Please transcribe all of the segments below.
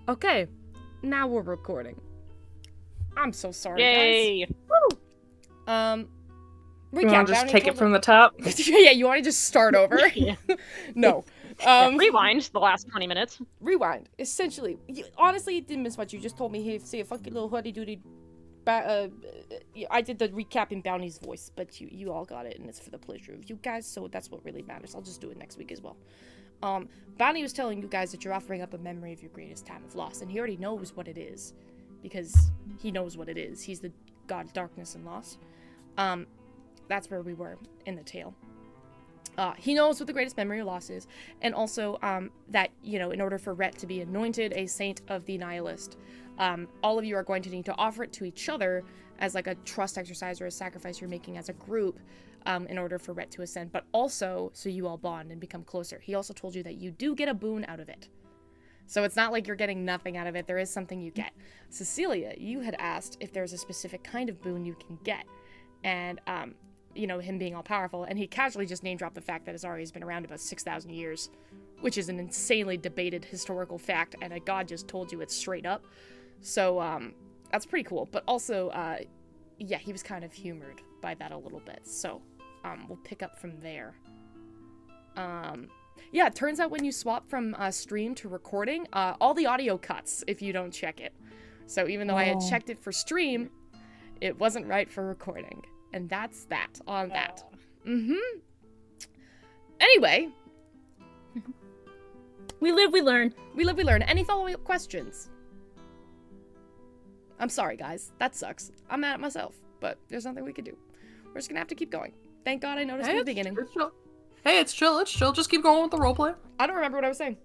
Okay, now we're recording. I'm so sorry, Yay! guys. Woo! You want to just take it from the top? Yeah, you want to just start over? Yeah. No. Rewind the last 20 minutes. Rewind. Essentially, honestly, it didn't miss much. You just told me, hey, say a funky little hoodie-doody. I did the recap in Bounty's voice, but you all got it, and it's for the pleasure of you guys, so that's what really matters. I'll just do it next week as well. Bounty was telling you guys that you're offering up a memory of your greatest time of loss, and he already knows what it is, because he knows what it is. He's the god of darkness and loss. That's where we were in the tale. He knows what the greatest memory of loss is, and also that, in order for Rhett to be anointed a saint of the nihilist, all of you are going to need to offer it to each other as like a trust exercise or a sacrifice you're making as a group in order for Rhett to ascend, but also so you all bond and become closer. He also told you that you do get a boon out of it. So it's not like you're getting nothing out of it. There is something you get. Cecilia, you had asked if there's a specific kind of boon you can get, and him being all powerful, and he casually just name dropped the fact that Azari has been around about 6,000 years, which is an insanely debated historical fact, and a god just told you it straight up. So that's pretty cool. But also, yeah, he was kind of humored by that a little bit. So we'll pick up from there. Yeah, it turns out when you swap from stream to recording, all the audio cuts if you don't check it. So even though I had checked it for stream, it wasn't right for recording. And that's that on that. Anyway. We live, we learn. We live, we learn. Any follow-up questions? I'm sorry, guys. That sucks. I'm mad at myself. But there's nothing we can do. We're just gonna have to keep going. Thank God I noticed in the beginning. It's chill. Hey, it's chill. It's chill. Just keep going with the roleplay. I don't remember what I was saying.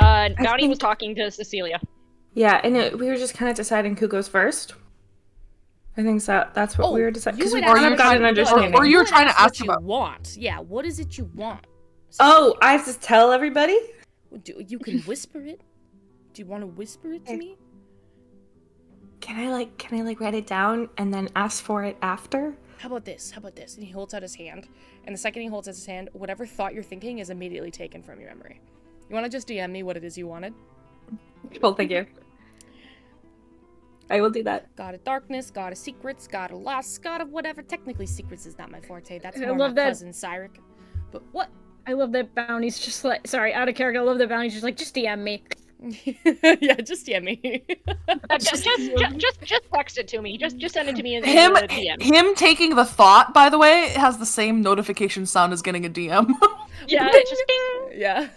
Bounty was talking to Cecilia. Yeah, and we were just kind of deciding who goes first. I think that's what we were deciding. Because we haven't got an understanding. Or you were trying to ask what about. You want. Yeah, what is it you want? Oh, I have to tell everybody? You can whisper it. Do you want to whisper it to me? Can I write it down and then ask for it after? How about this? And he holds out his hand. And the second he holds out his hand, whatever thought you're thinking is immediately taken from your memory. You want to just DM me what it is you wanted? Well, thank you. I will do that. God of darkness, god of secrets, god of loss, god of whatever. Technically, secrets is not my forte. That's I more love my that. cousin Cyric. But what? I love that Bounty's just like, sorry, out of character, I love that Bounty's just like, just DM me. Yeah, just DM me. Just text it to me. Just send it to me in the DM. Him taking the thought, by the way, has the same notification sound as getting a DM. Yeah, just ding. Yeah.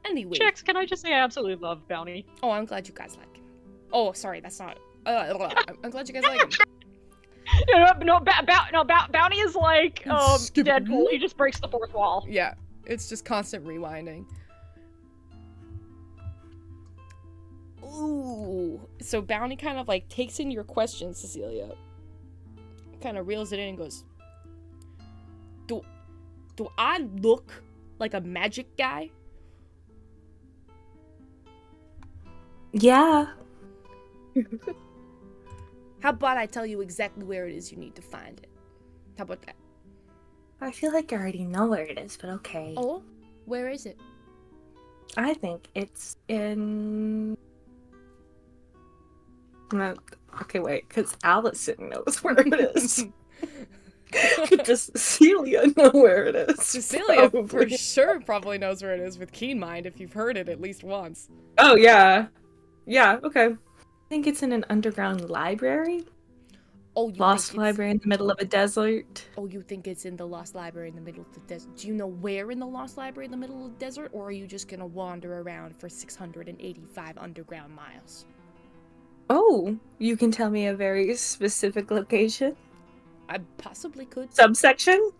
Anyway. Chicks, can I just say I absolutely love Bounty? Oh, I'm glad you guys like him. Oh, sorry, that's not. I'm glad you guys like him. Bounty is like Deadpool. He just breaks the fourth wall. Yeah, it's just constant rewinding. Ooh. So Bounty kind of like takes in your question, Cecilia. Kind of reels it in and goes, Do I look like a magic guy? Yeah. How about I tell you exactly where it is you need to find it? How about that? I feel like I already know where it is, but okay. Oh? Where is it? I think it's in... No, okay, wait, because Allison knows where it is. Does Cecilia know where it is? Cecilia for sure probably knows where it is with keen mind if you've heard it at least once. Oh, yeah. Yeah, okay. I think it's in an underground library. Oh, Lost library in the middle of a desert. Oh, you think it's in the Lost Library in the middle of the desert? Do you know where in the Lost Library in the middle of the desert? Or are you just gonna wander around for 685 underground miles? Oh, you can tell me a very specific location? I possibly could. Subsection?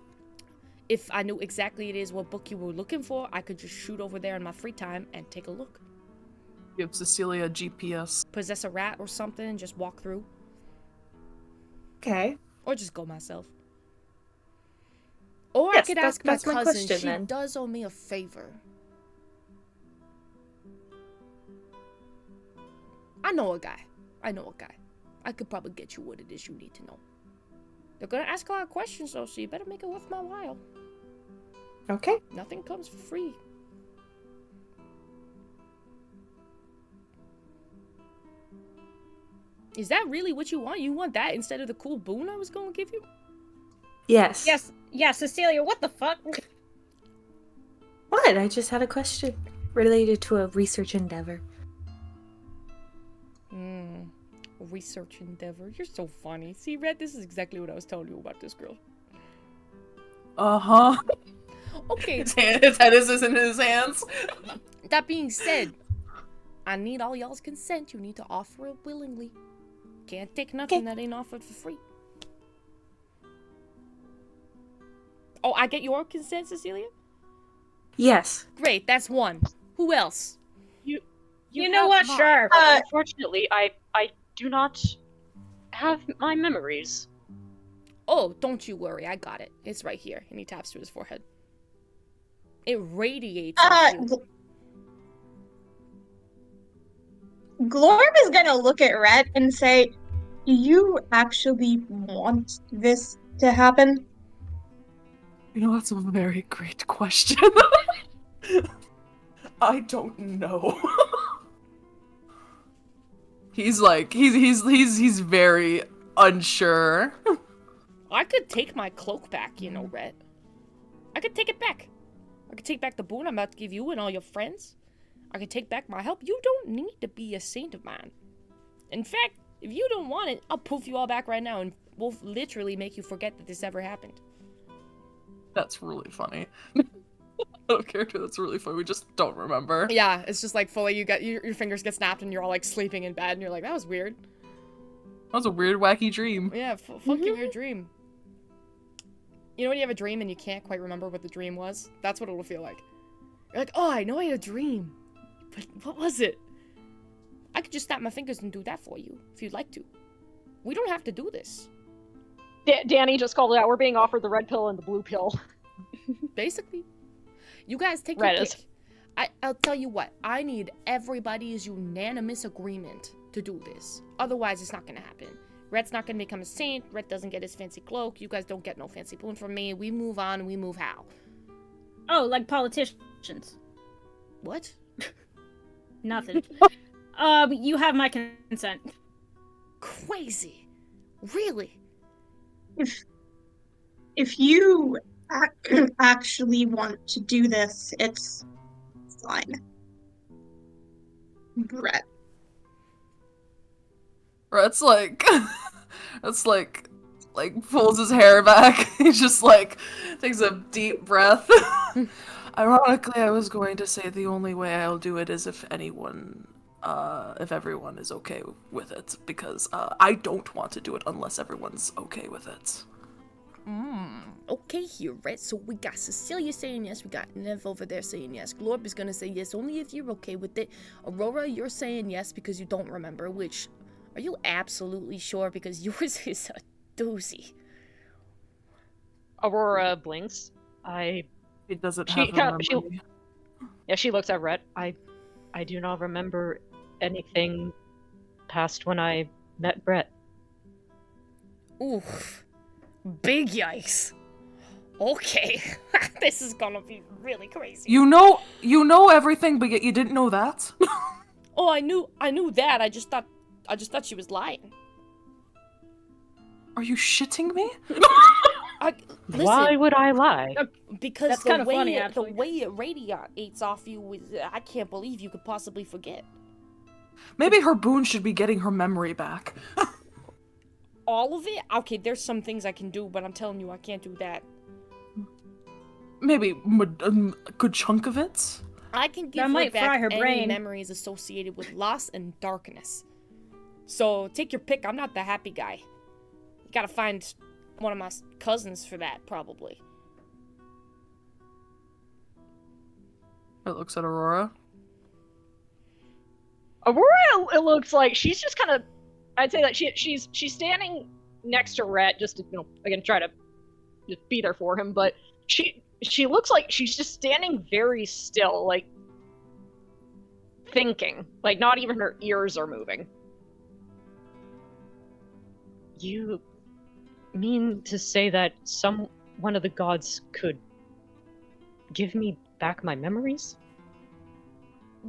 If I knew exactly it is what book you were looking for, I could just shoot over there in my free time and take a look. Give Cecilia a GPS. Possess a rat or something and just walk through. Okay. Or just go myself. Or Yes, I could ask my that's my cousin. question, She then. does owe me a favor. I know a guy. I could probably get you what it is you need to know. They're gonna ask a lot of questions though, so you better make it worth my while. Okay. Nothing comes for free. Is that really what you want? You want that instead of the cool boon I was going to give you? Yes. Yes, yeah, Cecilia, what the fuck? What? I just had a question related to a research endeavor. Research endeavor. You're so funny. See, Red, this is exactly what I was telling you about this girl. Uh-huh. Okay, His head is in his hands. that being said, I need all y'all's consent. You need to offer it willingly. Can't take nothing that ain't offered for free. Oh, I get your consent, Cecilia? Yes. Great, that's one. Who else? You know have what? mine, Sure. but unfortunately, I do not have my memories. Oh, don't you worry, I got it. It's right here. And he taps to his forehead. It radiates off you. Glorb is gonna look at Rhett and say, "Do you actually want this to happen?" You know, that's a very great question. I don't know. He's like, he's very unsure. I could take my cloak back, you know, Rhett. I could take it back. I could take back the boon I'm about to give you and all your friends. I could take back my help. You don't need to be a saint of mine. In fact, if you don't want it, I'll poof you all back right now and we'll literally make you forget that this ever happened. That's really funny. Out of character, that's really funny. We just don't remember. Yeah, it's just like fully your fingers get snapped and you're all like sleeping in bed and you're like, that was weird. That was a weird, wacky dream. Yeah, fucking your dream. You know when you have a dream and you can't quite remember what the dream was? That's what it'll feel like. You're like, oh, I know I had a dream. But what was it? I could just snap my fingers and do that for you, if you'd like to. We don't have to do this. Danny just called it out. We're being offered the red pill and the blue pill. Basically. You guys take Red your is. pick. I'll tell you what. I need everybody's unanimous agreement to do this. Otherwise, it's not gonna happen. Red's not gonna become a saint. Red doesn't get his fancy cloak. You guys don't get no fancy boon from me. We move on. We move how? Oh, like politicians. What? Nothing. You have my consent. Crazy. Really? If you actually want to do this, it's fine. Brett. Rhett's like, that's like pulls his hair back. He just like takes a deep breath. Ironically, I was going to say the only way I'll do it is if everyone is okay with it, because I don't want to do it unless everyone's okay with it. Okay here, Red. So we got Cecilia saying yes. We got Nev over there saying yes. Glorb is gonna say yes only if you're okay with it. Aurora, you're saying yes because you don't remember, which... Are you absolutely sure? Because yours is a doozy. Aurora blinks. It doesn't She- have a she- memory. Yeah, she looks at Rhett. I do not remember anything past when I met Brett. Oof. Big yikes. Okay. This is gonna be really crazy. You know everything, but yet you didn't know that. Oh, I knew that. I just thought she was lying. Are you shitting me? Listen, Why would I lie? because That's the kinda way funny, the actually. way it radiates off you is, I can't believe you could possibly forget. Maybe her boon should be getting her memory back. All of it? Okay, there's some things I can do, but I'm telling you I can't do that. Maybe a good chunk of it? I can give That her might back fry her any brain. memories associated with loss and darkness. So take your pick. I'm not the happy guy. You gotta find one of my cousins for that, probably. It looks at Aurora. Aurora, it looks like she's just kind of. I'd say that she's standing next to Rhett just to, again, try to just be there for him. But she looks like she's just standing very still, like thinking. Like not even her ears are moving. You mean to say that one of the gods could give me back my memories?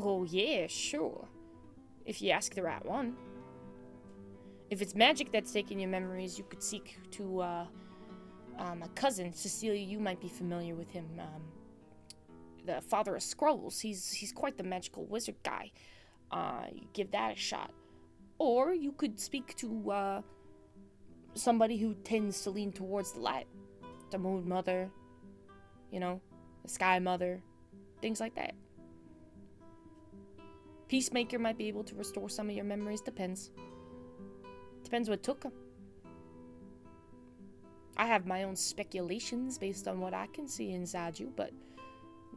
Oh yeah, sure. If you ask the right one. If it's magic that's taking your memories, you could seek to a cousin, Cecilia. You might be familiar with him. The father of scrolls. He's quite the magical wizard guy. You give that a shot. Or you could speak to somebody who tends to lean towards the light. The Moon Mother, the Sky Mother, things like that. Peacemaker might be able to restore some of your memories. Depends what took them. I have my own speculations based on what I can see inside you, but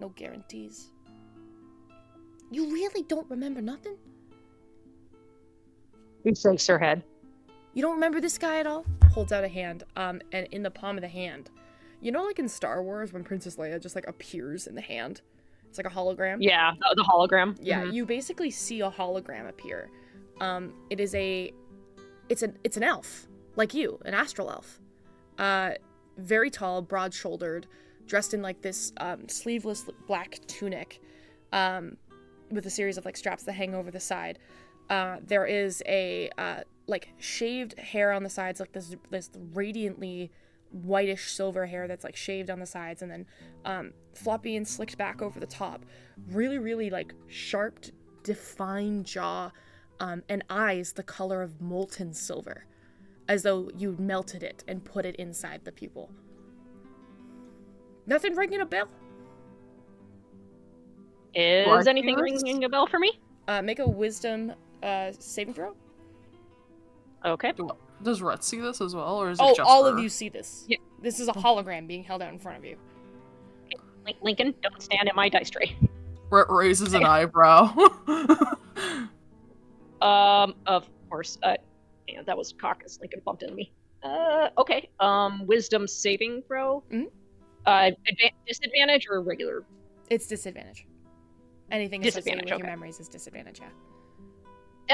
no guarantees. You really don't remember nothing? She shakes her head. You don't remember this guy at all? Holds out a hand, and in the palm of the hand, like in Star Wars when Princess Leia just like appears in the hand? It's like a hologram. Yeah, the hologram. Yeah, you basically see a hologram appear. It's an elf, like you, an astral elf. Very tall, broad-shouldered, dressed in like this sleeveless black tunic, with a series of like straps that hang over the side. There is a like shaved hair on the sides, like this radiantly whitish silver hair that's like shaved on the sides, and then floppy and slicked back over the top. Really, really like sharp, defined jaw, and eyes the color of molten silver, as though you melted it and put it inside the pupil. Nothing ringing a bell? Is anything ringing a bell for me? Make a wisdom saving throw. Okay. Does Rhett see this as well, or is it just all her? of you see this. Yeah. This is a hologram being held out in front of you. Lincoln, don't stand in my dice tray. Rhett raises an eyebrow. Of course. Yeah, that was caucus. Lincoln bumped into me. Okay. Wisdom saving throw. Mhm. Disadvantage or regular? It's disadvantage. Anything associated with Disadvantage, your okay. memories is disadvantage, yeah.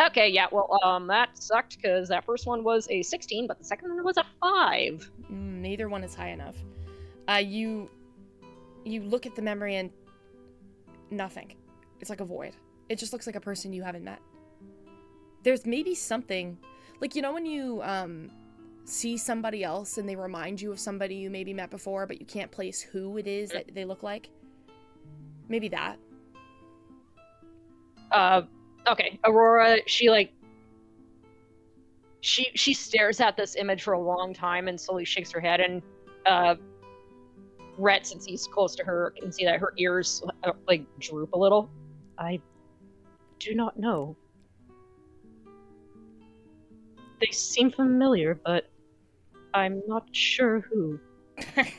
Okay, yeah, well, that sucked because that first one was a 16, but the second one was a 5. Neither one is high enough. You look at the memory and nothing. It's like a void. It just looks like a person you haven't met. There's maybe something, like, when you see somebody else and they remind you of somebody you maybe met before, but you can't place who it is that they look like? Maybe that. Okay, Aurora, she stares at this image for a long time and slowly shakes her head, and Rhett, since he's close to her, can see that her ears droop a little. I do not know. They seem familiar, but I'm not sure who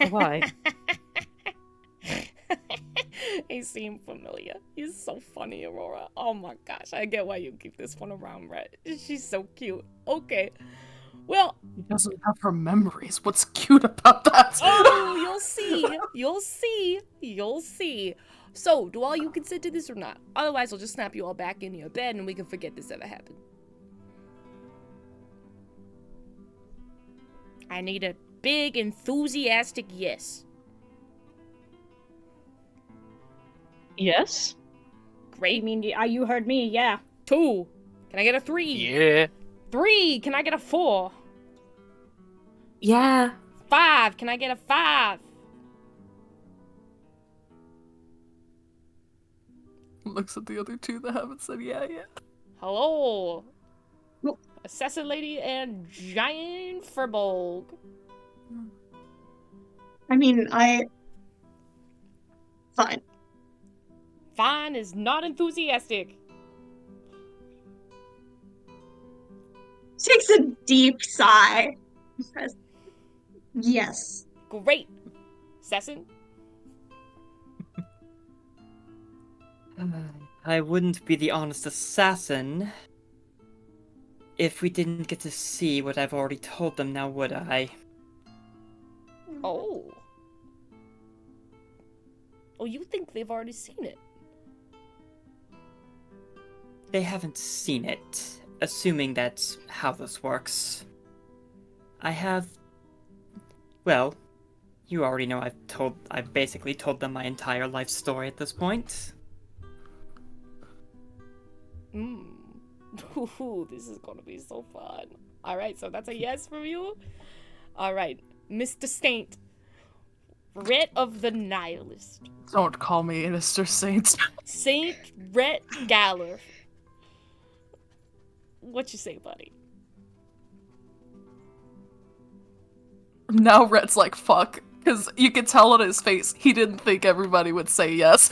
or why. They seem familiar. He's so funny, Aurora. Oh my gosh, I get why you keep this one around, Rhett. She's so cute. Okay. Well, He doesn't have her memories. What's cute about that? oh, you'll see. You'll see. You'll see. So, do all you consent to this or not? Otherwise, I'll just snap you all back into your bed and we can forget this ever happened. I need a big, enthusiastic yes. Yes? Great. I mean, you heard me, yeah. 2. Can I get a 3? Yeah. 3. Can I get a 4? Yeah. 5. Can I get a 5? Looks at the other two that haven't said yeah yet. Hello. Well- Assassin Lady and Giant Furbolg. I mean, fine. Fine is not enthusiastic. Takes a deep sigh. Yes. Great. Assassin? I wouldn't be the honest assassin if we didn't get to see what I've already told them, now would I? Oh. Oh, you think they've already seen it? They haven't seen it, assuming that's how this works. I have... Well, you already know I've basically told them my entire life story at this point. Ooh, this is gonna be so fun. Alright, so that's a yes from you? Alright, Mr. Saint. Rhett of the Nihilist. Don't call me Mr. Saint. Saint Rhett Galler. What you say, buddy? Now Rhett's like, fuck. Because you could tell on his face, he didn't think everybody would say yes.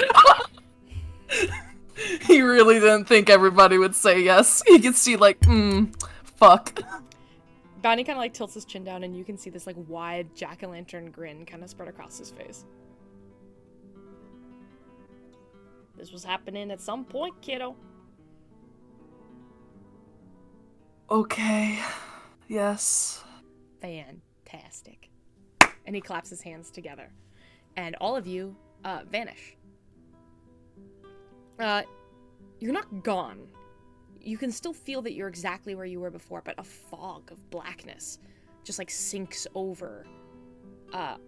He really didn't think everybody would say yes. You can see like, fuck. Bounty kind of like tilts his chin down, and you can see this like wide jack-o'-lantern grin kind of spread across his face. This was happening at some point, kiddo. Okay. Yes. Fantastic. And he claps his hands together. And all of you vanish. You're not gone. You can still feel that you're exactly where you were before, but a fog of blackness just like sinks over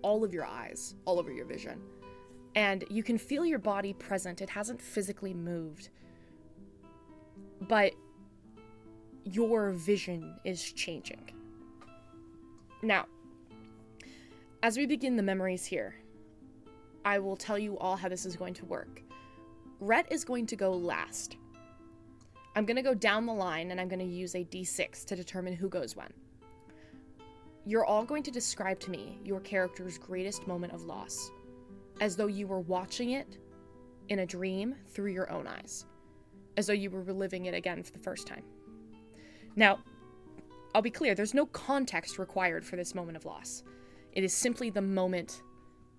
all of your eyes, all over your vision. And you can feel your body present. It hasn't physically moved. But your vision is changing. Now, as we begin the memories here, I will tell you all how this is going to work. Rhett is going to go last. I'm going to go down the line, and I'm going to use a d6 to determine who goes when. You're all going to describe to me your character's greatest moment of loss, as though you were watching it in a dream through your own eyes, as though you were reliving it again for the first time. Now, I'll be clear, there's no context required for this moment of loss. It is simply the moment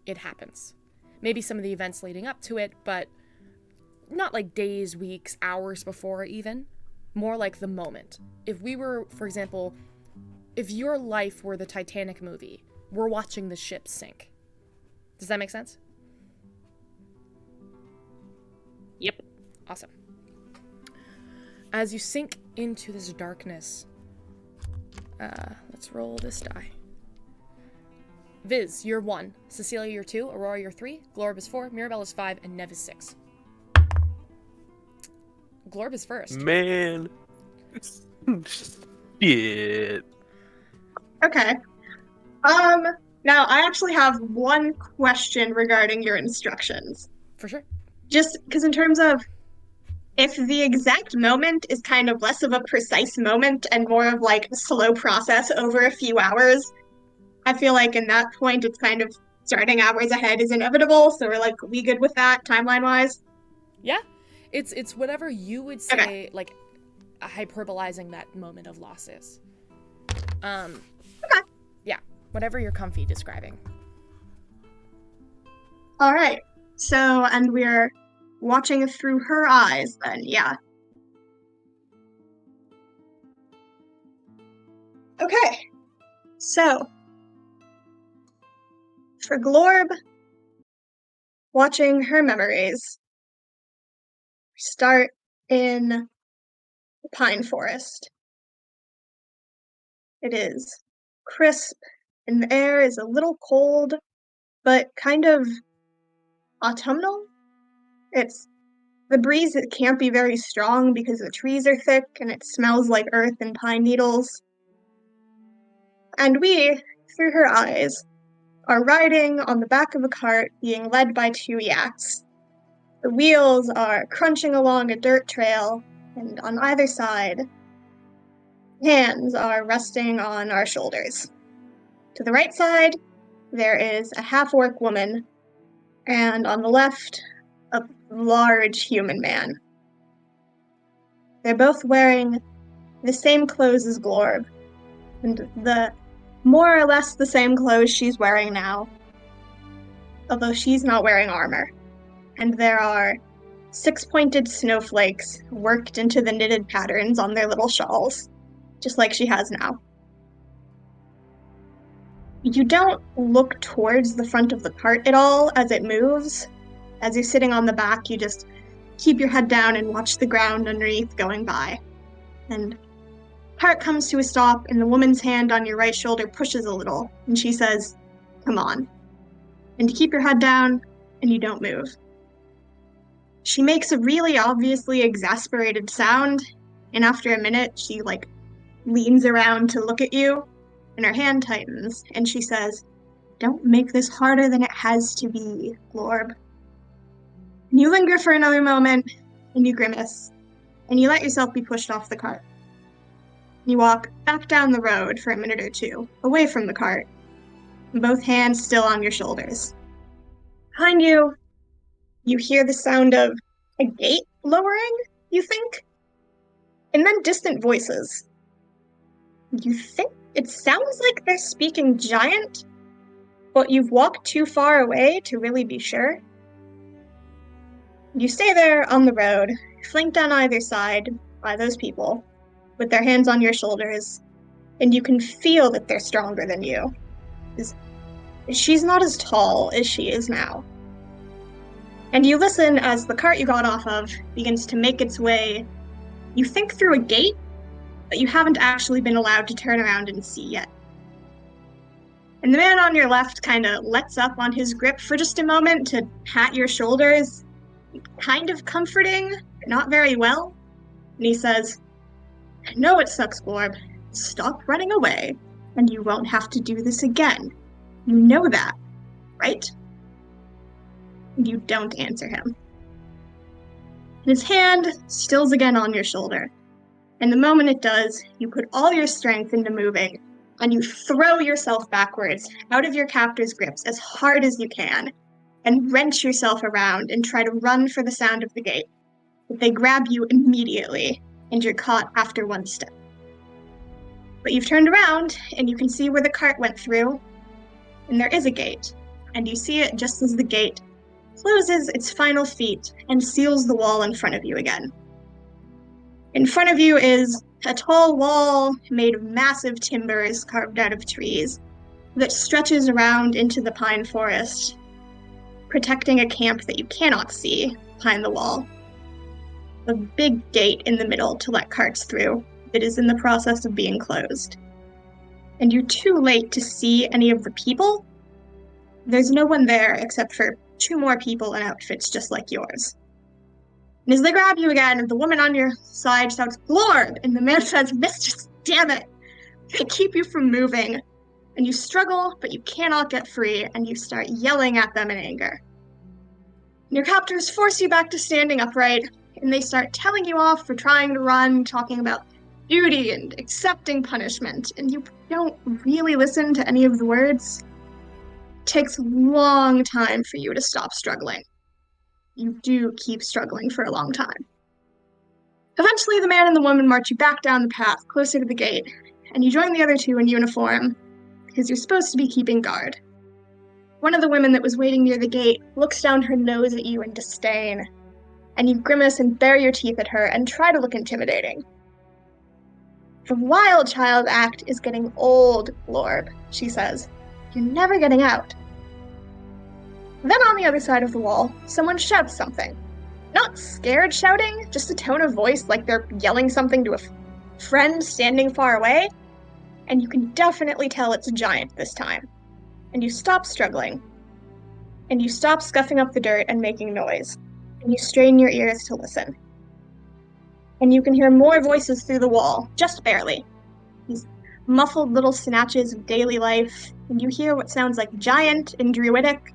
it happens. Maybe some of the events leading up to it, but not like days, weeks, hours before even. More like the moment. If we were, for example, if your life were the Titanic movie, we're watching the ship sink. Does that make sense? Yep. Awesome. As you sink into this darkness, let's roll this die. Viz, you're 1. Cecilia, you're 2. Aurora, you're 3. Glorb is 4. Mirabelle is 5. And Nev is 6. Glorb is first. Man. Shit. Okay. Now I actually have one question regarding your instructions. For sure. Just because in terms of if the exact moment is kind of less of a precise moment and more of like a slow process over a few hours, I feel like in that point it's kind of starting hours ahead is inevitable, so we're like, we good with that timeline-wise? Yeah. It's whatever you would say, like, hyperbolizing that moment of loss is. Okay. Yeah. Whatever you're comfy describing. Alright. So, and we're watching through her eyes then, yeah. Okay. So, for Glorb, watching her memories, start in the pine forest. It is crisp, and the air is a little cold, but kind of autumnal. The breeze, it can't be very strong because the trees are thick and it smells like earth and pine needles. And we, through her eyes, are riding on the back of a cart being led by 2 yaks. The wheels are crunching along a dirt trail, and on either side, hands are resting on our shoulders. To the right side, there is a half-orc woman, and on the left, a large human man. They're both wearing the same clothes as Glorb, and more or less the same clothes she's wearing now, although she's not wearing armor. And there are 6-pointed snowflakes worked into the knitted patterns on their little shawls, just like she has now. You don't look towards the front of the cart at all as it moves. As you're sitting on the back, you just keep your head down and watch the ground underneath going by. And the cart comes to a stop, and the woman's hand on your right shoulder pushes a little, and she says, "Come on." And you keep your head down, and you don't move. She makes a really obviously exasperated sound, And after a minute, she, leans around to look at you, and her hand tightens, and she says, "Don't make this harder than it has to be, Glorb." And you linger for another moment, and you grimace, and you let yourself be pushed off the cart. You walk back down the road for a minute or two, away from the cart, both hands still on your shoulders. Behind you, you hear the sound of a gate lowering, you think, and then distant voices. You think it sounds like they're speaking giant, but you've walked too far away to really be sure. You stay there on the road, flanked on either side by those people, with their hands on your shoulders, and you can feel that they're stronger than you. She's not as tall as she is now. And you listen as the cart you got off of begins to make its way, you think through a gate, but you haven't actually been allowed to turn around and see yet. And the man on your left kind of lets up on his grip for just a moment to pat your shoulders, kind of comforting, but not very well. And he says, "I know it sucks, Glorb. Stop running away, and you won't have to do this again. You know that, right?" And you don't answer him. His hand stills again on your shoulder, and the moment it does, you put all your strength into moving, and you throw yourself backwards out of your captor's grips as hard as you can, and wrench yourself around and try to run for the sound of the gate. But they grab you immediately, and you're caught after one step. But you've turned around, and you can see where the cart went through, and there is a gate, and you see it just as the gate closes its final feet and seals the wall in front of you again. In front of you is a tall wall made of massive timbers carved out of trees that stretches around into the pine forest, protecting a camp that you cannot see behind the wall. A big gate in the middle to let carts through that is in the process of being closed. And you're too late to see any of the people. There's no one there except for 2 more people in outfits just like yours. And as they grab you again, the woman on your side shouts, "Glorb!" And the man says, "Mistress, damn it!" They keep you from moving, and you struggle, but you cannot get free, and you start yelling at them in anger. And your captors force you back to standing upright, and they start telling you off for trying to run, talking about duty and accepting punishment, and you don't really listen to any of the words. It takes a long time for you to stop struggling. You do keep struggling for a long time. Eventually, the man and the woman march you back down the path, closer to the gate, and you join the other 2 in uniform, because you're supposed to be keeping guard. One of the women that was waiting near the gate looks down her nose at you in disdain, and you grimace and bare your teeth at her and try to look intimidating. "The wild child act is getting old, Glorb," she says. "You're never getting out." Then on the other side of the wall, someone shouts something. Not scared shouting, just a tone of voice like they're yelling something to a friend standing far away, and you can definitely tell it's a giant this time. And you stop struggling, and you stop scuffing up the dirt and making noise, and you strain your ears to listen. And you can hear more voices through the wall, just barely. These muffled little snatches of daily life, and you hear what sounds like giant and druidic,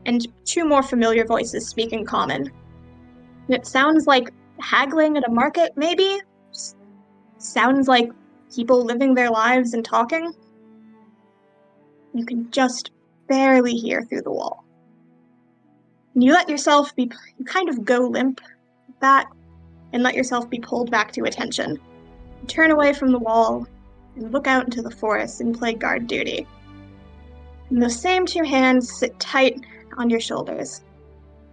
and 2 more familiar voices speak in common. And it sounds like haggling at a market, maybe? Sounds like people living their lives and talking. You can just barely hear through the wall. And you kind of go limp with that, and let yourself be pulled back to attention. You turn away from the wall, and look out into the forest and play guard duty. And those same 2 hands sit tight on your shoulders,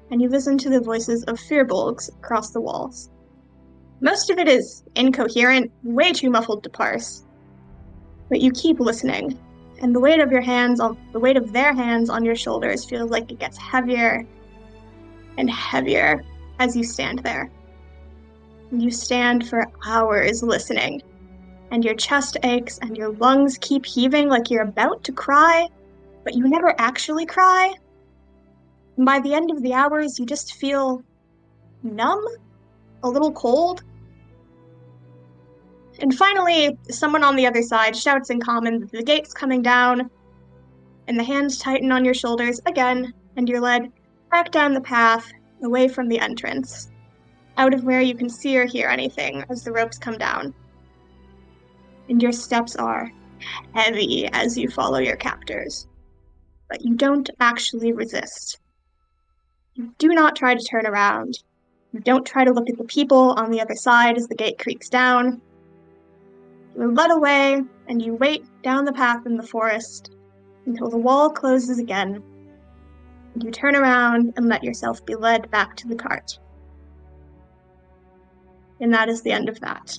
and you listen to the voices of firbolgs across the walls. Most of it is incoherent, way too muffled to parse. But you keep listening, and the weight of their hands on your shoulders feels like it gets heavier and heavier as you stand there. And you stand for hours listening, and your chest aches and your lungs keep heaving like you're about to cry, but you never actually cry. And by the end of the hours, you just feel numb, a little cold. And finally, someone on the other side shouts in common that the gate's coming down, and the hands tighten on your shoulders again, and you're led back down the path, away from the entrance, out of where you can see or hear anything as the ropes come down. And your steps are heavy as you follow your captors, but you don't actually resist. You do not try to turn around. You don't try to look at the people on the other side as the gate creaks down. You're led away, and you wait down the path in the forest until the wall closes again. And you turn around and let yourself be led back to the cart. And that is the end of that.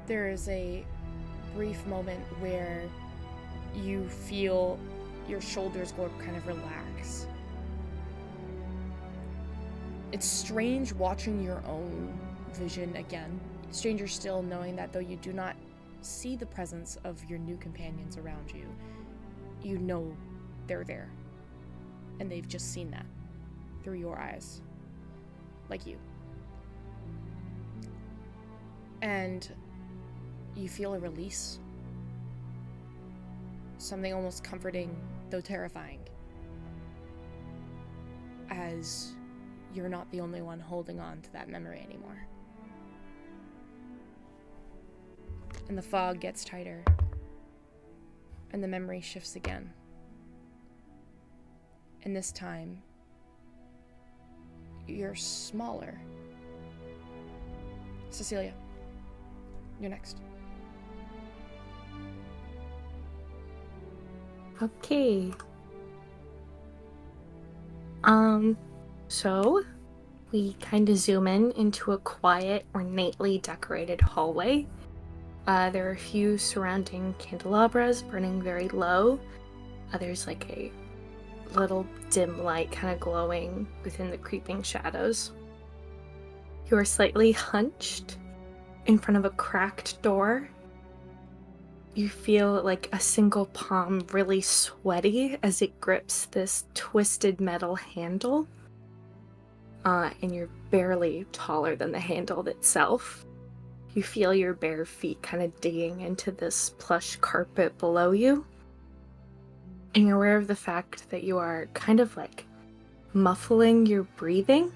There is a brief moment where you feel your shoulders go kind of relax. It's strange watching your own vision again. Stranger still knowing that though you do not see the presence of your new companions around you, you know they're there. And they've just seen that through your eyes. Like you. And you feel a release. Something almost comforting, though terrifying. As you're not the only one holding on to that memory anymore. And the fog gets tighter. And the memory shifts again. And this time, you're smaller. Cecilia, you're next. Okay. So we kind of zoom in into a quiet, ornately decorated hallway. There are a few surrounding candelabras burning very low. There's like a little dim light kind of glowing within the creeping shadows. You are slightly hunched in front of a cracked door. You feel like a single palm really sweaty as it grips this twisted metal handle. And you're barely taller than the handle itself. You feel your bare feet kind of digging into this plush carpet below you. And you're aware of the fact that you are kind of like muffling your breathing,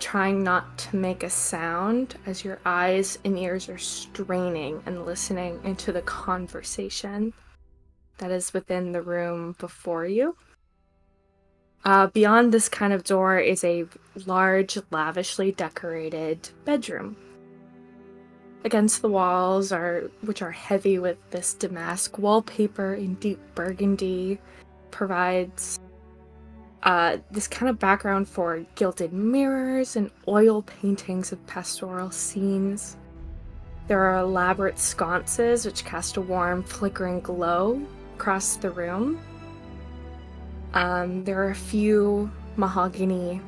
trying not to make a sound as your eyes and ears are straining and listening into the conversation that is within the room before you. Beyond this kind of door is a large, lavishly decorated bedroom. Against the walls which are heavy with this damask wallpaper in deep burgundy, provides this kind of background for gilded mirrors and oil paintings of pastoral scenes. There are elaborate sconces which cast a warm, flickering glow across the room. There are a few mahogany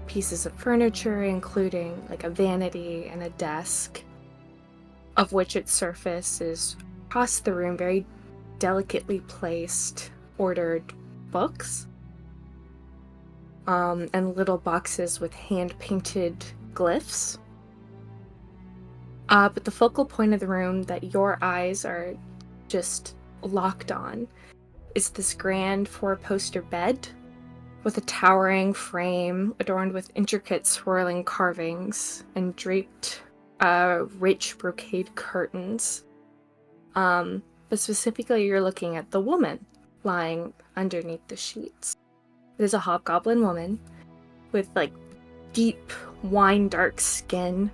pieces of furniture, including like a vanity and a desk, of which its surface is across the room very delicately placed, ordered books. And little boxes with hand-painted glyphs. But the focal point of the room that your eyes are just locked on is this grand four-poster bed with a towering frame adorned with intricate swirling carvings and draped rich brocade curtains. But specifically, you're looking at the woman lying underneath the sheets. It is a hobgoblin woman with like deep wine dark skin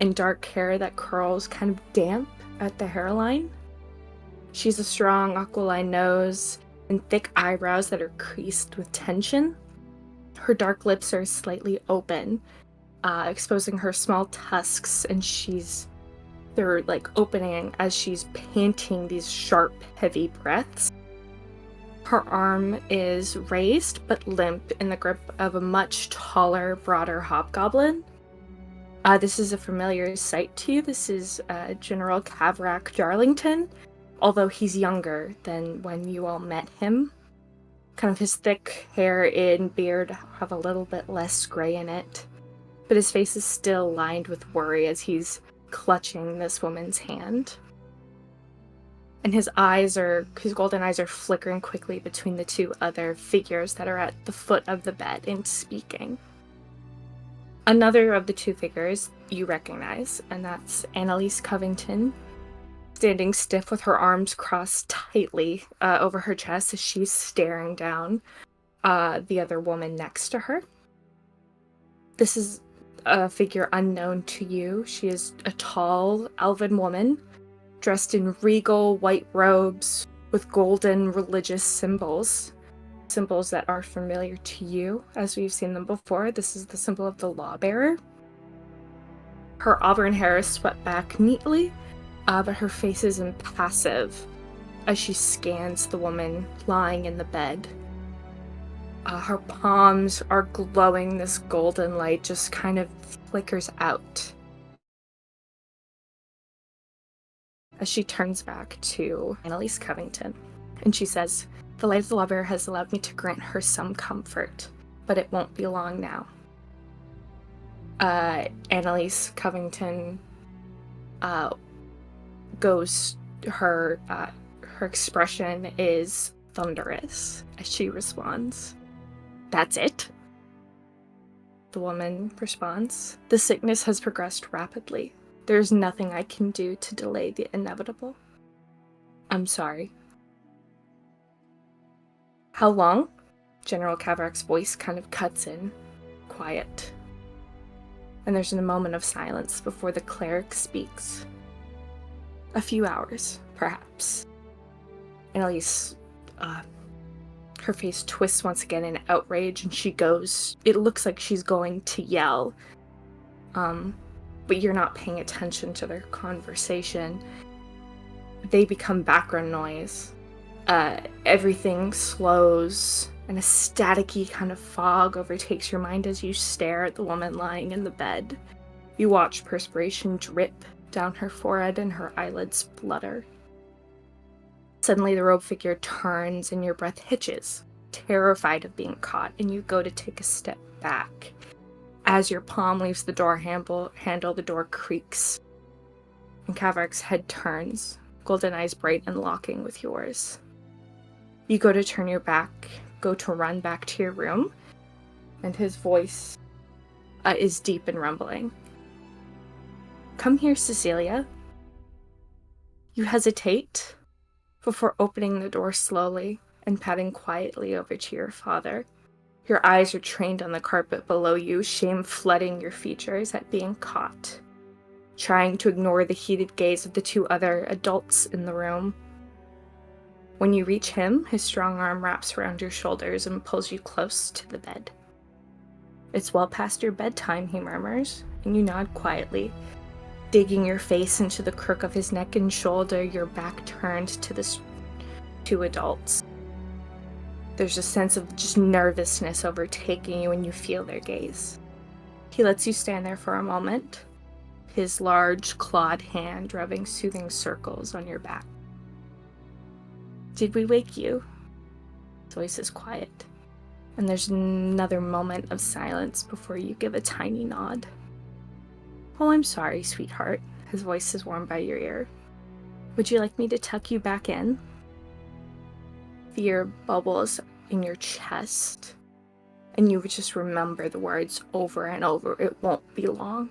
and dark hair that curls kind of damp at the hairline. She's a strong aquiline nose and thick eyebrows that are creased with tension. Her dark lips are slightly open, exposing her small tusks, and they're like opening as she's panting these sharp, heavy breaths. Her arm is raised but limp in the grip of a much taller, broader hobgoblin. This is a familiar sight to you. This is General Cavrack Darlington, although he's younger than when you all met him. Kind of his thick hair and beard have a little bit less gray in it, but his face is still lined with worry as he's clutching this woman's hand. And his golden eyes are flickering quickly between the two other figures that are at the foot of the bed and speaking. Another of the two figures you recognize, and that's Annalise Covington, standing stiff with her arms crossed tightly over her chest as she's staring down the other woman next to her. This is a figure unknown to you. She is a tall, elven woman, dressed in regal white robes with golden religious symbols that are familiar to you, as we've seen them before. This is the symbol of the Lawbearer. Her auburn hair is swept back neatly, but her face is impassive as she scans the woman lying in the bed. Her palms are glowing. This golden light just kind of flickers out as she turns back to Annalise Covington, and she says, "The light of the Lawbearer has allowed me to grant her some comfort, but it won't be long now." Annalise Covington her expression is thunderous as she responds, "That's it?" The woman responds, "The sickness has progressed rapidly. There's nothing I can do to delay the inevitable. I'm sorry." "How long?" General Kavarek's voice kind of cuts in, quiet. And there's a moment of silence before the cleric speaks. "A few hours, perhaps." Annalise, her face twists once again in outrage, and it looks like she's going to yell. But you're not paying attention to their conversation. They become background noise. Everything slows, and a staticky kind of fog overtakes your mind as you stare at the woman lying in the bed. You watch perspiration drip down her forehead and her eyelids flutter. Suddenly the robed figure turns and your breath hitches, terrified of being caught, and you go to take a step back. As your palm leaves the door handle, the door creaks, and Kavarek's head turns, golden eyes bright and locking with yours. You go to turn your back, go to run back to your room, and his voice is deep and rumbling. "Come here, Cecilia." You hesitate before opening the door slowly and padding quietly over to your father. Your eyes are trained on the carpet below you, shame flooding your features at being caught, trying to ignore the heated gaze of the two other adults in the room. When you reach him, his strong arm wraps around your shoulders and pulls you close to the bed. "It's well past your bedtime," he murmurs, and you nod quietly, digging your face into the crook of his neck and shoulder, your back turned to the two adults. There's a sense of just nervousness overtaking you when you feel their gaze. He lets you stand there for a moment, his large clawed hand rubbing soothing circles on your back. "Did we wake you?" His voice is quiet, and there's another moment of silence before you give a tiny nod. "Oh, I'm sorry, sweetheart." His voice is warmed by your ear. "Would you like me to tuck you back in?" Fear bubbles in your chest, and you just remember the words over and over. "It won't be long.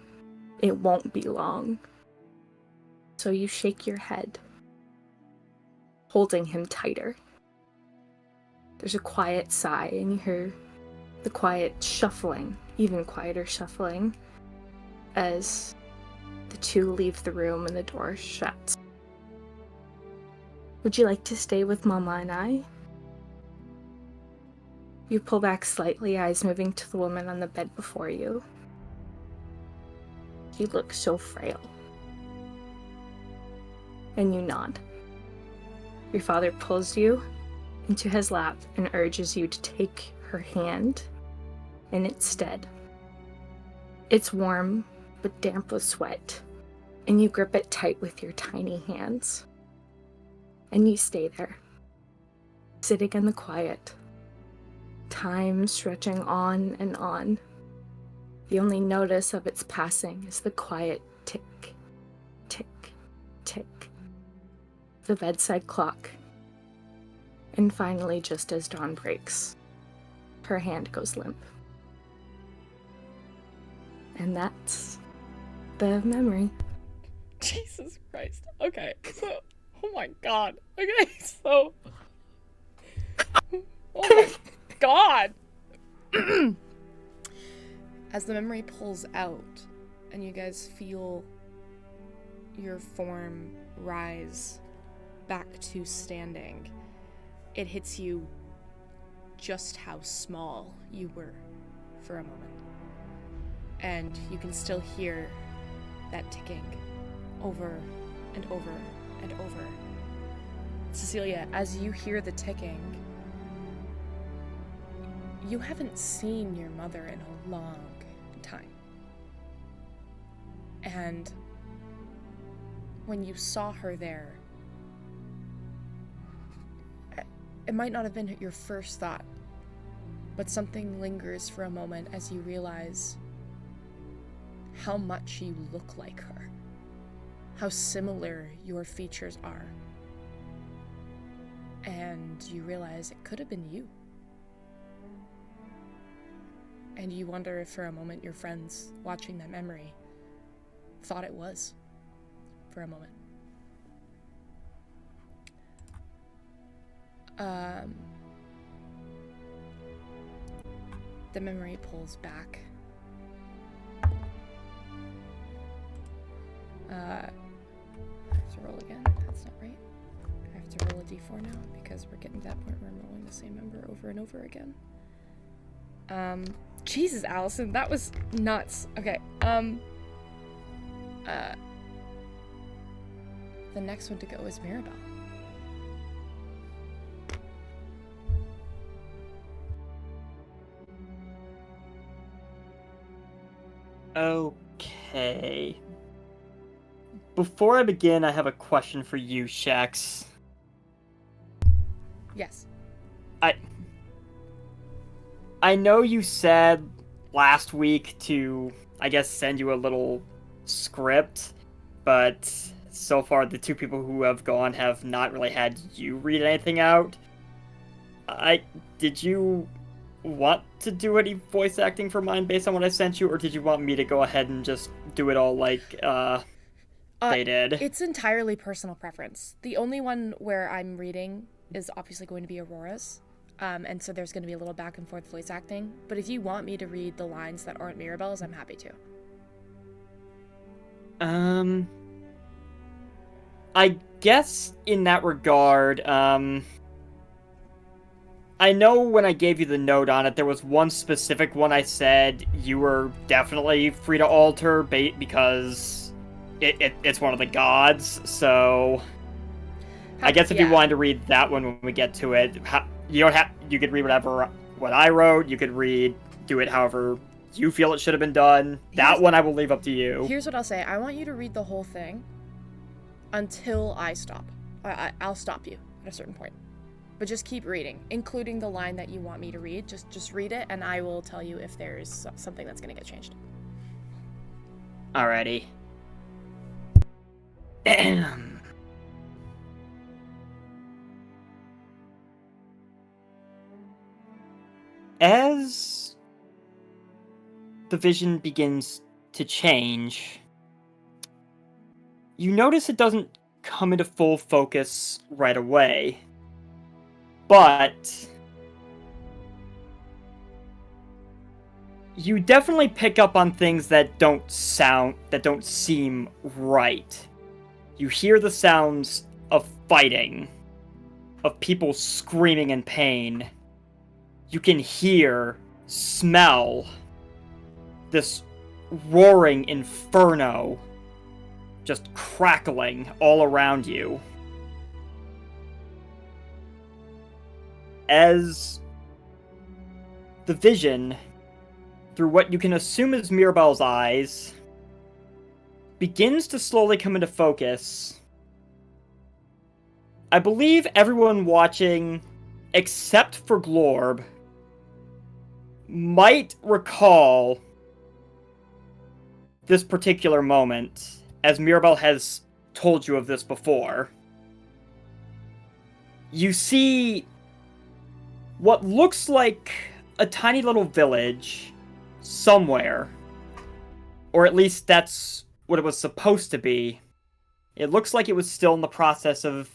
It won't be long." So you shake your head, holding him tighter. There's a quiet sigh, and you hear the quiet shuffling, even quieter shuffling, as the two leave the room and the door shuts. "Would you like to stay with Mama and I?" You pull back slightly, eyes moving to the woman on the bed before you. She looks so frail. And you nod. Your father pulls you into his lap and urges you to take her hand in its stead. It's warm, but damp with sweat, and you grip it tight with your tiny hands. And you stay there, sitting in the quiet, time stretching on and on. The only notice of its passing is the quiet tick, tick, the bedside clock, and finally, just as dawn breaks, her hand goes limp. And that's the memory. Jesus Christ. Okay, so, oh my god. Okay, so, oh my god. As the memory pulls out, and you guys feel your form rise back to standing, it hits you just how small you were for a moment. And you can still hear that ticking over and over and over. Cecilia, as you hear the ticking, you haven't seen your mother in a long time. And when you saw her there, it might not have been your first thought, but something lingers for a moment as you realize how much you look like her, how similar your features are. And you realize it could have been you. And you wonder if for a moment your friends watching that memory thought it was for a moment. The memory pulls back. I have to roll again. That's not right. I have to roll a d4 now because we're getting to that point where I'm rolling the same number over and over again. Jesus, Allison, that was nuts. Okay, the next one to go is Mirabelle. Okay. Before I begin, I have a question for you, Shax. Yes. I know you said last week to, I guess, send you a little script, but so far the two people who have gone have not really had you read anything out. Did you want to do any voice acting for mine based on what I sent you, or did you want me to go ahead and just do it all like they did? It's entirely personal preference. The only one where I'm reading is obviously going to be Aurora's. And so there's going to be a little back and forth voice acting. But if you want me to read the lines that aren't Mirabelle's, I'm happy to. I guess in that regard, I know when I gave you the note on it, there was one specific one I said you were definitely free to alter because it's one of the gods, so I guess if you wanted to read that one when we get to it, you could read what I wrote, you could do it however you feel it should have been done. That one I will leave up to you. Here's what I'll say. I want you to read the whole thing until I stop. I'll stop you at a certain point. But just keep reading, including the line that you want me to read. Just read it, and I will tell you if there's something that's going to get changed. Alrighty. As the vision begins to change, you notice it doesn't come into full focus right away. But you definitely pick up on things that don't seem right. You hear the sounds of fighting, of people screaming in pain. You can smell this roaring inferno just crackling all around you. As the vision, through what you can assume is Mirabelle's eyes, begins to slowly come into focus, I believe everyone watching, except for Glorb, might recall this particular moment, as Mirabelle has told you of this before. You see what looks like a tiny little village somewhere. Or at least that's what it was supposed to be. It looks like it was still in the process of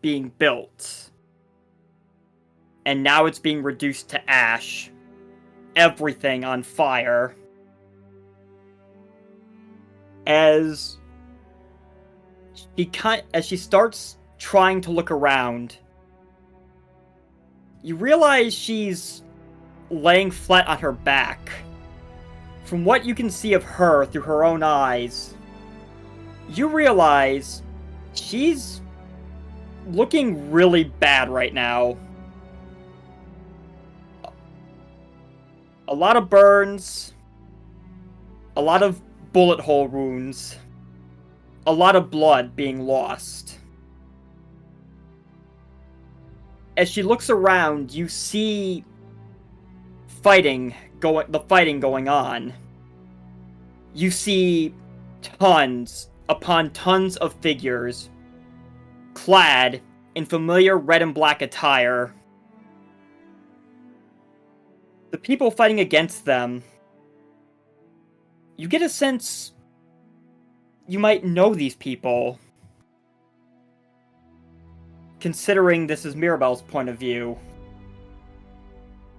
being built. And now it's being reduced to ash. Everything on fire. As she starts trying to look around, you realize she's laying flat on her back. From what you can see of her through her own eyes, you realize she's looking really bad right now. A lot of burns, a lot of bullet hole wounds, a lot of blood being lost. As she looks around, you see the fighting going on. You see tons upon tons of figures clad in familiar red and black attire. The people fighting against them, you get a sense you might know these people. Considering this is Mirabelle's point of view.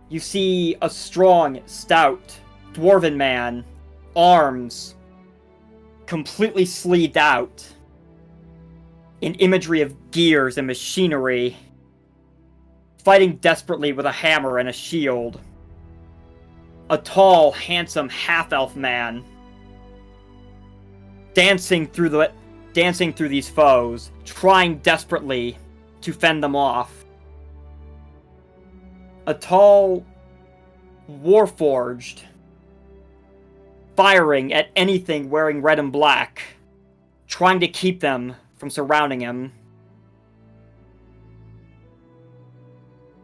You see a strong, stout, dwarven man, arms completely sleeved out, in imagery of gears and machinery, fighting desperately with a hammer and a shield. A tall, handsome half-elf man, dancing through these foes, trying desperately to fend them off. A tall, warforged, firing at anything wearing red and black, trying to keep them from surrounding him.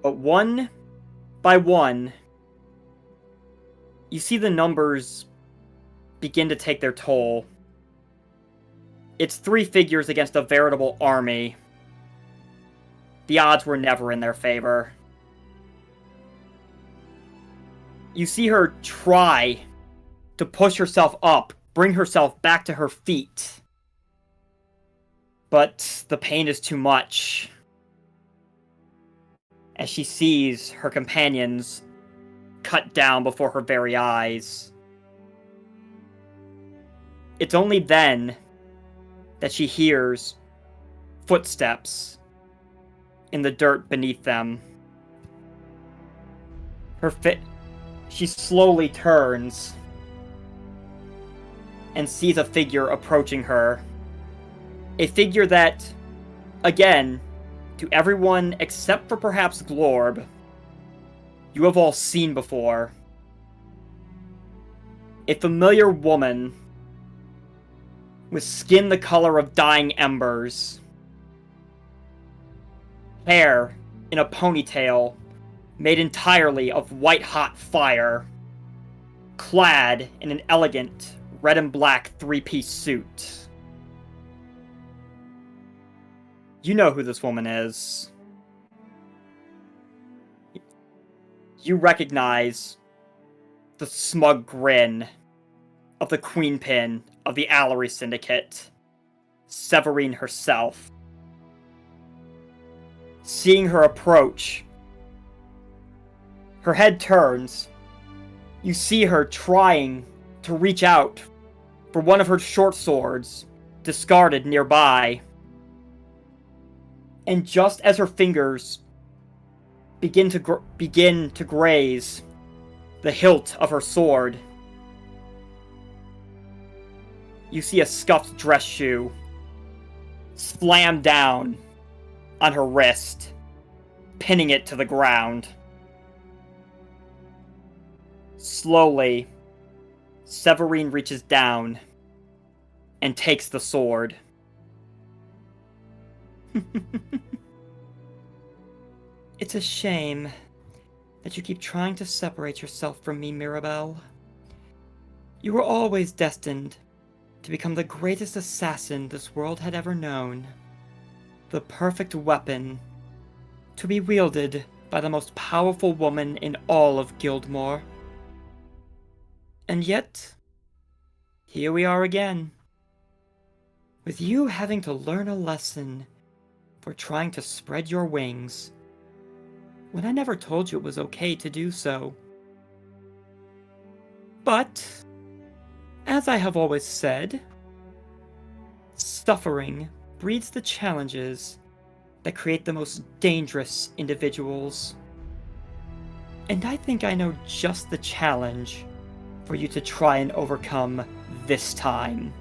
But one by one, you see the numbers begin to take their toll. It's 3 figures against a veritable army. The odds were never in their favor. You see her try to push herself up, bring herself back to her feet. But the pain is too much. As she sees her companions cut down before her very eyes. It's only then that she hears footsteps in the dirt beneath them. She slowly turns and sees a figure approaching her. A figure that, again, to everyone except for perhaps Glorb, you have all seen before. A familiar woman with skin the color of dying embers, hair in a ponytail made entirely of white-hot fire, clad in an elegant red and black 3-piece suit. You know who this woman is. You recognize the smug grin of the Queenpin of the Allery Syndicate, Severine herself. Seeing her approach, her head turns. You see her trying to reach out for one of her short swords, discarded nearby. And just as her fingers begin to graze the hilt of her sword, you see a scuffed dress shoe slam down on her wrist, pinning it to the ground. Slowly, Severine reaches down and takes the sword. It's a shame that you keep trying to separate yourself from me, Mirabelle. You were always destined to become the greatest assassin this world had ever known. The perfect weapon to be wielded by the most powerful woman in all of Gildmoor. And yet, here we are again, with you having to learn a lesson for trying to spread your wings, when I never told you it was okay to do so. But, as I have always said, suffering breeds the challenges that create the most dangerous individuals. And I think I know just the challenge for you to try and overcome this time.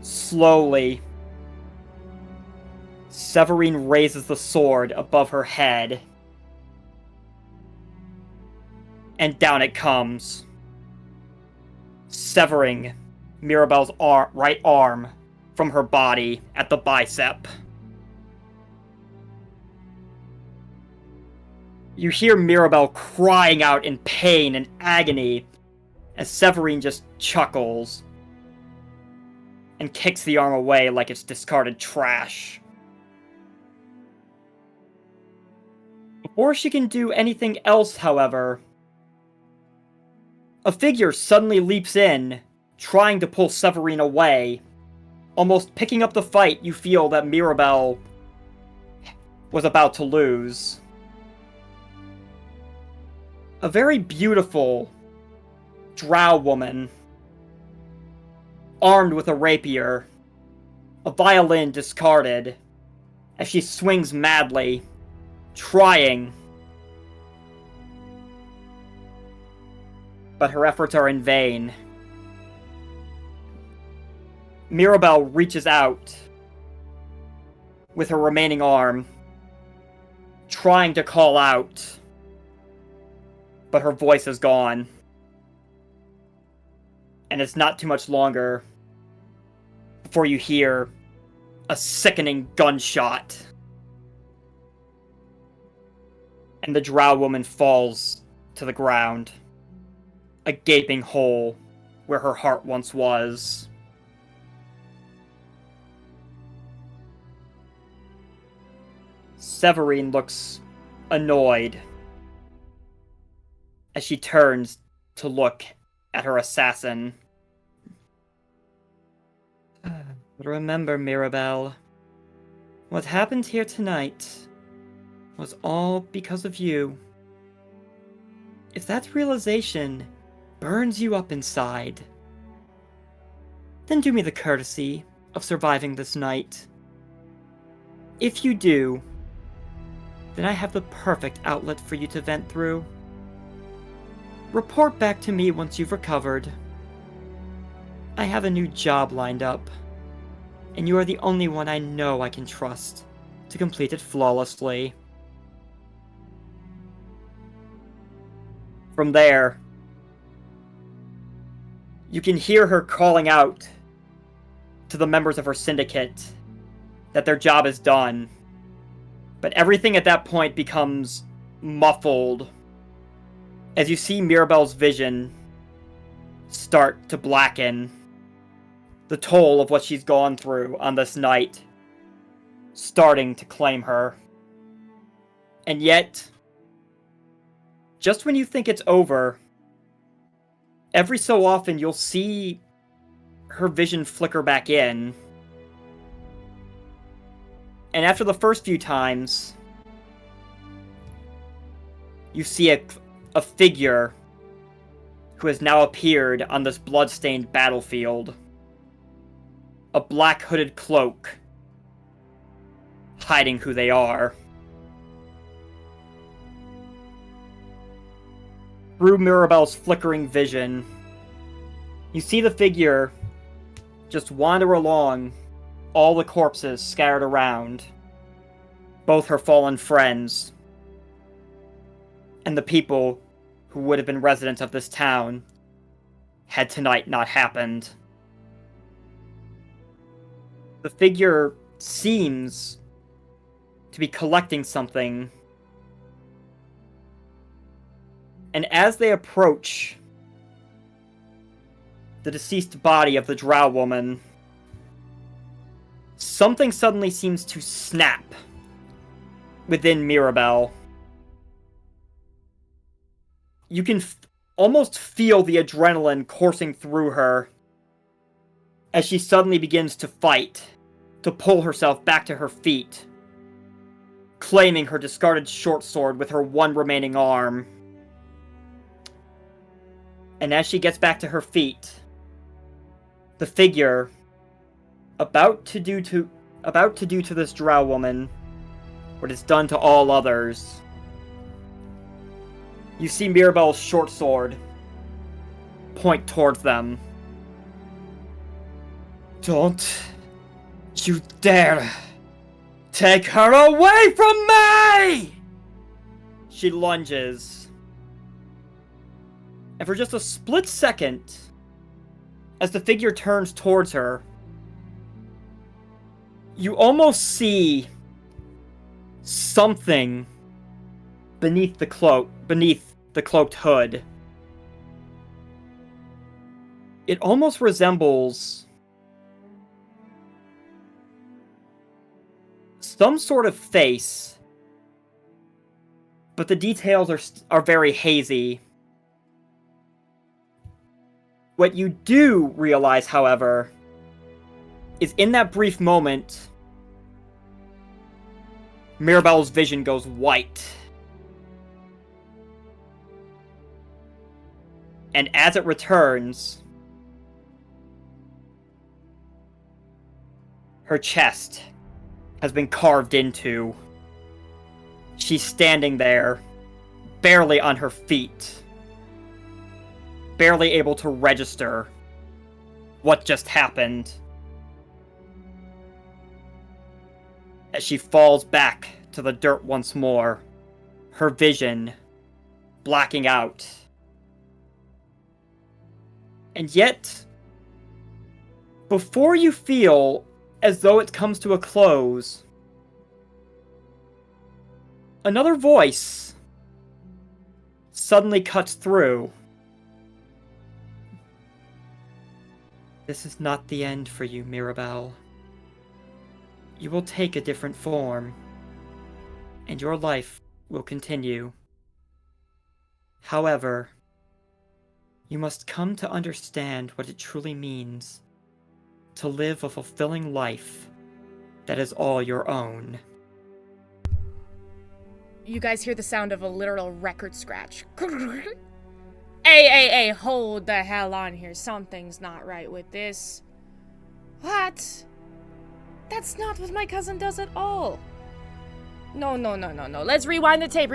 Slowly, Severine raises the sword above her head, and down it comes, severing Mirabelle's right arm from her body at the bicep. You hear Mirabelle crying out in pain and agony as Severine just chuckles and kicks the arm away like it's discarded trash. Before she can do anything else, however, a figure suddenly leaps in, trying to pull Severine away. Almost picking up the fight you feel that Mirabelle was about to lose. A very beautiful drow woman, armed with a rapier, a violin discarded, as she swings madly, trying. But her efforts are in vain. Mirabelle reaches out with her remaining arm, trying to call out, but her voice is gone. And it's not too much longer before you hear a sickening gunshot. And the drow woman falls to the ground, a gaping hole where her heart once was. Severine looks annoyed as she turns to look at her assassin. But remember, Mirabelle, what happened here tonight was all because of you. If that realization burns you up inside, then do me the courtesy of surviving this night. If you do, then I have the perfect outlet for you to vent through. Report back to me once you've recovered. I have a new job lined up, and you are the only one I know I can trust to complete it flawlessly. From there, you can hear her calling out to the members of her syndicate that their job is done. But everything at that point becomes muffled as you see Mirabelle's vision start to blacken. The toll of what she's gone through on this night starting to claim her. And yet, just when you think it's over, every so often you'll see her vision flicker back in. And after the first few times, you see a figure who has now appeared on this blood-stained battlefield. A black hooded cloak, hiding who they are. Through Mirabelle's flickering vision, you see the figure just wander along all the corpses scattered around, both her fallen friends and the people who would have been residents of this town had tonight not happened. The figure seems to be collecting something, and as they approach, the deceased body of the drow woman, something suddenly seems to snap within Mirabelle. You can almost feel the adrenaline coursing through her as she suddenly begins to fight, to pull herself back to her feet, claiming her discarded short sword with her one remaining arm. And as she gets back to her feet, the figure about to do to this drow woman what is done to all others. You see Mirabelle's short sword point towards them. Don't you dare take her away from me! She lunges. And for just a split second, as the figure turns towards her, you almost see something beneath the cloaked hood. It almost resembles some sort of face, but the details are very hazy. What you do realize, however, is in that brief moment, Mirabelle's vision goes white. And as it returns, her chest has been carved into. She's standing there, barely on her feet, barely able to register what just happened. As she falls back to the dirt once more, her vision blacking out. And yet, before you feel as though it comes to a close, another voice suddenly cuts through. This is not the end for you, Mirabelle. You will take a different form, and your life will continue. However, you must come to understand what it truly means to live a fulfilling life that is all your own. You guys hear the sound of a literal record scratch. Hey, hold the hell on here. Something's not right with this. What? That's not what my cousin does at all. No. Let's rewind the tape.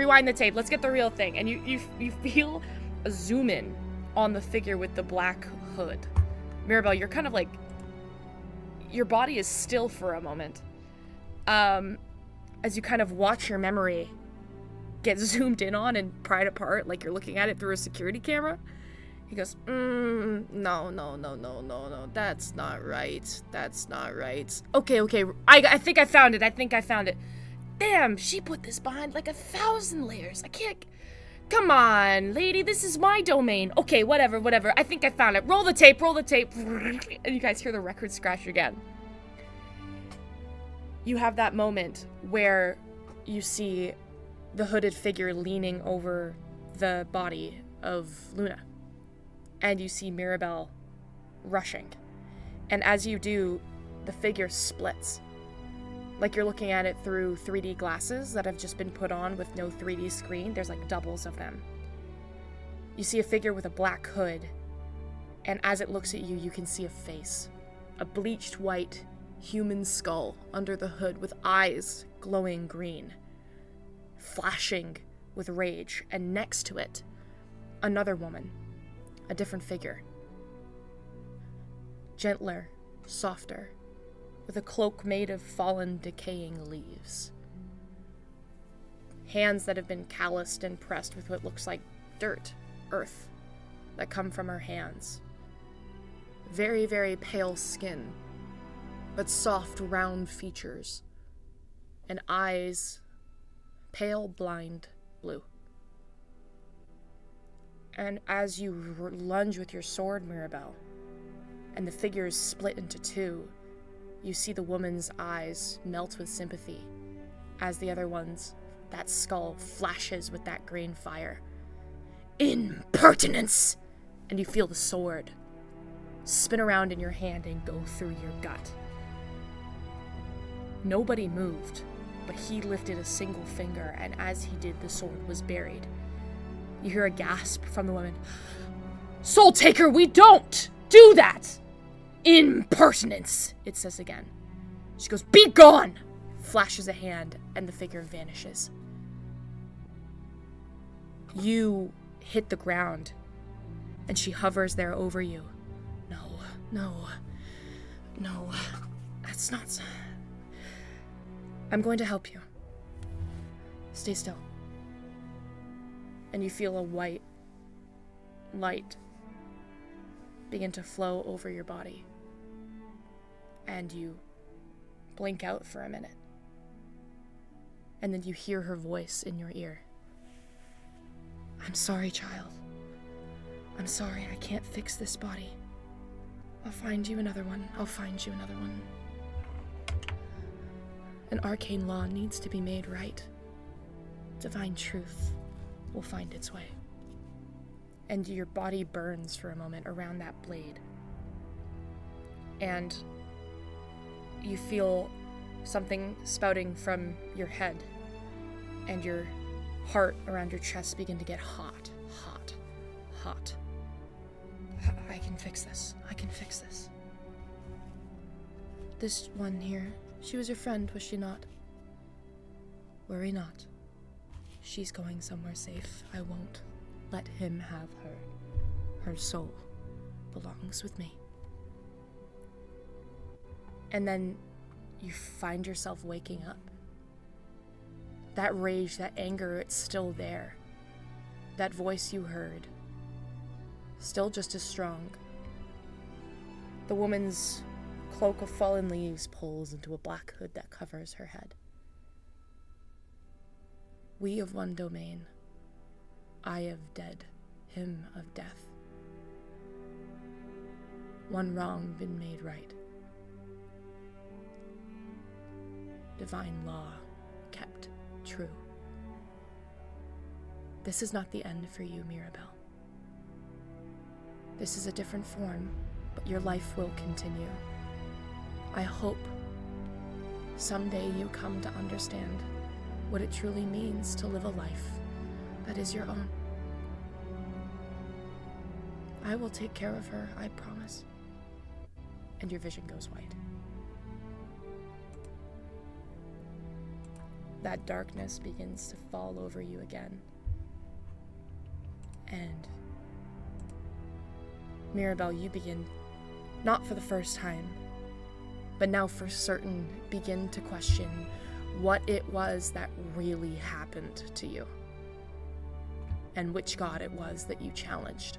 Let's get the real thing. And you feel a zoom in on the figure with the black hood. Mirabelle, you're kind of like, your body is still for a moment. As you kind of watch your memory get zoomed in on and pried apart, like you're looking at it through a security camera. He goes, no, that's not right. Okay, I think I found it. Damn, she put this behind like 1,000 layers. I can't, come on, lady, this is my domain. Okay, whatever, I think I found it. Roll the tape. And you guys hear the record scratch again. You have that moment where you see the hooded figure leaning over the body of Luna. And you see Mirabelle rushing. And as you do, the figure splits. Like you're looking at it through 3D glasses that have just been put on with no 3D screen. There's like doubles of them. You see a figure with a black hood. And as it looks at you, you can see a face. A bleached white human skull under the hood with eyes glowing green, flashing with rage. And next to it, another woman. A different figure. Gentler, softer, with a cloak made of fallen, decaying leaves. Hands that have been calloused and pressed with what looks like dirt, earth, that come from her hands. Very, very pale skin, but soft, round features. And eyes, pale, blind blue. And as you lunge with your sword, Mirabelle, and the figures split into two. You see the woman's eyes melt with sympathy, as the other one's, that skull flashes with that green fire. Impertinence! And you feel the sword spin around in your hand and go through your gut. Nobody moved, but he lifted a single finger, and as he did, the sword was buried. You hear a gasp from the woman. Soul Taker, we don't do that! Impertinence, it says again. She goes, be gone! Flashes a hand, and the figure vanishes. You hit the ground, and she hovers there over you. No, that's not... I'm going to help you. Stay still. And you feel a white light begin to flow over your body. And you blink out for a minute. And then you hear her voice in your ear. I'm sorry, child. I'm sorry, I can't fix this body. I'll find you another one. An arcane law needs to be made right. Divine truth will find its way. And your body burns for a moment around that blade. And you feel something spouting from your head, and your heart around your chest begin to get hot. I can fix this. This one here, she was your friend, was she not? Worry not. She's going somewhere safe. I won't let him have her. Her soul belongs with me. And then you find yourself waking up. That rage, that anger, it's still there. That voice you heard, still just as strong. The woman's cloak of fallen leaves pulls into a black hood that covers her head. We of one domain, I of dead, him of death. One wrong been made right. Divine law kept true. This is not the end for you, Mirabelle. This is a different form, but your life will continue. I hope someday you come to understand what it truly means to live a life that is your own. I will take care of her, I promise. And your vision goes white. That darkness begins to fall over you again. And Mirabelle, you begin, not for the first time, but now for certain, begin to question what it was that really happened to you, and which god it was that you challenged.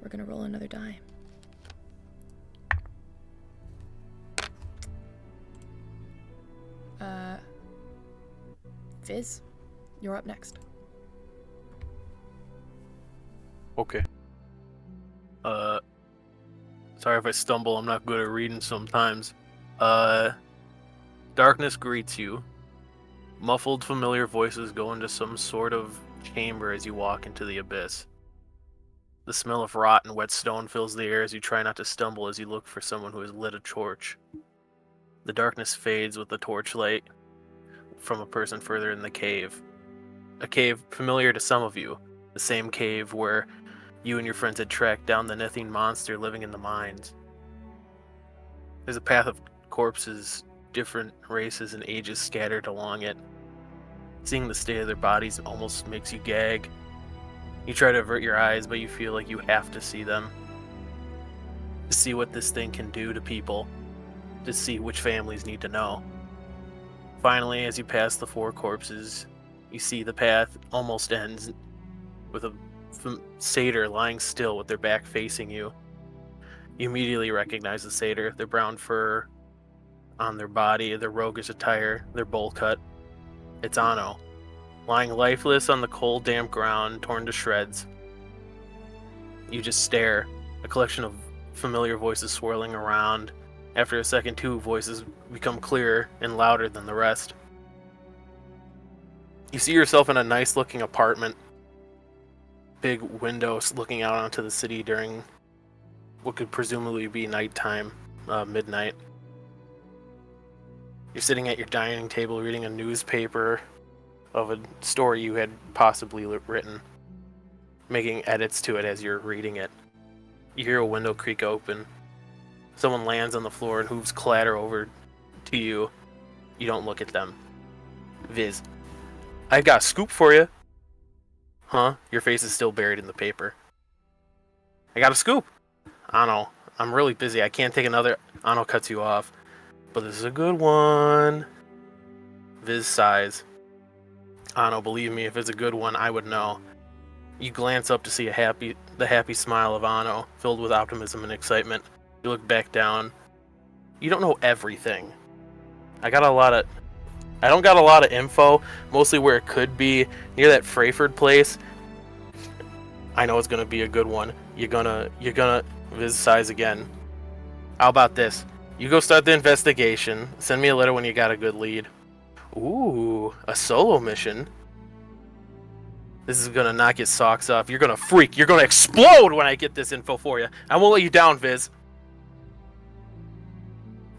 We're gonna roll another die. Fizz, you're up next. Okay. Sorry if I stumble, I'm not good at reading sometimes. Darkness greets you. Muffled, familiar voices go into some sort of chamber as you walk into the abyss. The smell of rot and wet stone fills the air as you try not to stumble as you look for someone who has lit a torch. The darkness fades with the torchlight from a person further in the cave. A cave familiar to some of you. The same cave where you and your friends had tracked down the Nithine monster living in the mines. There's a path of corpses, different races and ages scattered along it. Seeing the state of their bodies almost makes you gag. You try to avert your eyes, but you feel like you have to see them. To see what this thing can do to people. To see which families need to know. Finally, as you pass the 4 corpses, you see the path almost ends with a satyr lying still with their back facing you. You immediately recognize the satyr, their brown fur on their body, their roguish attire, their bowl cut. It's Anno, lying lifeless on the cold, damp ground, torn to shreds. You just stare, a collection of familiar voices swirling around. After a second, 2 voices become clearer and louder than the rest. You see yourself in a nice-looking apartment. Big windows looking out onto the city during what could presumably be nighttime, midnight. You're sitting at your dining table reading a newspaper of a story you had possibly written, making edits to it as you're reading it. You hear a window creak open. Someone lands on the floor and hooves clatter over to you. You don't look at them. Viz, I've got a scoop for you. Huh? Your face is still buried in the paper. I got a scoop. Ano, I'm really busy. I can't take another. Ano cuts you off. But this is a good one. Viz sighs. Ano, believe me, if it's a good one, I would know. You glance up to see the happy smile of Ano, filled with optimism and excitement. You look back down. You don't know everything. I don't got a lot of info, mostly where it could be, near that Freyford place. I know it's gonna be a good one. You're gonna, Viz sighs again. How about this? You go start the investigation. Send me a letter when you got a good lead. Ooh, a solo mission. This is gonna knock your socks off. You're gonna freak. You're gonna explode when I get this info for you. I won't let you down, Viz.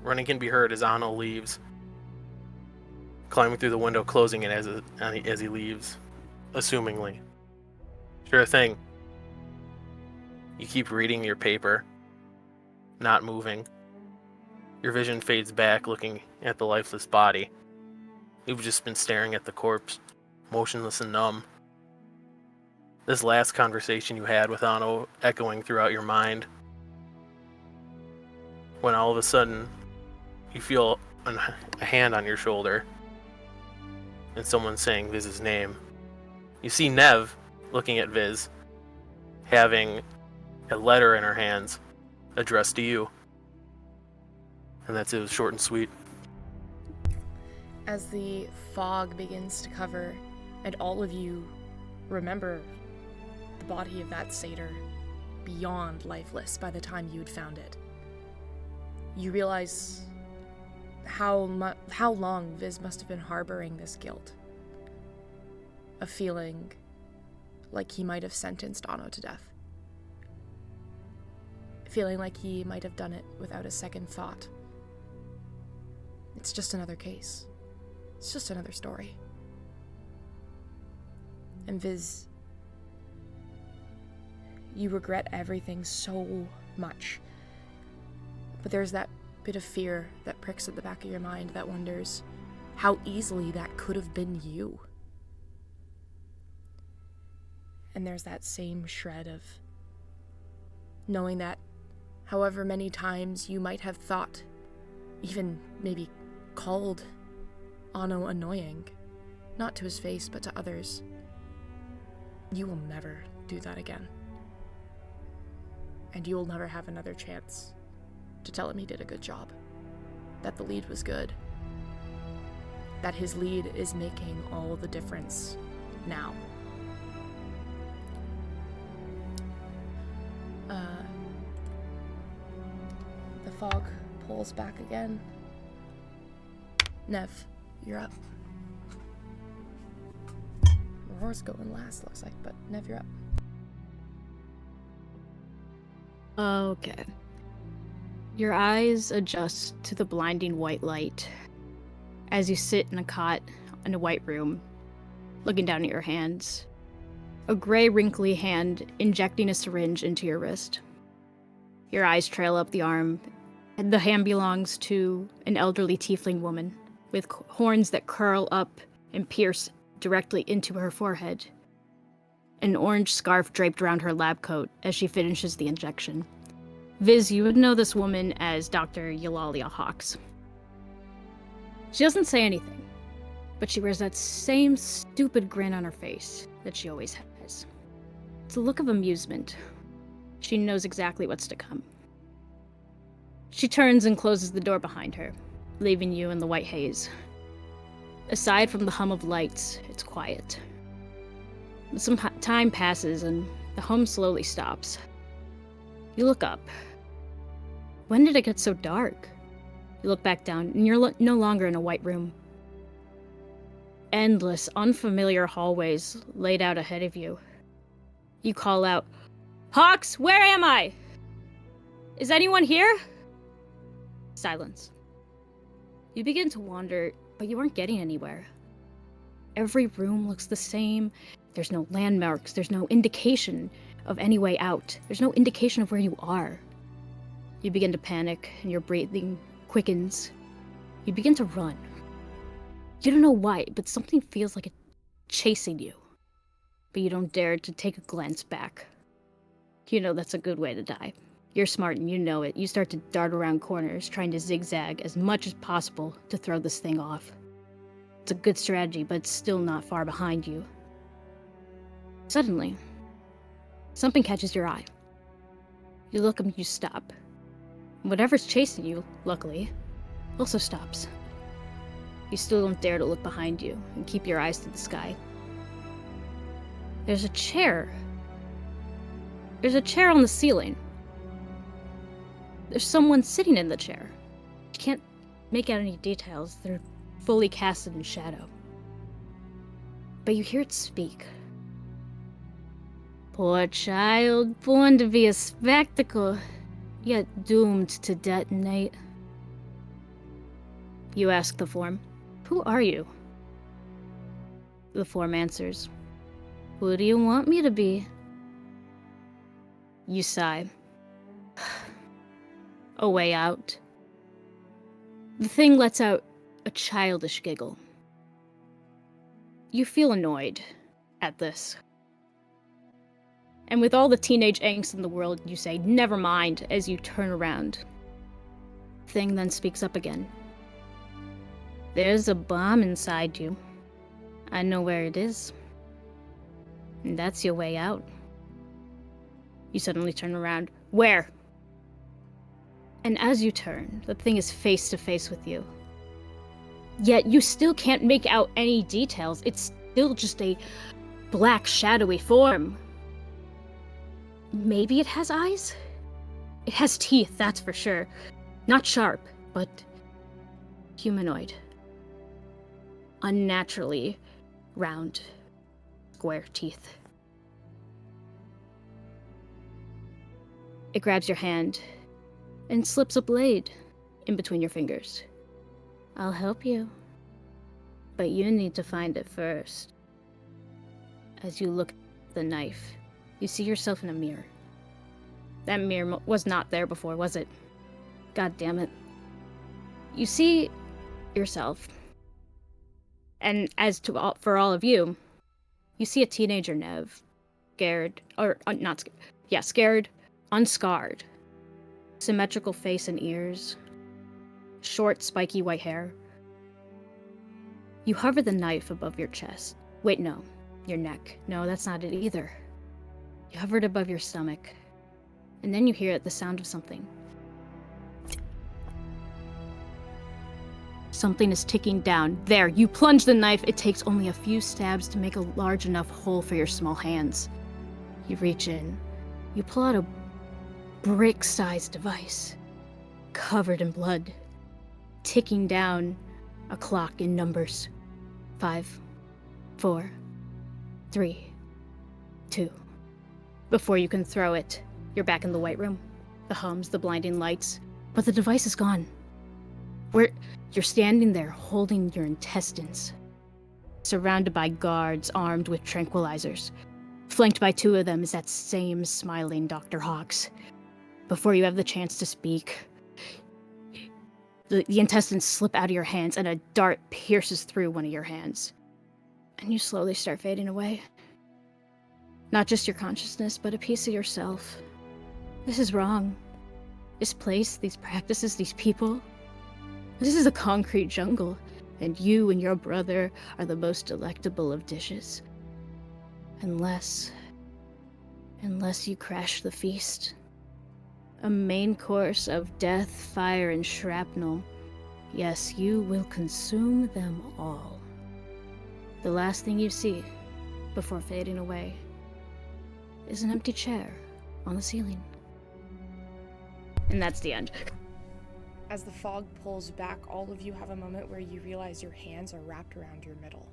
Running can be heard as Ano leaves. Climbing through the window, closing it as he leaves. Assumingly. Sure thing. You keep reading your paper. Not moving. Your vision fades back, looking at the lifeless body. You've just been staring at the corpse, motionless and numb. This last conversation you had with Ano echoing throughout your mind. When all of a sudden, you feel a hand on your shoulder, and someone saying Viz's name. You see Nev looking at Viz, having a letter in her hands addressed to you. And that's it. It was short and sweet. As the fog begins to cover, and all of you remember the body of that satyr beyond lifeless by the time you had found it, you realize how long Viz must have been harboring this guilt. A feeling like he might have sentenced Ano to death. Feeling like he might have done it without a second thought. It's just another case. It's just another story. And Viz, you regret everything so much. But there's that bit of fear that pricks at the back of your mind that wonders how easily that could have been you. And there's that same shred of knowing that however many times you might have thought, even maybe called Ano annoying, not to his face but to others, you will never do that again. And you will never have another chance to tell him he did a good job, that the lead was good, that his lead is making all the difference now. The fog pulls back again. Nev, you're up. Aurora's going last, looks like, but Nev, you're up. Okay. Your eyes adjust to the blinding white light as you sit in a cot in a white room, looking down at your hands. A gray, wrinkly hand injecting a syringe into your wrist. Your eyes trail up the arm, and the hand belongs to an elderly tiefling woman with horns that curl up and pierce directly into her forehead. An orange scarf draped around her lab coat as she finishes the injection. Viz, you would know this woman as Dr. Eulalia Hawks. She doesn't say anything, but she wears that same stupid grin on her face that she always has. It's a look of amusement. She knows exactly what's to come. She turns and closes the door behind her, leaving you in the white haze. Aside from the hum of lights, it's quiet. Some time passes and the hum slowly stops. You look up. When did it get so dark? You look back down, and you're no longer in a white room. Endless, unfamiliar hallways laid out ahead of you. You call out, "Hawks, where am I? Is anyone here?" Silence. You begin to wander, but you aren't getting anywhere. Every room looks the same. There's no landmarks. There's no indication of any way out. There's no indication of where you are. You begin to panic, and your breathing quickens. You begin to run. You don't know why, but something feels like it's chasing you. But you don't dare to take a glance back. You know that's a good way to die. You're smart and you know it. You start to dart around corners, trying to zigzag as much as possible to throw this thing off. It's a good strategy, but it's still not far behind you. Suddenly, something catches your eye. You look and you stop. Whatever's chasing you, luckily, also stops. You still don't dare to look behind you and keep your eyes to the sky. There's a chair. There's a chair on the ceiling. There's someone sitting in the chair. You can't make out any details. They're fully casted in shadow. But you hear it speak. "Poor child, born to be a spectacle, yet doomed to detonate." You ask the form, "Who are you?" The form answers, "Who do you want me to be?" You sigh. A way out. The thing lets out a childish giggle. You feel annoyed at this. And with all the teenage angst in the world, you say, "Never mind," as you turn around. Thing then speaks up again. "There's a bomb inside you. I know where it is. And that's your way out." You suddenly turn around. "Where?" And as you turn, the thing is face to face with you. Yet you still can't make out any details. It's still just a black, shadowy form. Maybe it has eyes? It has teeth, that's for sure. Not sharp, but humanoid. Unnaturally round, square teeth. It grabs your hand and slips a blade in between your fingers. "I'll help you, but you need to find it first." As you look at the knife, you see yourself in a mirror. That mirror was not there before, was it? God damn it. You see yourself, and for all of you, you see a teenager Nev, scared, or not scared, yeah, scared, unscarred, symmetrical face and ears, short, spiky white hair. You hover the knife above your chest. Wait, no, your neck. No, that's not it either. You hover it above your stomach, and then you hear the sound of something. Something is ticking down. There, you plunge the knife. It takes only a few stabs to make a large enough hole for your small hands. You reach in. You pull out a brick-sized device, covered in blood, ticking down a clock in numbers. 5, 4, 3, 2. Before you can throw it, you're back in the white room. The hums, the blinding lights, but the device is gone. You're standing there holding your intestines, surrounded by guards armed with tranquilizers. Flanked by 2 of them is that same smiling Dr. Hawks. Before you have the chance to speak, the intestines slip out of your hands and a dart pierces through one of your hands. And you slowly start fading away. Not just your consciousness, but a piece of yourself. This is wrong. This place, these practices, these people. This is a concrete jungle, and you and your brother are the most delectable of dishes. Unless you crash the feast. A main course of death, fire, and shrapnel. Yes, you will consume them all. The last thing you see, before fading away, is an empty chair on the ceiling. And that's the end. As the fog pulls back, all of you have a moment where you realize your hands are wrapped around your middle.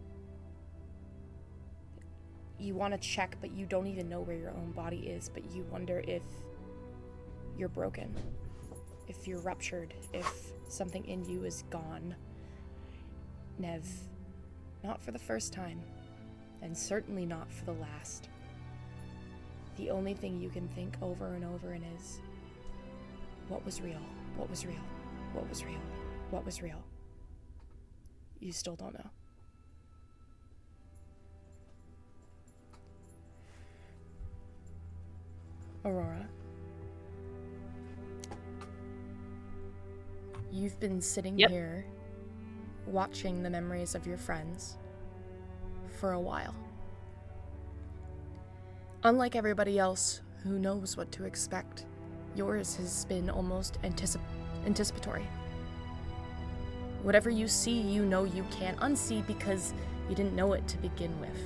You want to check, but you don't even know where your own body is, but you wonder if you're broken, if you're ruptured, if something in you is gone. Nev, not for the first time, and certainly not for the last. The only thing you can think over and over and is, what was real? What was real? What was real? What was real? You still don't know. Aurora, you've been sitting here watching the memories of your friends for a while. Unlike everybody else who knows what to expect, yours has been almost anticipatory. Whatever you see, you know you can't unsee because you didn't know it to begin with.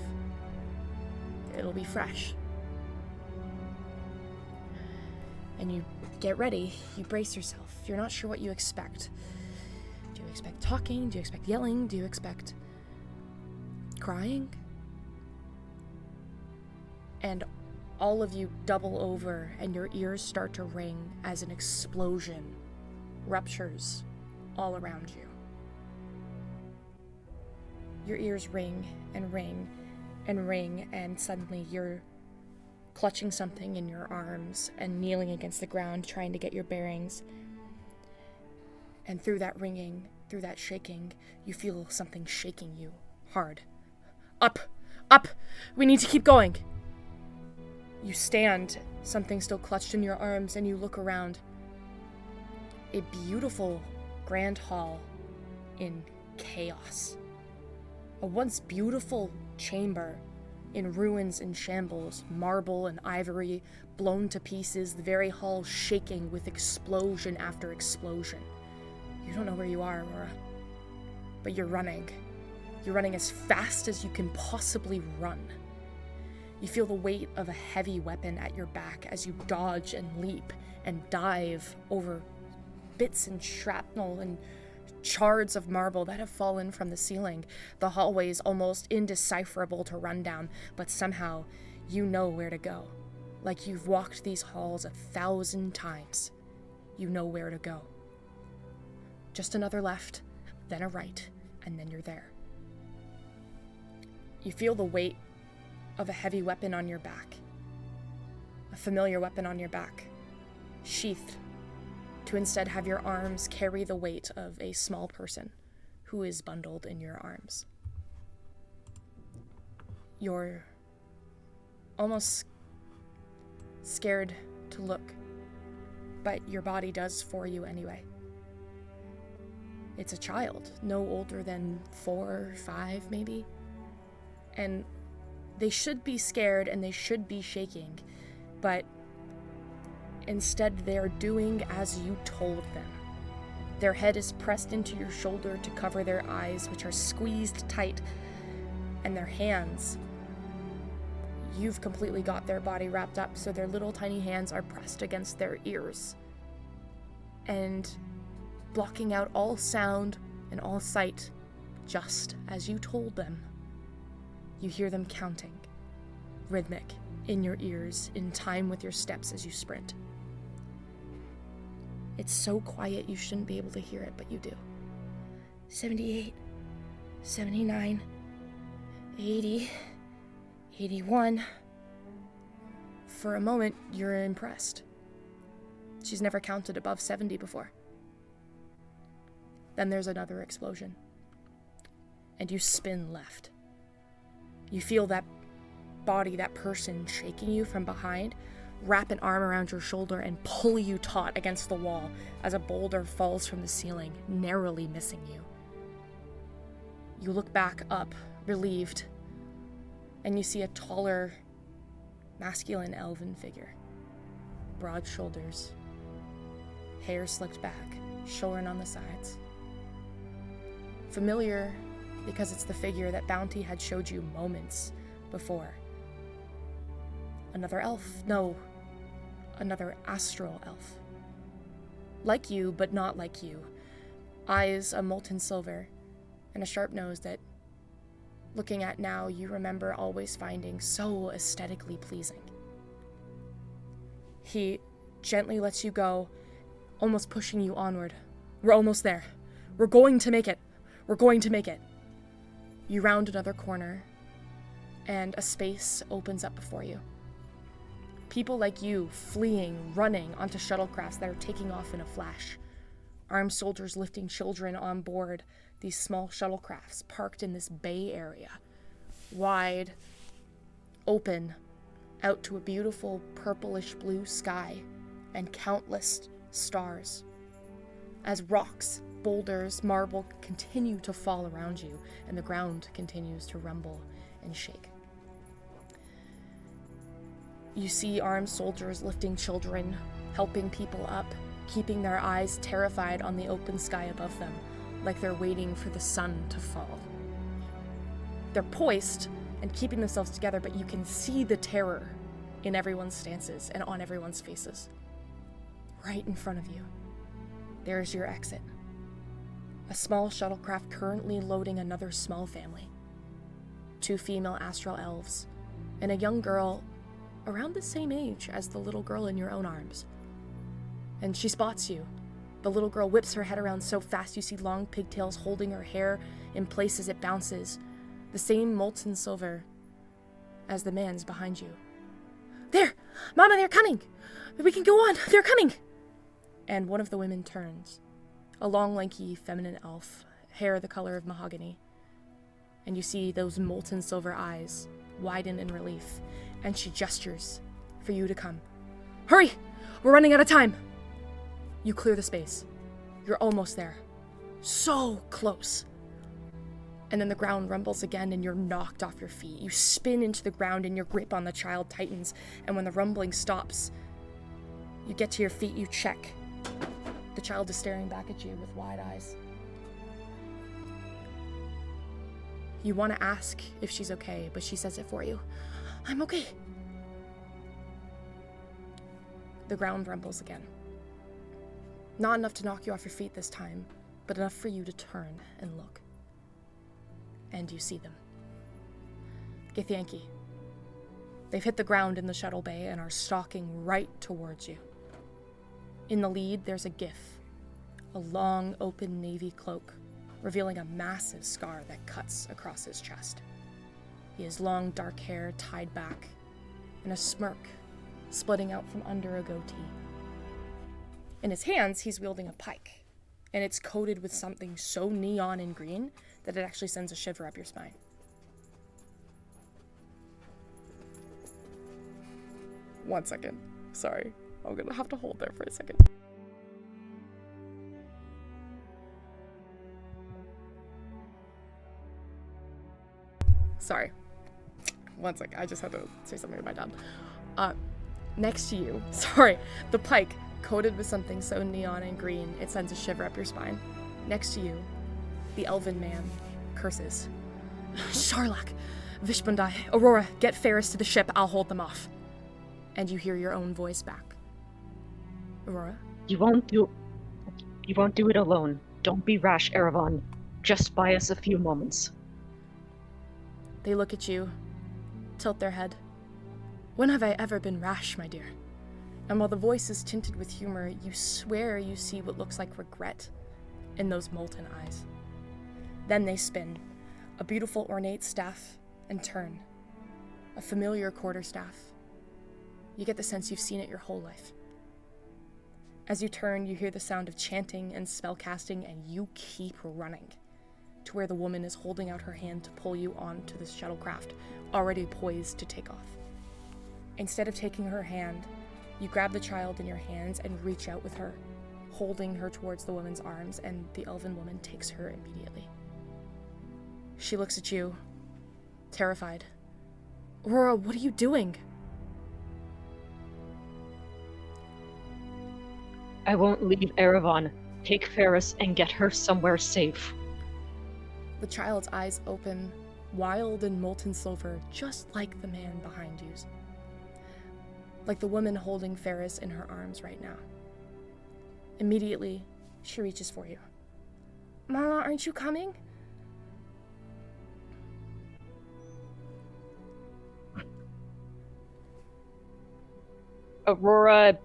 It'll be fresh. And you get ready, you brace yourself. You're not sure what you expect. Do you expect talking? Do you expect yelling? Do you expect crying? And all of you double over and your ears start to ring as an explosion ruptures all around you. Your ears ring and ring and ring, and suddenly you're clutching something in your arms and kneeling against the ground trying to get your bearings. And through that ringing, through that shaking, you feel something shaking you hard. Up! Up! We need to keep going! You stand, something still clutched in your arms, and you look around. A beautiful grand hall in chaos. A once beautiful chamber in ruins and shambles, marble and ivory blown to pieces, the very hall shaking with explosion after explosion. You don't know where you are, Aurora, but you're running. You're running as fast as you can possibly run. You feel the weight of a heavy weapon at your back as you dodge and leap and dive over bits and shrapnel and shards of marble that have fallen from the ceiling. The hallway is almost indecipherable to run down, but somehow you know where to go. Like you've walked these halls 1,000 times. You know where to go. Just another left, then a right, and then you're there. You feel the weight of a heavy weapon on your back. A familiar weapon on your back, sheathed to instead have your arms carry the weight of a small person who is bundled in your arms. You're almost scared to look, but your body does for you anyway. It's a child, no older than 4 or 5 maybe, and they should be scared and they should be shaking, but instead, they're doing as you told them. Their head is pressed into your shoulder to cover their eyes, which are squeezed tight, and their hands, you've completely got their body wrapped up, so their little tiny hands are pressed against their ears and blocking out all sound and all sight, just as you told them. You hear them counting, rhythmic, in your ears, in time with your steps as you sprint. It's so quiet you shouldn't be able to hear it, but you do. 78, 79, 80, 81. For a moment, you're impressed. She's never counted above 70 before. Then there's another explosion, and you spin left. You feel that body, that person shaking you from behind, wrap an arm around your shoulder and pull you taut against the wall as a boulder falls from the ceiling, narrowly missing you. You look back up, relieved, and you see a taller, masculine elven figure. Broad shoulders, hair slicked back, shorn on the sides. Familiar because it's the figure that Bounty had showed you moments before. Another elf? No, another astral elf. Like you, but not like you. Eyes a molten silver, and a sharp nose that, looking at now, you remember always finding so aesthetically pleasing. He gently lets you go, almost pushing you onward. We're almost there. We're going to make it. We're going to make it. You round another corner, and a space opens up before you. People like you fleeing, running onto shuttlecrafts that are taking off in a flash. Armed soldiers lifting children on board these small shuttlecrafts parked in this bay area. Wide, open, out to a beautiful purplish blue sky and countless stars. As rocks, boulders, marble continue to fall around you and the ground continues to rumble and shake. You see armed soldiers lifting children, helping people up, keeping their eyes terrified on the open sky above them, like they're waiting for the sun to fall. They're poised and keeping themselves together, but you can see the terror in everyone's stances and on everyone's faces. Right in front of you, there's your exit. A small shuttlecraft currently loading another small family. 2 female astral elves, and a young girl around the same age as the little girl in your own arms. And she spots you. The little girl whips her head around so fast you see long pigtails holding her hair in place as it bounces, the same molten silver as the man's behind you. There! Mama, they're coming! We can go on! They're coming! And one of the women turns. A long, lanky, feminine elf, hair the color of mahogany. And you see those molten silver eyes widen in relief, and she gestures for you to come. Hurry! We're running out of time! You clear the space. You're almost there. So close. And then the ground rumbles again and you're knocked off your feet. You spin into the ground and your grip on the child tightens, and when the rumbling stops, you get to your feet, you check. The child is staring back at you with wide eyes. You want to ask if she's okay, but she says it for you. I'm okay. The ground rumbles again. Not enough to knock you off your feet this time, but enough for you to turn and look. And you see them. Githyanki. They've hit the ground in the shuttle bay and are stalking right towards you. In the lead, there's a Gith, a long, open navy cloak, revealing a massive scar that cuts across his chest. He has long, dark hair tied back, and a smirk splitting out from under a goatee. In his hands, he's wielding a pike, and it's coated with something so neon and green that it actually sends a shiver up your spine. One second. Sorry. I'm gonna have to hold there for a second. Sorry. One sec. I just had to say something to my dad. Next to you, sorry, the pike, coated with something so neon and green, it sends a shiver up your spine. Next to you, the elven man curses. Sharlak, Vishbundai, Aurora, get Ferris to the ship, I'll hold them off. And you hear your own voice back. Aurora? You won't do it alone. Don't be rash, Erevan. Just buy us a few moments. They look at you, tilt their head. When have I ever been rash, my dear? And while the voice is tinted with humor, you swear you see what looks like regret in those molten eyes. Then they spin, a beautiful ornate staff, and turn. A familiar quarterstaff. You get the sense you've seen it your whole life. As you turn, you hear the sound of chanting and spellcasting, and you keep running to where the woman is holding out her hand to pull you onto the shuttlecraft, already poised to take off. Instead of taking her hand, you grab the child in your hands and reach out with her, holding her towards the woman's arms, and the elven woman takes her immediately. She looks at you, terrified. Aurora, what are you doing? I won't leave Erevan. Take Ferris and get her somewhere safe. The child's eyes open, wild and molten silver, just like the man behind you's. Like the woman holding Ferris in her arms right now. Immediately, she reaches for you. Mama, aren't you coming? Aurora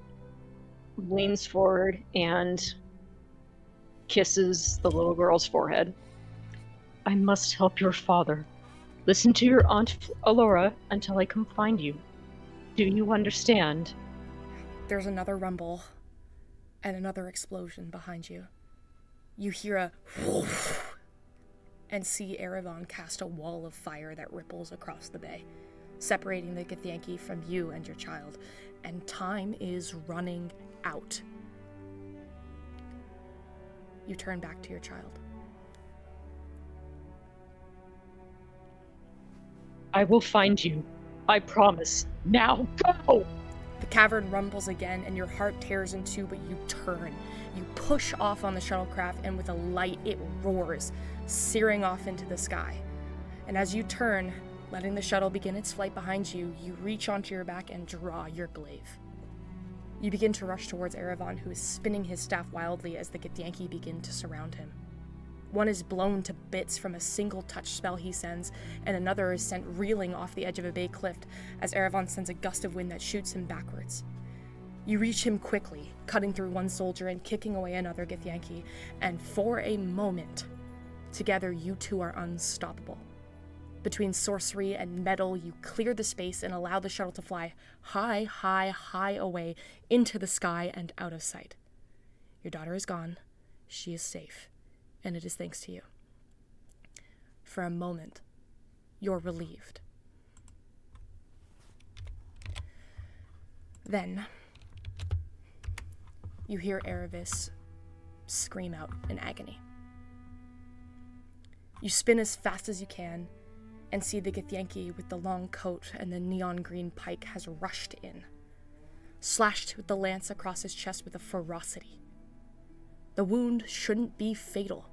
leans forward and kisses the little girl's forehead. I must help your father. Listen to your Aunt Alora until I come find you. Do you understand? There's another rumble and another explosion behind you. You hear a whoosh and see Erevan cast a wall of fire that ripples across the bay, separating the Githyanki from you and your child, and time is running out. You turn back to your child. I will find you. I promise. Now, go! The cavern rumbles again, and your heart tears in two, but you turn. You push off on the shuttlecraft, and with a light, it roars, searing off into the sky. And as you turn, letting the shuttle begin its flight behind you, you reach onto your back and draw your glaive. You begin to rush towards Erevan, who is spinning his staff wildly as the Githyanki begin to surround him. One is blown to bits from a single touch spell he sends, and another is sent reeling off the edge of a bay cliff as Erevan sends a gust of wind that shoots him backwards. You reach him quickly, cutting through one soldier and kicking away another Githyanki, and for a moment, together you two are unstoppable. Between sorcery and metal, you clear the space and allow the shuttle to fly high, high, high away into the sky and out of sight. Your daughter is gone. She is safe. And it is thanks to you. For a moment, you're relieved. Then, you hear Erevis scream out in agony. You spin as fast as you can and see the Githyanki with the long coat and the neon green pike has rushed in, slashed with the lance across his chest with a ferocity. The wound shouldn't be fatal,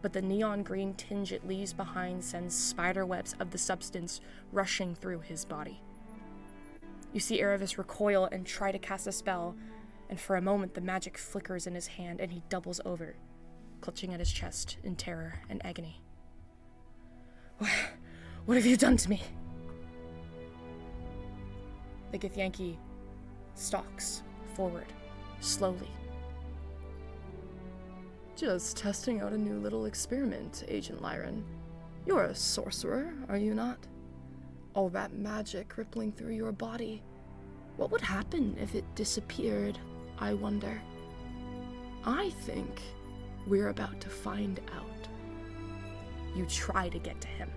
but the neon green tinge it leaves behind sends spider webs of the substance rushing through his body. You see Erevis recoil and try to cast a spell, and for a moment the magic flickers in his hand and he doubles over, clutching at his chest in terror and agony. What have you done to me? The Githyanki stalks forward, slowly. Just testing out a new little experiment, Agent Lyran. You're a sorcerer, are you not? All that magic rippling through your body. What would happen if it disappeared, I wonder? I think we're about to find out. You try to get to him.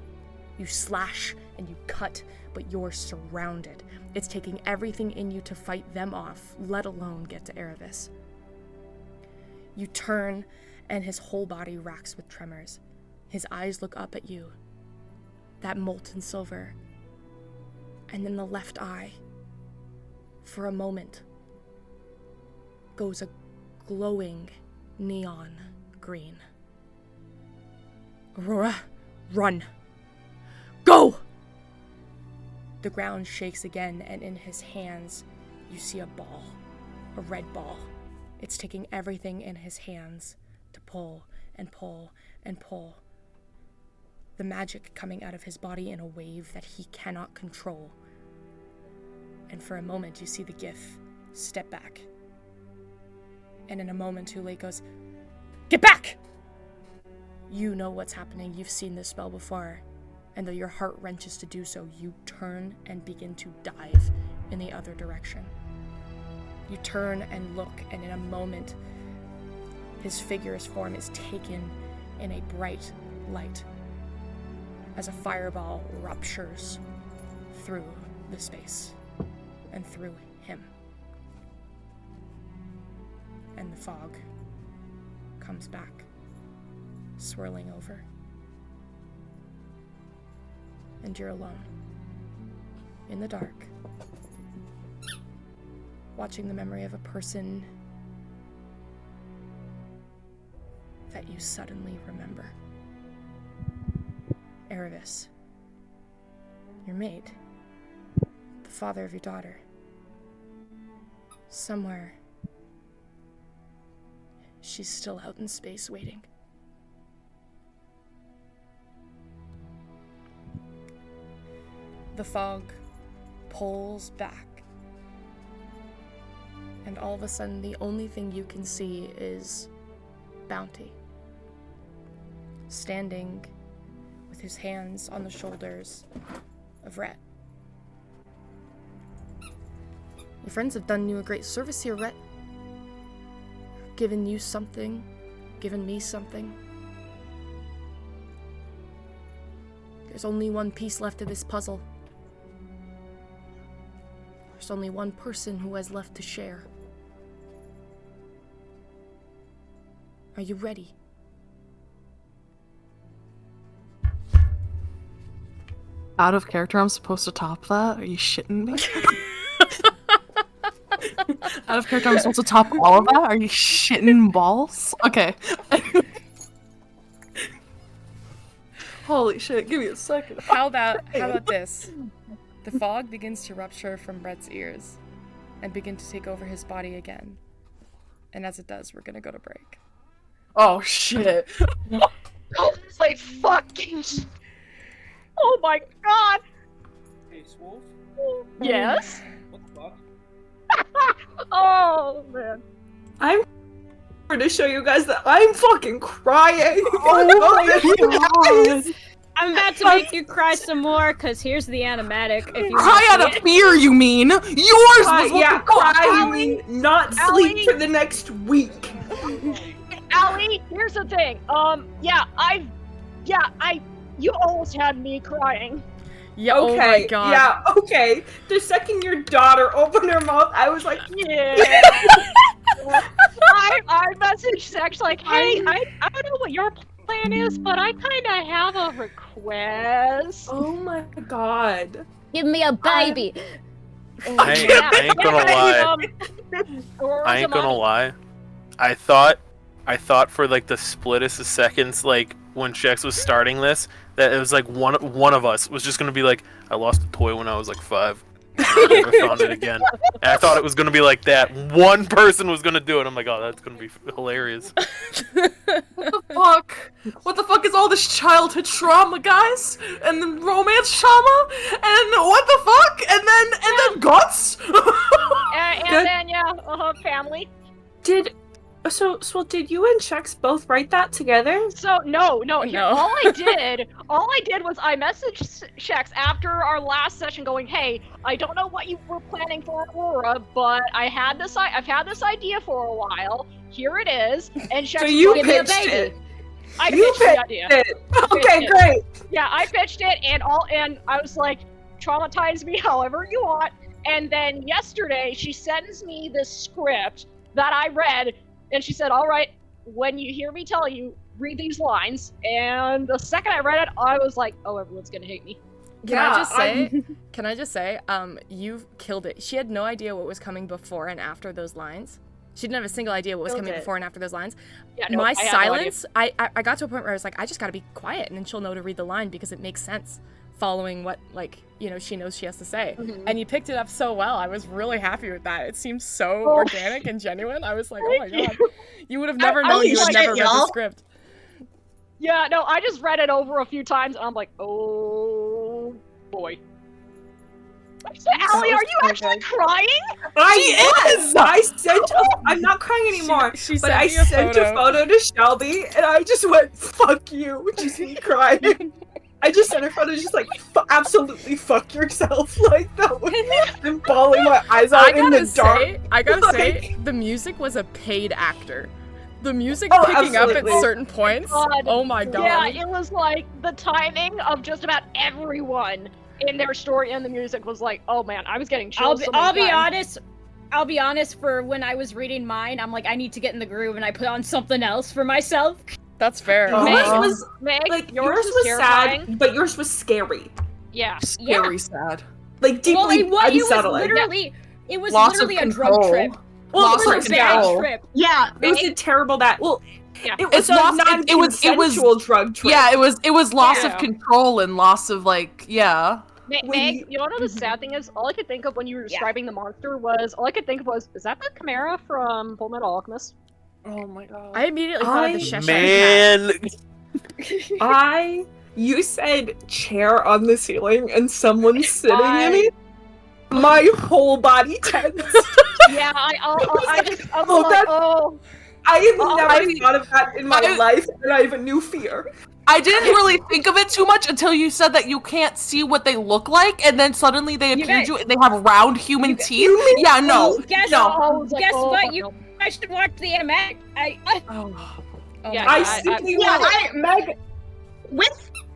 You slash and you cut, but you're surrounded. It's taking everything in you to fight them off, let alone get to Erevis. You turn, and his whole body racks with tremors. His eyes look up at you. That molten silver. And then the left eye, for a moment, goes a glowing neon green. Aurora, run! Go! The ground shakes again, and in his hands, you see a ball. A red ball. It's taking everything in his hands to pull and pull and pull. The magic coming out of his body in a wave that he cannot control. And for a moment, you see the Gith step back. And in a moment, Tule goes, "Get back!" You know what's happening. You've seen this spell before. And though your heart wrenches to do so, you turn and begin to dive in the other direction. You turn and look, and in a moment, his figure's form is taken in a bright light as a fireball ruptures through the space and through him. And the fog comes back, swirling over. And you're alone, in the dark, watching the memory of a person that you suddenly remember. Erevis, your mate, the father of your daughter. Somewhere she's still out in space waiting. The fog pulls back, and all of a sudden the only thing you can see is Bounty, standing with his hands on the shoulders of Rhett. Your friends have done you a great service here, Rhett. Given you something, given me something. There's only one piece left of this puzzle. There's only one person who has left to share. Are you ready? Out of character, I'm supposed to top that? Are you shitting me? Out of character, I'm supposed to top all of that? Are you shitting balls? Okay. Holy shit, give me a second. How about this? The fog begins to rupture from Brett's ears and begin to take over his body again. And as it does, we're gonna go to break. Oh shit. It's like fucking. Oh my god. Hey, Swolf? Yes. What the fuck? Oh man. I'm here to show you guys that I'm fucking crying. Oh my god. I'm about to make you cry some more, cause here's the animatic. If you Cry wanna out see of fear, you mean? Yours was what Yeah, the fuck? cry me, not sleep Allie. for the next week. Allie, here's the thing. You almost had me crying. Yeah, Okay, oh my god. yeah, okay. The second your daughter opened her mouth, I was like, Yeah. I messaged Sex like, hey, I don't know what your plan is, but I kind of have a request. oh my god. Give me a baby. I ain't gonna lie. I ain't gonna lie. I thought for like the splittest of seconds, like when Shex was starting this, that it was like one of us was just gonna be like, I lost a toy when I was like 5. I never found it again. And I thought it was gonna be like that. One person was gonna do it. I'm like, oh, that's gonna be hilarious. What the fuck? What the fuck is all this childhood trauma, guys? And then romance trauma? And what the fuck? And then guts? And then family. Did you and Shex both write that together? So no. No. All I did was I messaged Shex after our last session, going, "Hey, I don't know what you were planning for Aurora, but I've had this idea for a while. Here it is." And Shex So you "Give me a pitched baby." it. I You pitched the idea. Okay, it. great. Yeah, I pitched it, and I was like, traumatize me however you want. And then yesterday, she sends me this script that I read, and she said, all right, when you hear me tell you, read these lines. And the second I read it, I was like, oh, everyone's gonna hate me. Can I just say, you've killed it. She had no idea what was coming before and after those lines. She didn't have a single idea what was coming before and after those lines. Yeah, no, My I had no silence, I got to a point where I was like, I just gotta be quiet, and then she'll know to read the line because it makes sense following what, like, she knows she has to say. Mhm. And you picked it up so well. I was really happy with that. It seemed so organic and genuine. I was like, oh my god. You would have never known you had never read the script. Yeah, no, I just read it over a few times, and I'm like, oh boy. Allie, are you actually crying? I sent. I'm not crying anymore. She but sent I me a sent a photo to Shelby, and I just went, "Fuck you," which is me crying. I just sent her photo, just like, absolutely fuck yourself, like that. I'm bawling my eyes out in the dark. I gotta say, the music was a paid actor. The music Oh, picking up absolutely. at certain points. God. Oh my god. Yeah, it was like the timing of just about everyone in their story and the music was like, oh man, I was getting chills. I'll be honest, for when I was reading mine, I'm like, I need to get in the groove, and I put on something else for myself. That's fair. Yours was Meg, like yours yours was terrifying. sad, but yours was scary. Yeah. Scary sad. Like deeply It was unsettling. Loss of literally a control. drug trip. Well, Loss it of was a control. trip. Yeah, it was a terrible that. Well, Yeah. it was It's a lost- it was- non-consensual drug trip. Yeah, it was loss Yeah. of control and loss of When Meg, you know what the sad thing is? All I could think of when you were describing the monster was, is that the Chimera from Fullmetal Alchemist? Oh my god. I immediately thought of the Cheshire Man, You said chair on the ceiling and someone's sitting in I- it. My whole body tensed. Yeah, I just, I'm Oh, like, that- oh. I have Oh, never I- thought of that in my I- life, and I have a new fear. I didn't really think of it too much until you said that you can't see what they look like, and then suddenly they You appear guys- to you and they have round human teeth. you mean- Yeah, no. Guess No. I was like, Guess oh, what? fuck You no. I should watch the animatic. Oh. Oh Yeah, my I God. simply Yeah, will. Meg,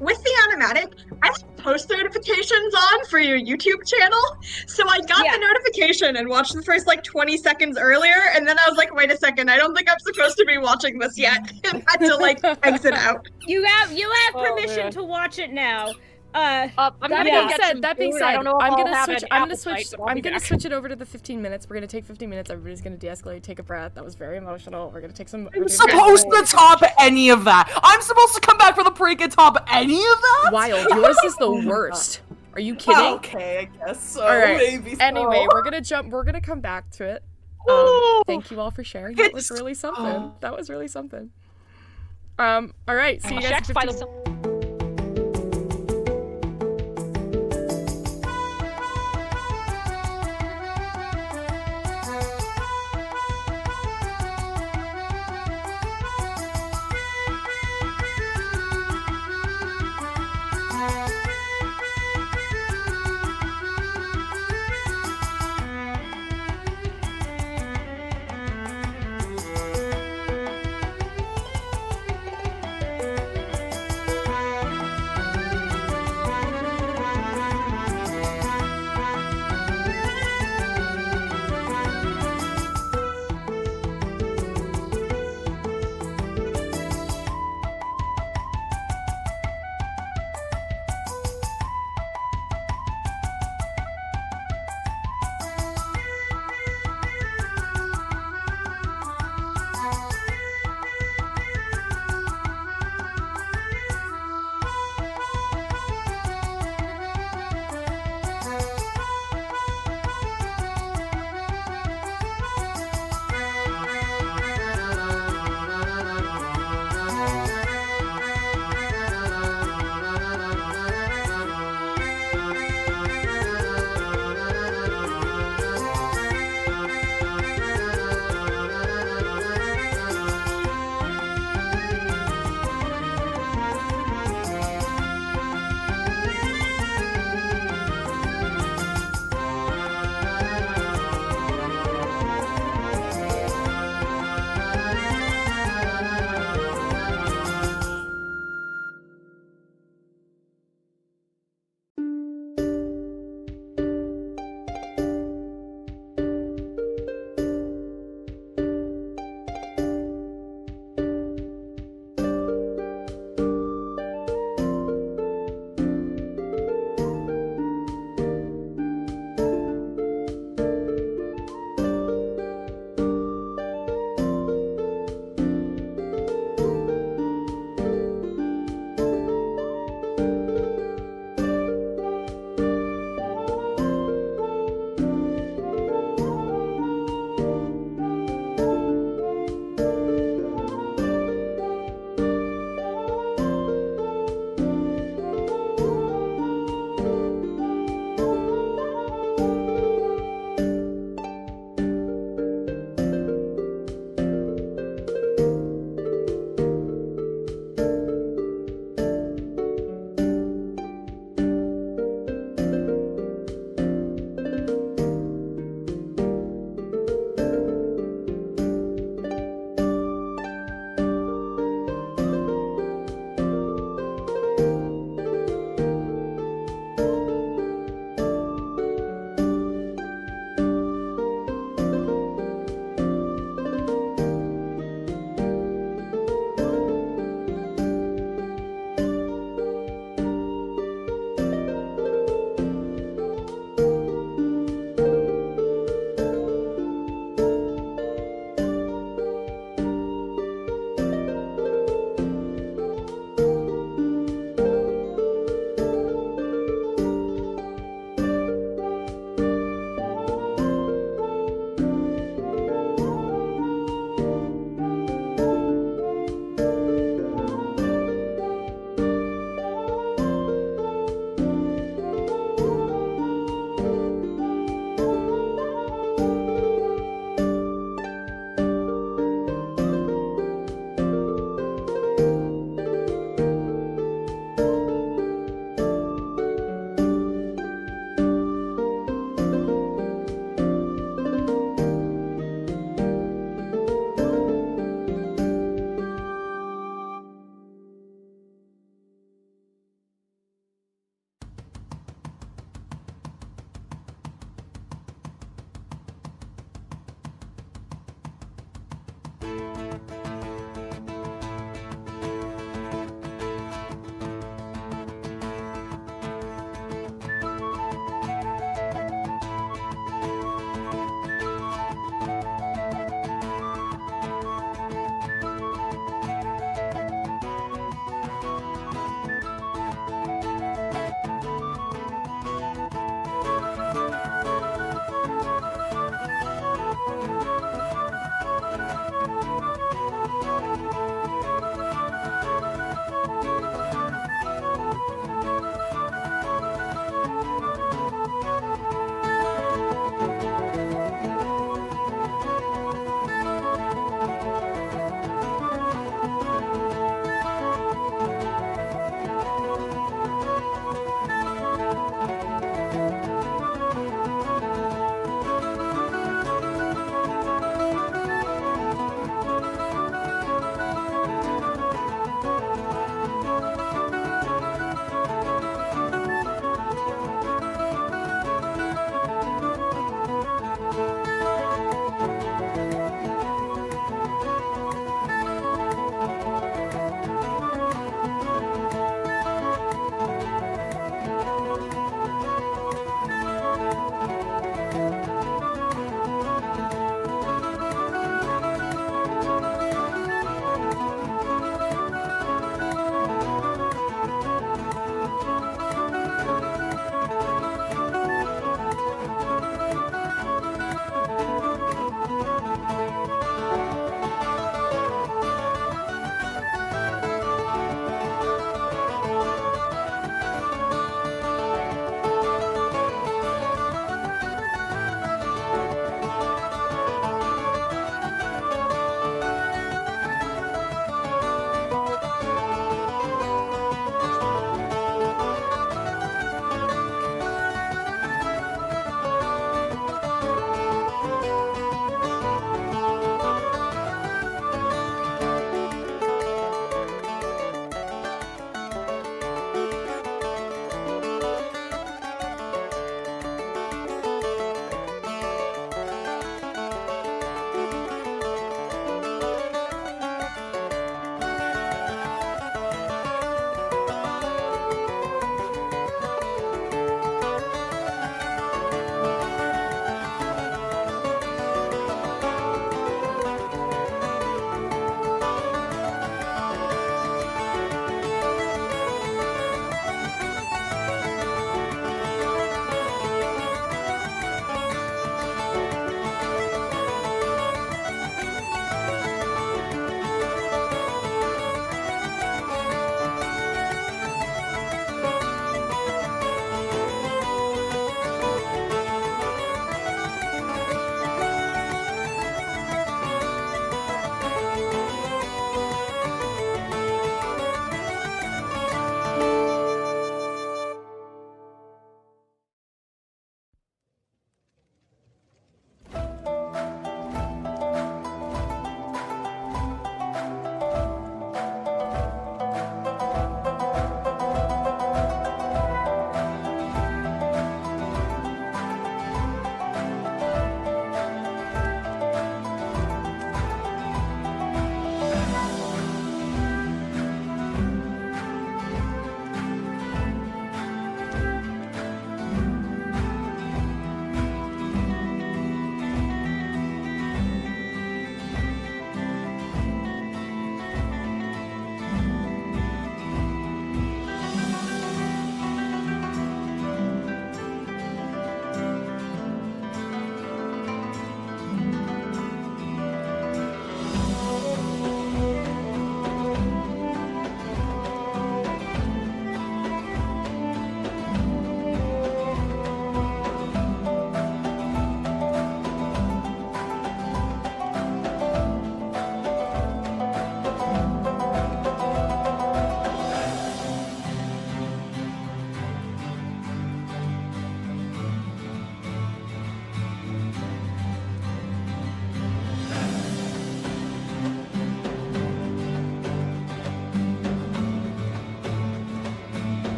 with the animatic, I have post notifications on for your YouTube channel, so I got Yeah. the notification and watched the first like 20 seconds earlier, and then I was like, wait a second, I don't think I'm supposed to be watching this yet, and had to like exit out. You have Oh, permission man. to watch it now. I'm That gonna being go get said, some that being food. said, I don't know if I'm I'll gonna have switch. an I'm gonna appetite, switch. but I'll I'm be gonna back. switch it over to the 15 minutes. We're gonna take 15 minutes. Everybody's gonna de-escalate, take a breath. That was very emotional. We're gonna take some. I'm supposed to top any of that. I'm supposed to come back for the prank and top any of that? Wild. Yours is the worst. Are you kidding? Okay, I guess so. All right. Maybe so. Anyway, we're gonna jump. We're gonna come back to it. Thank you all for sharing. That was really something. That was really something. All right. See you guys. in Checked by 15 the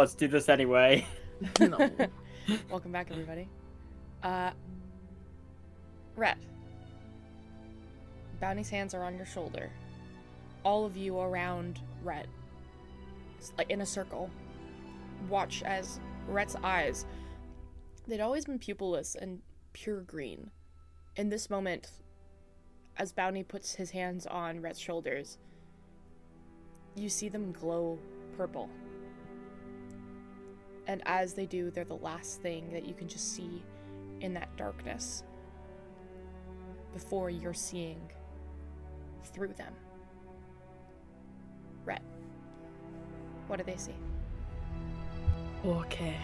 let's do this anyway. No. Welcome back, everybody. Rhett. Bounty's hands are on your shoulder. All of you around Rhett, like in a circle, watch as Rhett's eyes, they'd always been pupilless and pure green. In this moment, as Bounty puts his hands on Rhett's shoulders, you see them glow purple. And as they do, they're the last thing that you can just see in that darkness before you're seeing through them. Rhett, what do they see? Okay.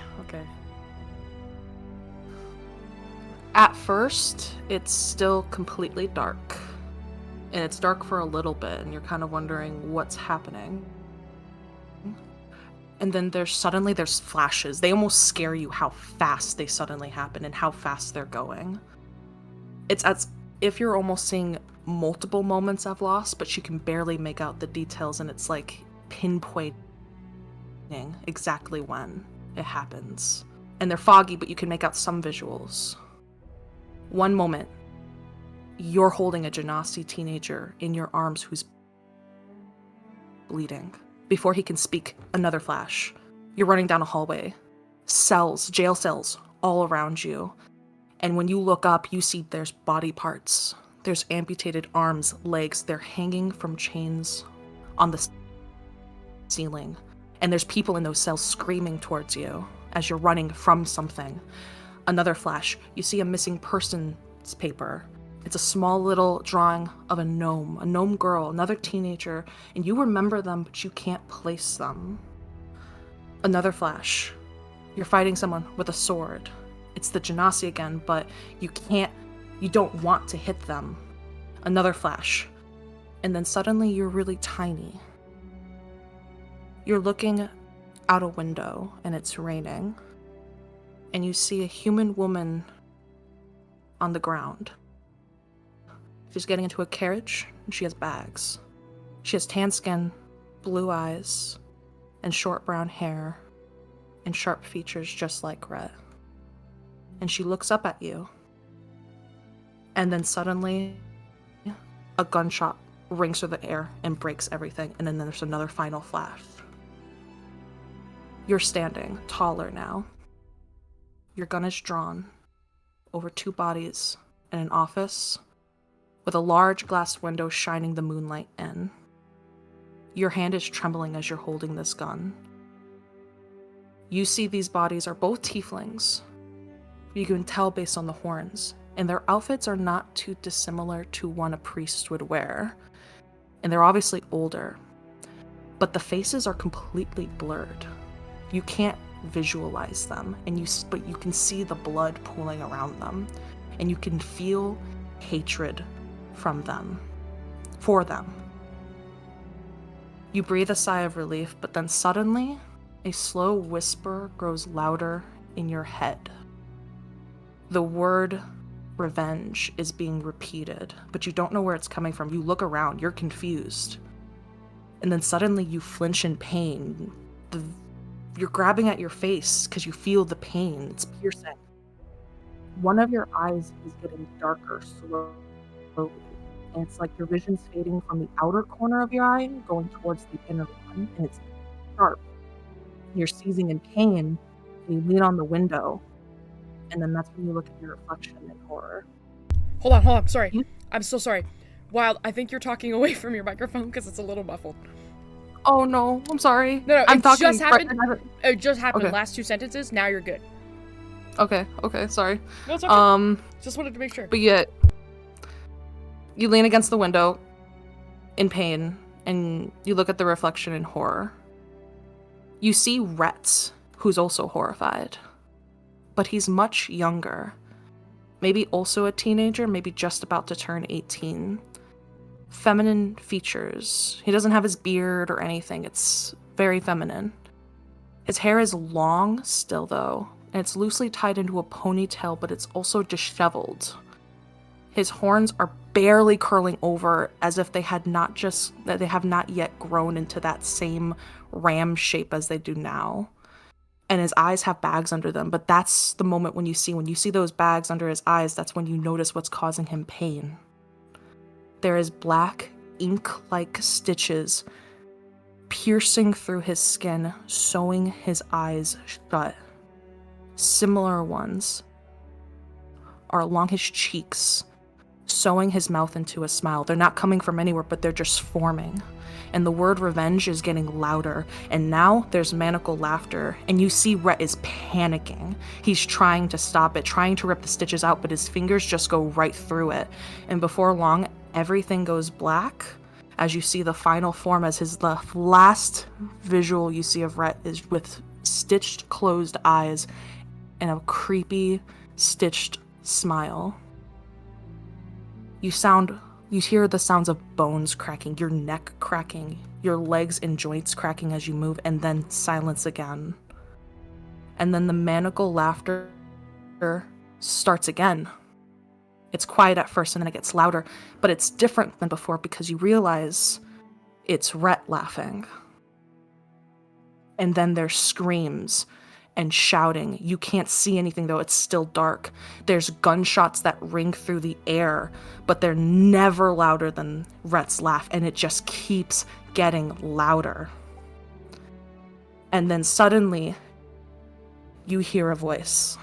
At first, it's still completely dark. And it's dark for a little bit, and you're kind of wondering what's happening. And then there's flashes. They almost scare you how fast they suddenly happen and how fast they're going. It's as if you're almost seeing multiple moments I've lost, but you can barely make out the details, and it's like pinpointing exactly when it happens. And they're foggy, but you can make out some visuals. One moment, you're holding a Genasi teenager in your arms who's bleeding. Before he can speak, another flash. You're running down a hallway. Cells, jail cells, all around you. And when you look up, you see there's body parts. There's amputated arms, legs. They're hanging from chains on the ceiling. And there's people in those cells screaming towards you as you're running from something. Another flash. You see a missing persons paper. It's a small little drawing of a gnome girl, another teenager, and you remember them, but you can't place them. Another flash. You're fighting someone with a sword. It's the Genasi again, but you don't want to hit them. Another flash. And then suddenly you're really tiny. You're looking out a window, and it's raining, and you see a human woman on the ground. She's getting into a carriage, and she has bags. She has tan skin, blue eyes, and short brown hair, and sharp features just like Rhett. And she looks up at you. And then suddenly, a gunshot rings through the air and breaks everything, and then there's another final flash. You're standing, taller now. Your gun is drawn over two bodies in an office with a large glass window shining the moonlight in. Your hand is trembling as you're holding this gun. You see these bodies are both tieflings. You can tell based on the horns, and their outfits are not too dissimilar to one a priest would wear. And they're obviously older, but the faces are completely blurred. You can't visualize them, but you can see the blood pooling around them, and you can feel hatred for them. You breathe a sigh of relief, but then suddenly, a slow whisper grows louder in your head. The word revenge is being repeated, but you don't know where it's coming from. You look around, you're confused. And then suddenly you flinch in pain. You're grabbing at your face because you feel the pain. It's piercing. One of your eyes is getting darker slowly. And it's like your vision's fading from the outer corner of your eye going towards the inner one. And it's sharp. You're seizing in pain. And you lean on the window. And then that's when you look at your reflection in horror. Hold on. Sorry. I'm so sorry. Wild, I think you're talking away from your microphone because it's a little muffled. Oh no, I'm sorry. No, I'm it talking. just happened. It just happened. Okay. Last two sentences. Now you're good. Okay, sorry. No, it's okay. Just wanted to make sure. But yet, you lean against the window in pain, and you look at the reflection in horror. You see Rhett, who's also horrified. But he's much younger. Maybe also a teenager, maybe just about to turn 18. Feminine features. He doesn't have his beard or anything. It's very feminine. His hair is long still, though, and it's loosely tied into a ponytail, but it's also disheveled. His horns are barely curling over as if they have not yet grown into that same ram shape as they do now. and his eyes have bags under them, but that's the moment when you see those bags under his eyes, that's when you notice what's causing him pain. There is black, ink-like stitches piercing through his skin, sewing his eyes shut. Similar ones are along his cheeks, sewing his mouth into a smile. They're not coming from anywhere, but they're just forming. And the word revenge is getting louder. And now there's maniacal laughter. And you see Rhett is panicking. He's trying to stop it, trying to rip the stitches out, but his fingers just go right through it. And before long, everything goes black as you see the final form, as the last visual you see of Rhett is with stitched closed eyes and a creepy stitched smile. You hear the sounds of bones cracking, your neck cracking, your legs and joints cracking as you move, and then silence again. And then the maniacal laughter starts again. It's quiet at first and then it gets louder, but it's different than before because you realize it's Rhett laughing. And then there's screams and shouting. You can't see anything though, it's still dark. There's gunshots that ring through the air, but they're never louder than Rhett's laugh, and it just keeps getting louder. And then suddenly, you hear a voice.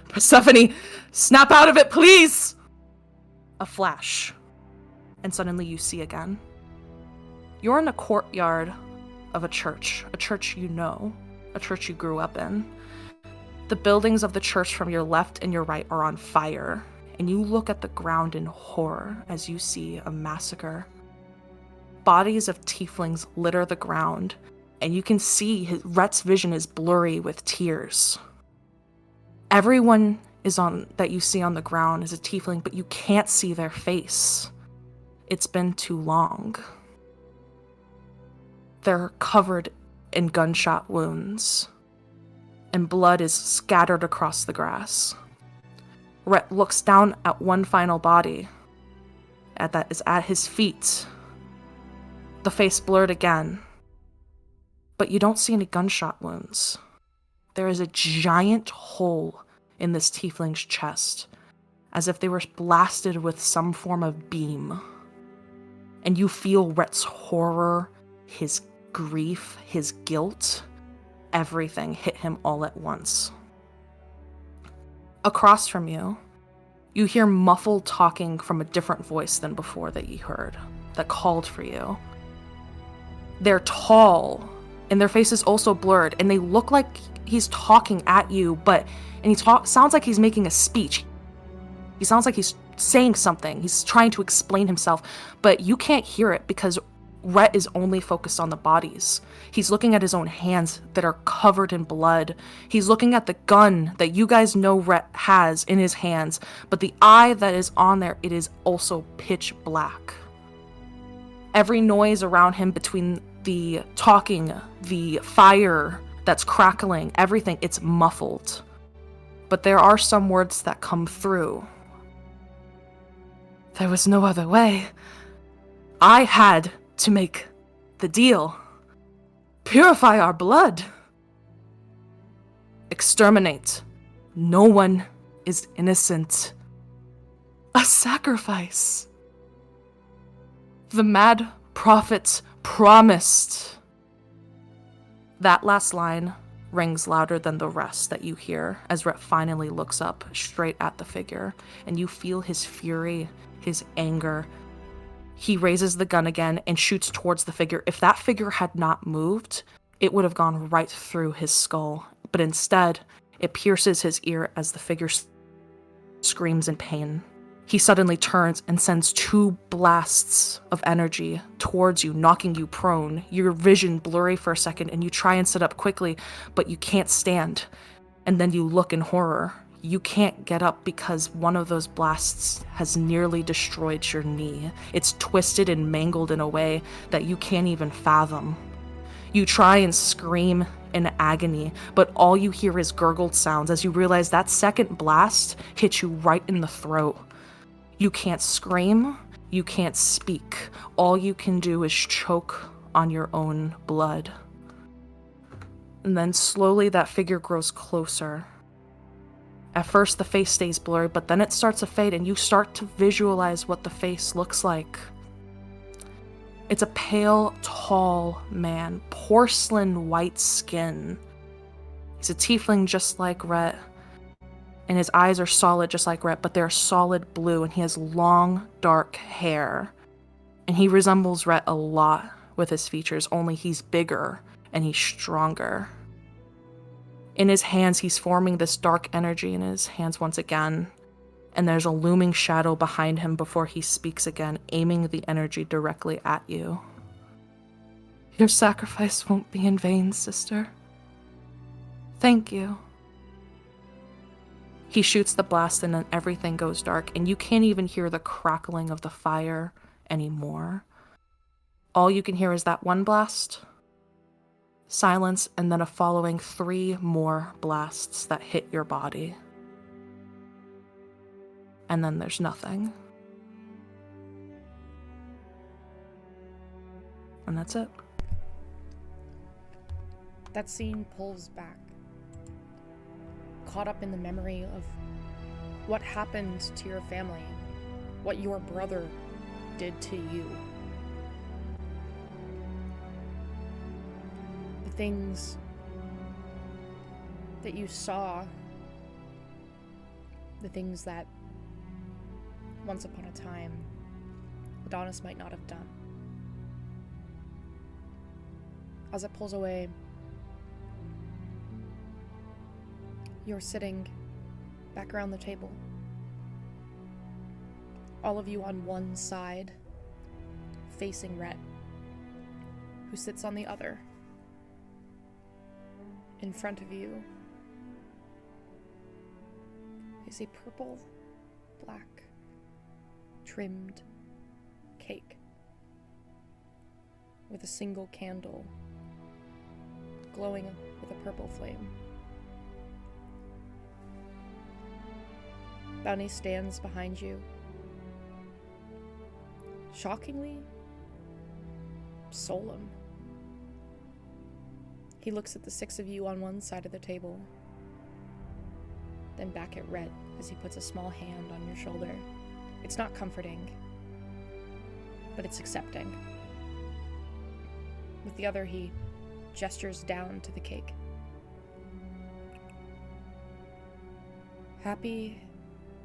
Persephone, snap out of it, please! A flash. And suddenly you see again. You're in a courtyard of a church you know. A church you grew up in. The buildings of the church from your left and your right are on fire, and you look at the ground in horror as you see a massacre. Bodies of tieflings litter the ground, and you can see Rhett's vision is blurry with tears. Everyone that you see on the ground is a tiefling, but you can't see their face. It's been too long. They're covered in gunshot wounds, and blood is scattered across the grass. Rhett looks down at one final body that is at his feet. The face blurred again, but you don't see any gunshot wounds. There is a giant hole in this tiefling's chest, as if they were blasted with some form of beam. And you feel Rhett's horror, his grief, his guilt, everything hit him all at once. Across from you, you hear muffled talking from a different voice than before that you heard, that called for you. They're tall, and their face is also blurred, and they look like he's talking at you, sounds like he's making a speech. He sounds like he's saying something. He's trying to explain himself, but you can't hear it because Rhett is only focused on the bodies. He's looking at his own hands that are covered in blood. He's looking at the gun that you guys know Rhett has in his hands, but the eye that is on there, it is also pitch black. Every noise around him, between the talking, the fire that's crackling, everything, it's muffled. But there are some words that come through. There was no other way. I had to make the deal. Purify our blood. Exterminate. No one is innocent. A sacrifice. The mad prophets promised. That last line rings louder than the rest that you hear as Rhett finally looks up straight at the figure, and you feel his fury, his anger. He raises the gun again and shoots towards the figure. If that figure had not moved, it would have gone right through his skull, but instead, it pierces his ear as the figure screams in pain. He suddenly turns and sends 2 blasts of energy towards you, knocking you prone. Your vision blurry for a second, and you try and sit up quickly, but you can't stand. And then you look in horror. You can't get up because one of those blasts has nearly destroyed your knee. It's twisted and mangled in a way that you can't even fathom. You try and scream in agony, but all you hear is gurgled sounds as you realize that second blast hit you right in the throat. You can't scream, you can't speak. All you can do is choke on your own blood. And then slowly that figure grows closer. At first the face stays blurry, but then it starts to fade and you start to visualize what the face looks like. It's a pale, tall man, porcelain white skin. He's a tiefling just like Rhett, and his eyes are solid just like Rhett, but they're solid blue, and he has long, dark hair. And he resembles Rhett a lot with his features, only he's bigger and he's stronger. In his hands, he's forming this dark energy in his hands once again, and there's a looming shadow behind him before he speaks again, aiming the energy directly at you. Your sacrifice won't be in vain, sister. Thank you. He shoots the blast and then everything goes dark, and you can't even hear the crackling of the fire anymore. All you can hear is that one blast, silence, and then a following 3 more blasts that hit your body. And then there's nothing. And that's it. That scene pulls back, caught up in the memory of what happened to your family, what your brother did to you. The things that you saw, the things that once upon a time Adonis might not have done. As it pulls away, you're sitting back around the table. All of you on one side, facing Rhett, who sits on the other. In front of you is a purple, black, trimmed cake with a single candle glowing with a purple flame. Bounty stands behind you, shockingly solemn. He looks at the 6 of you on one side of the table, then back at Rhett as he puts a small hand on your shoulder. It's not comforting, but it's accepting. With the other, he gestures down to the cake. Happy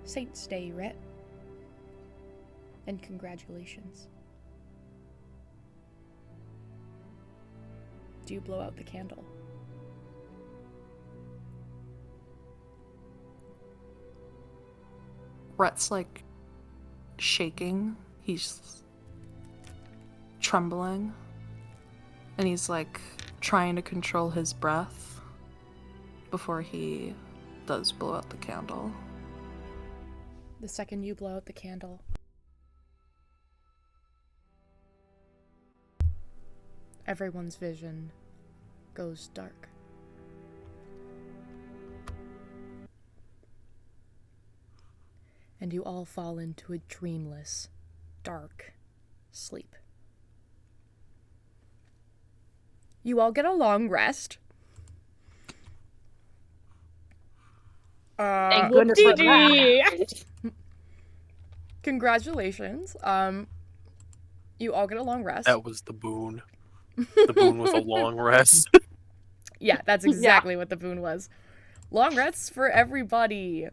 Saints' Day, Rhett. And congratulations. Do you blow out the candle? Rhett's like shaking. He's trembling. And he's like trying to control his breath before he does blow out the candle. The second you blow out the candle, everyone's vision goes dark. And you all fall into a dreamless, dark sleep. You all get a long rest. Thank goodness for that. Congratulations. You all get a long rest. That was the boon. The boon was a long rest. Yeah, that's exactly what the boon was. Long rests for everybody.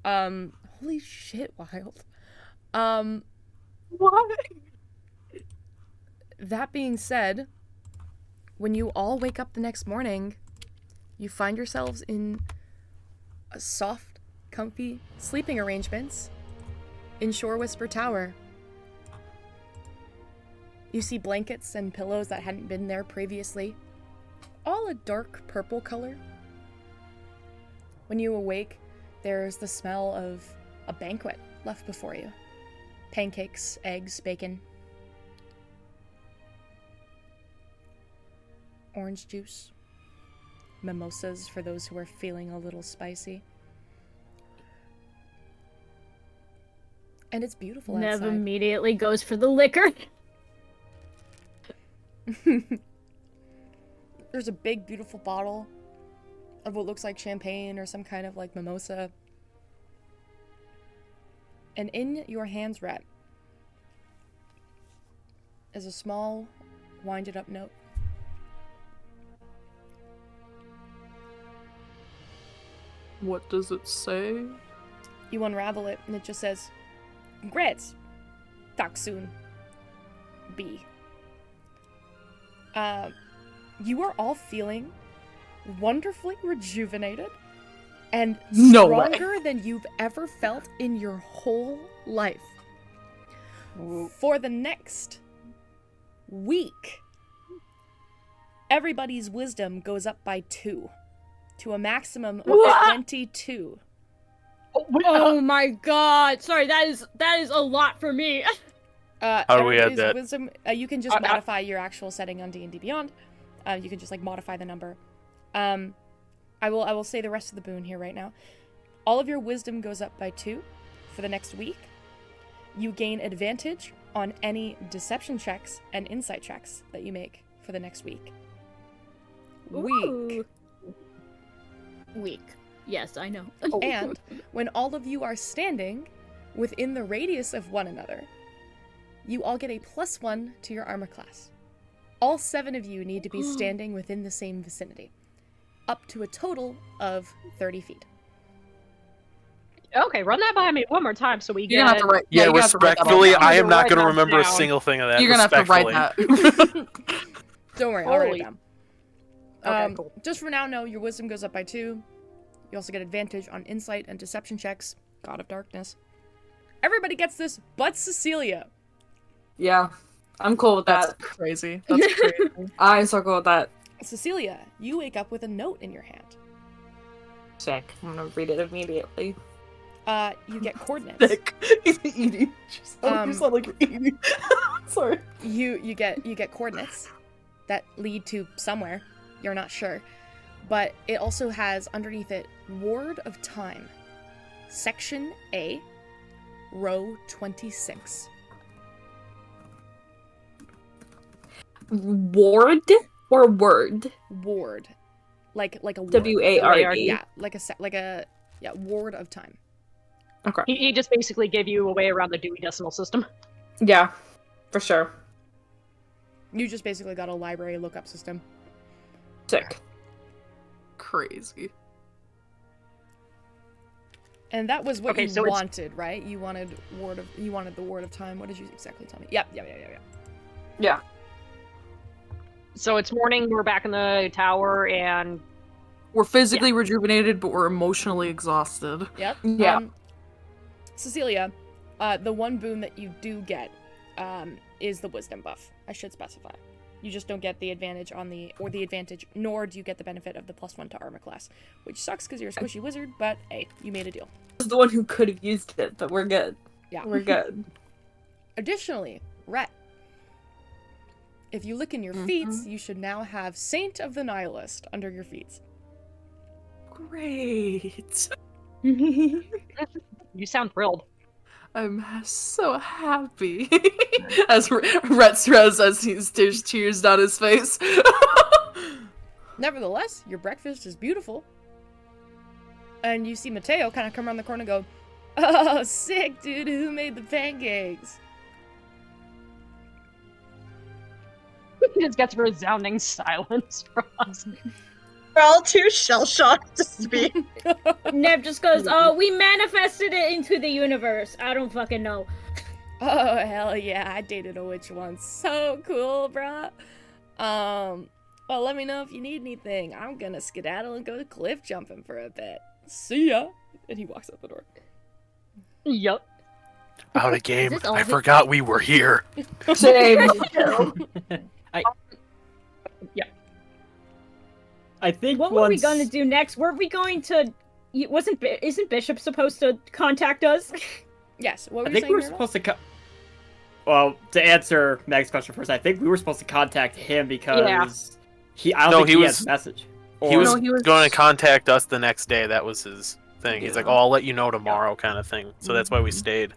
Holy shit, Wild. What? That being said, when you all wake up the next morning, you find yourselves in a soft, comfy sleeping arrangements in Shore Whisper Tower. You see blankets and pillows that hadn't been there previously, all a dark purple color. When you awake, there's the smell of a banquet left before you. Pancakes, eggs, bacon, orange juice, mimosas for those who are feeling a little spicy. And it's beautiful outside. Nev immediately goes for the liquor. There's a big, beautiful bottle of what looks like champagne or some kind of like mimosa. And in your hands, Rhett, is a small, winded up note. What does it say? You unravel it, and it just says, "Congrats. Talk soon. B." You are all feeling wonderfully rejuvenated and No way. stronger than you've ever felt in your whole life. For the next week, everybody's wisdom goes up by 2 to a maximum of 22. Oh my god! Sorry, that is a lot for me. How do we add everybody's that? Wisdom, you can just modify your actual setting on D&D Beyond. You can just like modify the number. I will say the rest of the boon here right now. All of your wisdom goes up by 2 for the next week. You gain advantage on any deception checks and insight checks that you make for the next week. Ooh. Week. Yes, I know. And when all of you are standing within the radius of one another, you all get a +1 to your armor class. All 7 of you need to be standing within the same vicinity, up to a total of 30 feet. Okay, run that by me one more time so we You're gonna have get. to write. Yeah, you're gonna have to write that all respectfully, down. I am not Write going to that remember a down. single thing of that. You're gonna have to write respectfully. that. Don't worry, I'll write Holy- it down. Okay, cool. Just for now, no, your wisdom goes up by 2. You also get advantage on insight and deception checks. God of Darkness. Everybody gets this, but Cecilia. Yeah, I'm cool with That's that. crazy. That's crazy. I'm so cool with that. Cecilia, you wake up with a note in your hand. Sick. I'm gonna read it immediately. You get coordinates. Sick. Eating. You sound like you're eating. Sorry. You get coordinates that lead to somewhere. You're not sure. But it also has underneath it Ward of Time. Section A, row 26. Ward or word? Ward. Like a ward. W-A-R-D. Yeah, Ward of Time. Okay. He just basically gave you a way around the Dewey Decimal System. Yeah, for sure. You just basically got a library lookup system. Sick. Crazy. And that was what Okay, you so it's- wanted, right? You wanted the Ward of Time. What did you exactly tell me? Yeah. Yeah. So it's morning, we're back in the tower, and We're physically rejuvenated, but we're emotionally exhausted. Yep. Yeah. Cecilia, the one boon that you do get is the wisdom buff. I should specify. You just don't get the advantage nor do you get the benefit of the +1 to armor class, which sucks because you're a squishy wizard, but hey, you made a deal. I was the one who could have used it, but we're good. Yeah. We're good. Additionally, Rhett, if you look in your feats, you should now have Saint of the Nihilist under your feats. Great. you sound thrilled. I'm so happy. As Rhett says as there's tears down his face. Nevertheless, your breakfast is beautiful. And you see Mateo kind of come around the corner and go, "Oh, sick, dude, who made the pancakes?" He just gets resounding silence from us. We're all too shell-shocked to speak. Nev just goes, "Oh, we manifested it into the universe." I don't fucking know. Oh, hell yeah, I dated a witch once. So cool, bruh. Well, let me know if you need anything. I'm gonna skedaddle and go cliff jumping for a bit. See ya. And he walks out the door. Yup. Out of game. this all I the- forgot we were here. Same. I think What were we gonna do next? Were we going to? Isn't Bishop supposed to contact us? Yes, what were I you think saying, we were Myrtle? supposed to Well, to answer Meg's question first, I think we were supposed to contact him because I don't think he has a message. He was No, he was- going to contact us the next day. That was his thing. He's like, Yeah. "Oh, I'll let you know tomorrow," kind of thing. So that's why we stayed.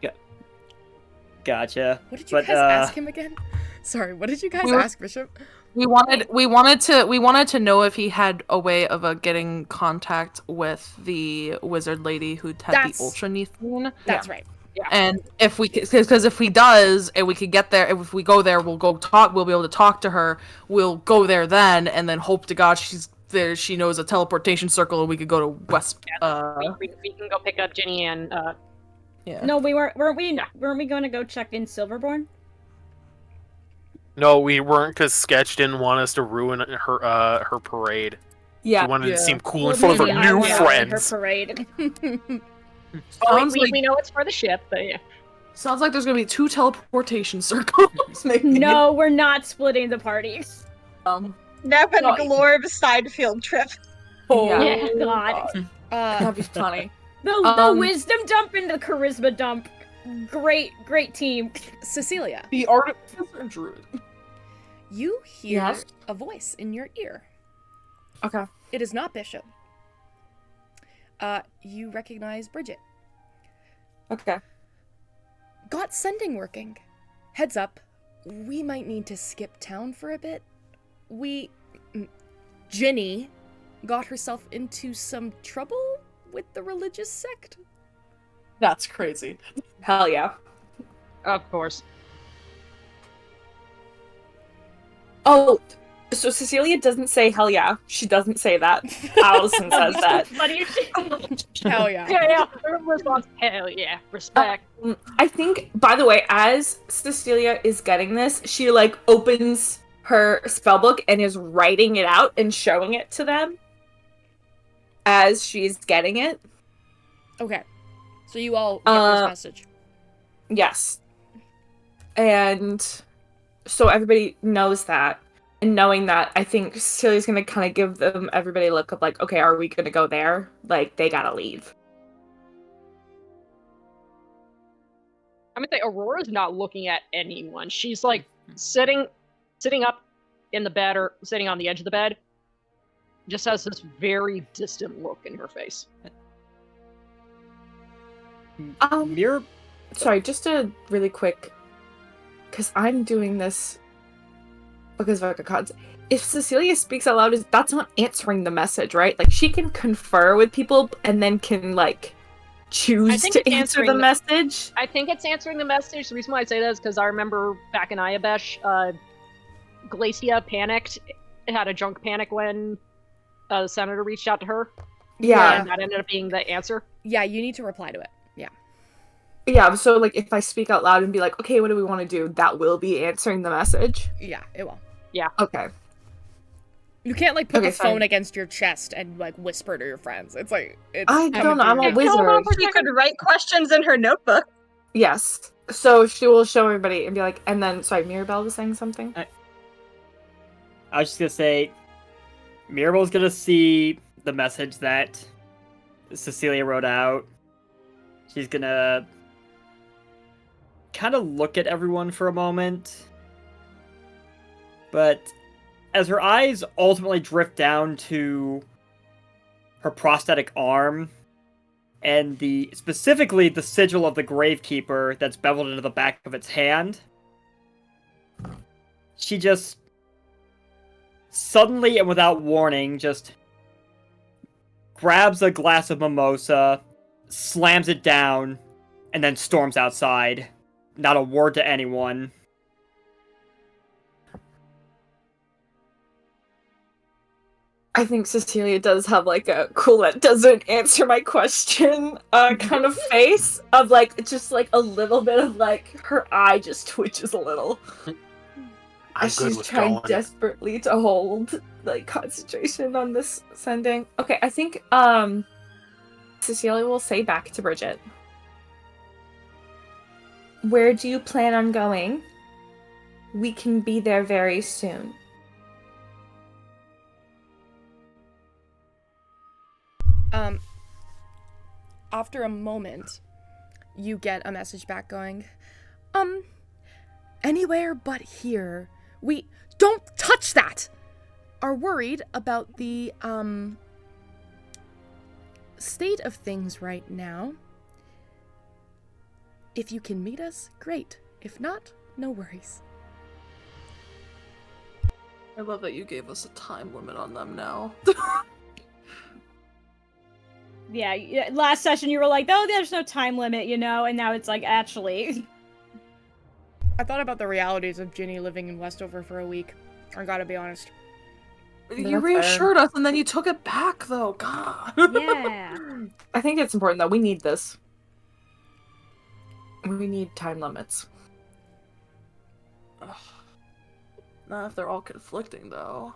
Gotcha. What did you But, guys ask him again? Sorry, what did you guys We were- ask, Bishop? We wanted to know if he had a way of getting contact with the wizard lady who had the ultra Nethine. That's right. And if we, because if he does, and we could get there, if we go there, we'll go talk. We'll be able to talk to her. We'll go there then, and then hope to God she's there. She knows a teleportation circle, and we could go to West. We can go pick up Ginny and. Yeah. No, weren't we going to go check in Silverborn? No, we weren't, because Sketch didn't want us to ruin her parade. Yeah. She wanted to seem cool in Well, front of maybe her I new wanna run friends. Her parade. We know it's for the ship, but yeah. Sounds like there's gonna be 2 teleportation circles. Maybe. No, we're not splitting the party. Nap and No. Glorb side field trip. Oh, Yeah, God. That'd be funny. The wisdom dump and the charisma dump. Great team. Cecilia, The artificer druid. you hear Yes? a voice in your ear. Okay. It is not Bishop. You recognize Bridget. Okay. Got sending working. Heads up, we might need to skip town for a bit. Ginny got herself into some trouble with the religious sect. That's crazy. Hell yeah. Of course. Oh, so Cecilia doesn't say hell yeah. She doesn't say that. Allison says that. Hell yeah. Yeah. Her response, hell yeah. Respect. I think, by the way, as Cecilia is getting this, she like opens her spellbook and is writing it out and showing it to them as she's getting it. Okay. So you all get this message. Yes. And so everybody knows that. And knowing that, I think Cecilia's gonna kind of give them everybody a look of like, okay, are we gonna go there? Like, they gotta leave. I'm gonna say Aurora's not looking at anyone. She's like sitting up in the bed or sitting on the edge of the bed. Just has this very distant look in her face. Mirror. Sorry, just a really quick, because I'm doing this because of a concept. If Cecilia speaks out loud, that's not answering the message, right? Like, she can confer with people and then can like choose think to it's answer answering the the- message. I think it's answering the message. The reason why I say that is because I remember back in Ayabesh, Glacia panicked, had a drunk panic when the senator reached out to her. Yeah. And that ended up being the answer. Yeah, you need to reply to it. Yeah. Yeah, so like if I speak out loud and be like, okay, what do we want to do? That will be answering the message. Yeah, it will. Okay. You can't like put Okay, the phone fine. against your chest and like whisper to your friends. It's like it's I don't know, I'm a Yeah. wizard. She could write questions in her notebook. Yes. So she will show everybody and be like, and then, sorry, Mirabelle was saying something? I was just gonna say, Mirabel's gonna see the message that Cecilia wrote out. She's gonna kind of look at everyone for a moment. But as her eyes ultimately drift down to her prosthetic arm and specifically the sigil of the Gravekeeper that's beveled into the back of its hand, she just suddenly and without warning just grabs a glass of mimosa, slams it down, and then storms outside. Not a word to anyone. I think Cecilia does have like a cool that doesn't answer my question kind of face of like just like a little bit of like her eye just twitches a little. I'm As good she's with trying going. desperately to hold like concentration on this sending. Okay, I think Cecilia will say back to Bridget. Where do you plan on going? We can be there very soon. After a moment, you get a message back going, anywhere but here. We don't touch that! Are worried about the, state of things right now. If you can meet us, great. If not, no worries. I love that you gave us a time limit on them now. Yeah, last session you were like, oh, there's no time limit, you know, and now it's like, actually. I thought about the realities of Ginny living in Westover for a week. I gotta be honest. You That's reassured us and then you took it back, though. God. Yeah. I think it's important that we need this. We need time limits. Ugh. Not if they're all conflicting, though.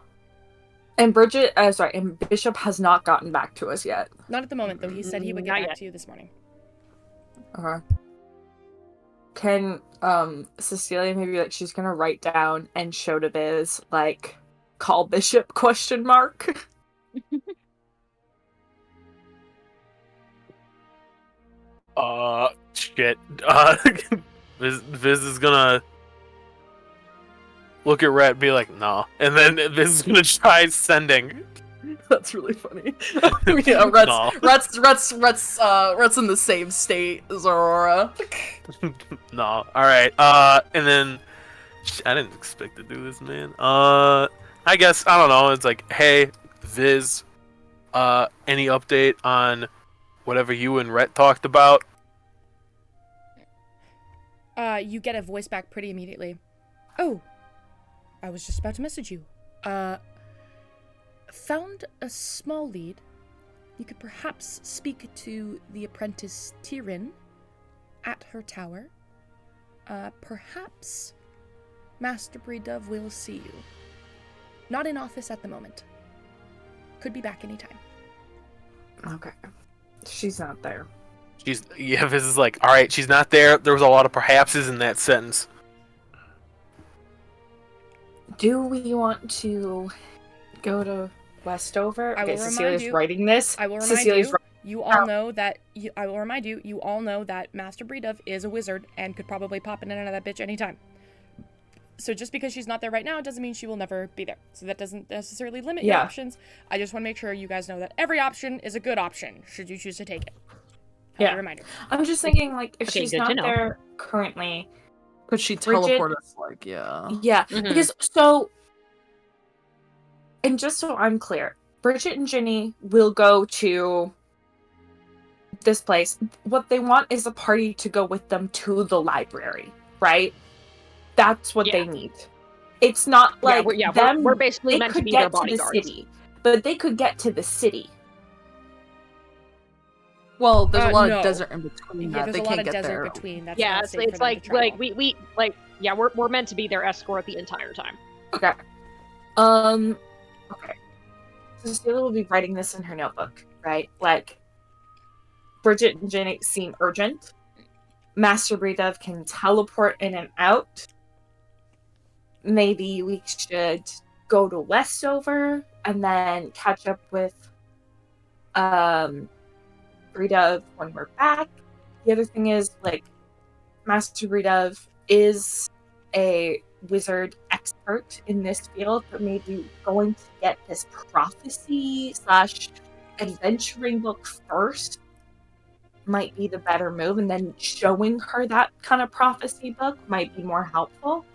And and Bishop has not gotten back to us yet. Not at the moment, though. He said he would get Not back yet. to you this morning. Okay. Can Cecilia maybe like she's gonna write down and show to Biz like call Bishop ? Shit. Viz is gonna look at Rhett and be like, nah. And then Viz is gonna try sending. That's really funny. Yeah, No. Rhett's in the same state as Aurora. No. Alright. And then I didn't expect to do this, man. I guess I don't know. It's like, hey, Viz, any update on whatever you and Rhett talked about? You get a voice back pretty immediately. Oh, I was just about to message you. Found a small lead. You could perhaps speak to the apprentice Tyrion at her tower. Perhaps Master Dove will see you. Not in office at the moment. Could be back anytime. Okay. She's not there. Viz is like, alright, she's not there. There was a lot of perhapses in that sentence. Do we want to go to Westover? I will Okay, remind Cecilia's you- writing this. I will remind Cecilia's you. You all know that. I will remind you. You all know that Master Dove is a wizard and could probably pop in and out of that bitch anytime. So just because she's not there right now doesn't mean she will never be there. So that doesn't necessarily limit your Yeah. options. I just want to make sure you guys know that every option is a good option should you choose to take it. Yeah. Reminder. I'm just thinking, like, if Okay, she's good to not know. there currently, Could she Bridget- teleport us? Like, yeah. yeah, Mhm. because so, and just so I'm clear, Bridget and Ginny will go to this place. What they want is a party to go with them to the library, right? That's what they need. It's not like we're basically they meant to could be their get to the bodyguards. city, but they could get to the city. Well, there's a lot no. of desert in between Yeah, that. there's They a lot can't of get desert there. between. That's Yeah, not it's, safe for it's them like to travel. we're meant to be their escort the entire time. Okay. Okay. So Cecilia will be writing this in her notebook, right? Like, Bridget and Jenny seem urgent. Master Dove can teleport in and out. Maybe we should go to Westover and then catch up with Dove when we're back. The other thing is, like, Master Dove is a wizard expert in this field, but maybe going to get this prophecy / adventuring book first might be the better move, and then showing her that kind of prophecy book might be more helpful.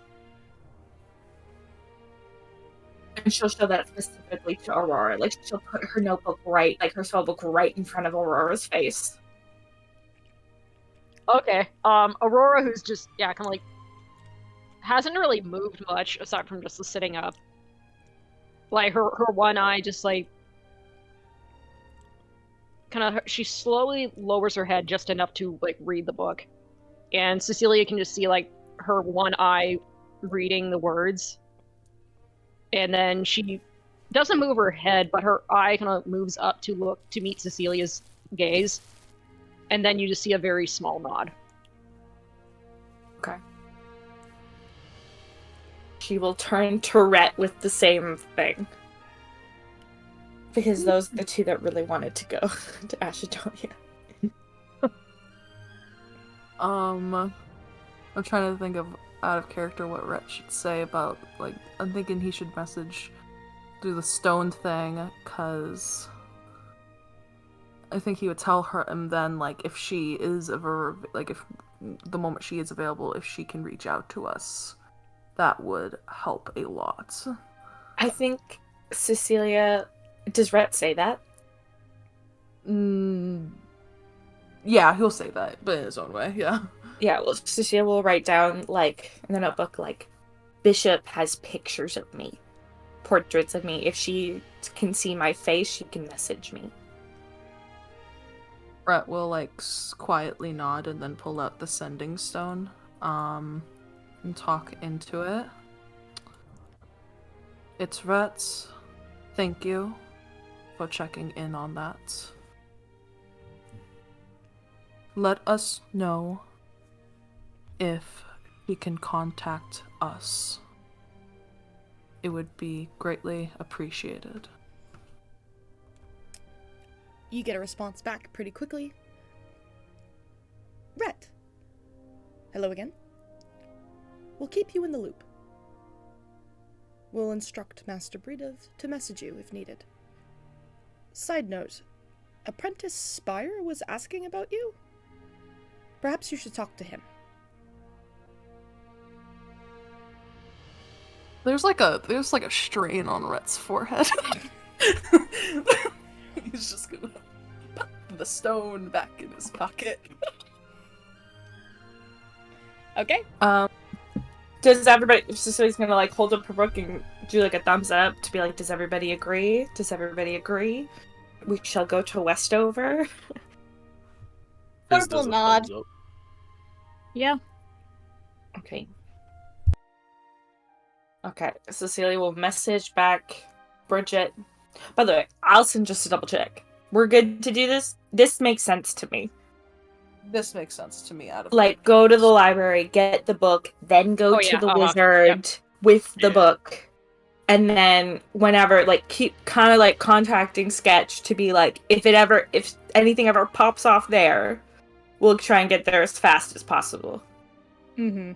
And she'll show that specifically to Aurora. Like, she'll put her notebook right, like her spell book right in front of Aurora's face. Okay. Aurora, who's just kind of like hasn't really moved much aside from just the sitting up. Like her one eye just like kind of she slowly lowers her head just enough to like read the book, and Cecilia can just see like her one eye reading the words, and then she doesn't move her head, but her eye kind of moves up to look to meet Cecilia's gaze, and then you just see a very small nod. Okay. She will turn to Rhett with the same thing. Because those are the two that really wanted to go to Ashedonia. I'm trying to think of out of character what Rhett should say about, like, I'm thinking he should do the stoned thing, because I think he would tell her, and then, like, if she is ever, like, if the moment she is available, if she can reach out to us, that would help a lot. I think Cecilia... Does Rhett say that? Yeah, he'll say that, but in his own way, yeah. Yeah, well, Cecilia will write down, like, in the notebook, like, Bishop has pictures of me. Portraits of me. If she can see my face, she can message me. Brett will, like, quietly nod and then pull out the sending stone, and talk into it. It's Rhett's. Thank you for checking in on that. Let us know if he can contact us. It would be greatly appreciated. You get a response back pretty quickly. Rhett. Hello again. We'll keep you in the loop. We'll instruct Master Bredov to message you if needed. Side note, Apprentice Spire was asking about you? Perhaps you should talk to him. There's like a strain on Rhett's forehead. He's just gonna put the stone back in his pocket. Okay. Does everybody... Cecilia's gonna, like, hold up her book and do, like, a thumbs up to be like, does everybody agree? Does everybody agree? We shall go to Westover. Fizz Orb does will a nod. thumbs up. Yeah. Okay. Okay, Cecilia will message back Bridget. By the way, Allison, just to double check. We're good to do this? This makes sense to me. This makes sense to me out of Like, go to the library, get the book, then go to the wizard with the book. And then whenever, like, keep kind of like contacting Sketch to be like, if anything ever pops off there, we'll try and get there as fast as possible. Mm-hmm.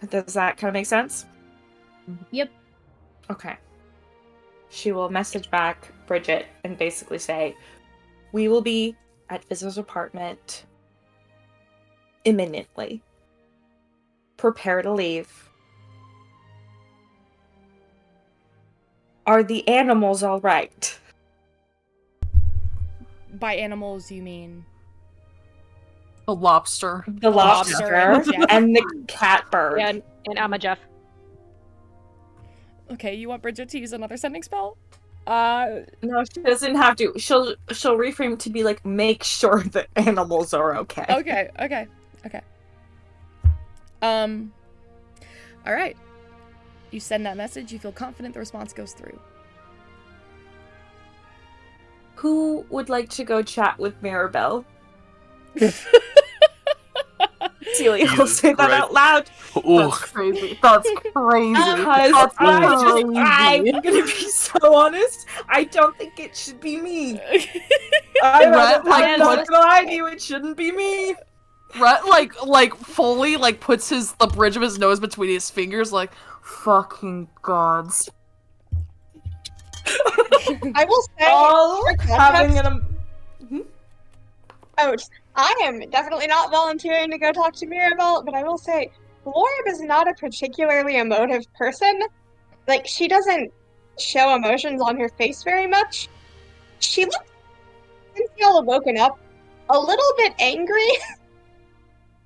Does that kind of make sense? Yep. Okay. She will message back Bridget and basically say, we will be at Fizzle's apartment imminently. Prepare to leave. Are the animals all right? By animals, you mean... a lobster. The lobster lobster and Jeff. and the catbird. Yeah, and I'm a Jeff. Okay, you want Bridget to use another sending spell? No, she doesn't have to. She'll reframe to be like, make sure the animals are okay. Okay. Alright. You send that message, you feel confident the response goes through. Who would like to go chat with Mirabelle? Celia will Jesus say that Christ. out loud. Ooh. That's crazy. That's crazy. Because That's I'm crazy. gonna be so honest, I don't think it should be me. Rhett, I'm not gonna lie to you, it shouldn't be me. Rhett, like fully, like, puts the bridge of his nose between his fingers, like, fucking gods. I will say, All for having context, an I am definitely not volunteering to go talk to Mirabelle, but I will say, Lorb is not a particularly emotive person. Like, she doesn't show emotions on her face very much. She looks, since y'all have woken up, a little bit angry.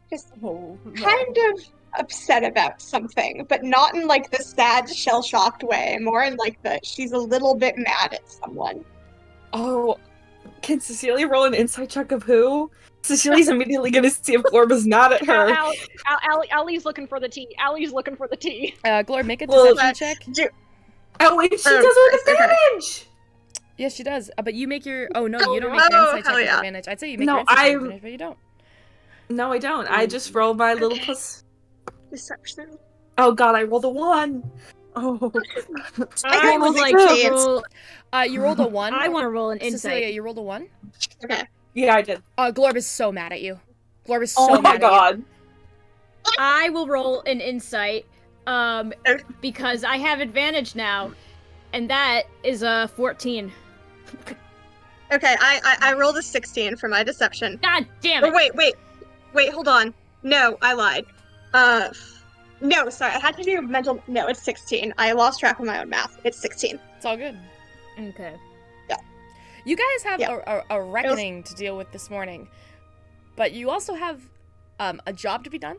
Just kind of upset about something, but not in, like, the sad, shell-shocked way. More in, like, the she's a little bit mad at someone. Oh, can Cecilia roll an insight check of who? Cecilia's immediately gonna see if Glorb is mad at her. Allie's looking for the tea. Allie's looking for the tea. Glor, make a Well, deception check. Oh wait, she does it with advantage! Yes, she does. But you make your... Oh, no, you don't make your insight check with advantage. I'd say you make your insight check with advantage, but you don't. No, I don't. I just roll my little plus... Deception. Oh god, I rolled a 1! Oh. I would like to roll... You rolled a 1? I want to roll an insight. Cecilia, you rolled a 1? Okay. Yeah, I did. Glorb is so mad at you. Glorb is so Oh my mad god. at you. I will roll an insight, because I have advantage now, and that is a 14. Okay, I rolled a 16 for my deception. God damn it! Oh, wait, hold on. No, I lied. No, sorry, I had to do mental. No, it's 16. I lost track of my own math. It's 16. It's all good. Okay. You guys have Yeah. a reckoning to deal with this morning, but you also have a job to be done.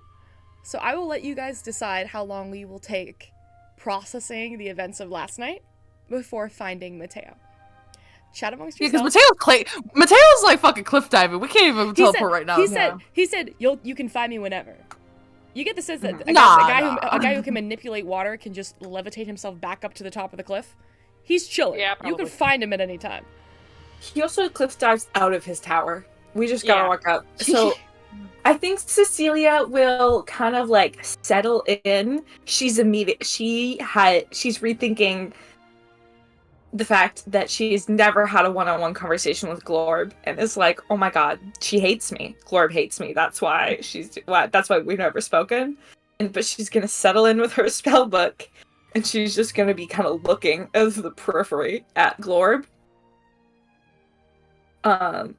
So I will let you guys decide how long we will take processing the events of last night before finding Mateo. Chat amongst Yeah, because yourselves. Mateo's like fucking cliff diving. We can't even teleport right now. He said you can find me whenever. You get the sense that a guy who can manipulate water can just levitate himself back up to the top of the cliff. He's chilling. Yeah, you can probably. find him at any time. He also cliff dives out of his tower. We just gotta walk up. So I think Cecilia will kind of like settle in. She's rethinking the fact that she's never had a one-on-one conversation with Glorb, and is like, oh my god, she hates me. Glorb hates me. That's why we've never spoken. But she's gonna settle in with her spell book, and she's just gonna be kind of looking as the periphery at Glorb. And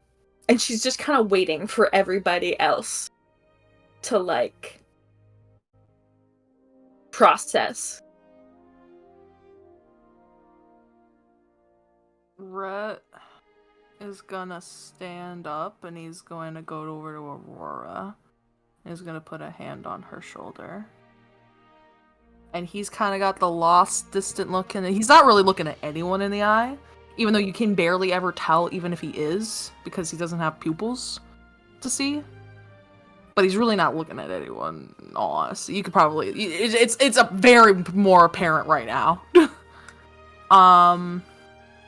she's just kind of waiting for everybody else to like process. Rhett is gonna stand up and he's going to go over to Aurora. He's gonna put a hand on her shoulder. And he's kind of got the lost, distant look, and he's not really looking at anyone in the eye, even though you can barely ever tell, even if he is, because he doesn't have pupils to see. But he's really not looking at anyone, in all honesty. You could probably... It's a very more apparent right now.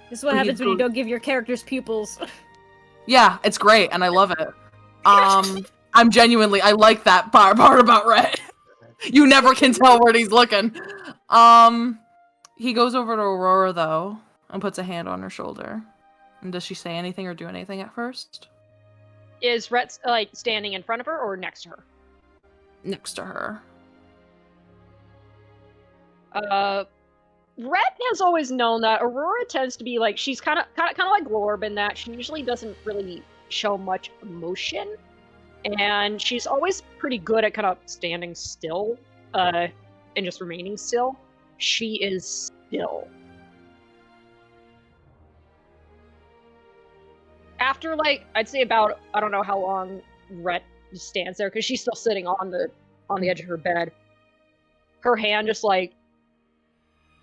This is what happens when you don't give your characters pupils. Yeah, it's great, and I love it. I'm genuinely... I like that part about Rhett. You never can tell where he's looking. He goes over to Aurora, though, and puts a hand on her shoulder. And does she say anything or do anything at first? Is Rhett like standing in front of her or next to her? Next to her. Rhett has always known that Aurora tends to be like, she's kind of like Glorb in that she usually doesn't really show much emotion, and she's always pretty good at kind of standing still, and just remaining still. She is still. After like, I'd say about, I don't know how long Rhett just stands there, because she's still sitting on the edge of her bed. Her hand just like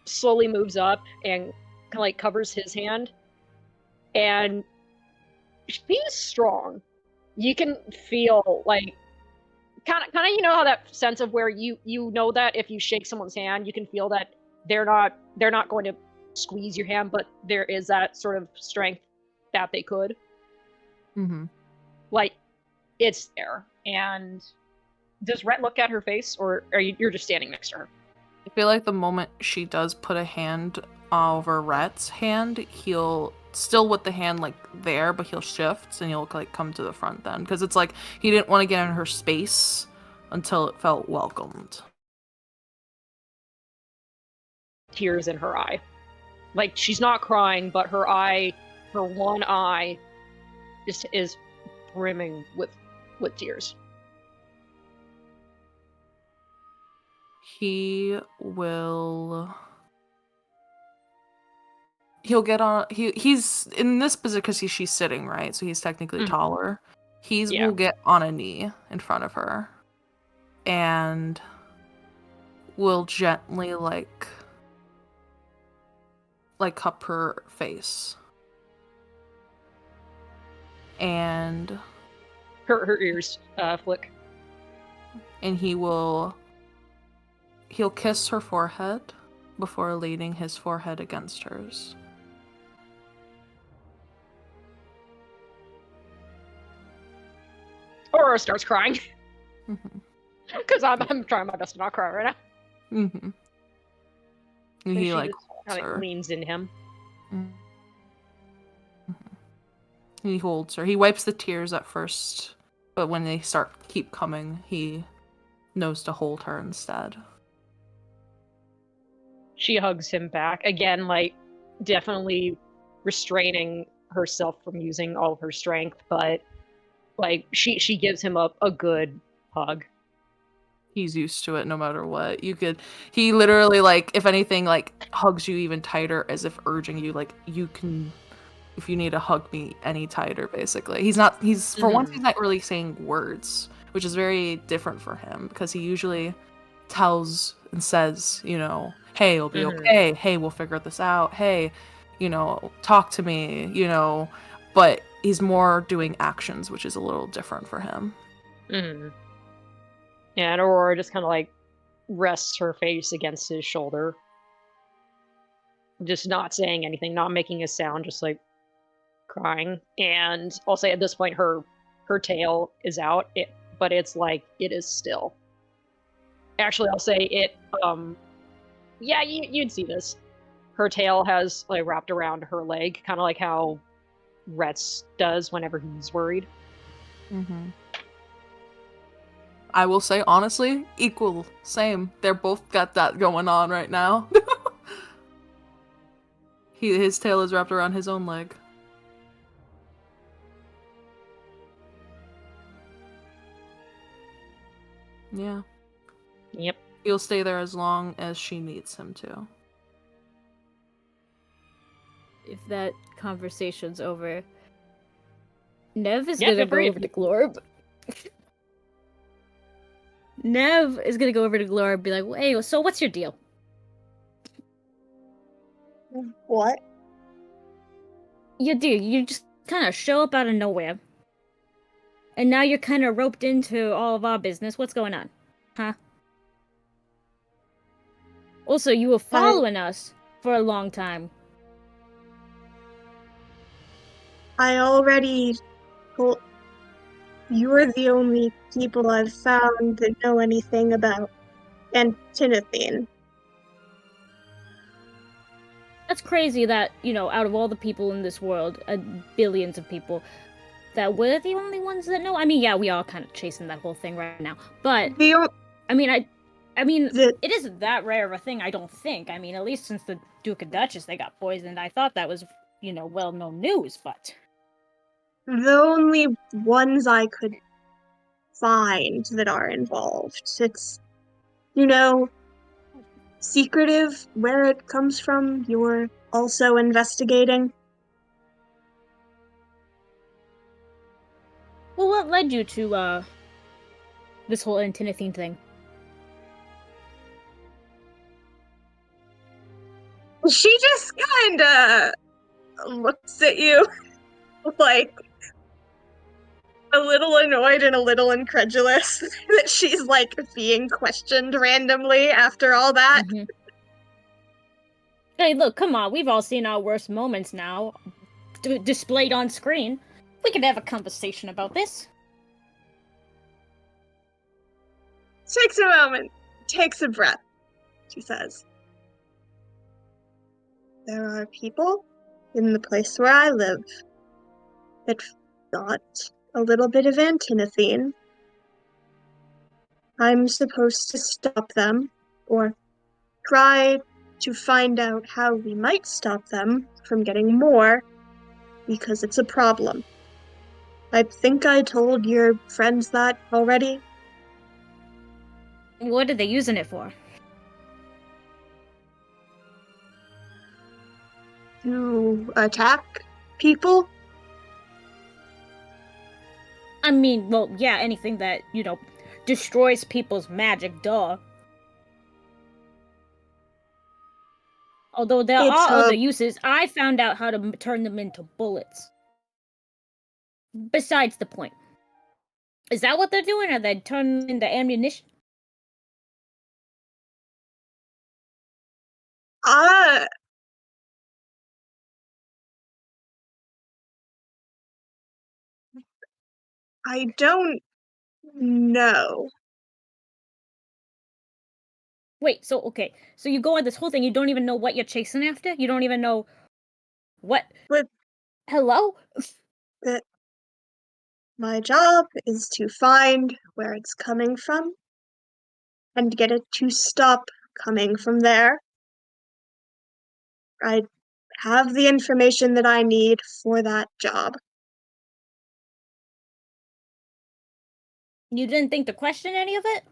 slowly moves up and kind of like covers his hand, and she's strong. You can feel like kind of you know how that sense of where you know that if you shake someone's hand, you can feel that they're not going to squeeze your hand, but there is that sort of strength that they could. Mm-hmm. Like, it's there. And does Rhett look at her face, or you're just standing next to her? I feel like the moment she does put a hand over Rhett's hand, he'll still with the hand like there, but he'll shift and he'll like come to the front then, because it's like he didn't want to get in her space until it felt welcomed. Tears in her eye. Like, she's not crying, but her one eye just is brimming with tears. He'll get on. He's in this position because she's sitting, right? So he's technically taller. Will get on a knee in front of her, and will gently like cup her face, and her ears flick, and he'll kiss her forehead before leaning his forehead against hers. Aurora starts crying. Because I'm trying my best to not cry right now. Mm-hmm. And he like leans in him. Mm-hmm. He holds her. He wipes the tears at first, but when they keep coming, he knows to hold her instead. She hugs him back again, like definitely restraining herself from using all of her strength, but like she gives him a good hug. he's used to it no matter what. He literally, like, if anything, like, hugs you even tighter as if urging you, like, you can, if you need to hug me any tighter, basically. For once, he's not really saying words, which is very different for him, because he usually tells and says, hey, it'll be okay. Hey, we'll figure this out. Hey, talk to me, but he's more doing actions, which is a little different for him. Yeah, and Aurora just kind of like rests her face against his shoulder. Just not saying anything, not making a sound, just like crying. And I'll say at this point her tail is out, but it's like it is still. Actually, I'll say it yeah, you'd see this. Her tail has like wrapped around her leg, kind of like how Rhett's does whenever he's worried. I will say, honestly, equal, same. They're both got that going on right now. His tail is wrapped around his own leg. Yeah. Yep. He'll stay there as long as she needs him to. If that conversation's over, Nev is gonna go over to Glorb. Nev is gonna go over to Glorb and be like, hey, so what's your deal? What? You do. You just kind of show up out of nowhere. And now you're kind of roped into all of our business. What's going on? Huh? Also, you were following us for a long time. I already told... You're the only people I've found that know anything about Antinothene. That's crazy that, out of all the people in this world, billions of people, that we're the only ones that know. I mean, yeah, we are kind of chasing that whole thing right now. But, I mean, it isn't that rare of a thing, I don't think. I mean, at least since the Duke and Duchess, they got poisoned, I thought that was, well-known news, but... The only ones I could find that are involved. It's, secretive where it comes from. You're also investigating. Well, what led you to, this whole Antinothene thing? She just kinda looks at you like a little annoyed and a little incredulous that she's like being questioned randomly after all that. Hey, look, come on, we've all seen our worst moments now, displayed on screen. We can have a conversation about this. Takes a moment, takes a breath, she says. There are people in the place where I live that got a little bit of Antinothene. I'm supposed to stop them, or try to find out how we might stop them from getting more, because it's a problem. I think I told your friends that already. What are they using it for? To attack people? I mean, well, yeah, anything that, destroys people's magic, duh. Although there are other uses, I found out how to turn them into bullets. Besides the point. Is that what they're doing? Are they turning into ammunition? I don't know. Wait, so you go on this whole thing, you don't even know what you're chasing after? You don't even know what... Hello? That my job is to find where it's coming from and get it to stop coming from there. I have the information that I need for that job. You didn't think to question any of it?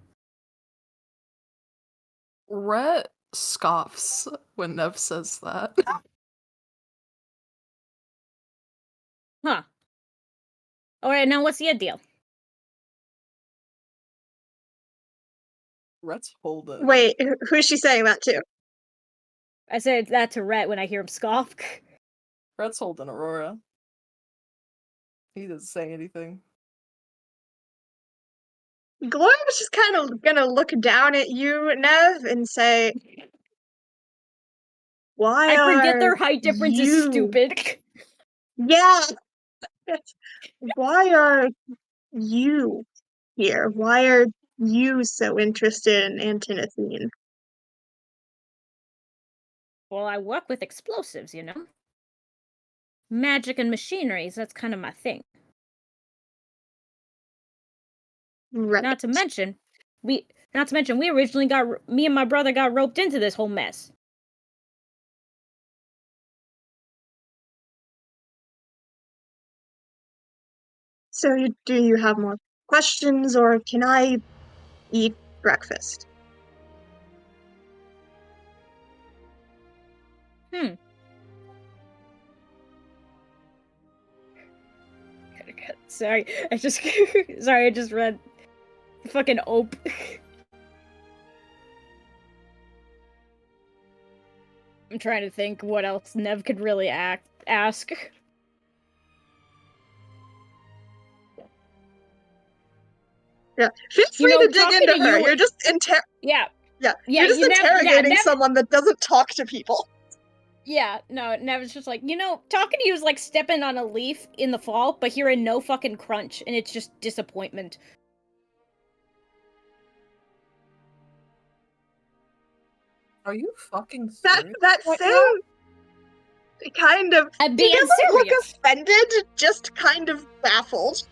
Rhett scoffs when Nev says that. Huh. Alright, now what's your deal? Rhett's holding. Wait, who's she saying that to? I said that to Rhett when I hear him scoff. Rhett's holding Aurora. He doesn't say anything. Gloria's just kind of gonna look down at you, Nev, and say, "Why I forget are their height difference is you?" stupid. Yeah. Why are you here? Why are you so interested in Antinethine? Well, I work with explosives, you know? Magic and machineries, that's kind of my thing. Right. Not to mention, we originally me and my brother got roped into this whole mess. So, do you have more questions, or can I eat breakfast? Sorry, I just read the fucking ope. I'm trying to think what else Nev could really ask. Yeah, feel free to dig talking into to her. you- You're just Yeah, you're just interrogating someone that doesn't talk to people. yeah, no, Nev's just like, talking to you is like stepping on a leaf in the fall, but hearing no fucking crunch, and it's just disappointment. Are you fucking serious? That same kind of. I'm He being doesn't look serious. offended, just kind of baffled.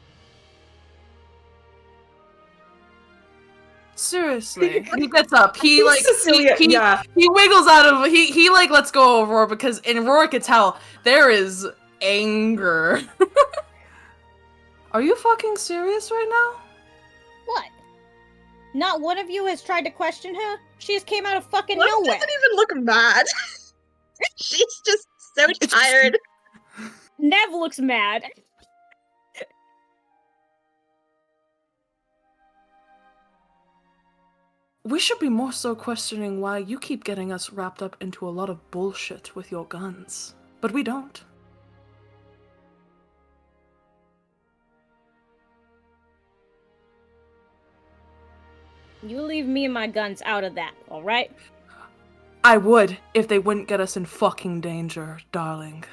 Seriously, he gets up. He think like Cecilia- he yeah. he wiggles out of he like lets go of Aurora because in Aurora could tell there is anger. Are you fucking serious right now? What? Not one of you has tried to question her? She just came out of fucking Love nowhere. doesn't even look mad. She's just so tired. Nev looks mad. We should be more so questioning why you keep getting us wrapped up into a lot of bullshit with your guns. But we don't. You leave me and my guns out of that, alright? I would if they wouldn't get us in fucking danger, darling.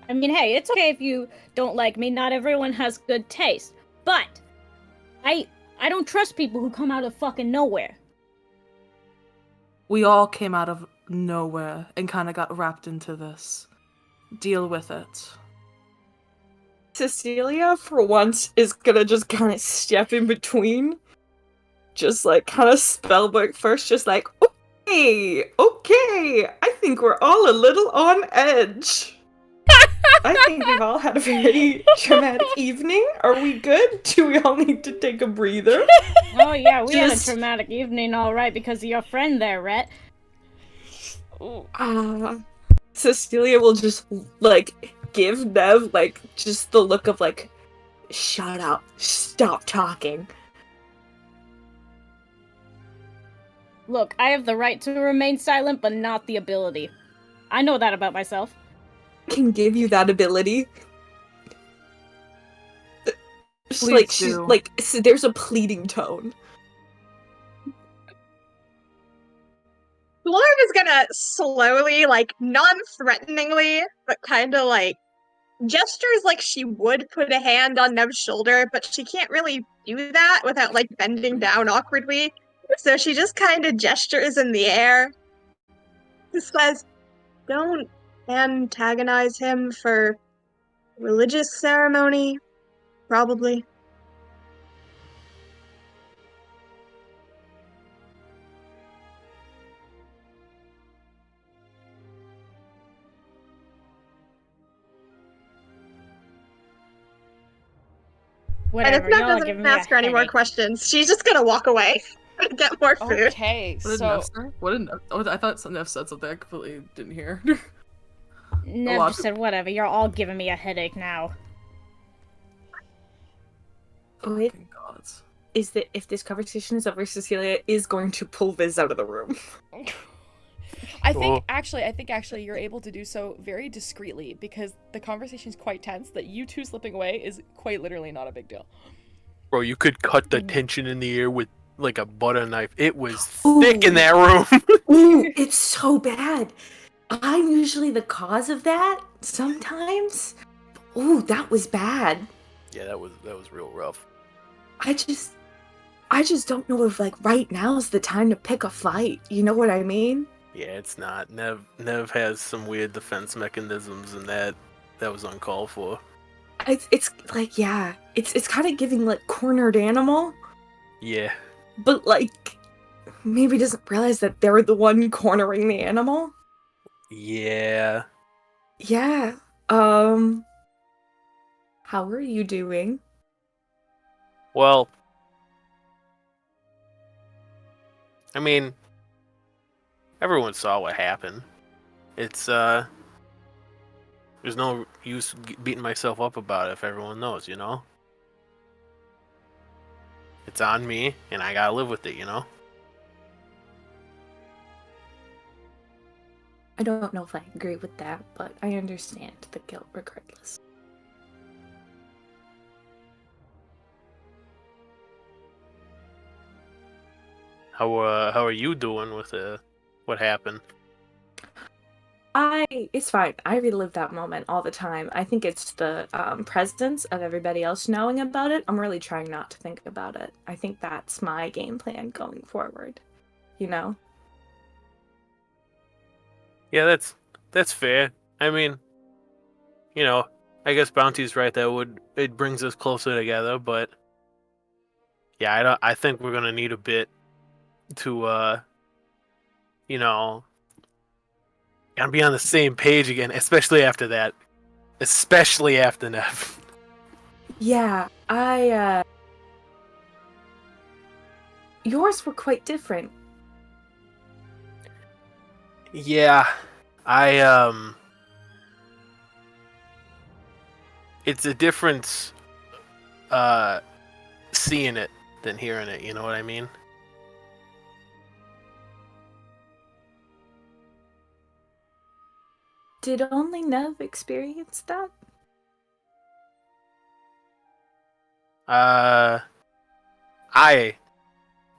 I mean, hey, it's okay if you don't like me. Not everyone has good taste. But I don't trust people who come out of fucking nowhere. We all came out of nowhere and kind of got wrapped into this. Deal with it. Cecilia, for once, is gonna just kind of step in between. Just like kind of spellbook first, just like, okay, I think we're all a little on edge. I think we've all had a very traumatic evening. Are we good? Do we all need to take a breather? Oh yeah, we had a Just- traumatic evening, alright, because of your friend there, Rhett. Cecilia will just, like, give Nev, like, just the look of, like, shut up, stop talking. Look, I have the right to remain silent, but not the ability. I know that about myself. I can give you that ability. Just, Please like, she's, do. like, there's a pleading tone. Lauren is gonna slowly, like, non-threateningly, but kind of like gestures like she would put a hand on Nev's shoulder, but she can't really do that without like bending down awkwardly. So she just kind of gestures in the air. She says, "Don't antagonize him for religious ceremony, probably." Whatever. if Nev Y'all are giving doesn't me a ask her any more headache. questions, she's just gonna walk away and get more food. Okay, What did so Nev say? What did Nev... Oh, I thought Nev said something I completely didn't hear. Nev lot just of- said, whatever, you're all giving me a headache now. Wait, Fucking gods. is that if this conversation is over, Cecilia is going to pull Viz out of the room. I Cool. think actually you're able to do so very discreetly because the conversation's quite tense that you two slipping away is quite literally not a big deal. Bro, you could cut the tension in the air with like a butter knife. It was Ooh. thick in that room. Ooh, it's so bad. I'm usually the cause of that sometimes. Ooh, that was bad. Yeah, that was real rough. I just don't know if like right now is the time to pick a fight. You know what I mean? Yeah, it's not. Nev has some weird defense mechanisms, and that was uncalled for. It's like yeah, it's kind of giving like cornered animal, Yeah. but like maybe doesn't realize that they're the one cornering the animal. Yeah. Yeah. How are you doing? Well, I mean, everyone saw what happened. It's there's no use beating myself up about it if everyone knows, you know? It's on me, and I gotta live with it, you know? I don't know if I agree with that, but I understand the guilt regardless. How are you doing with what happened? It's fine. I relive that moment all the time. I think it's the presence of everybody else knowing about it. I'm really trying not to think about it. I think that's my game plan going forward. You know? Yeah, that's fair. I mean, you know, I guess Bounty's right. It brings us closer together, but yeah, I think we're gonna need a bit to you know, gotta be on the same page again, especially after that, especially after Nev. Yeah, yours were quite different. Yeah, it's a difference, seeing it than hearing it. You know what I mean? Did only Nev experience that? I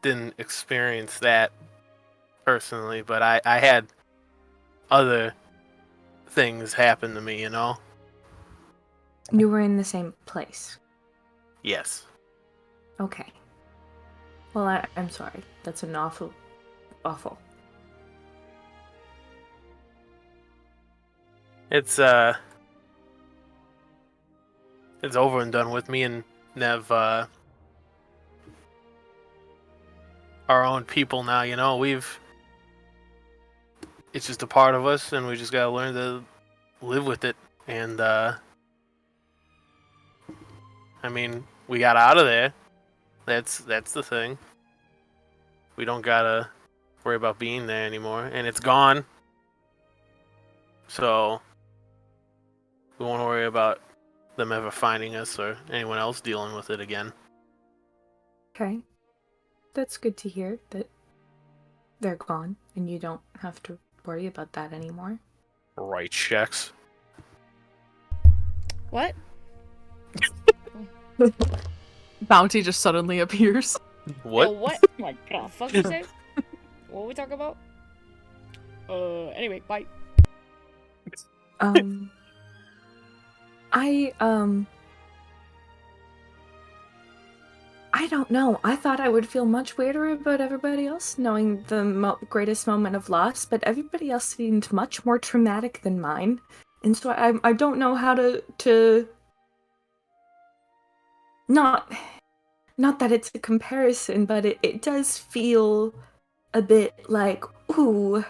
didn't experience that personally, but I had other things happen to me, you know? You were in the same place. Yes. Okay. Well, I'm sorry. That's an awful. It's over and done with. Me and Nev our own people now, you know. It's just a part of us, and we just gotta learn to live with it. And I mean, we got out of there. That's the thing. We don't gotta worry about being there anymore, and it's gone. So we won't worry about them ever finding us or anyone else dealing with it again. Okay. That's good to hear that they're gone and you don't have to worry about that anymore. Right, checks. What? Bounty just suddenly appears. What? Yo, what? What the fuck you say? What we talking about? Anyway, bye. I don't know. I thought I would feel much weirder about everybody else knowing the greatest moment of loss, but everybody else seemed much more traumatic than mine, and so I don't know how to not that it's a comparison, but it does feel a bit like, ooh,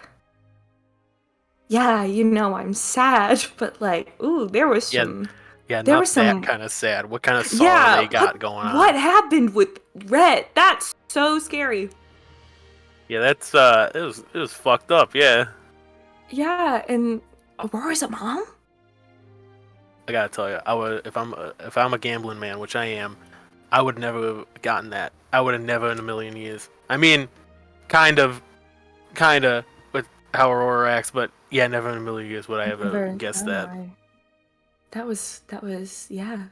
yeah, you know, I'm sad, but like, ooh, there was some. Yeah, There not was that some- kind of sad. What kind of sorrow Yeah, they got going on? What happened with Rhett? That's so scary. Yeah, that's it was fucked up. Yeah, Yeah, and Aurora's a mom? I gotta tell you, I would if I'm a gambling man, which I am, I would never have gotten that. I would have never in a million years. I mean, kind of with how Aurora acts, but yeah, never in a million years would I ever guess that. That was yeah.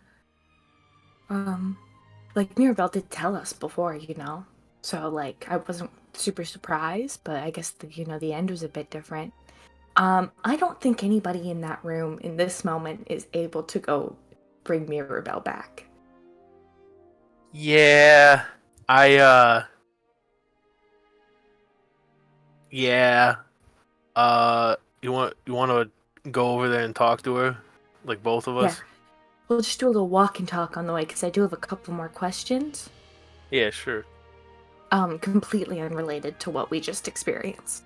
Like Mirabelle did tell us before, So like I wasn't super surprised, but I guess the end was a bit different. I don't think anybody in that room in this moment is able to go bring Mirabelle back. Yeah, yeah. You want to go over there and talk to her, like both of Yeah. us? We'll just do a little walk and talk on the way because I do have a couple more questions. Yeah, sure. Completely unrelated to what we just experienced.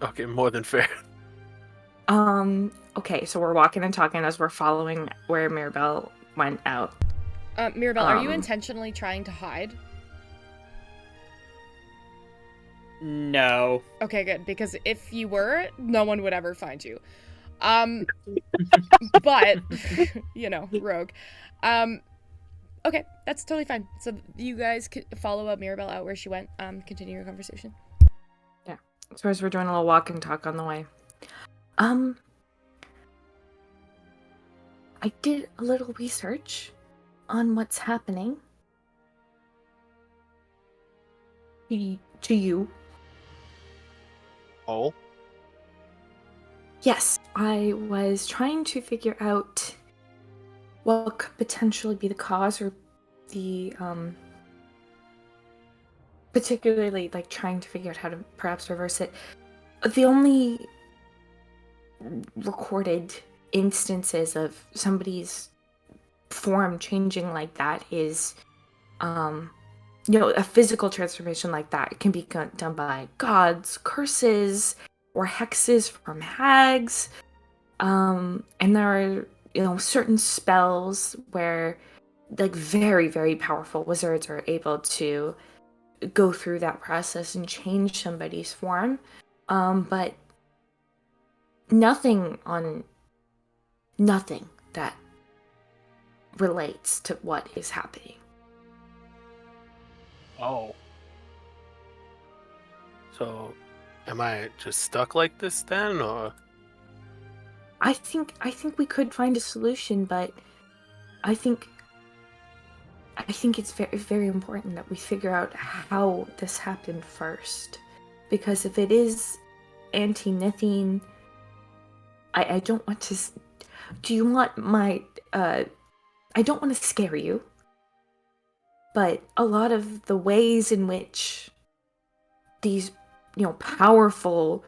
Okay, more than fair. Okay, so we're walking and talking as we're following where Mirabelle went out. Mirabelle, are you intentionally trying to hide? No. Okay, good, because if you were, no one would ever find you. But, rogue. Okay, that's totally fine. So you guys could follow up Mirabelle out where she went, continue your conversation. Yeah, so as we're doing a little walk and talk on the way. I did a little research on what's happening to you. Oh? Yes, I was trying to figure out what could potentially be the cause or the, particularly, like, trying to figure out how to perhaps reverse it. The only recorded instances of somebody's form changing like that is, a physical transformation like that can be done by gods, curses, or hexes from hags. And there are, certain spells where, like, very, very powerful wizards are able to go through that process and change somebody's form. But nothing that relates to what is happening. Oh. So, am I just stuck like this then, or? I think we could find a solution, but I think it's very, very important that we figure out how this happened first. Because if it is anti-nithine, I don't want to... Do you want my... I don't want to scare you, but a lot of the ways in which these, powerful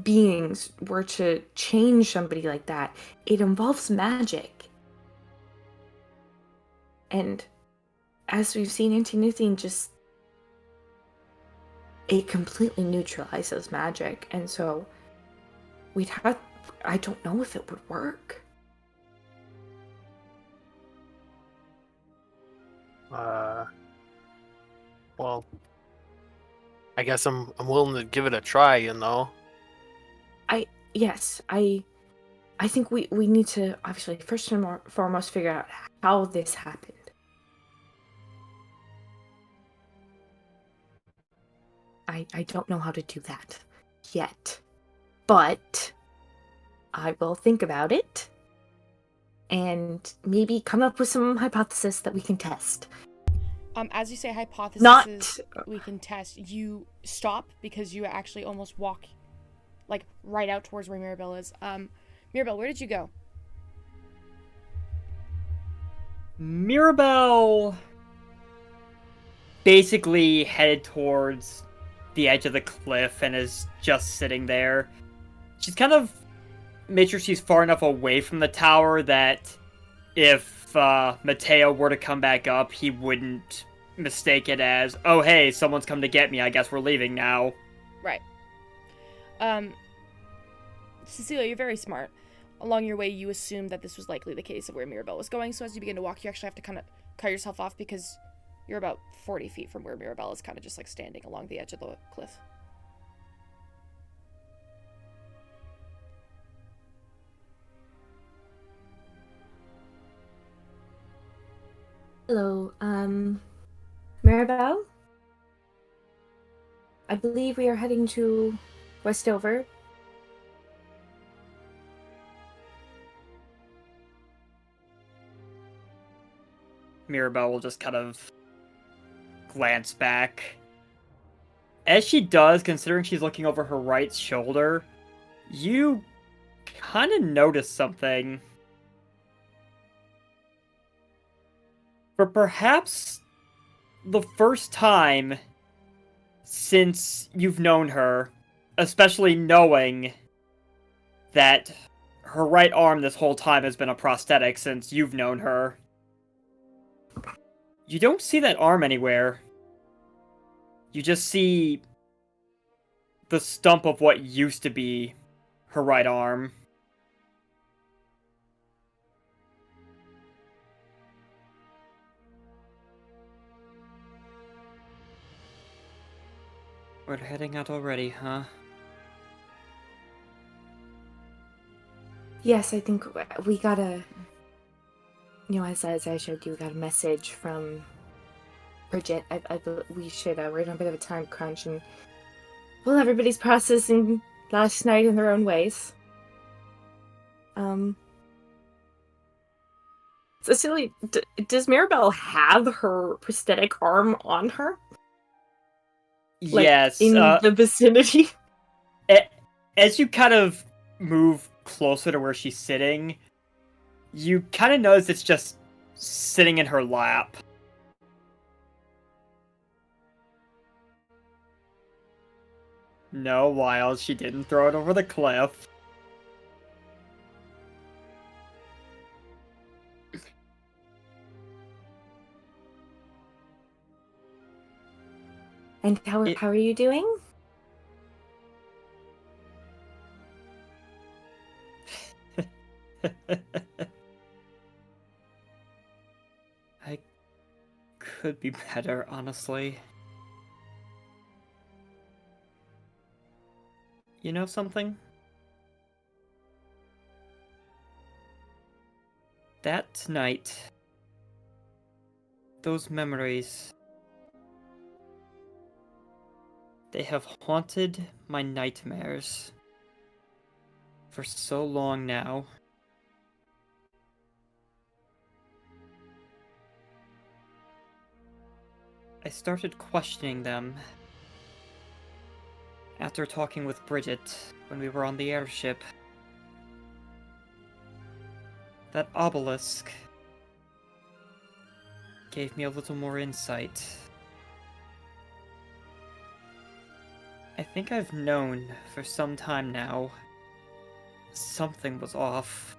beings were to change somebody like that, it involves magic. And as we've seen, anti-nithine it completely neutralizes magic, and so I don't know if it would work. Well, I guess I'm willing to give it a try, I think we need to obviously first and foremost figure out how this happened. I don't know how to do that yet, but I will think about it and maybe come up with some hypothesis that we can test. As you say hypothesis, we can test. You stop because you actually almost walk, like, right out towards where Mirabelle is. Mirabelle, where did you go? Mirabelle basically headed towards the edge of the cliff and is just sitting there. She's kind of made sure she's far enough away from the tower that if Mateo were to come back up, he wouldn't mistake it as, oh hey, someone's come to get me, I guess we're leaving now. Right. Cecilia, you're very smart. along your way, you assume that this was likely the case of where Mirabelle was going. So as you begin to walk, you actually have to kind of cut yourself off because you're about 40 feet from where Mirabelle is kind of just like standing along the edge of the cliff. Hello, Maribel? I believe we are heading to Westover. Mirabelle will just kind of glance back. As she does, considering she's looking over her right shoulder, you kind of notice something. For perhaps the first time since you've known her, especially knowing that her right arm this whole time has been a prosthetic since you've known her, you don't see that arm anywhere. You just see the stump of what used to be her right arm. We're heading out already, huh? Yes, I think we got a... as I showed you, we got a message from Bridget. We should, we're in a bit of a time crunch, and well, everybody's processing last night in their own ways. Cecily, does Mirabelle have her prosthetic arm on her? Like, yes. in the vicinity? As you kind of move closer to where she's sitting, you kind of notice it's just sitting in her lap. No, Wild, she didn't throw it over the cliff. And how are you doing? I could be better, honestly. You know something? That night, those memories, they have haunted my nightmares for so long now. I started questioning them after talking with Bridget when we were on the airship. That obelisk gave me a little more insight. I think I've known for some time now something was off,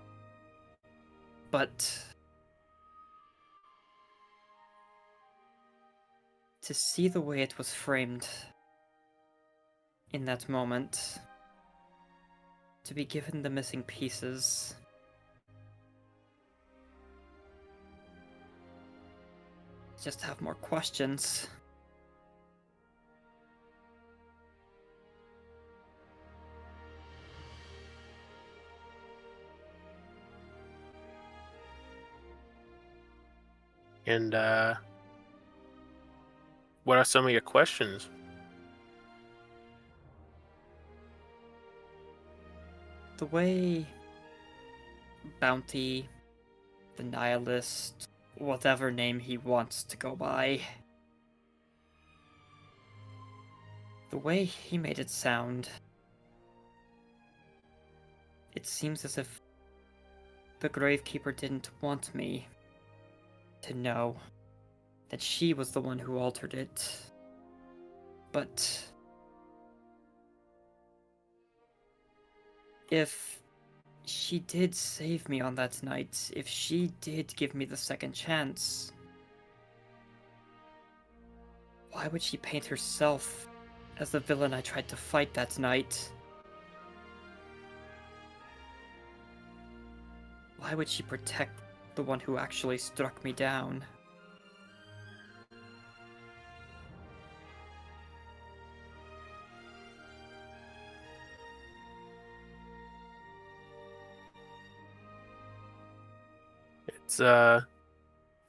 but to see the way it was framed in that moment, to be given the missing pieces, just have more questions. And what are some of your questions? The way Bounty, the Nihilist, whatever name he wants to go by, the way he made it sound, it seems as if the Gravekeeper didn't want me to know that she was the one who altered it. But if she did save me on that night, if she did give me the second chance, why would she paint herself as the villain I tried to fight that night? why would she protect the one who actually struck me down? It's yeah,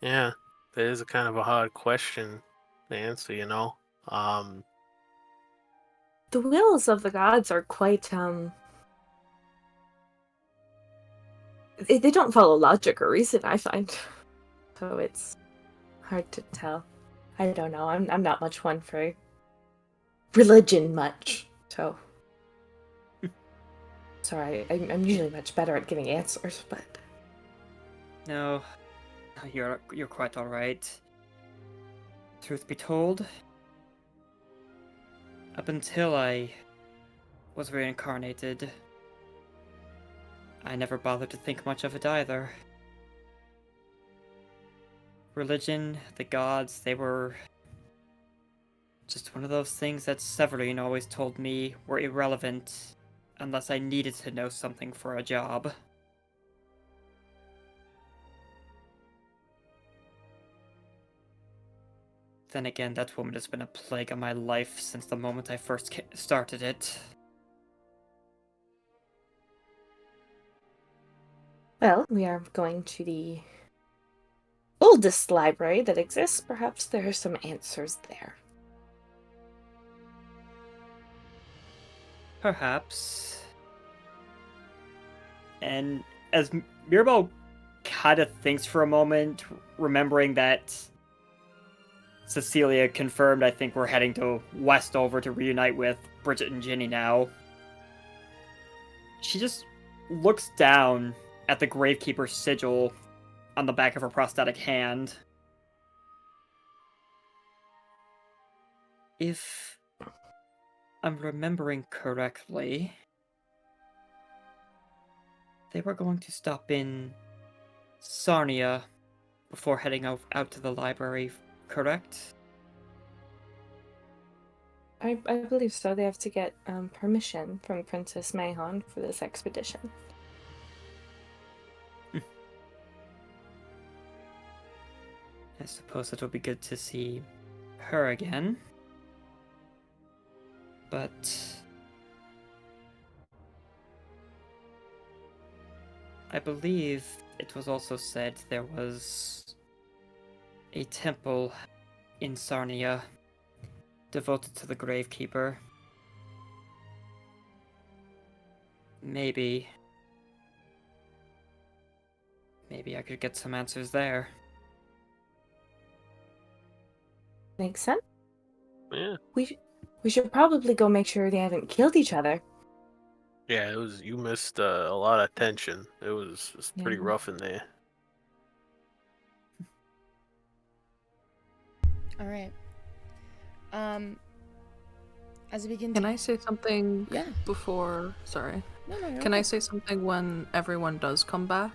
that is a kind of a hard question to answer, you know. The wills of the gods are quite, they don't follow logic or reason, I find. So it's hard to tell. I don't know, I'm not much one for religion much, so... Sorry, I'm usually much better at giving answers, but... No, you're quite alright. Truth be told, up until I was reincarnated, I never bothered to think much of it either. Religion, the gods, they were just one of those things that Severine always told me were irrelevant unless I needed to know something for a job. Then again, that woman has been a plague on my life since the moment I first started it. Well, we are going to the oldest library that exists. Perhaps there are some answers there. Perhaps. And as Mirabel kind of thinks for a moment, remembering that Cecilia confirmed, I think we're heading to Westover to reunite with Bridget and Ginny now. She just looks down at the Gravekeeper's sigil on the back of her prosthetic hand. If I'm remembering correctly, they were going to stop in Sarnia before heading out to the library, correct? I believe so. They have to get permission from Princess Mahon for this expedition. I suppose it'll be good to see her again. But I believe it was also said there was a temple in Sarnia devoted to the Gravekeeper. Maybe I could get some answers there. Makes sense. Yeah. We should probably go make sure they haven't killed each other. Yeah, it was. You missed a lot of tension. It was pretty Yeah. rough in there. All right. As we begin, Can I say something Yeah. before? Sorry. No, you're Can okay. I say something when everyone does come back?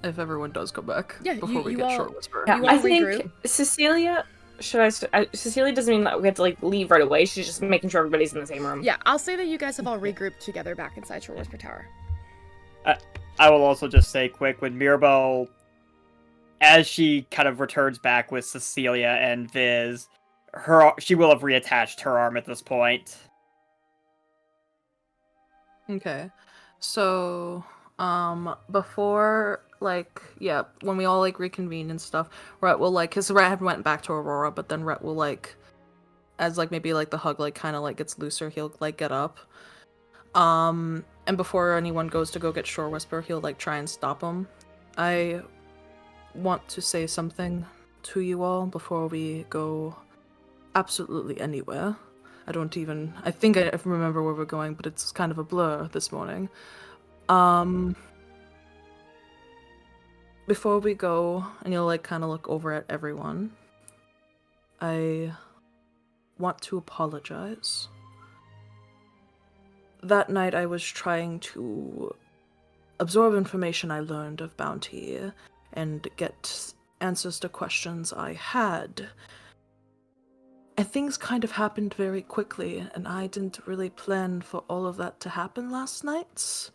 If everyone does come back, Yeah, before we you get all- short whisper. Yeah, You I all think regroup? Cecilia. Cecilia doesn't mean that we have to like leave right away. She's just making sure everybody's in the same room. Yeah, I'll say that you guys have all regrouped together back inside Short Whisper Tower. I will also just say quick, when Mirabel, as she kind of returns back with Cecilia and Viz, she will have reattached her arm at this point. Okay. So, before, like, yeah, when we all, like, reconvene and stuff, Rhett will, like, because Rhett had went back to Aurora, but then Rhett will, like, as, like, maybe, like, the hug, like, kind of, like, gets looser, he'll, like, get up. And before anyone goes to go get Shore Whisper, he'll, like, try and stop him. I want to say something to you all before we go absolutely anywhere. I think I remember where we're going, but it's kind of a blur this morning. Before we go, and you'll like kind of look over at everyone, I want to apologize. That night I was trying to absorb information I learned of Bounty and get answers to questions I had. And things kind of happened very quickly, and I didn't really plan for all of that to happen last night.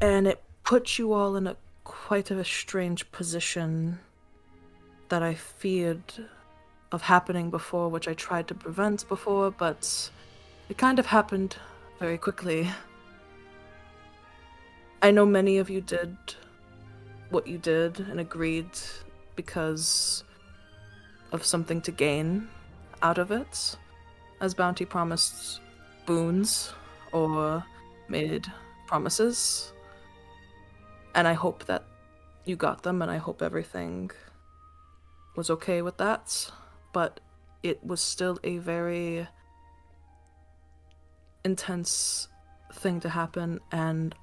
And it puts you all in quite a strange position that I feared of happening before, which I tried to prevent before, but it kind of happened very quickly. I know many of you did what you did and agreed because of something to gain out of it, as Bounty promised boons or made promises. And I hope that you got them, and I hope everything was okay with that. But it was still a very intense thing to happen, and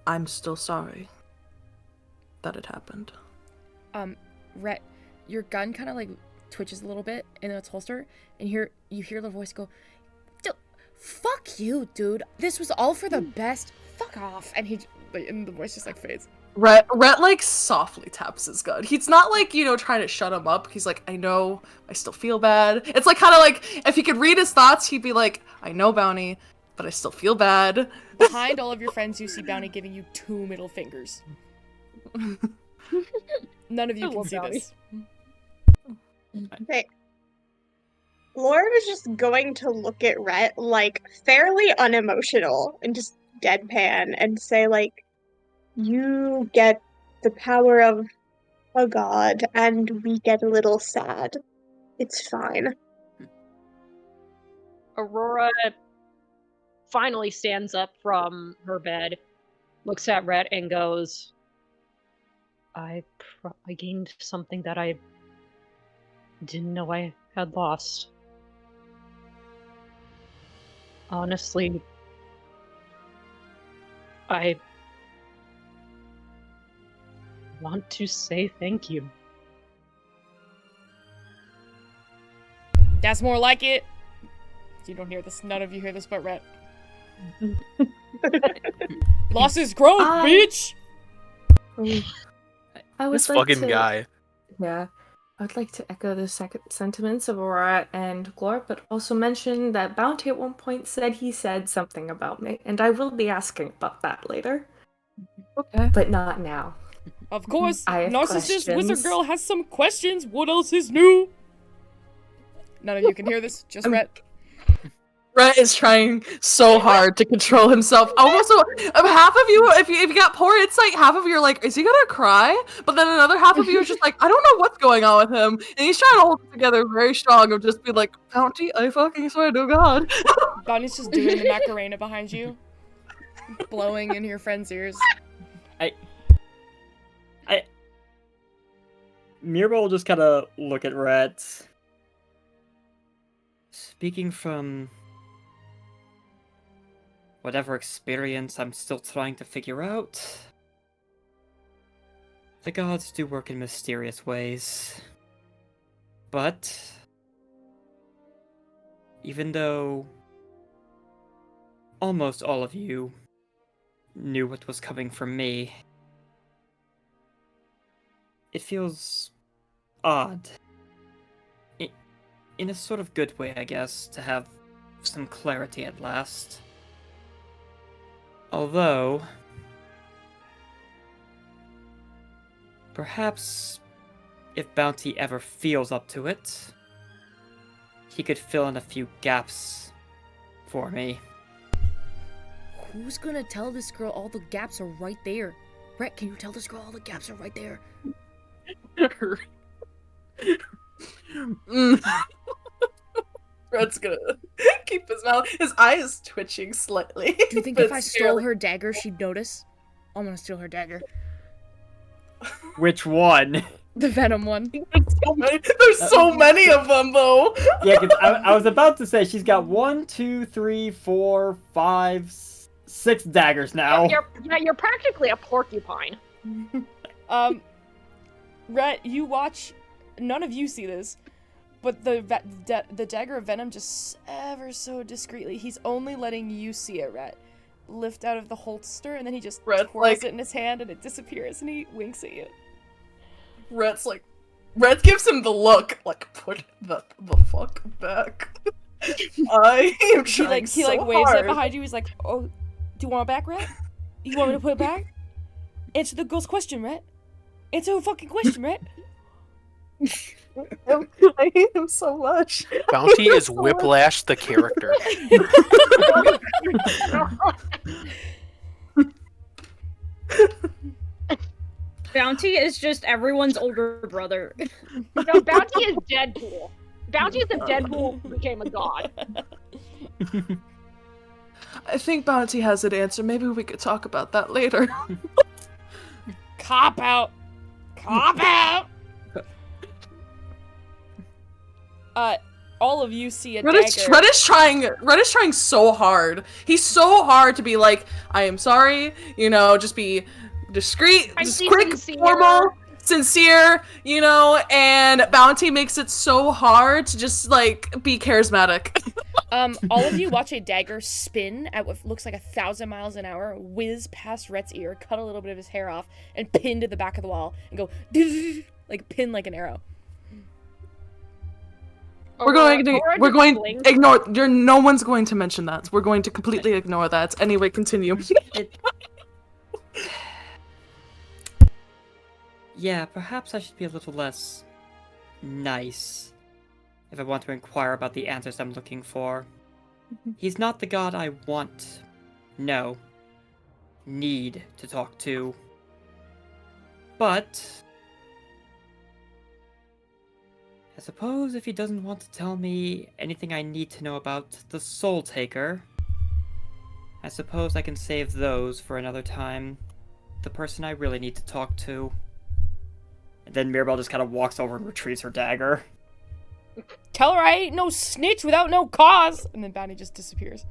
I'm still sorry that it happened. Rhett, your gun kind of like twitches a little bit in its holster, and you hear the voice go, "Fuck you, dude. This was all for the best. Fuck off." And the voice just like fades. Rhett like softly taps his gun. He's not like, trying to shut him up. He's like, I know, I still feel bad. It's like kind of like if he could read his thoughts, he'd be like, I know, Bounty, but I still feel bad. Behind all of your friends, you see Bounty giving you 2 middle fingers. None of you can see this. Okay. Laura was just going to look at Rhett, like, fairly unemotional and just deadpan and say, like, you get the power of a god, and we get a little sad. It's fine. Aurora finally stands up from her bed, looks at Rhett, and goes, I gained something that I didn't know I had lost. Honestly, I want to say thank you. That's more like it. You don't hear this. None of you hear this but Rhett. Loss is growth, bitch! I would This like fucking to, guy. Yeah. I would like to echo the sentiments of Aurora and Glor, but also mention that Bounty at one point said he said something about me, and I will be asking about that later. Okay. But not now. Of course, I have Narcissist questions. Wizard Girl has some questions. What else is new? None of you can hear this, just Rhett. Rhett is trying so hard to control himself. Also, half of you, if you got poor insight, half of you are like, is he gonna cry? But then another half of you is just like, I don't know what's going on with him. And he's trying to hold it together very strong of just be like, Bounty, I fucking swear to God. Bounty's just doing the Macarena behind you. Blowing in your friend's ears. Mirabel will just kind of look at Rhett. Speaking from whatever experience I'm still trying to figure out, the gods do work in mysterious ways. But even though almost all of you knew what was coming from me, it feels odd. In a sort of good way, I guess, to have some clarity at last. Although, perhaps if Bounty ever feels up to it, he could fill in a few gaps for me. Who's gonna tell this girl all the gaps are right there? Rhett, can you tell this girl all the gaps are right there? Red's gonna keep his eyes twitching slightly. Do you think if I stole her dagger, she'd notice? I'm gonna steal her dagger. Which one? The Venom one. There's so many of them, though. Yeah, 'cause I was about to say she's got 1, 2, 3, 4, 5, 6 daggers now. You're practically a porcupine. Rhett, you watch. None of you see this, but the dagger of Venom just ever so discreetly. He's only letting you see it, Rhett. Lift out of the holster, and then he just twirls it in his hand, and it disappears, and he winks at you. Rhett gives him the look, like, put the fuck back. I am trying He waves it behind you. He's like, "Oh, do you want it back, Rhett?" You want me to put it back? Answer the girl's question, Rhett. Answer her fucking question, Rhett. I hate him so much. Bounty is Whiplash the character. Bounty is just everyone's older brother. No, Bounty is Deadpool. Bounty is the Deadpool who became a god. I think Bounty has an answer. Maybe we could talk about that later. Cop out. Cop out. All of you see a dagger. Red is trying so hard. He's so hard to be like, I am sorry, you know, just be discreet, just quick, sincere. formal, sincere, you know, and Bounty makes it so hard to just, like, be charismatic. All of you watch a dagger spin at what looks like 1,000 miles an hour, whiz past Rhett's ear, cut a little bit of his hair off, and pin to the back of the wall, and go, like, pin like an arrow. We're going to ignore. No one's going to mention that. We're going to completely ignore that. Anyway, continue. Yeah, perhaps I should be a little less nice if I want to inquire about the answers I'm looking for. He's not the god I want, no, need to talk to. But I suppose if he doesn't want to tell me anything I need to know about the Soul Taker, I suppose I can save those for another time. The person I really need to talk to. And then Mirabelle just kind of walks over and retrieves her dagger. Tell her I ain't no snitch without no cause! And then Bounty just disappears.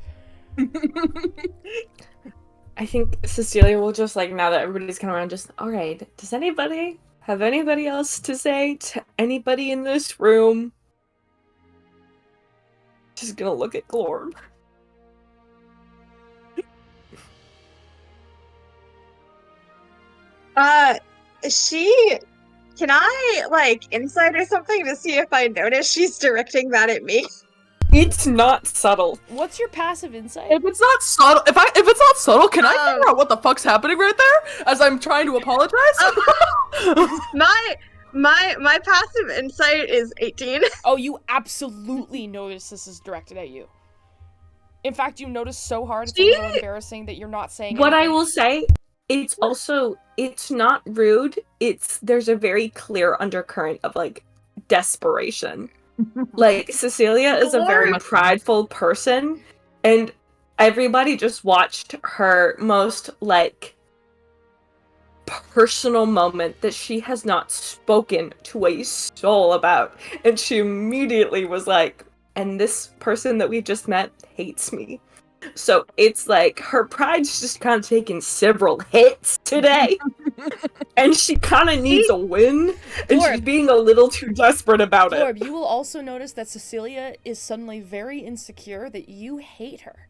I think Cecilia will just, like, now that everybody's kind of around, just, alright, does anybody have anybody else to say to anybody in this room? Just gonna look at Glorb. Can I, like, insight or something to see if I notice she's directing that at me? It's not subtle. What's your passive insight? If it's not subtle, if it's not subtle, can I figure out what the fuck's happening right there as I'm trying to apologize? My passive insight is 18. Oh, you absolutely notice this is directed at you. In fact, you notice so hard it's a little embarrassing that you're not saying What anything. I will say, it's also, it's not rude, there's a very clear undercurrent of, like, desperation. Like, Cecilia is a very prideful person, and everybody just watched her most, like, personal moment that she has not spoken to a soul about. And she immediately was like, and this person that we just met hates me. So it's like her pride's just kind of taking several hits today. And she kind of needs a win. And she's being a little too desperate about it. You will also notice that Cecilia is suddenly very insecure that you hate her.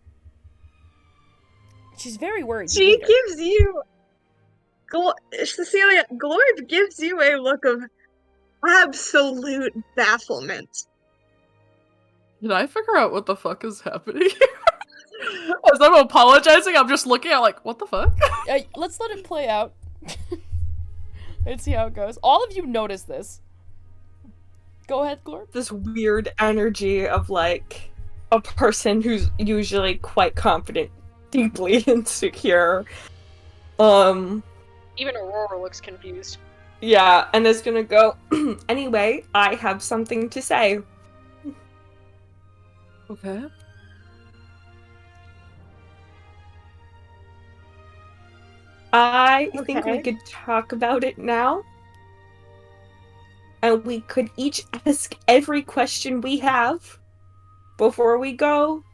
She's very worried. She gives you... Cecilia, Glorb gives you a look of absolute bafflement. Did I figure out what the fuck is happening here? As I'm apologizing, I'm just looking at like, what the fuck? Let's let it play out. Let's see how it goes. All of you notice this. Go ahead, Glorb. This weird energy of, like, a person who's usually quite confident, deeply insecure. Even Aurora looks confused. Yeah, and is gonna go, anyway, I have something to say. Okay. I think we could talk about it now. And we could each ask every question we have before we go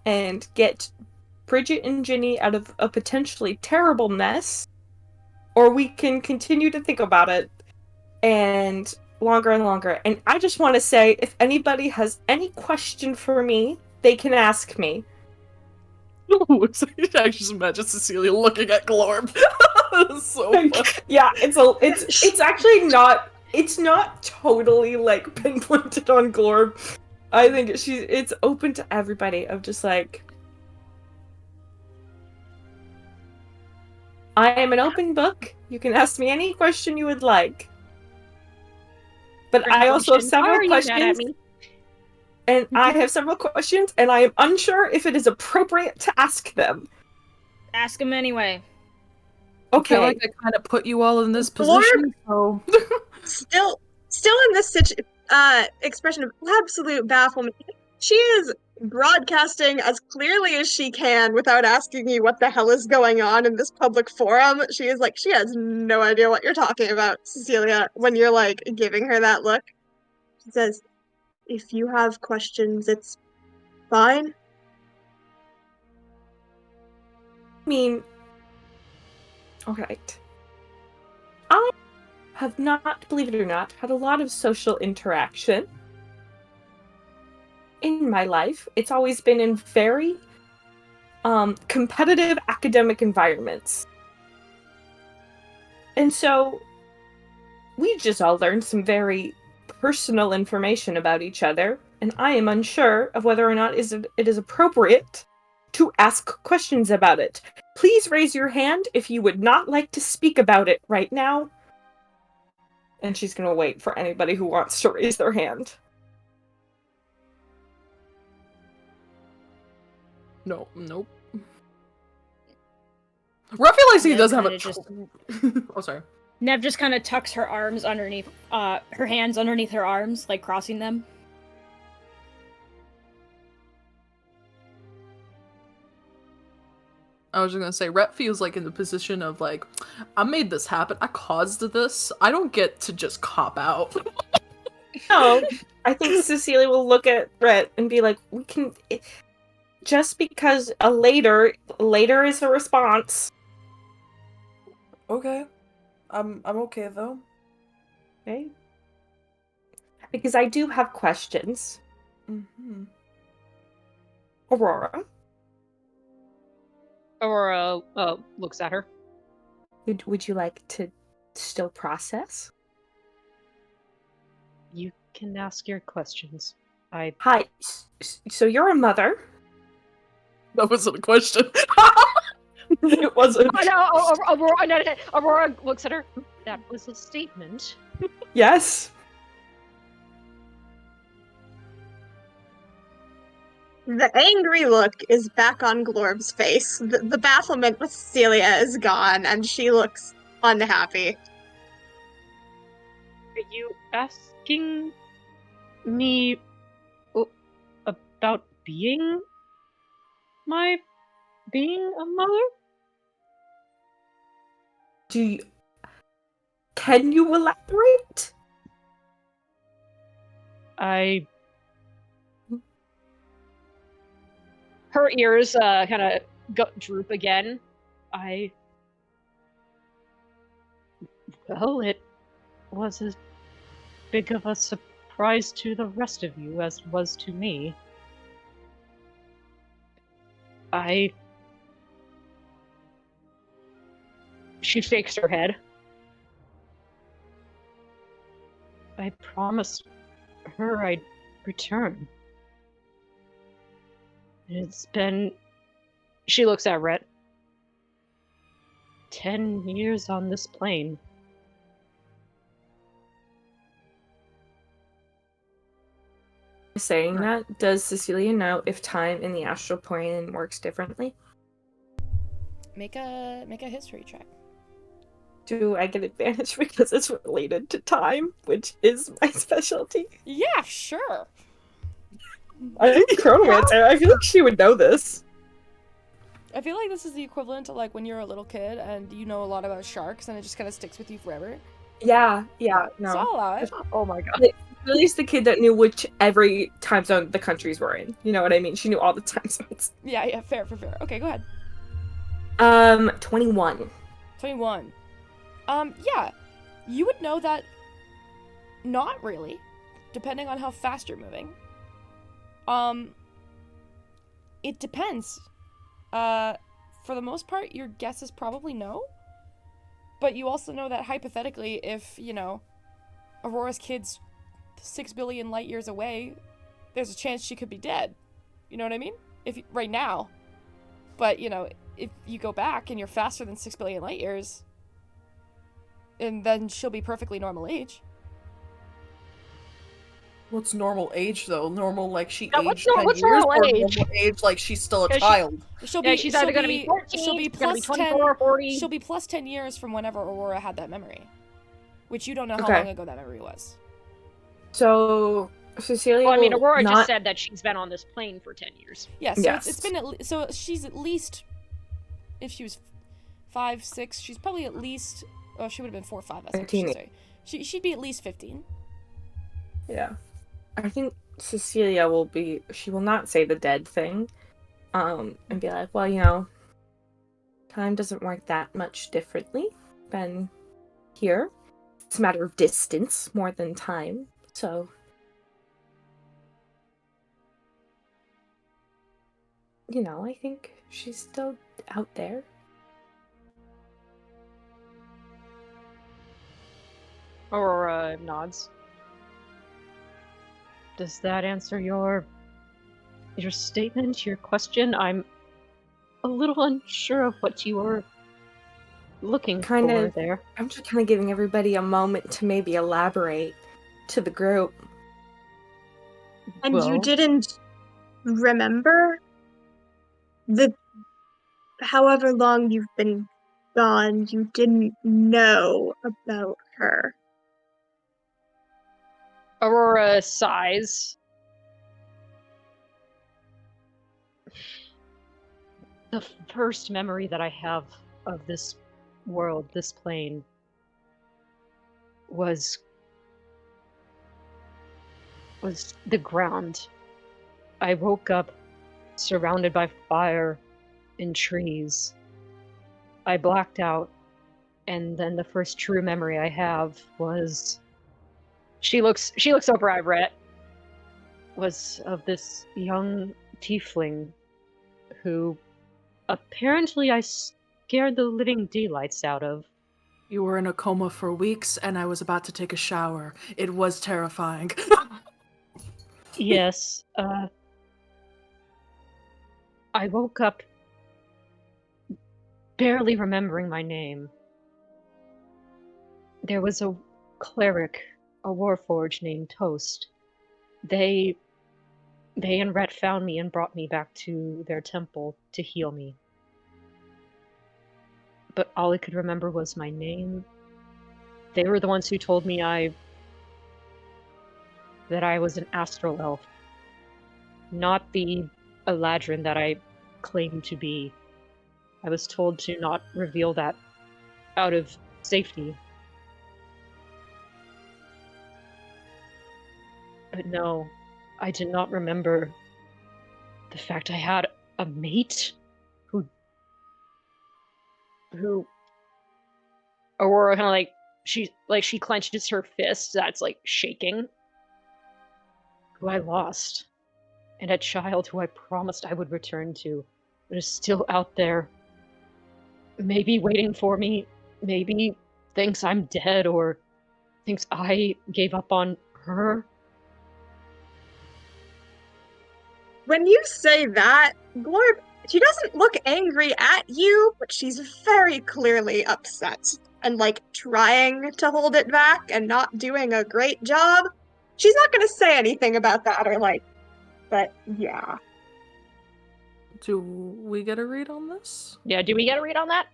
and get Bridget and Ginny out of a potentially terrible mess. Or we can continue to think about it and longer and longer. And I just want to say, if anybody has any question for me, they can ask me. I just imagine Cecilia looking at Glorb. So funny. Yeah, it's actually not. It's not totally like pinpointed on Glorb. I think it's open to everybody. Of just like, I am an open book. You can ask me any question you would like. But I also have several questions. And I have several questions, and I am unsure if it is appropriate to ask them. Ask him anyway. Okay. I feel like I kind of put you all in this position, so... Still in this expression of absolute bafflement. She is broadcasting as clearly as she can without asking you what the hell is going on in this public forum. She is like, she has no idea what you're talking about, Cecilia, when you're like giving her that look. She says, if you have questions, it's fine. I mean, alright. I have not, believe it or not, had a lot of social interaction in my life. It's always been in very competitive academic environments. And so we just all learned some very personal information about each other, and I am unsure of whether or not it is appropriate to ask questions about it. Please raise your hand if you would not like to speak about it right now. And she's gonna wait for anybody who wants to raise their hand. No, nope. Ruffy likes he does have a... Oh, sorry. Nev just kind of tucks her arms underneath, her hands underneath her arms, like crossing them. I was just gonna say, Rhett feels like in the position of like, I made this happen, I caused this, I don't get to just cop out. No, I think Cecilia will look at Rhett and be like, we can... Just because a later is a response. Okay. I'm okay though. Okay. Because I do have questions. Mm-hmm. Aurora. Aurora looks at her. Would you like to still process? You can ask your questions. Hi. So you're a mother. That wasn't a question. It wasn't. Aurora looks at her. That was a statement. Yes. The angry look is back on Glorb's face. The bafflement with Cecilia is gone, and she looks unhappy. Are you asking me about being a mother? Can you elaborate? Her ears kind of droop again. Well, it was as big of a surprise to the rest of you as it was to me. She shakes her head. I promised her I'd return. It's been... She looks at Rhett. 10 years on this plane. Saying that, does Cecilia know if time in the astral plane works differently? Make a history check. Do I get advantage because it's related to time, which is my specialty? Yeah, sure. I think Chronomancer. I feel like she would know this. I feel like this is the equivalent to like when you're a little kid and you know a lot about sharks and it just kind of sticks with you forever. Yeah, no. So I'll allow it. Oh my god. At least the kid that knew which every time zone the countries were in. You know what I mean? She knew all the time zones. Yeah, fair. Okay, go ahead. 21. 21. Yeah. You would know that not really, depending on how fast you're moving. It depends. For the most part, your guess is probably no. But you also know that hypothetically, if, Aurora's kid's 6 billion light years away, there's a chance she could be dead. You know what I mean? Right now. But, if you go back and you're faster than 6 billion light years, and then she'll be perfectly normal age. What's normal age though? Normal like she Yeah, aged 10 what's years, normal or age? normal age like she's still a 'Cause child? she's either going to be 14, she'll be she's going to be plus 24, 10. 40. She'll be plus 10 years from whenever Aurora had that memory, which you don't know how Okay. long ago that memory was. So Cecilia Well, I mean, will Aurora not... just said that she's been on this plane for 10 years. Yeah, so Yes. it's been so she's at least, if she was 5, 6, she's probably at least, oh, she would have been 4 or 5. That's what I should say. She'd be at least 15. Yeah. I think Cecilia will be... She will not say the dead thing. And be like, well, you know, time doesn't work that much differently than here. It's a matter of distance more than time. So... You know, I think she's still out there. Aurora nods. Does that answer your statement, your question? I'm a little unsure of what you were looking for there. I'm just kind of giving everybody a moment to maybe elaborate to the group. And Well, you didn't remember the however long you've been gone, you didn't know about her. Aurora sighs. The first memory that I have of this world, this plane, was the ground. I woke up surrounded by fire and trees. I blacked out, and then the first true memory I have was she looks over at Rhett, was of this young tiefling who apparently I scared the living daylights out of. You were in a coma for weeks, and I was about to take a shower. It was terrifying. Yes, I woke up barely remembering my name. There was a cleric, a warforged named Toast. They and Rhett found me and brought me back to their temple to heal me. But all I could remember was my name. They were the ones who told me that I was an astral elf, not the Eladrin that I claimed to be. I was told to not reveal that out of safety. But no, I did not remember the fact I had a mate who Aurora kind of she clenches her fist that's like shaking, who I lost, and a child who I promised I would return to, but is still out there, maybe waiting for me, maybe thinks I'm dead or thinks I gave up on her. When you say that, Glorb, she doesn't look angry at you, but she's very clearly upset and like trying to hold it back and not doing a great job. She's not gonna say anything about that or like, but yeah. Do we get a read on this? Yeah, do we get a read on that?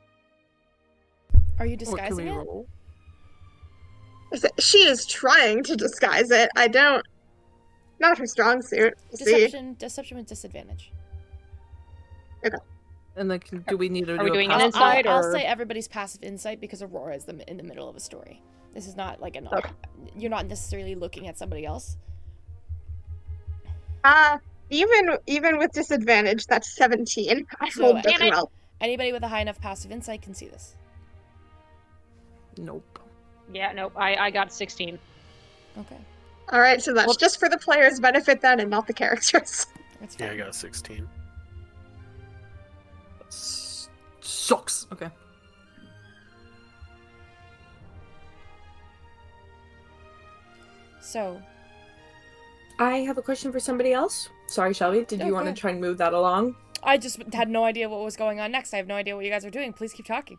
Are you Or can disguising we it? roll? She is trying to disguise it. Not her strong suit. We'll see. Deception with disadvantage. And like, do we need to Are we do a doing an passive- insight? I'll or- say everybody's passive insight because Aurora is in the middle of a story. This is not like Okay. you're not necessarily looking at somebody else. Even with disadvantage, that's 17. I So, rolled this damn it. well. Anybody with a high enough passive insight can see this. Nope. Yeah, nope, I got 16. Okay, Alright, so that's Well- just for the player's benefit then and not the characters. that's Yeah, fine. I got a 16. Sucks. Okay. So, I have a question for somebody else. Sorry, Shelby. Did Oh, you go want to ahead. try and move that along? I just had no idea what was going on next. I have no idea what you guys are doing. Please keep talking.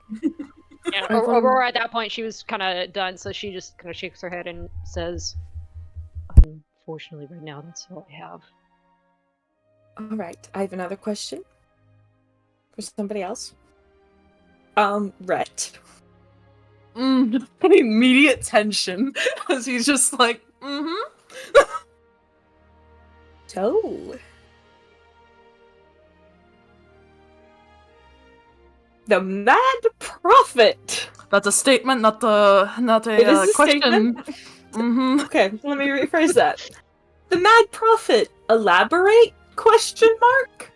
Yeah, Aurora at that point, she was kind of done, so she just kind of shakes her head and says, "Unfortunately, right now, that's all I have." All right, I have another question for somebody else. Rhett. Immediate tension as he's just like, So, the Mad Prophet. That's a statement, not a It is a question. statement? Okay, let me rephrase that. The Mad Prophet. Elaborate? Question mark.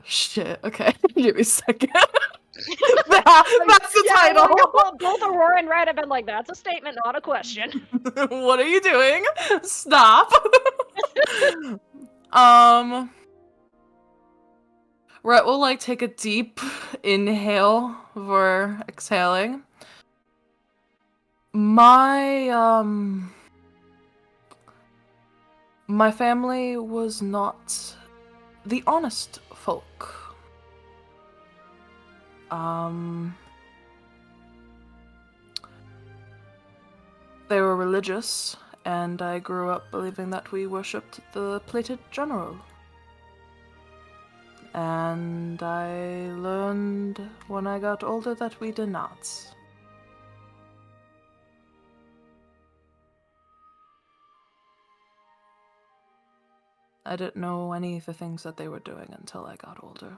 Shit. Okay, give me a second. That's the title. Both Aurora and Red have been like, "That's a statement, not a question." What are you doing? Stop. Rhett will like take a deep inhale before exhaling. My family was not the honest folk. They were religious, and I grew up believing that we worshipped the plated general. And I learned when I got older that we did not. I didn't know any of the things that they were doing until I got older.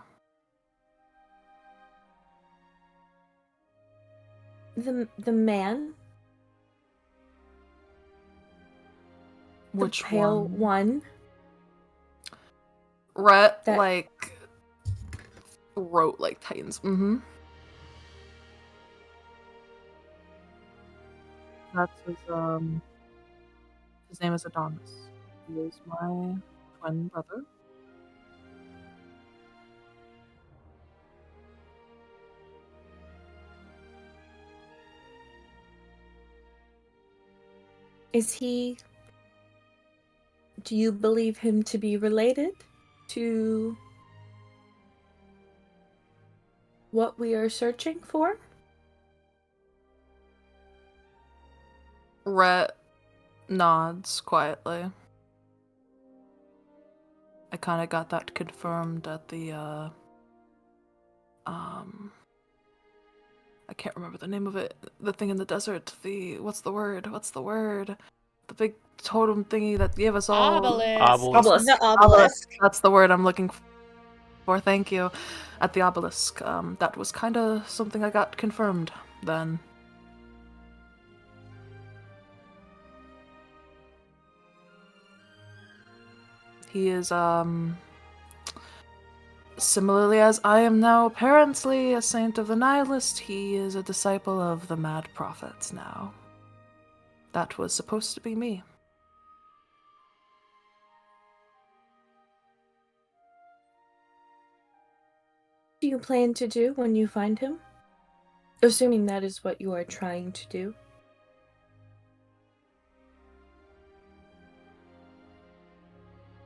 The man? Which the pale one? Rhett, That- like, wrote like Titans. That's his name is Adonis. He is my twin brother. Is he... Do you believe him to be related to what we are searching for? Rhett nods quietly. I kind of got that confirmed at the, I can't remember the name of it. The thing in the desert. What's the word? The big totem thingy that gave us all... Obelisk. The obelisk. That's the word I'm looking for. Thank you. At the obelisk. That was kind of something I got confirmed then. He is, similarly as I am now apparently a saint of the nihilist, he is a disciple of the Mad Prophets now. That was supposed to be me. What do you plan to do when you find him? Assuming that is what you are trying to do.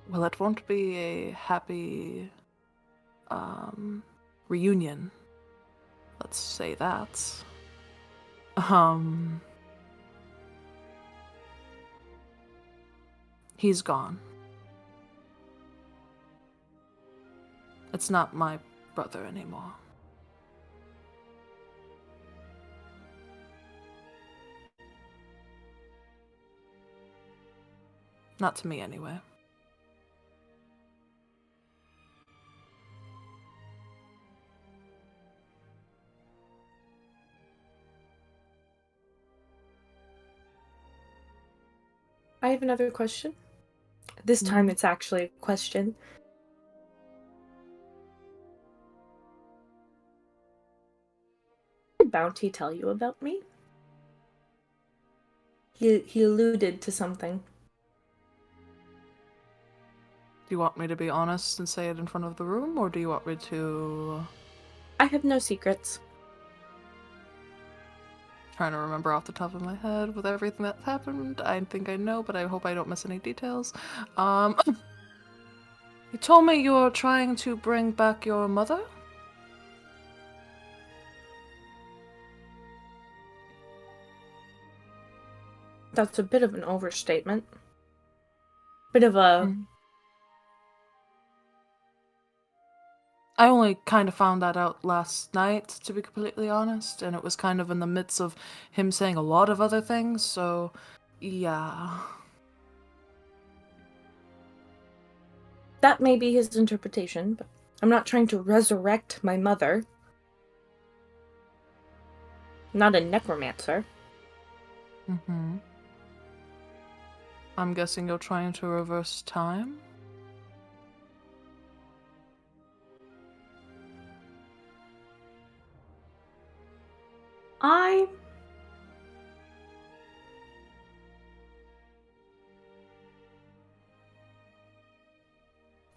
Well, it won't be a happy, reunion. Let's say that. He's gone. It's not my brother anymore. Not to me, anyway. I have another question. This time it's actually a question. Did Bounty tell you about me? He alluded to something. Do you want me to be honest and say it in front of the room, or do you want me to... I have no secrets. Trying to remember off the top of my head with everything that happened. I think I know, but I hope I don't miss any details. You told me you're trying to bring back your mother? That's a bit of an overstatement. Bit of a... I only kind of found that out last night, to be completely honest, and it was kind of in the midst of him saying a lot of other things, so yeah. That may be his interpretation, but I'm not trying to resurrect my mother. I'm not a necromancer. Mm-hmm. I'm guessing you're trying to reverse time?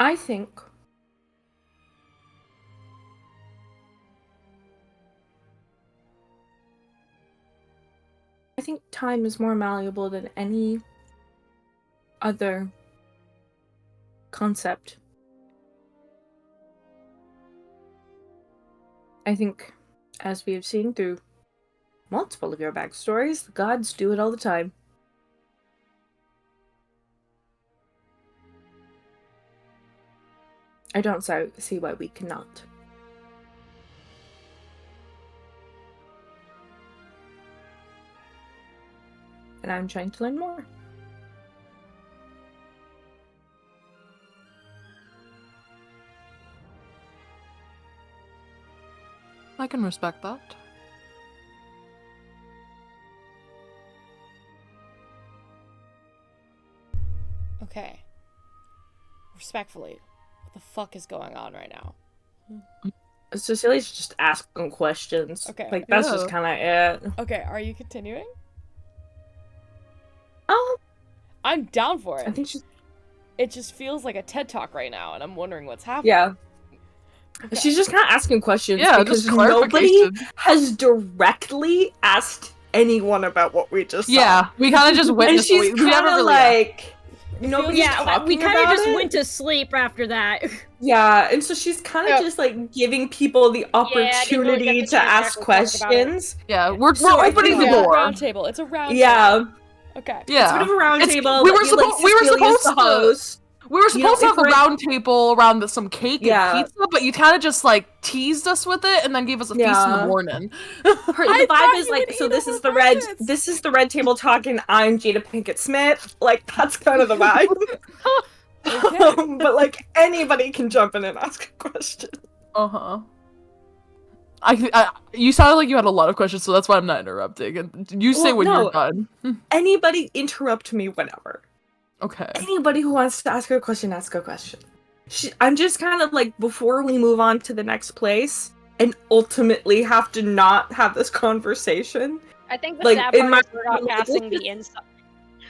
I think time is more malleable than any other concept. I think, as we have seen through multiple of your backstories, the gods do it all the time. I don't see why we cannot. And I'm trying to learn more. I can respect that. Okay. Respectfully, what the fuck is going on right now? Cecilia's just asking questions. Okay. Like, that's just kind of it. Okay, are you continuing? Oh. I'm down for it. I think she's... It just feels like a TED Talk right now, and I'm wondering what's happening. Yeah. Okay. She's just kind of asking questions because just nobody has directly asked anyone about what we just saw. Yeah, we kind of just witnessed. And she's kind of like... Nobody's talking we kind of about just it. went to sleep after that. Yeah, and so she's kind of just like giving people the opportunity to ask questions. Yeah, we're opening the door. Round table. It's a round table. Yeah. Okay. Yeah. It's a bit of a round table. We were supposed to have a round table around some cake and pizza, but you kind of just like teased us with it and then gave us a feast in the morning. The vibe is like, so this is the red table talking. I'm Jada Pinkett Smith. Like, that's kind of the vibe. Okay. But like anybody can jump in and ask a question. You sounded like you had a lot of questions, so that's why I'm not interrupting. And you say when you're done. Anybody interrupt me whenever. Okay. Anybody who wants to ask a question, ask a question. I'm just kind of like, before we move on to the next place and ultimately have to not have this conversation. I think the like, sad in part is we're not passing the insight.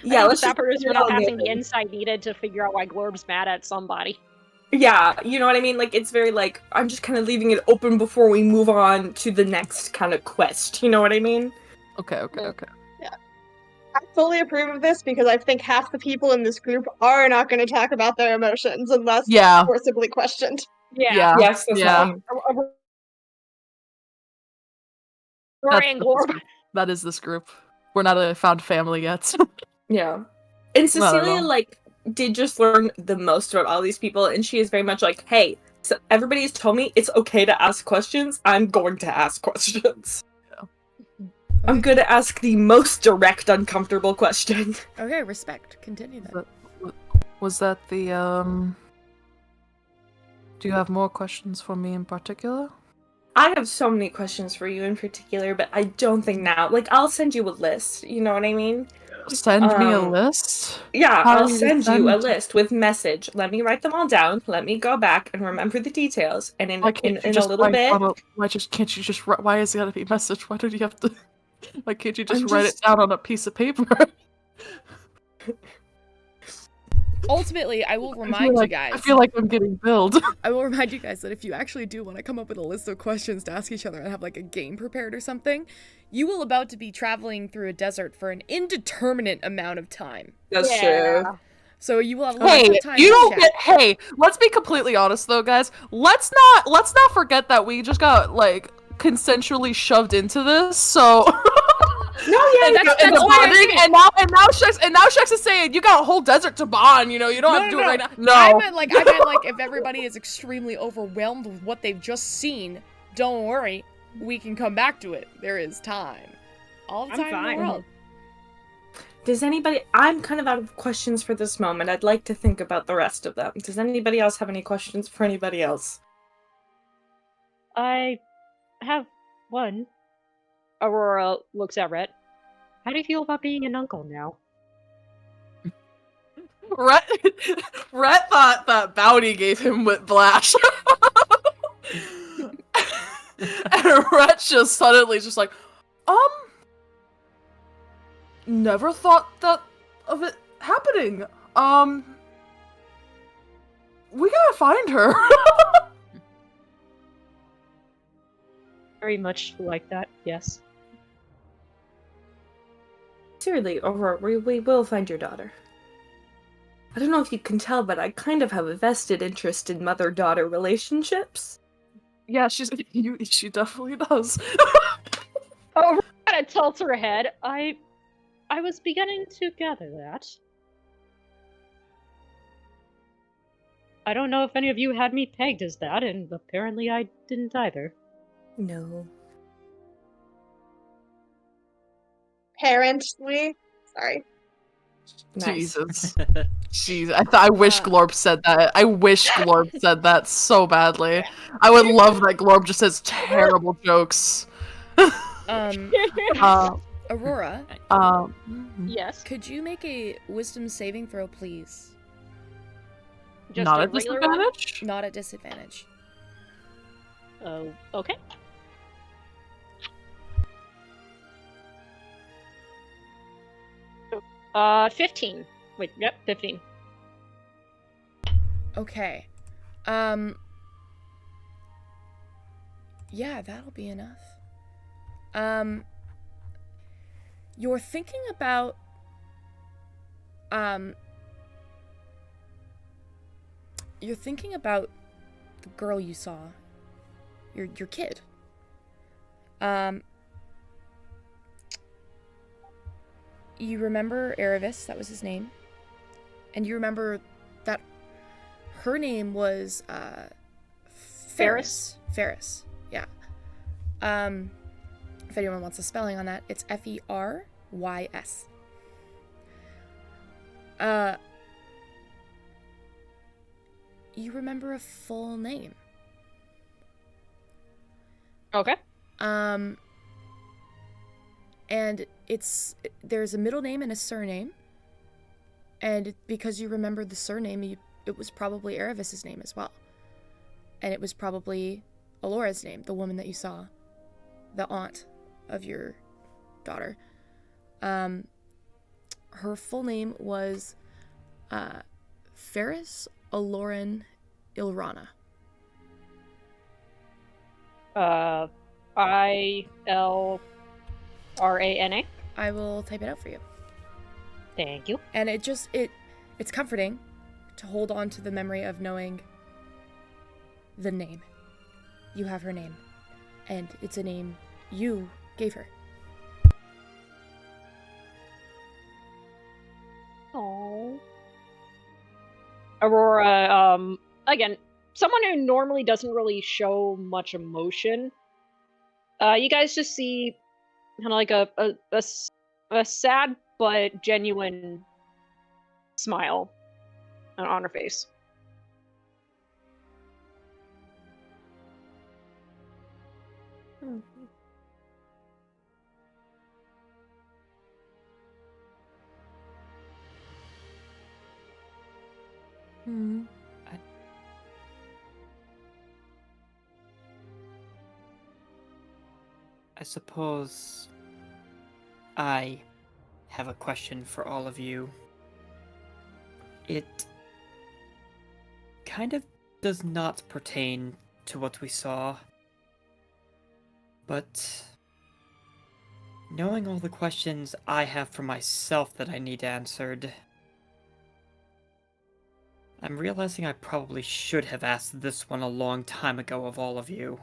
Yeah, let's the sad just part is we're not passing the insight needed to figure out why Glorb's mad at somebody. Yeah, you know what I mean? Like, it's very like, I'm just kind of leaving it open before we move on to the next kind of quest. You know what I mean? Okay. Yeah. I fully approve of this because I think half the people in this group are not going to talk about their emotions unless forcibly questioned. Yeah. Yes, that's fine. That is this group. We're not a found family yet. Yeah. And Cecilia, like, did just learn the most about all these people, and she is very much like, hey, so everybody's told me it's okay to ask questions. I'm going to ask questions. Yeah. I'm going to ask the most direct, uncomfortable question. Okay, respect. Continue then. Was that the, Do you have more questions for me in particular? I have so many questions for you in particular, but I don't think now. Like, I'll send you a list, you know what I mean? Send me a list? Yeah, I'll send you a list with message. Let me write them all down. Let me go back and remember the details. And in a little bit... Why is it gotta be a message? Why do you have to... Why can't you just write it down on a piece of paper? ultimately, I will I feel remind you like- guys. I feel like I'm getting billed. I will remind you guys that if you actually do want to come up with a list of questions to ask each other and have like a game prepared or something, you will about to be traveling through a desert for an indeterminate amount of time. That's true. So you will have lots Hey, of time you to don't chat. get. Hey, let's be completely honest though, guys. Let's not forget that we just got like consensually shoved into this. So No, yeah, that's and the why I bonding, said- and now Shex is saying you got a whole desert to bond. You know, you don't have to do it right now. No, I meant like if everybody is extremely overwhelmed with what they've just seen, don't worry, we can come back to it. There is time. All the I'm time in fine. the world. Does anybody? I'm kind of out of questions for this moment. I'd like to think about the rest of them. Does anybody else have any questions for anybody else? I have one. Aurora looks at Rhett. How do you feel about being an uncle now? Rhett thought that Bounty gave him whiplash. And Rhett's just suddenly just like, never thought that of it happening. We gotta find her. Very much like that, yes. Seriously, Aurora, we will find your daughter. I don't know if you can tell, but I kind of have a vested interest in mother-daughter relationships. Yeah, she definitely does. Oh, kind of tilts her head. I was beginning to gather that. I don't know if any of you had me pegged as that, and apparently I didn't either. No. Parently. Sorry. Nice. Jesus. Jeez, I wish Glorp said that. I wish Glorp said that so badly. I would love that Glorp just says terrible jokes. Aurora, Yes. could you make a wisdom saving throw, please? Just not a at regular one? disadvantage? Not at disadvantage. Oh, okay. Oh, 15. Wait, yep, 15. Okay. Yeah, that'll be enough. You're thinking about the girl you saw. Your kid. You remember Erevis, that was his name. And you remember that her name was Ferris? Ferris, yeah. If anyone wants a spelling on that, it's Ferys. You remember a full name. Okay. And there's a middle name and a surname. And because you remember the surname, it was probably Erevis's name as well. And it was probably Alora's name, the woman that you saw, the aunt of your daughter. Her full name was Ferris Aloran Ilrana. Ilrana? I will type it out for you. Thank you. And it's comforting to hold on to the memory of knowing the name. You have her name. And it's a name you gave her. Oh. Aurora, again, someone who normally doesn't really show much emotion. You guys just see kind of like a sad but genuine smile on her face. I suppose I have a question for all of you. It kind of does not pertain to what we saw. But knowing all the questions I have for myself that I need answered, I'm realizing I probably should have asked this one a long time ago of all of you.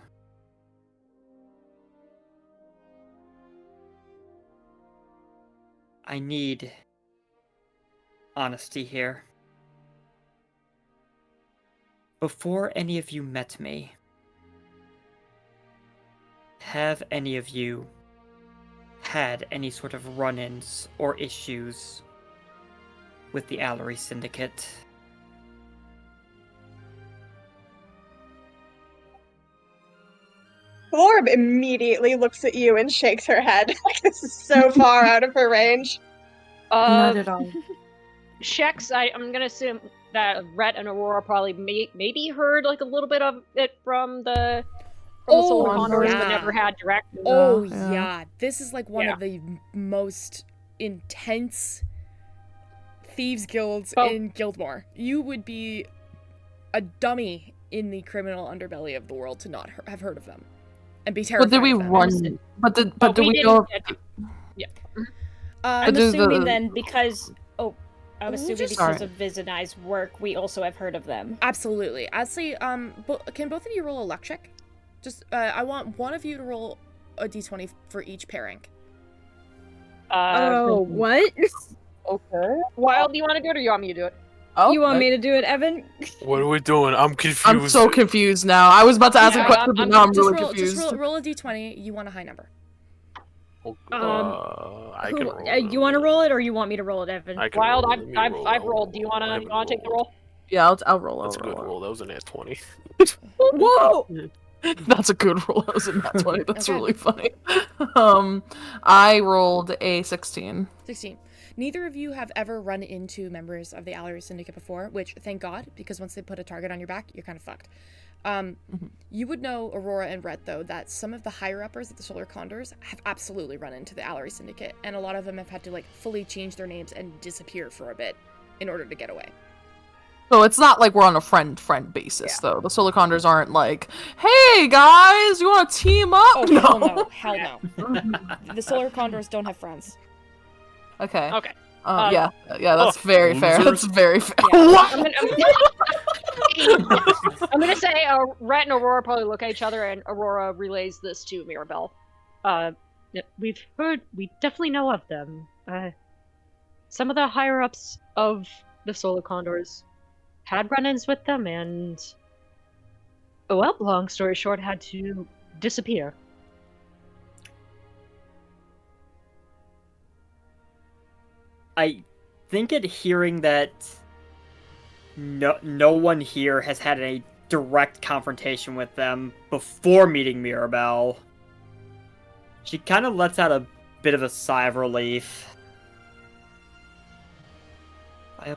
I need honesty here. Before any of you met me, have any of you had any sort of run-ins or issues with the Allery Syndicate? Orb immediately looks at you and shakes her head. Like, this is so far out of her range. Not at all. Shex, I'm gonna assume that Rhett and Aurora probably maybe heard like a little bit of it from the Solar Condors, but never had direct. Oh Yeah. yeah, this is like one of the most intense thieves guilds in Gildmoor. You would be a dummy in the criminal underbelly of the world to not have heard of them and be terrified. But did we of them. run? But did we know? Yeah. I'm do assuming the- then because I'm assuming just- because Sorry. of Viz and I's work, we also have heard of them. Absolutely. I'd say, can both of you roll a luck check? Just, I want one of you to roll a d20 for each pairing. What? Okay. Wild, do you want to do it or you want me to do it? Oh, You want me to do it, Evan? What are we doing? I'm confused. I'm so confused now. I was about to ask a Yeah, question, but now I'm really Just confused. roll a d20. You want a high number. I can roll. You want to roll it or you want me to roll it, Evan? I can Wild, roll it. Let me roll it. I've rolled. Do you want I to haven't take the rolled. roll? Yeah, I'll roll. That's a good roll. That was an at 20. Whoa! That's a good roll. That was a nat 20. That's Okay. really funny. I rolled a 16. 16. Neither of you have ever run into members of the Allery Syndicate before, which, thank God, because once they put a target on your back, you're kind of fucked. You would know, Aurora and Rhett, though, that some of the higher-uppers at the Solar Condors have absolutely run into the Allery Syndicate, and a lot of them have had to, like, fully change their names and disappear for a bit in order to get away. So it's not like we're on a friend basis, though. The Solar Condors aren't like, hey, guys, you want to team up? Oh, hell no. Hell no. The Solar Condors don't have friends. Okay. Okay. Yeah, that's very fair. losers. That's very fair. Yeah. What? I'm gonna say Rhett and Aurora probably look at each other, and Aurora relays this to Mirabelle. We definitely know of them. Some of the higher ups of the Solar Condors had run-ins with them, and well, long story short, had to disappear. I think at hearing that no one here has had a direct confrontation with them before meeting Mirabelle, she kind of lets out a bit of a sigh of relief. I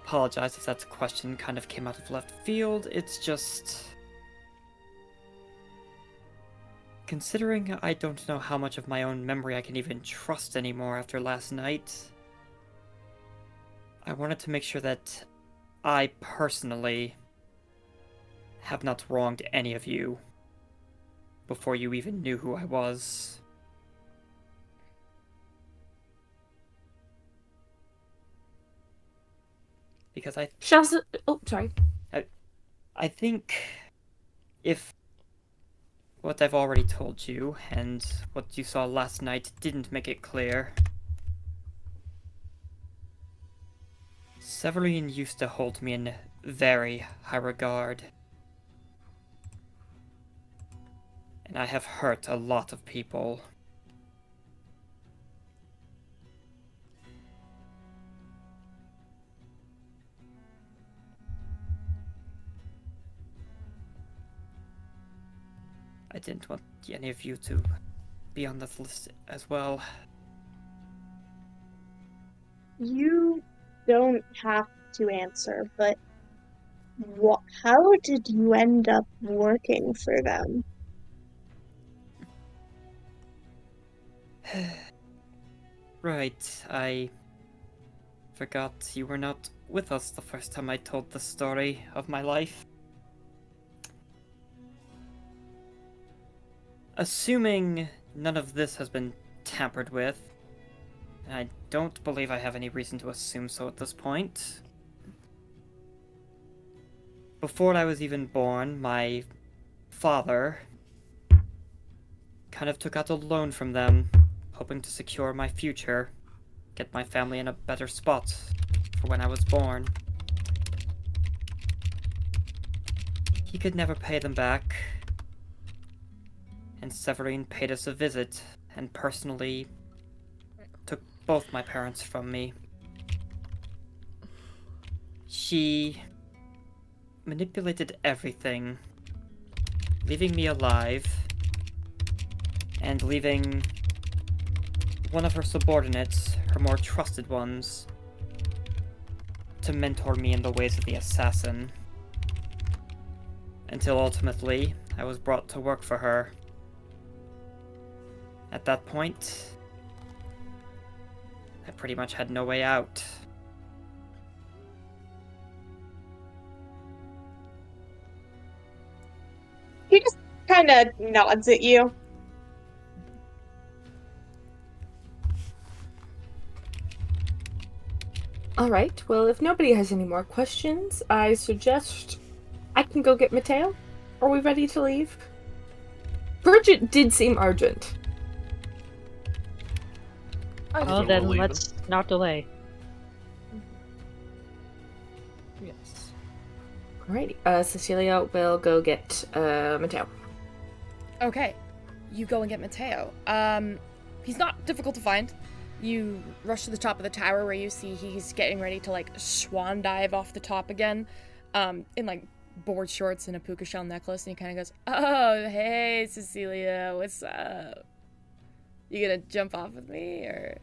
apologize if that question kind of came out of left field. It's just... Considering I don't know how much of my own memory I can even trust anymore after last night, I wanted to make sure that I personally have not wronged any of you before you even knew who I was. Because Oh, sorry. I think if what I've already told you and what you saw last night didn't make it clear, Severine used to hold me in very high regard. And I have hurt a lot of people. I didn't want any of you to be on this list as well. You don't have to answer, but how did you end up working for them? Right, I forgot you were not with us the first time I told the story of my life. Assuming none of this has been tampered with, and I don't believe I have any reason to assume so at this point. Before I was even born, my father kind of took out a loan from them, hoping to secure my future, get my family in a better spot for when I was born. He could never pay them back, and Severine paid us a visit and personally took both my parents from me. She manipulated everything, leaving me alive and leaving one of her subordinates, her more trusted ones, to mentor me in the ways of the assassin. Until ultimately, I was brought to work for her. At that point, I pretty much had no way out. He just kind of nods at you. Alright, well, if nobody has any more questions, I suggest I can go get Mateo. Are we ready to leave? Bridget did seem urgent. Oh, then let's not delay. Yes. Alrighty, Cecilia will go get Mateo. Okay, you go and get Mateo. He's not difficult to find. You rush to the top of the tower where you see he's getting ready to like swan dive off the top again, in like board shorts and a puka shell necklace, and he kind of goes, "Oh, hey, Cecilia, what's up? You gonna jump off with me or?"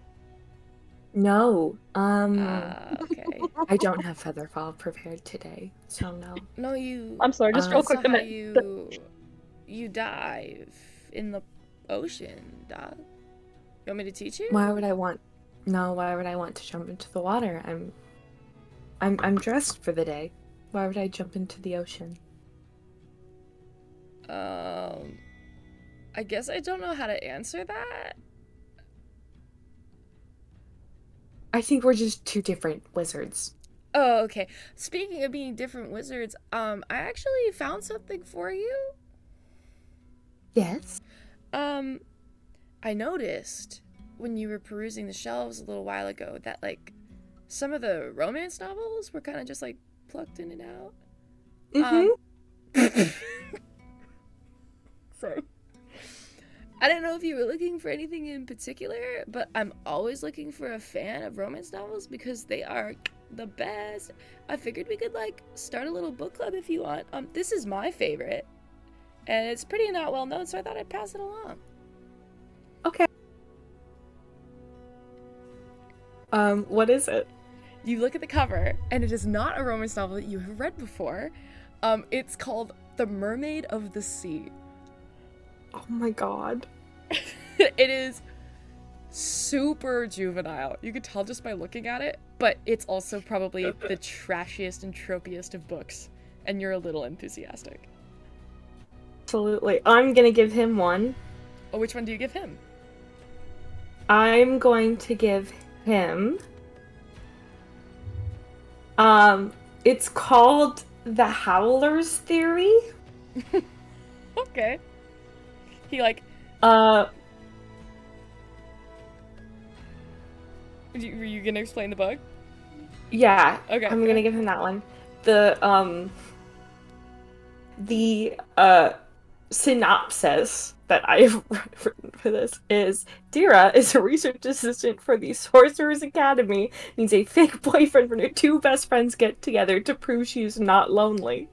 No, Okay. I don't have Featherfall prepared today, so no. No, you. I'm sorry, just real quick. How you dive in the ocean, dog. You want me to teach you? Why would I want to jump into the water? I'm dressed for the day. Why would I jump into the ocean? I guess I don't know how to answer that. I think we're just two different wizards. Oh, okay. Speaking of being different wizards, I actually found something for you. Yes? I noticed when you were perusing the shelves a little while ago that, like, some of the romance novels were kind of just, like, plucked in and out. Mm-hmm. Sorry. I don't know if you were looking for anything in particular, but I'm always looking for a fan of romance novels because they are the best. I figured we could, like, start a little book club if you want. This is my favorite, and it's pretty not well known, so I thought I'd pass it along. Okay. What is it? You look at the cover, and it is not a romance novel that you have read before. It's called The Mermaid of the Sea. Oh my god. It is super juvenile. You could tell just by looking at it, but it's also probably the trashiest and tropiest of books, and you're a little enthusiastic. Absolutely. I'm gonna give him one. Oh, which one do you give him? I'm going to give him... it's called The Howler's Theory. Okay. He, like... Were you gonna explain the book? Yeah. Okay. I'm gonna give him that one. The synopsis that I've written for this is Dira is a research assistant for the Sorcerer's Academy, needs a fake boyfriend when her two best friends get together to prove she's not lonely.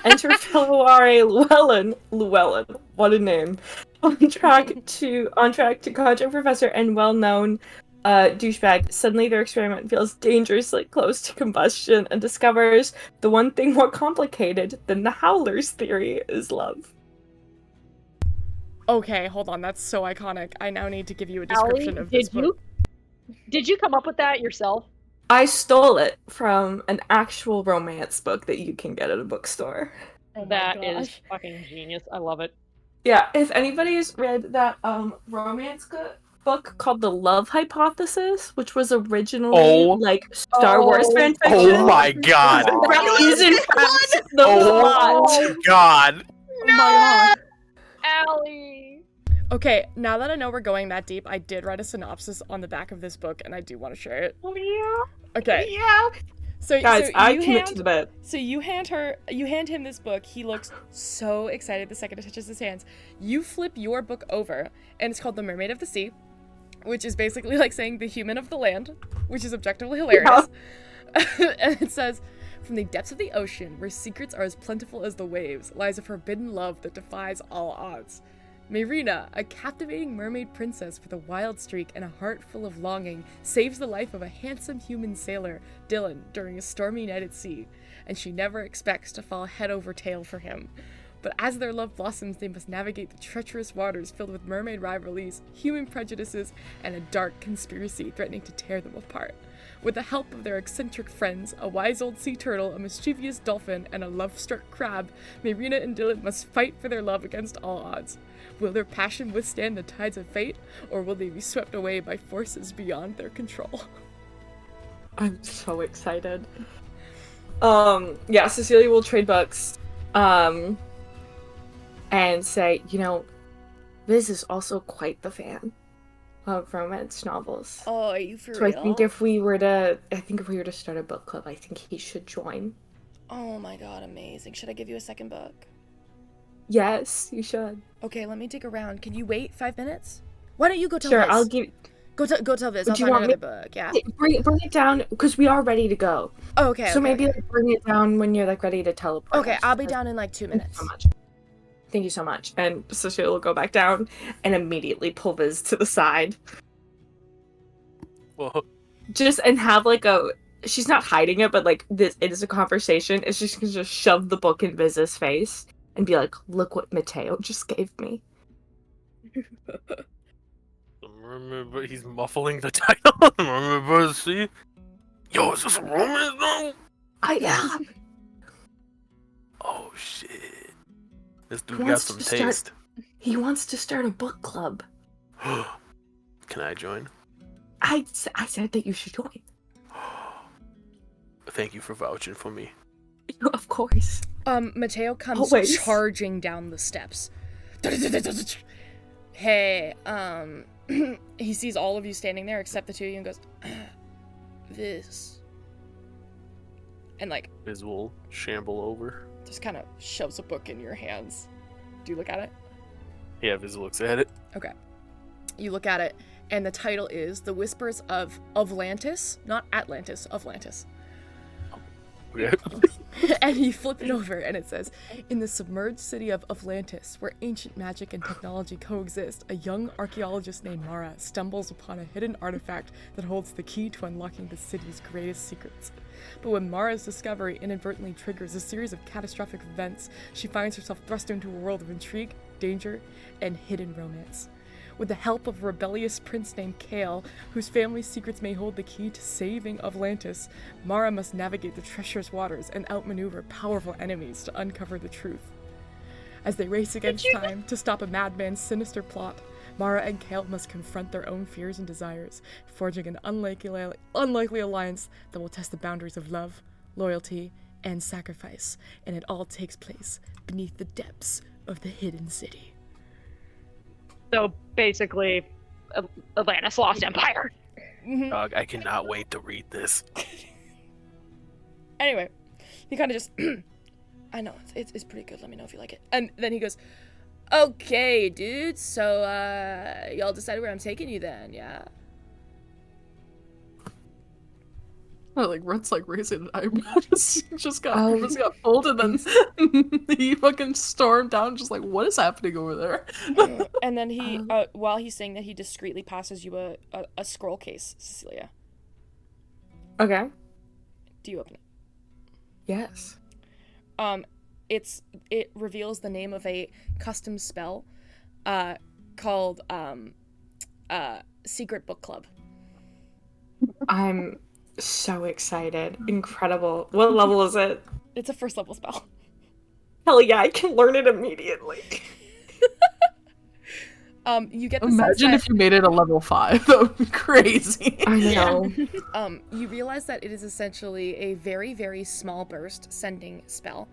Enter Feluare Llewellyn, what a name, on track to conjure professor and well-known douchebag. Suddenly their experiment feels dangerously close to combustion and discovers the one thing more complicated than the Howler's Theory is love. Okay, hold on. That's so iconic. I now need to give you a description of this book. Did you come up with that yourself? I stole it from an actual romance book that you can get at a bookstore. Oh my That is gosh. fucking genius. I love it. Yeah, if anybody's read that book called The Love Hypothesis, which was originally Oh. like Star Wars fan Oh fiction, my god. that is in fact the Oh plot. god. Oh my god. Allie! Okay, now that I know we're going that deep, I did write a synopsis on the back of this book, and I do want to share it. Oh yeah. Okay. Yeah. So, Guys, so I you commit hand, to the bed. So you hand him this book. He looks so excited the second it touches his hands. You flip your book over, and it's called The Mermaid of the Sea, which is basically like saying the human of the land, which is objectively hilarious. Yeah. And it says, from the depths of the ocean, where secrets are as plentiful as the waves, lies a forbidden love that defies all odds. Marina, a captivating mermaid princess with a wild streak and a heart full of longing, saves the life of a handsome human sailor, Dylan, during a stormy night at sea, and she never expects to fall head over tail for him. But as their love blossoms, they must navigate the treacherous waters filled with mermaid rivalries, human prejudices, and a dark conspiracy threatening to tear them apart. With the help of their eccentric friends, a wise old sea turtle, a mischievous dolphin, and a love-struck crab, Marina and Dylan must fight for their love against all odds. Will their passion withstand the tides of fate, or will they be swept away by forces beyond their control? I'm so excited. Yeah, Cecilia will trade books, and say, you know, Liz is also quite the fan of romance novels. Oh, are you for so real? I think if we were to start a book club, I think he should join. Oh my god, amazing. Should I give you a second book? Yes, you should. Okay, let me take a round. Can you wait 5 minutes? Why don't you go tell Sure, Liz? I'll give. Go tell Liz. Would I'll you find want another me- book. Yeah. Bring it down because we are ready to go. Oh, okay. So okay, maybe okay. like, bring it down when you're like ready to teleport. Okay, us. I'll be down in like 2 Thank you minutes. so much. Thank you so much. And Cecilia will go back down and immediately pull Liz to the side. Whoa. Just and have like a. She's not hiding it, but like this, it is a conversation. It's just gonna just shove the book in Viz's face and be like, "Look what Mateo just gave me." Remember, he's muffling the title. Remember, see? Yo, is this a romance novel? Yeah. Oh shit! This dude He got wants some to start- taste. He wants to start a book club. Can I join? I said that you should join. Thank you for vouching for me. Of course. Mateo comes Always. charging down the steps. Hey, he sees all of you standing there except the two of you and goes, this. And like, Biz will shamble over. just kind of shoves a book in your hands. Do you look at it? Yeah, Biz looks at it. Okay. You look at it, and the title is The Whispers of Atlantis, not Atlantis, Atlantis. Okay. And you flip it over, and it says, in the submerged city of Atlantis, where ancient magic and technology coexist, a young archaeologist named Mara stumbles upon a hidden artifact that holds the key to unlocking the city's greatest secrets. But when Mara's discovery inadvertently triggers a series of catastrophic events, she finds herself thrust into a world of intrigue, danger, and hidden romance. With the help of a rebellious prince named Kale, whose family's secrets may hold the key to saving Atlantis, Mara must navigate the treacherous waters and outmaneuver powerful enemies to uncover the truth. As they race against time to stop a madman's sinister plot, Mara and Kale must confront their own fears and desires, forging an unlikely alliance that will test the boundaries of love, loyalty, and sacrifice, and it all takes place beneath the depths of the hidden city. So basically, Atlantis Lost Empire. Dog, I cannot wait to read this. Anyway, he kind of just, I know, it's pretty good, let me know if you like it. And then he goes, okay, dude, so, y'all decide where I'm taking you then, yeah? Like Rut's like raising an eyebrow. just got folded, and then he fucking stormed down, just like, what is happening over there? And then he, while he's saying that, he discreetly passes you a scroll case, Cecilia. Okay. Do you open it? Yes. It reveals the name of a custom spell, called, Secret Book Club. I'm So excited. Incredible. What level is it? It's a first level spell. Hell yeah, I can learn it immediately. You get the Imagine sense that, if you made it a level 5. That would be crazy. I know. you realize that it is essentially a very, very small burst sending spell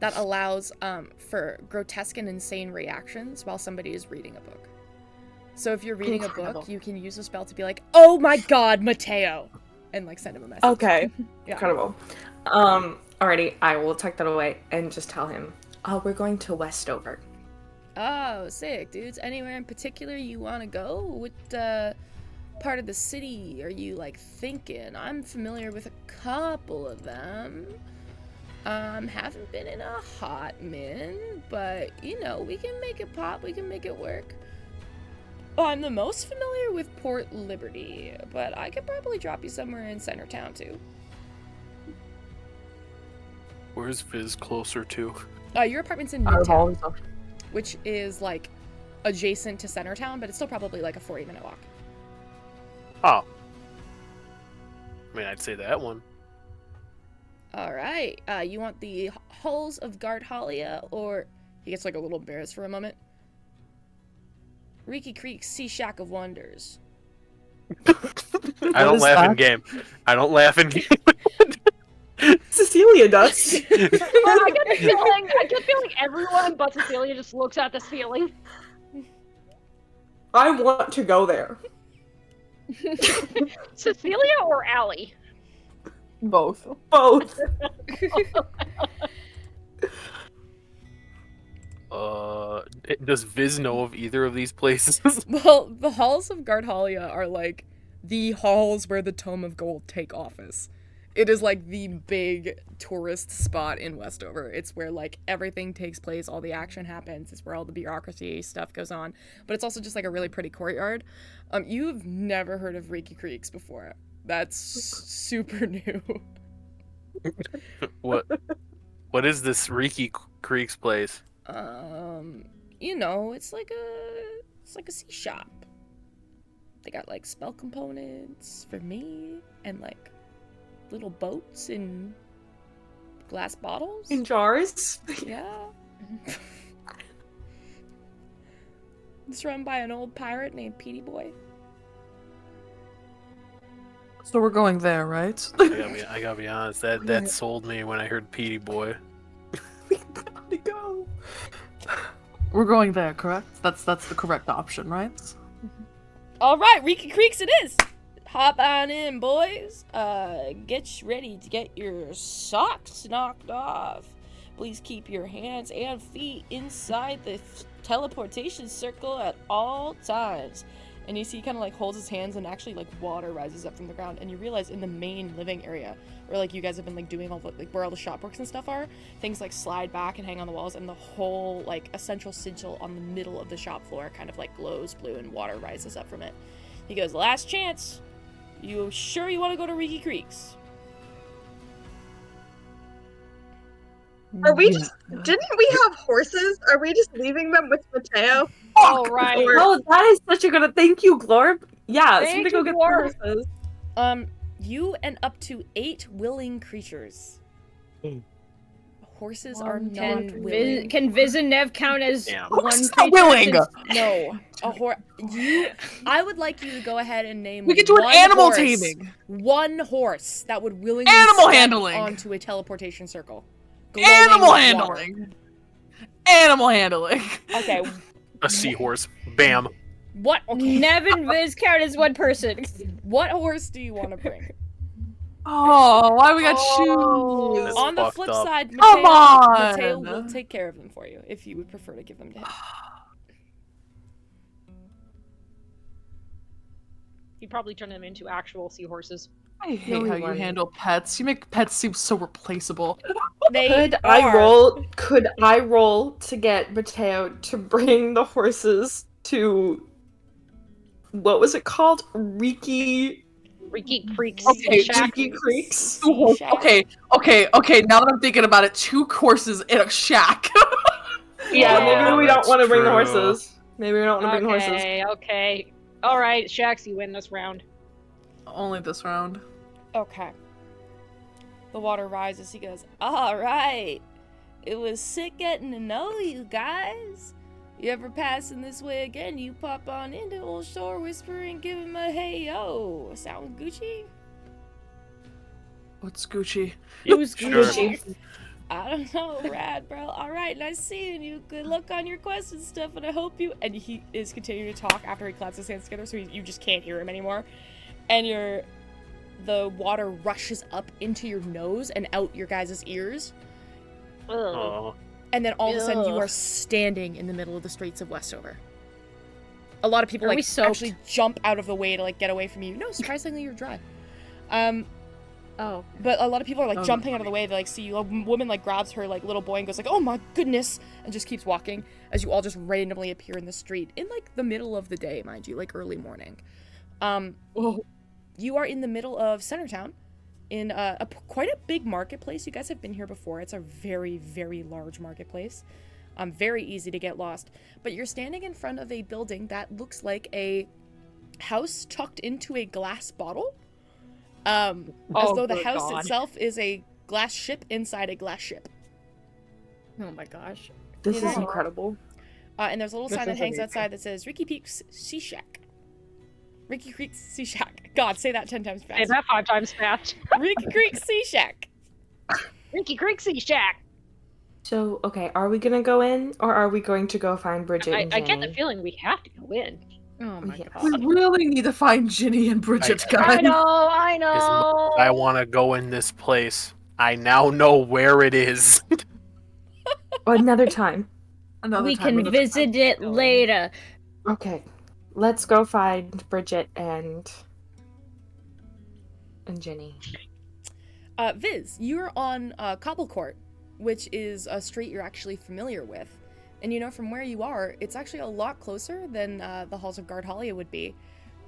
that allows for grotesque and insane reactions while somebody is reading a book. So if you're reading a book, you can use a spell to be like, "Oh my God, Mateo," and like send him a message. Okay. Yeah. Incredible. Alrighty, I will tuck that away and just tell him, we're going to Westover. Oh, sick, dudes. Anywhere in particular you want to go? What part of the city are you like thinking? I'm familiar with a couple of them. Haven't been in a hot minute, but you know, we can make it pop, we can make it work. Oh, I'm the most familiar with Port Liberty, but I could probably drop you somewhere in Center Town too. Where's Viz closer to? Your apartment's in Out of all Midtown, the stuff. which is like adjacent to Center Town, but it's still probably like a 40-minute walk. Oh. I mean, I'd say that one. All right. You want the Halls of Gardhalia, or he gets like a little embarrassed for a moment. Reeky Creek Sea Shack of Wonders. I don't laugh in game. I don't laugh in game. Cecilia does. I get the feeling everyone but Cecilia just looks at the ceiling. I want to go there. Cecilia or Allie? Both. Both. Does Viz know of either of these places? Well, the Halls of Gardhalia are like the halls where the Tome of Gold take office. It is like the big tourist spot in Westover. It's where like everything takes place, all the action happens. It's where all the bureaucracy stuff goes on. But it's also just like a really pretty courtyard. You've never heard of Reeky Creeks before. That's super new. What is this Reeky Creeks place? You know, it's like a sea shop. They got like spell components for me and like little boats in glass bottles. In jars? Yeah. It's run by an old pirate named Petey Boy. So we're going there, right? I gotta be honest, that sold me when I heard Petey Boy. Gotta go. We're going there, correct? That's the correct option, right? All right, Reeky Creeks it is. Hop on in, boys. Get ready to get your socks knocked off. Please keep your hands and feet inside the teleportation circle at all times. And you see he kind of like holds his hands and actually like water rises up from the ground. And you realize in the main living area where like you guys have been like doing all the like where all the shop works and stuff are, things like slide back and hang on the walls, and the whole like essential sigil on the middle of the shop floor kind of like glows blue and water rises up from it. He goes, "Last chance. You sure you want to go to Reeky Creeks?" Are we just? Didn't we have horses? Are we just leaving them with Mateo? All right. Oh, that is such a good. Thank you, Glorb. Yeah, Thank somebody go you, get Glorb. the horses. You and up to 8 willing creatures. Horses are not willing. Can Viz and Nev count as Damn. one Horses creature? are willing! No, I would like you to go ahead and name. We could do an one animal horse, taming. One horse that would willingly Animal step handling. onto a teleportation circle. Glowing Animal with handling. water. Animal handling. Okay. A seahorse. Bam. What? Okay. Nev and Viz count as one person. What horse do you want to bring? Oh, why we got Oh. shoes? That's On the fucked flip up. side, Come on! Mateo will take care of them for you if you would prefer to give them to him. He'd probably turn them into actual seahorses. I hate No, how he you wouldn't. handle pets. You make pets seem so replaceable. They Could are. I roll to get Mateo to bring the horses to what was it called? Reeky Creeks. Okay, Shack. Reeky Creeks. Sea shack? Okay. Now that I'm thinking about it, 2 courses in a shack. Yeah, maybe we don't that's want to bring the true. horses. Maybe we don't want to bring the horses. Okay. All right, Shax, you win this round. Only this round. Okay. The water rises. He goes, all right. It was sick getting to know you guys. You ever passing this way again, you pop on into Old Shore Whisper and give him a hey yo. Sound Gucci? What's Gucci? It was Sure. Gucci. I don't know, rad, bro. All right, nice seeing you. Good luck on your quest and stuff, and I hope you. And he is continuing to talk after he claps his hands together, so you just can't hear him anymore. And the water rushes up into your nose and out your guys' ears, Oh. and then all of a sudden you Ugh. are standing in the middle of the streets of Westover. A lot of people Are we like soaked? actually jump out of the way to like get away from you. No, surprisingly you're dry. Oh. But a lot of people are like Oh, jumping out of the way. They like see you. A woman like grabs her like little boy and goes like, "Oh my goodness!" and just keeps walking as you all just randomly appear in the street in like the middle of the day, mind you, like early morning. Whoa. You are in the middle of Centertown, in quite a big marketplace. You guys have been here before. It's a very, very large marketplace. Very easy to get lost. But you're standing in front of a building that looks like a house tucked into a glass bottle. As though the good house God. itself is a glass ship inside a glass ship. Oh my gosh. This Yeah. is incredible. And there's a little This sign that is hangs amazing. outside that says Ricky Peaks Sea Shack. Ricky Creek Sea Shack. God, say that 10 times Say fast. that 5 times fast. Ricky Creek Sea Shack. Rinky Creek Sea Shack. So, okay, are we gonna go in or are we going to go find Bridget and I get the Jenny? feeling we have to go in. Oh my Yes. We god. really need to find Ginny and Bridget, I guys. know. As much as I want to go in this place, I now know where it is. Another time. Another We time, can another visit time. it later. Okay, let's go find Bridget and Jenny. Viz, you're on Cobble Court, which is a street you're actually familiar with. And you know, from where you are, it's actually a lot closer than the halls of Guardhalia would be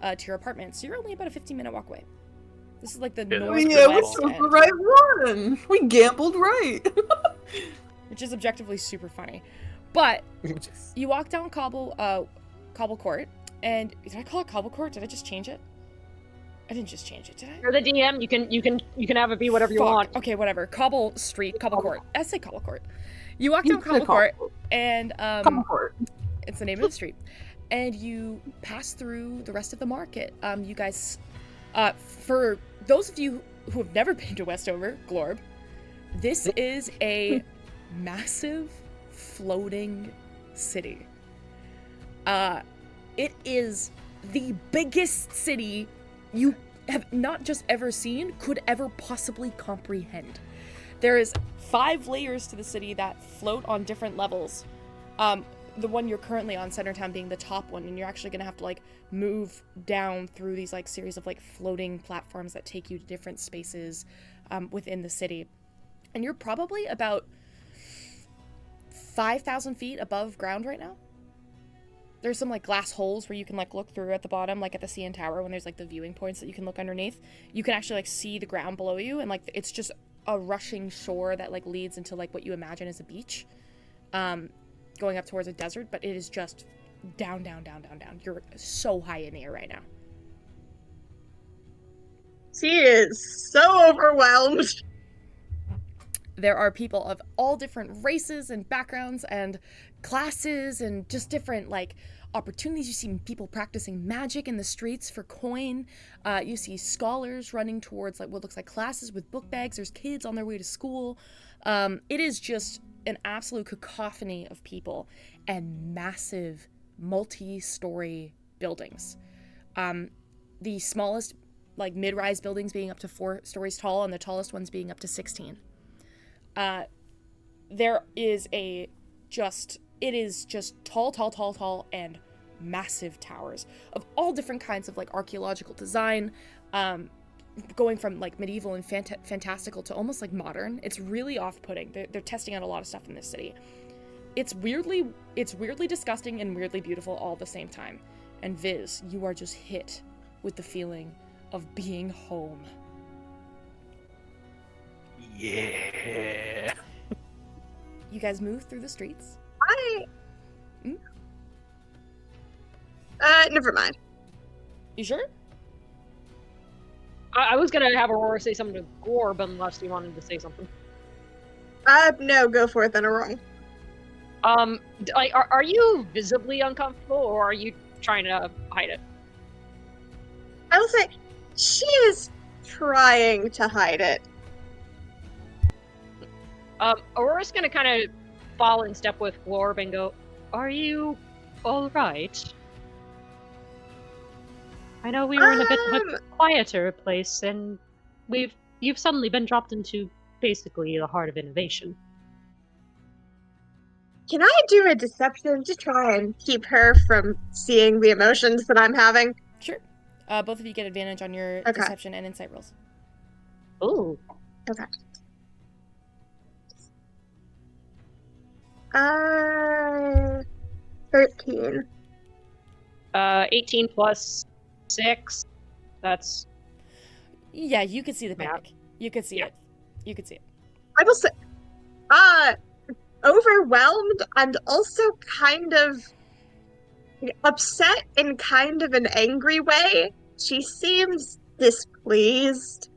to your apartment. So you're only about a 15-minute walk away. This is like the Yeah, Oh, northwest yeah, we chose end, the right one. We gambled right. which is objectively super funny. But you walk down Cobble Court, and did I call it Cobble Court? Did I just change it? I didn't just change it, did I? You're the DM. You can have it be whatever you Fuck. want. Okay, whatever. Cobble Street, Cobble Court. I say Cobble Court. You walk You down say Cobble Court, Cobble. and Come court. it's the name of the street. And you pass through the rest of the market. You guys, for those of you who have never been to Westover, Glorb, this is a massive floating city. It is the biggest city you have not just ever seen, could ever possibly comprehend. There is 5 layers to the city that float on different levels. The one you're currently on, Centertown, being the top one, and you're actually gonna have to like move down through these like series of like floating platforms that take you to different spaces within the city. And you're probably about 5,000 feet above ground right now. There's some like glass holes where you can like look through at the bottom, like at the CN Tower when there's like the viewing points that you can look underneath. You can actually like see the ground below you, and like it's just a rushing shore that like leads into like what you imagine is a beach, going up towards a desert, but it is just down, down, down, down, down. You're so high in the air right now. She is so overwhelmed. There are people of all different races and backgrounds and classes and just different like opportunities. You see people practicing magic in the streets for coin. You see scholars running towards like what looks like classes with book bags. There's kids on their way to school. It is just an absolute cacophony of people and massive multi-story buildings. The smallest like mid-rise buildings being up to 4 stories tall, and the tallest ones being up to 16. There is it is just tall, and massive towers of all different kinds of like archaeological design, going from like medieval and fantastical to almost like modern. It's really off-putting. They're testing out a lot of stuff in this city. It's weirdly disgusting and weirdly beautiful all at the same time. And Viz, you are just hit with the feeling of being home. Yeah. You guys move through the streets. Never mind. You sure? I was gonna have Aurora say something to Gorb unless you wanted to say something. No, go for it then, Aurora. Like, are you visibly uncomfortable, or are you trying to hide it? I will say, she is trying to hide it. Aurora's gonna kind of fall in step with Glorb and go, "Are you all right? I know we were in a bit of a quieter place, and you've suddenly been dropped into basically the heart of innovation." Can I do a deception to try and keep her from seeing the emotions that I'm having? Sure. Both of you get advantage on your Okay. deception and insight rolls. Ooh. Okay. 13. 18 plus 6. That's Yeah, you could see the Math. panic. You could see it. You could see it. I will say, overwhelmed and also kind of upset in kind of an angry way. She seems displeased.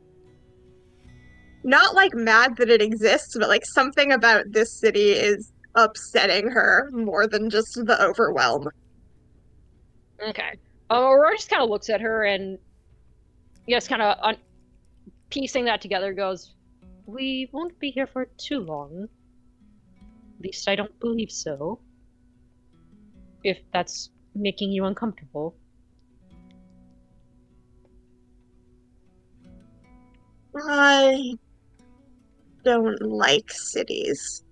Not like mad that it exists, but like something about this city is upsetting her more than just the overwhelm. okay. Aurora just kind of looks at her and, yes, kind of piecing that together, goes, "We won't be here for too long. At least I don't believe so. If that's making you uncomfortable." I don't like cities.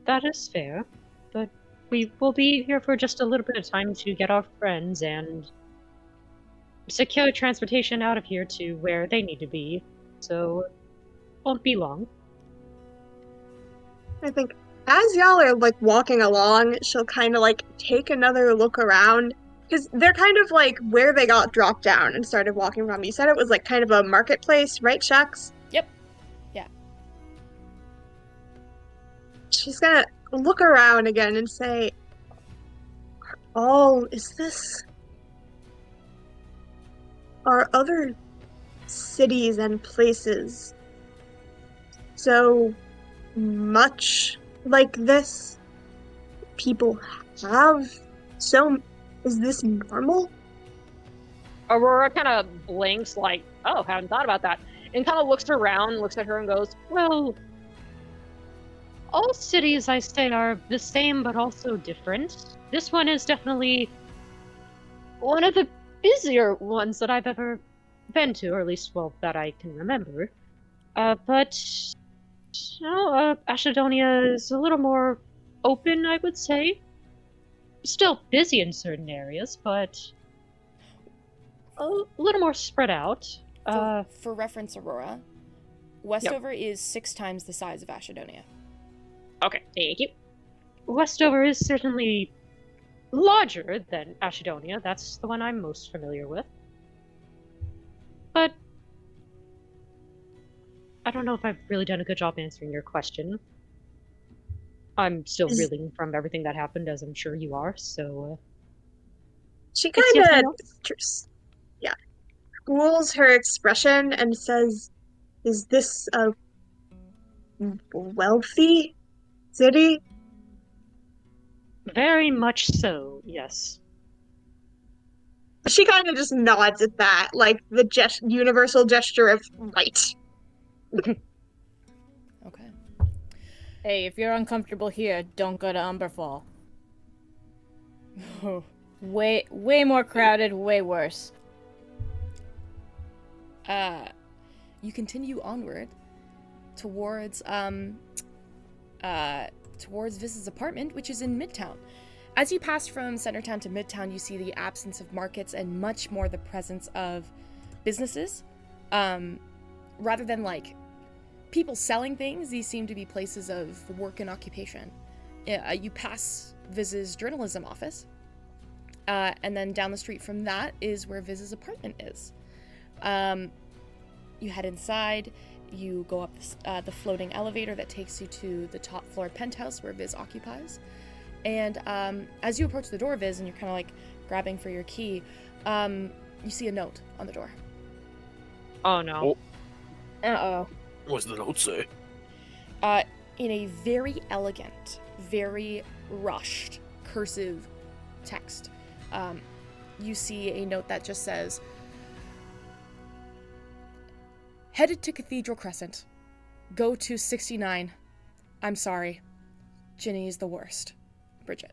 That is fair, but we will be here for just a little bit of time to get our friends and secure transportation out of here to where they need to be, so won't be long. I think as y'all are like walking along, she'll kind of like take another look around because they're kind of like where they got dropped down and started walking from. You said it was like kind of a marketplace, right, Shucks? Yep. Yeah. She's gonna look around again and say, "Oh, is this? Are other cities and places so much like this? People have so. Is this normal?" Aurora kind of blinks, like, "Oh, haven't thought about that," and kind of looks around, looks at her, and goes, Well, all cities, I say, are the same but also different. This one is definitely one of the busier ones that I've ever been to, or at least, well, that I can remember. But Ashedonia is a little more open, I would say. Still busy in certain areas, but a little more spread out. For reference, Aurora, Westover is 6 times the size of Ashedonia. "Okay, thank you." Westover is certainly larger than Ashedonia. That's the one I'm most familiar with. But I don't know if I've really done a good job answering your question. I'm still reeling from everything that happened, as I'm sure you are, so... She It's yes kind and of, schools her expression and says, "Is this a wealthy city?" Very much so, yes. She kind of just nods at that, like the universal gesture of right. Okay. Hey, if you're uncomfortable here, don't go to Umberfall. way more crowded, way worse. You continue onward towards Viz's apartment, which is in Midtown. As you pass from Centertown to Midtown, you see the absence of markets and much more the presence of businesses. Rather than like people selling things, these seem to be places of work and occupation. You pass Viz's journalism office, and then down the street from that is where Viz's apartment is. You head inside, you go up the floating elevator that takes you to the top floor penthouse where Viz occupies. And as you approach the door, Viz, and you're kind of like grabbing for your key, you see a note on the door. Oh no. Uh-oh. What's the note say? In a very elegant, very rushed, cursive text, you see a note that just says, headed to Cathedral Crescent. Go to 69. I'm sorry. Ginny is the worst. Bridget.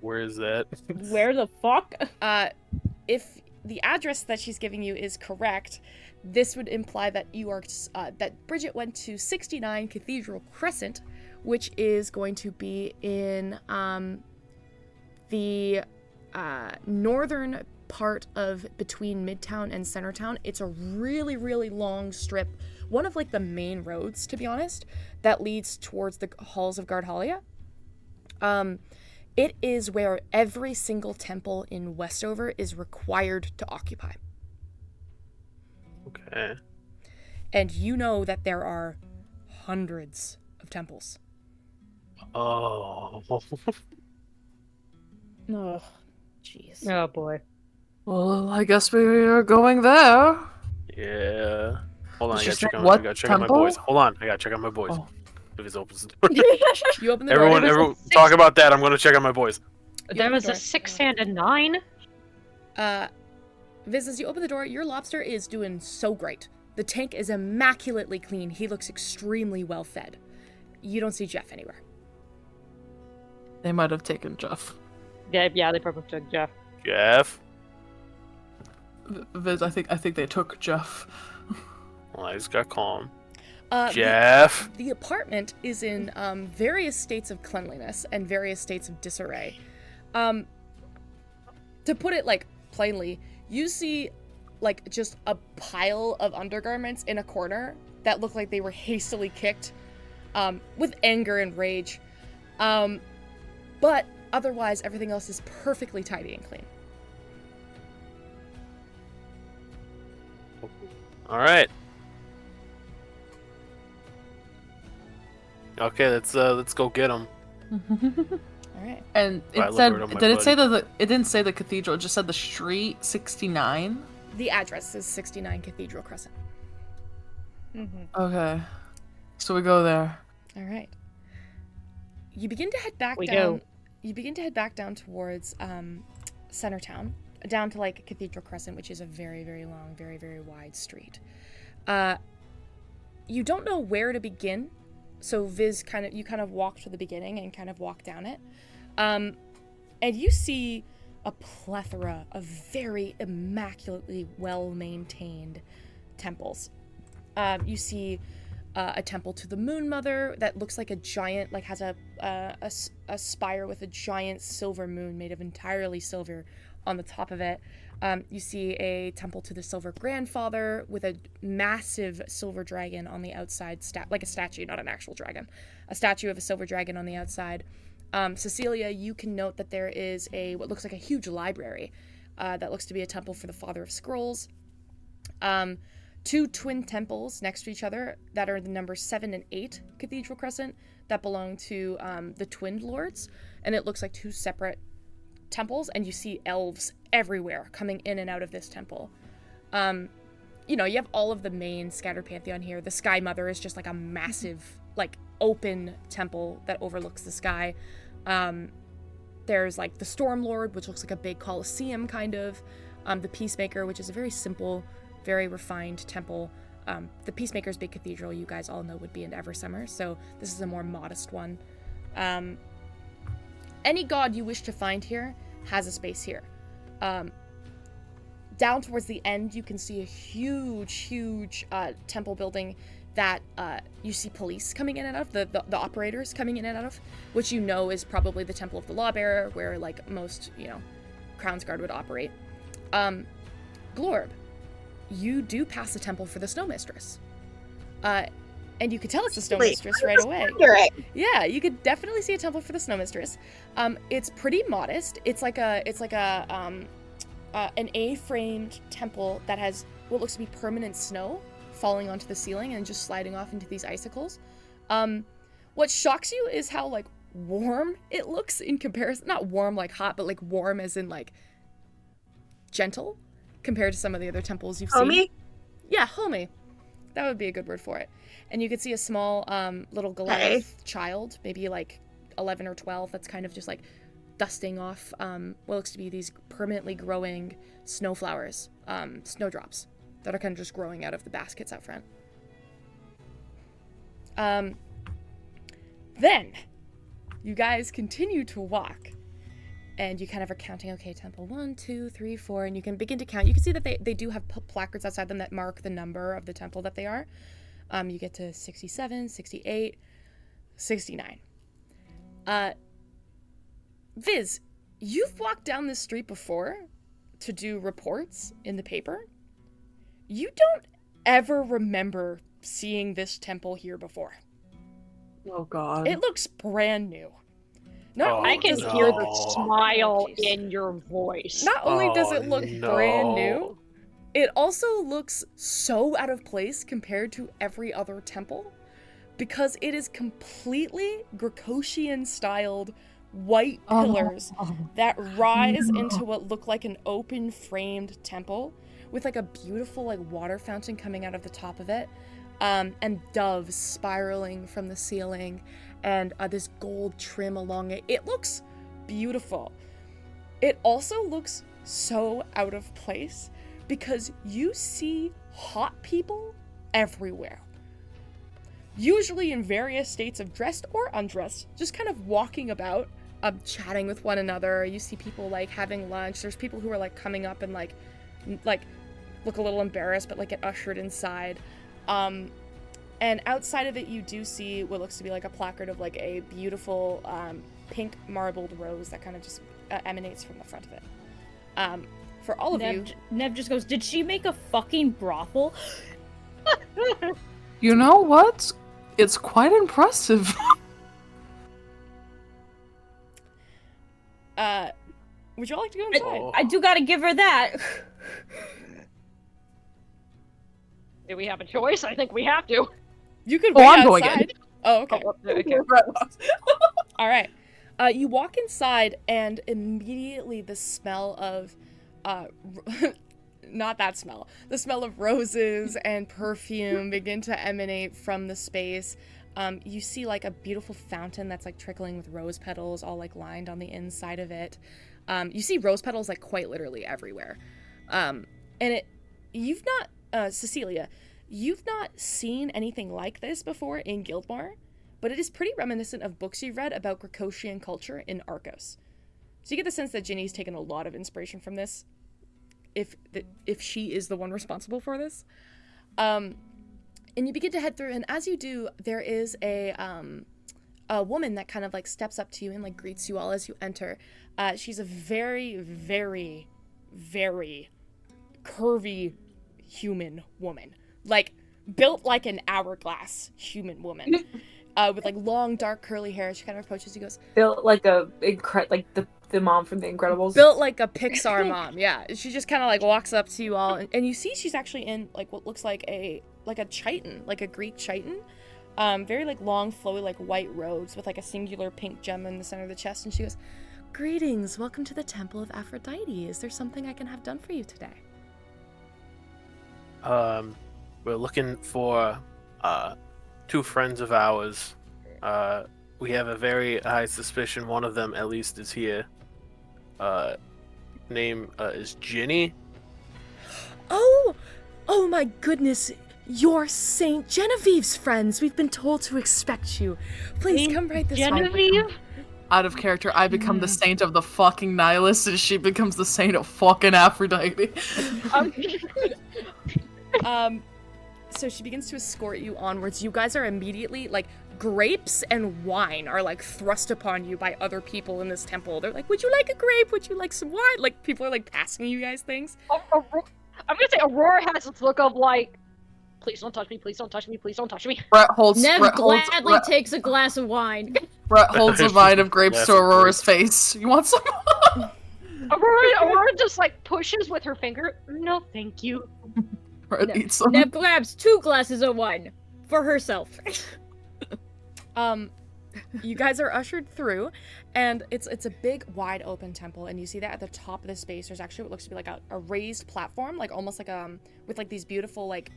Where is that? Where the fuck? If the address that she's giving you is correct, this would imply that you are that Bridget went to 69 Cathedral Crescent, which is going to be in the northern part of between Midtown and Centertown. It's a really, really long strip, one of like the main roads, to be honest, that leads towards the halls of Guardhalia. It is where every single temple in Westover is required to occupy. Okay. And you know that there are hundreds of temples. Oh. Oh, jeez. Oh boy. Well, I guess we are going there. Yeah. Hold on, Did I you gotta say check on what I gotta check on my temple? boys. Hold on, I gotta check on my boys. Oh. If he opens the door. You open the door. Everyone talk about that. I'm gonna check on my boys. There was door. a 6 and a 9. Viz, as you open the door, your lobster is doing so great. The tank is immaculately clean. He looks extremely well fed. You don't see Jeff anywhere. They might have taken Jeff. Yeah, they probably took Jeff. Jeff. Viz, I think they took Jeff. Well, I just got calm. Jeff. The apartment is in various states of cleanliness and various states of disarray. To put it like plainly, you see like just a pile of undergarments in a corner that look like they were hastily kicked with anger and rage. But otherwise, everything else is perfectly tidy and clean. All right. Okay, let's go get him. All right. And I it look said, over to my did it say buddy. that it didn't say the cathedral, it just said the street 69? The address is 69 Cathedral Crescent. Okay. So we go there. All right. You begin to head back We down. go. You begin to head back down towards Centertown, down to like Cathedral Crescent, which is a very, very long, very, very wide street. You don't know where to begin, so Viz kind of walk to the beginning and kind of walk down it, and you see a plethora of very immaculately well-maintained temples. You see a temple to the Moon Mother that looks like a giant, like has a spire with a giant silver moon made of entirely silver on the top of it. You see a temple to the Silver Grandfather with a massive silver dragon on the outside, like a statue, not an actual dragon. A statue of a silver dragon on the outside. Cecilia, you can note that there is what looks like a huge library that looks to be a temple for the Father of Scrolls. 2 twin temples next to each other that are the numbers 7 and 8 Cathedral Crescent that belong to the Twin Lords, and it looks like 2 separate temples, and you see elves everywhere coming in and out of this temple. You have all of the main scattered pantheon here. The Sky Mother is just like a massive, like, open temple that overlooks the sky. There's like the Storm Lord, which looks like a big Colosseum kind of. The Peacemaker, which is a very simple, very refined temple. The Peacemaker's big cathedral, you guys all know, would be in Eversummer, so this is a more modest one. Any god you wish to find here has a space here. Down towards the end, you can see a huge temple building that you see police coming in and out of, the operators coming in and out of, which you know is probably the Temple of the Lawbearer, where like most, Crown's Guard would operate. Glorb, you do pass the temple for the Snow Mistress. And you could tell it's the Snow Mistress right away. Yeah, you could definitely see a temple for the Snow Mistress. It's pretty modest. It's like an A-framed temple that has what looks to be permanent snow falling onto the ceiling and just sliding off into these icicles. What shocks you is how like warm it looks in comparison. Not warm like hot, but like warm as in like gentle compared to some of the other temples you've seen. Homey? Yeah, homey. That would be a good word for it. And you could see a small little Goliath child, maybe like 11 or 12, that's kind of just like dusting off what looks to be these permanently growing snowflowers, snowdrops, that are kind of just growing out of the baskets out front. Then you guys continue to walk, and you kind of are counting, okay, temple 1, 2, 3, 4, and you can begin to count. You can see that they do have placards outside them that mark the number of the temple that they are. You get to 67, 68, 69. Viz, you've walked down this street before to do reports in the paper. You don't ever remember seeing this temple here before. Oh god. It looks brand new. I can hear the smile in your voice. Not only does it look brand new, it also looks so out of place compared to every other temple because it is completely Gregorian-styled white pillars that rise into what look like an open-framed temple with like a beautiful like water fountain coming out of the top of it, and doves spiraling from the ceiling, and this gold trim along it. It looks beautiful. It also looks so out of place because you see hot people everywhere. Usually in various states of dressed or undressed, just kind of walking about, chatting with one another. You see people like having lunch. There's people who are like coming up and like look a little embarrassed but like get ushered inside. And outside of it, you do see what looks to be like a placard of like a beautiful pink marbled rose that kind of just emanates from the front of it. For all of you, Nev just goes, "Did she make a fucking brothel?" You know what? It's quite impressive. Would you all like to go inside? I do gotta give her that. Do we have a choice? I think we have to. You could wait I'm going outside. in. Oh, okay. Okay. All right. You walk inside, and immediately the smell of, not that smell, the smell of roses and perfume begin to emanate from the space. You see like a beautiful fountain that's like trickling with rose petals all like lined on the inside of it. You see rose petals like quite literally everywhere. You've not, Cecilia, you've not seen anything like this before in Gildmoor, but it is pretty reminiscent of books you've read about Gregorian culture in Arcos. So you get the sense that Ginny's taken a lot of inspiration from this, if she is the one responsible for this. And you begin to head through, and as you do, there is a woman that kind of like steps up to you and like greets you all as you enter. She's a very, very, very curvy human woman, like built like an hourglass human woman, with like long dark curly hair. She kind of approaches you, goes, Built like like the mom from The Incredibles. Built like a Pixar mom. Yeah, she just kind of like walks up to you all, and you see she's actually in like what looks like a chiton, like a Greek chiton, very like long flowy like white robes with like a singular pink gem in the center of the chest. And she goes, "Greetings, welcome to the Temple of Aphrodite. Is there something I can have done for you today?" We're looking for two friends of ours. We have a very high suspicion one of them at least is here. Name is Ginny. Oh my goodness. You're Saint Genevieve's friends. We've been told to expect you. Please come right this way. Genevieve? Out of character, I become the saint of the fucking nihilist, and she becomes the saint of fucking Aphrodite. So she begins to escort you onwards. You guys are immediately, like, grapes and wine are, like, thrust upon you by other people in this temple. They're like, "Would you like a grape? Would you like some wine?" Like, people are, like, passing you guys things. I'm gonna say Aurora has this look of like, please don't touch me, please don't touch me, please don't touch me. Brett holds. Nev gladly takes a glass of wine. Brett holds a vine of grapes to Aurora's face. You want some? Aurora just like pushes with her finger. No, thank you. Brett eats some. Nev grabs 2 glasses of wine for herself. You guys are ushered through, and it's a big, wide open temple, and you see that at the top of the space, there's actually what looks to be like a raised platform, like almost like with like these beautiful like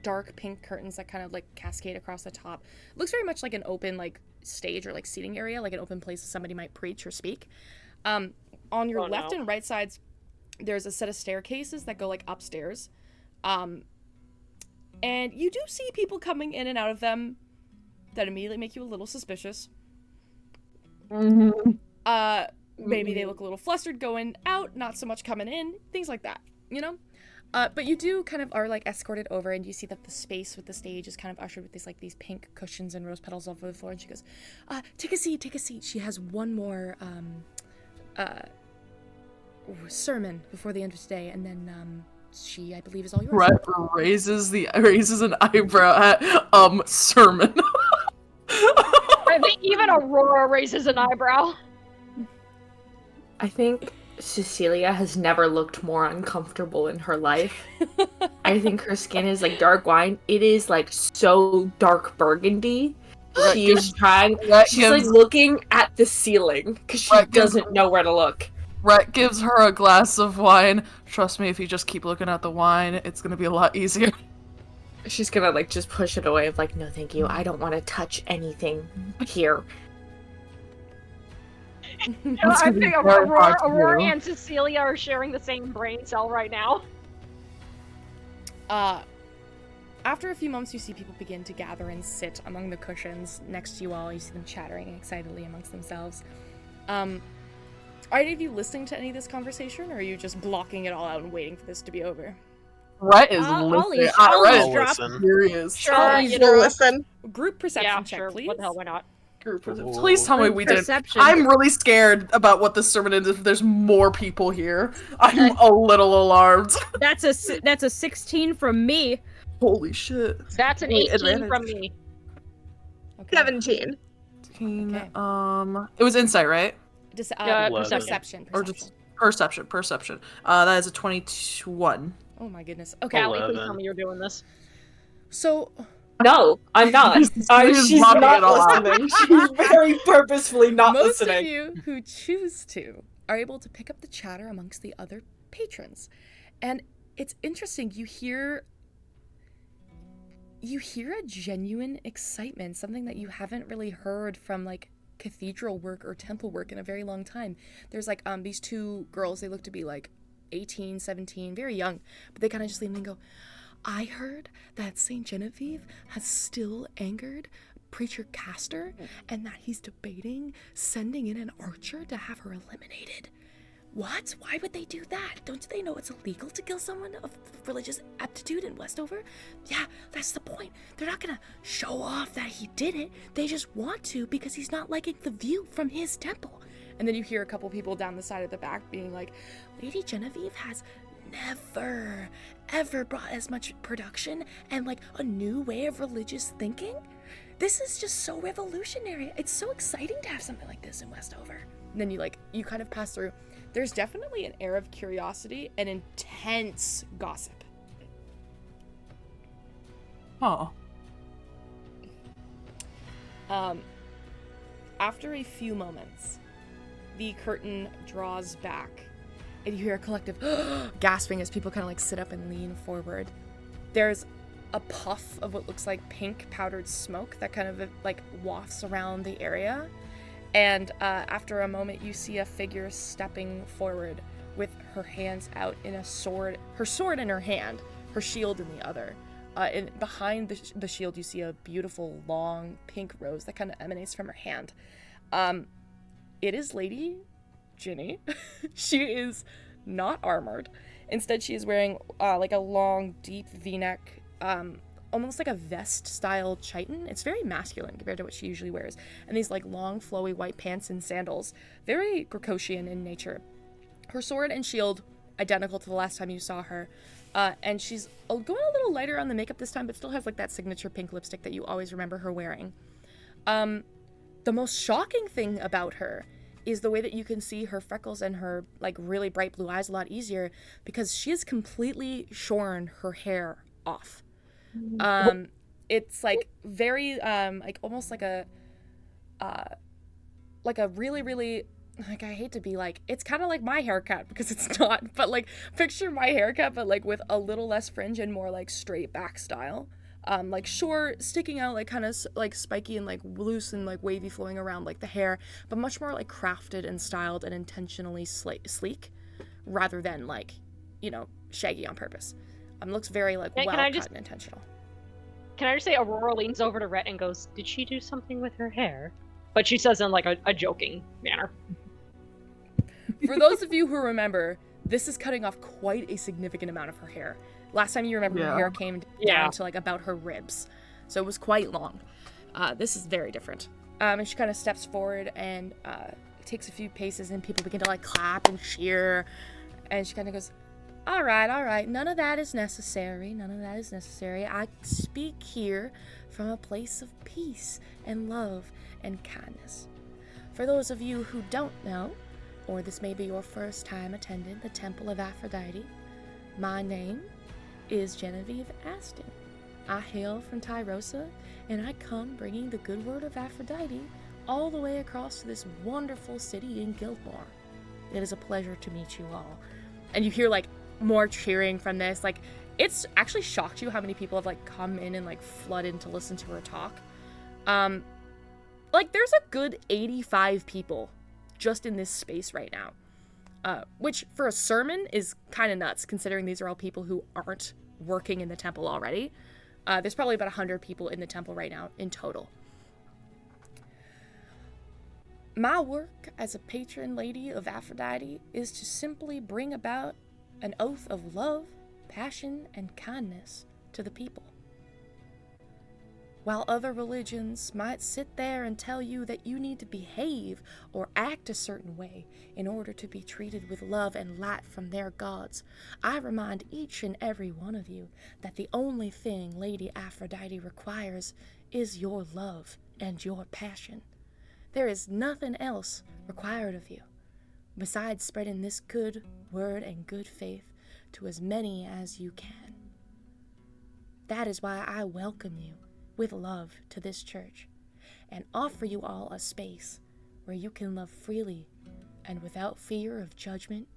dark pink curtains that kind of like cascade across the top. It looks very much like an open like stage or like seating area, like an open place that somebody might preach or speak. On your left and right sides, there's a set of staircases that go like upstairs, and you do see people coming in and out of them that immediately make you a little suspicious. Maybe they look a little flustered going out, not so much coming in, things like that, you know? But you do kind of are like escorted over, and you see that the space with the stage is kind of ushered with these pink cushions and rose petals all over the floor, and she goes, take a seat. She has one more sermon before the end of today, and then she, I believe, is all yours. Rhett raises an eyebrow at sermon. I think even Aurora raises an eyebrow. I think Cecilia has never looked more uncomfortable in her life. I think her skin is like dark wine. It is like so dark burgundy. She is trying. She's like looking at the ceiling because she doesn't know where to look. Rhett gives her a glass of wine. Trust me, if you just keep looking at the wine, it's gonna be a lot easier. She's gonna like just push it away of like, no thank you, I don't want to touch anything here. I think Aurora and Cecilia are sharing the same brain cell right now. After a few moments, you see people begin to gather and sit among the cushions next to you all. You see them chattering excitedly amongst themselves. Are any of you listening to any of this conversation, or are you just blocking it all out and waiting for this to be over? Rhett is listening. I'll listen. Curious. Sure, listen. Group perception check, sure. please. What the hell, why not? Please tell me we did. I'm really scared about what this sermon is if there's more people here. I'm a little alarmed. That's a 16 from me. Holy shit. That's an 18 from me. Okay. 17. Okay. It was insight, right? Perception. Or just perception. That is a 21. Oh my goodness. Okay. Callie, please tell me you're doing this. So... No, I'm not. She's not listening. She's very purposefully not listening. Most of you who choose to are able to pick up the chatter amongst the other patrons. And it's interesting, you hear a genuine excitement, something that you haven't really heard from like cathedral work or temple work in a very long time. There's like these two girls, they look to be like 18, 17, very young, but they kind of just lean and go, I heard that St. Genevieve has still angered Preacher Castor and that he's debating sending in an archer to have her eliminated. What? Why would they do that? Don't they know it's illegal to kill someone of religious aptitude in Westover? Yeah, that's the point. They're not gonna show off that he did it. They just want to because he's not liking the view from his temple. And then you hear a couple people down the side of the back being like, Lady Genevieve has never, ever brought as much production and like a new way of religious thinking. This is just so revolutionary. It's so exciting to have something like this in Westover. And then you kind of pass through. There's definitely an air of curiosity and intense gossip. Oh. After a few moments, the curtain draws back, and you hear a collective gasping as people kind of like sit up and lean forward. There's a puff of what looks like pink powdered smoke that kind of like wafts around the area. And after a moment, you see a figure stepping forward with her hands out in a sword, her sword in her hand, her shield in the other. And behind the shield, you see a beautiful long pink rose that kind of emanates from her hand. It is Lady Ginny. She is not armored. Instead, she is wearing like a long, deep V-neck, almost like a vest-style chiton. It's very masculine compared to what she usually wears. And these like long, flowy white pants and sandals. Very Gregorian in nature. Her sword and shield, identical to the last time you saw her. And she's going a little lighter on the makeup this time, but still has like that signature pink lipstick that you always remember her wearing. The most shocking thing about her is the way that you can see her freckles and her like really bright blue eyes a lot easier, because she has completely shorn her hair off. It's like very like almost like a like a really, really, like, I hate to be like, it's kind of like my haircut because it's not, but like, picture my haircut, but like with a little less fringe and more like straight back style. Like short, sticking out, like kind of like spiky and like loose and like wavy flowing around like the hair, but much more like crafted and styled and intentionally sleek rather than like, you know, shaggy on purpose. Looks very like well cut and intentional. Can I just say Aurora leans over to Rhett and goes, "Did she do something with her hair?" But she says in like a joking manner. For those of you who remember, this is cutting off quite a significant amount of her hair. Last time you remember, her hair came down to like about her ribs, so it was quite long. This is very different. And she kind of steps forward and takes a few paces, and people begin to like clap and cheer. And she kind of goes, all right, none of that is necessary. I speak here from a place of peace and love and kindness. For those of you who don't know, or this may be your first time attending the Temple of Aphrodite, my name is Genevieve Aston. I hail from Tyrosa, and I come bringing the good word of Aphrodite all the way across to this wonderful city in Gildmoor. It is a pleasure to meet you all. And you hear like more cheering from this. Like, it's actually shocked you how many people have like come in and like flooded to listen to her talk. Like there's a good 85 people just in this space right now, which for a sermon is kind of nuts considering these are all people who aren't working in the temple already. There's probably about 100 people in the temple right now in total. My work as a patron lady of Aphrodite is to simply bring about an oath of love, passion, and kindness to the people. While other religions might sit there and tell you that you need to behave or act a certain way in order to be treated with love and light from their gods, I remind each and every one of you that the only thing Lady Aphrodite requires is your love and your passion. There is nothing else required of you besides spreading this good word and good faith to as many as you can. That is why I welcome you with love to this church and offer you all a space where you can love freely and without fear of judgment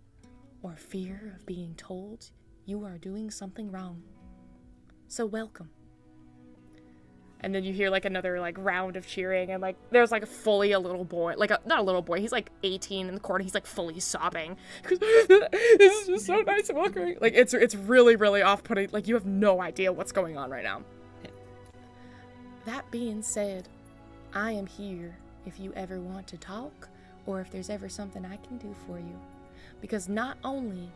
or fear of being told you are doing something wrong. So welcome. And then you hear like another like round of cheering, and like there's like fully a little boy, like not a little boy, he's like 18 in the corner, he's like fully sobbing. This is just so nice and welcoming. Like it's really, really off-putting. Like you have no idea what's going on right now. That being said, I am here if you ever want to talk or if there's ever something I can do for you. Because not only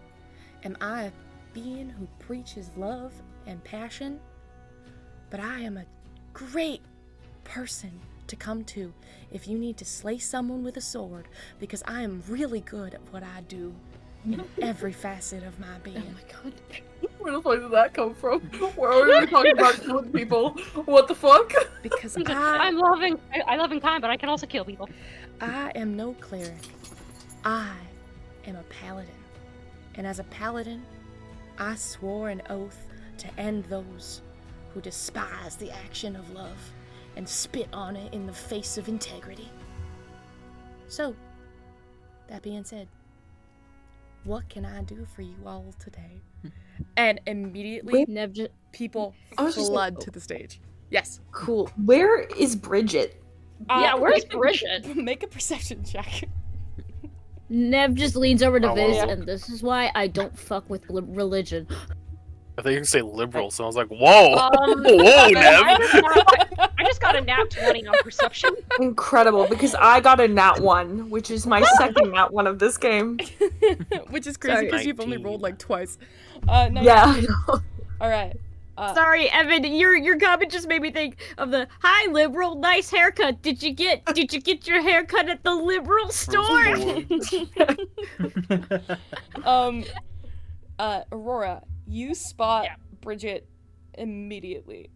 am I a being who preaches love and passion, but I am a great person to come to if you need to slay someone with a sword, because I am really good at what I do in every facet of my being. Oh my god. Where the fuck did that come from? Where are we talking about killing people? What the fuck? Because I love and kind, but I can also kill people. I am no cleric. I am a paladin. And as a paladin, I swore an oath to end those who despise the action of love and spit on it in the face of integrity. So, that being said, what can I do for you all today? And immediately, people flood to the stage. Yes. Cool. Where is Bridget? Yeah, where's Bridget? Make a perception check. Nev just leans over to Viz, and this is why I don't fuck with religion. I think you can say liberal, so I was like, whoa! Whoa, Nev! I just got a nat 20 on perception. Incredible, because I got a nat 1, which is my second nat 1 of this game. Which is crazy because you've only rolled like twice. Yeah. Alright. Sorry, Evan, your comment just made me think of the hi liberal, nice haircut. Did you get your haircut at the liberal store? Aurora, you spot Bridget immediately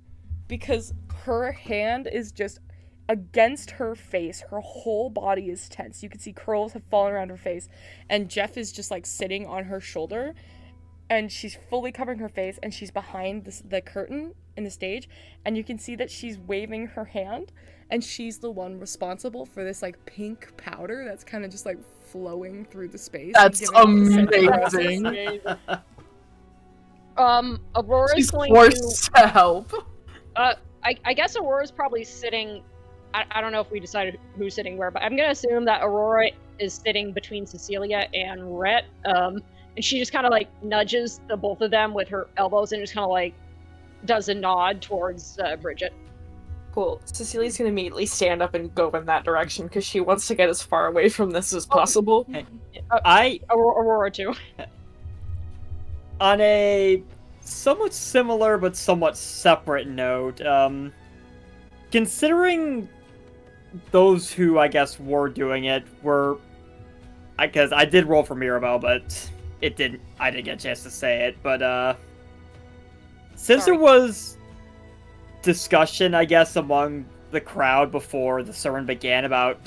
because her hand is just against her face. Her whole body is tense. You can see curls have fallen around her face, and Jeff is just like sitting on her shoulder, and she's fully covering her face, and she's behind the curtain in the stage, and you can see that she's waving her hand, and she's the one responsible for this like pink powder that's kind of just like flowing through the space. That's and giving it the scent amazing. Amazing. Aurora's She's going forced to help. I guess Aurora's probably sitting. I don't know if we decided who's sitting where, but I'm gonna assume that Aurora is sitting between Cecilia and Rhett. And she just kind of like nudges the both of them with her elbows and just kind of like does a nod towards Bridget. Cool. Cecilia's gonna immediately stand up and go in that direction because she wants to get as far away from this as possible. Aurora too. On a somewhat similar but somewhat separate note, considering those who I guess were doing it were, because I did roll for Mirabelle, but I didn't get a chance to say it. But since there was discussion, I guess, among the crowd before the sermon began about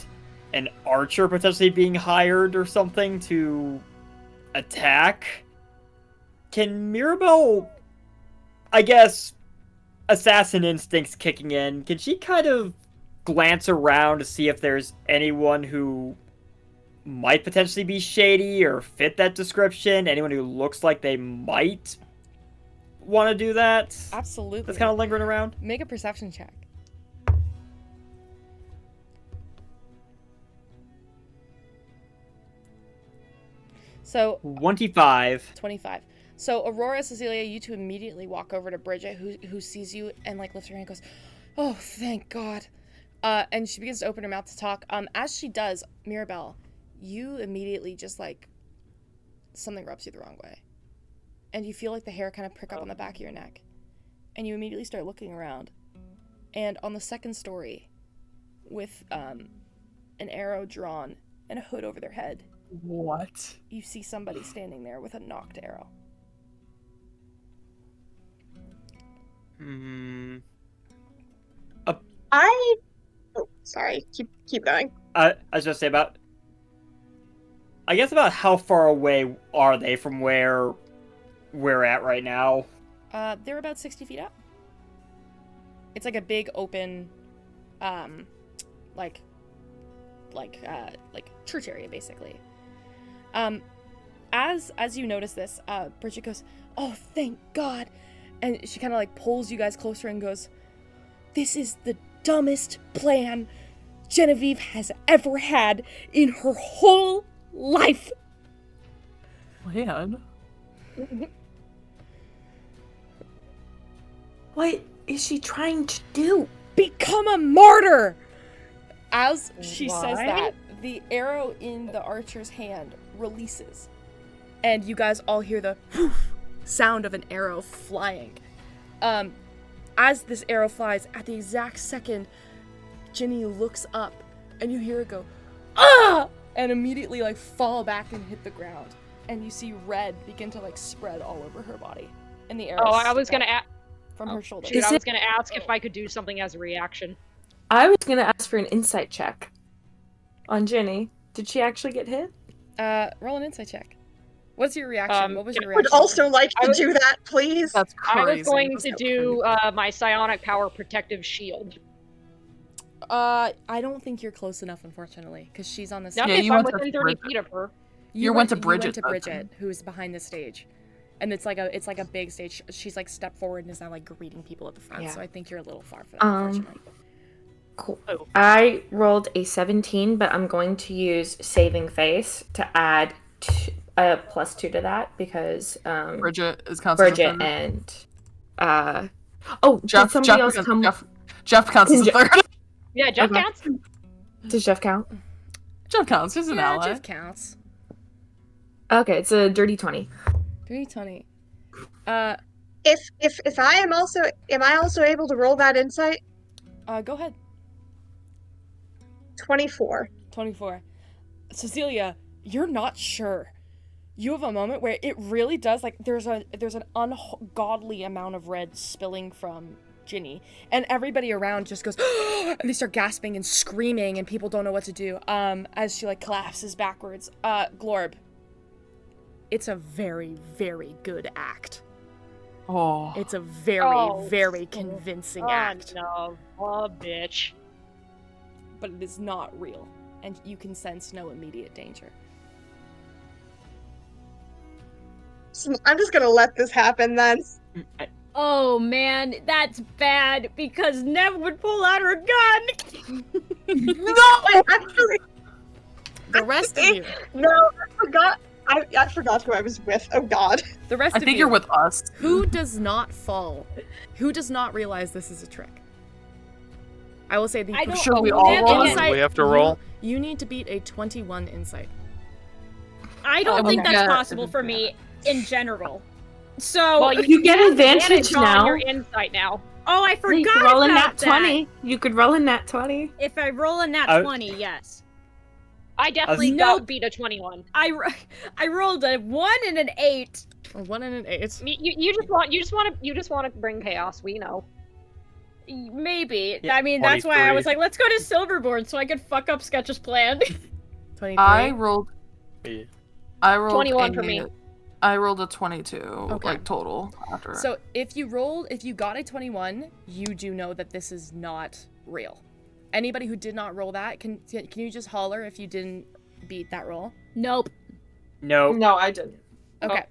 an archer potentially being hired or something to attack, can Mirabelle, I guess, assassin instincts kicking in, can she kind of glance around to see if there's anyone who might potentially be shady or fit that description? Anyone who looks like they might want to do that? Absolutely. That's kind of lingering around? Make a perception check. So 25. 25. So Aurora, Cecilia, you two immediately walk over to Bridget, who sees you and like lifts her hand and goes, "Oh, thank God." And she begins to open her mouth to talk. As she does, Mirabelle, you immediately just like something rubs you the wrong way. And you feel like the hair kind of prick up on the back of your neck. And you immediately start looking around. And on the second story, with an arrow drawn and a hood over their head, What? you see somebody standing there with a knocked arrow. Sorry, keep going. I was gonna say about how far away are they from where we're at right now? They're about 60 feet up. It's like a big open, like church area basically. As you notice this, Bridget goes, "Oh, thank God," and she kind of like pulls you guys closer and goes, "This is the dumbest plan Genevieve has ever had in her whole life." Plan? What is she trying to do? Become a martyr! As she says Why? that, the arrow in the archer's hand releases. And you guys all hear the whoosh sound of an arrow flying. As this arrow flies, at the exact second, Ginny looks up and you hear it go, "Ah!" and immediately like fall back and hit the ground. And you see red begin to like spread all over her body. And the arrow I was gonna ask from her shoulder. Shoot, I was gonna ask if I could do something as a reaction. I was gonna ask for an insight check on Ginny. Did she actually get hit? Roll an insight check. What's your reaction? What was your I would reaction? also like to do that, please. That's I crazy. was going That's to crazy. do my psionic power protective shield. I don't think you're close enough, unfortunately, because she's on the Not stage. if you I'm went to within 30 Bridget. feet of her. You went to Bridget, You went to that Bridget, who's behind the stage, and it's like a big stage. She's like stepped forward and is now like greeting people at the front. Yeah. So I think you're a little far for that, unfortunately. Cool. Oh. I rolled a 17, but I'm going to use Saving Face to add a +2 to that because Bridget is considered. Bridget and oh, Jeff. did somebody else come? Jeff counts as a third. Yeah, Jeff Okay. counts. Does Jeff count? Jeff counts. He's an Yeah, ally. Jeff counts. Okay, it's a dirty 20. 320. If I am I also able to roll that insight? Go ahead. 24. 24. Cecilia, you're not sure. You have a moment where it really does, like, there's an ungodly amount of red spilling from Ginny, and everybody around just goes, and they start gasping and screaming, and people don't know what to do, as she, like, collapses backwards. Glorb, it's a very, very good act. Oh. It's a very, very Oh, convincing son act. of a bitch. but it is not real, and you can sense no immediate danger. So I'm just gonna let this happen then. Oh man, that's bad because Nev would pull out her gun. No, actually, The rest of you. no, I forgot. I forgot who I was with. Oh God. The rest I of think you. you're with us. Who does not fall? Who does not realize this is a trick? I will say the I don't. Sure, we all Nev roll. again. Do we have to roll? You need to beat a 21 insight. I don't Oh, think okay. that's Yeah. possible for me in general. So, Well, You get have advantage on now. your insight now. oh, I You forgot could roll a about nat that. 20. You could roll a nat 20. If I roll a nat I- 20, yes. I definitely Nope. got beat a 21. I rolled a 1 and an 8. A 1 and an 8. You just want to bring chaos. We know. Maybe. Yeah, I mean, that's why I 23. was like, let's go to Silverboard so I could fuck up Sketch's plan. 23. I rolled. Yeah. I rolled 21 for me. I rolled a 22, Okay. like total after. So if you got a 21, you do know that this is not real. Anybody who did not roll that, can you just holler if you didn't beat that roll? Nope. No. No, I didn't. Okay.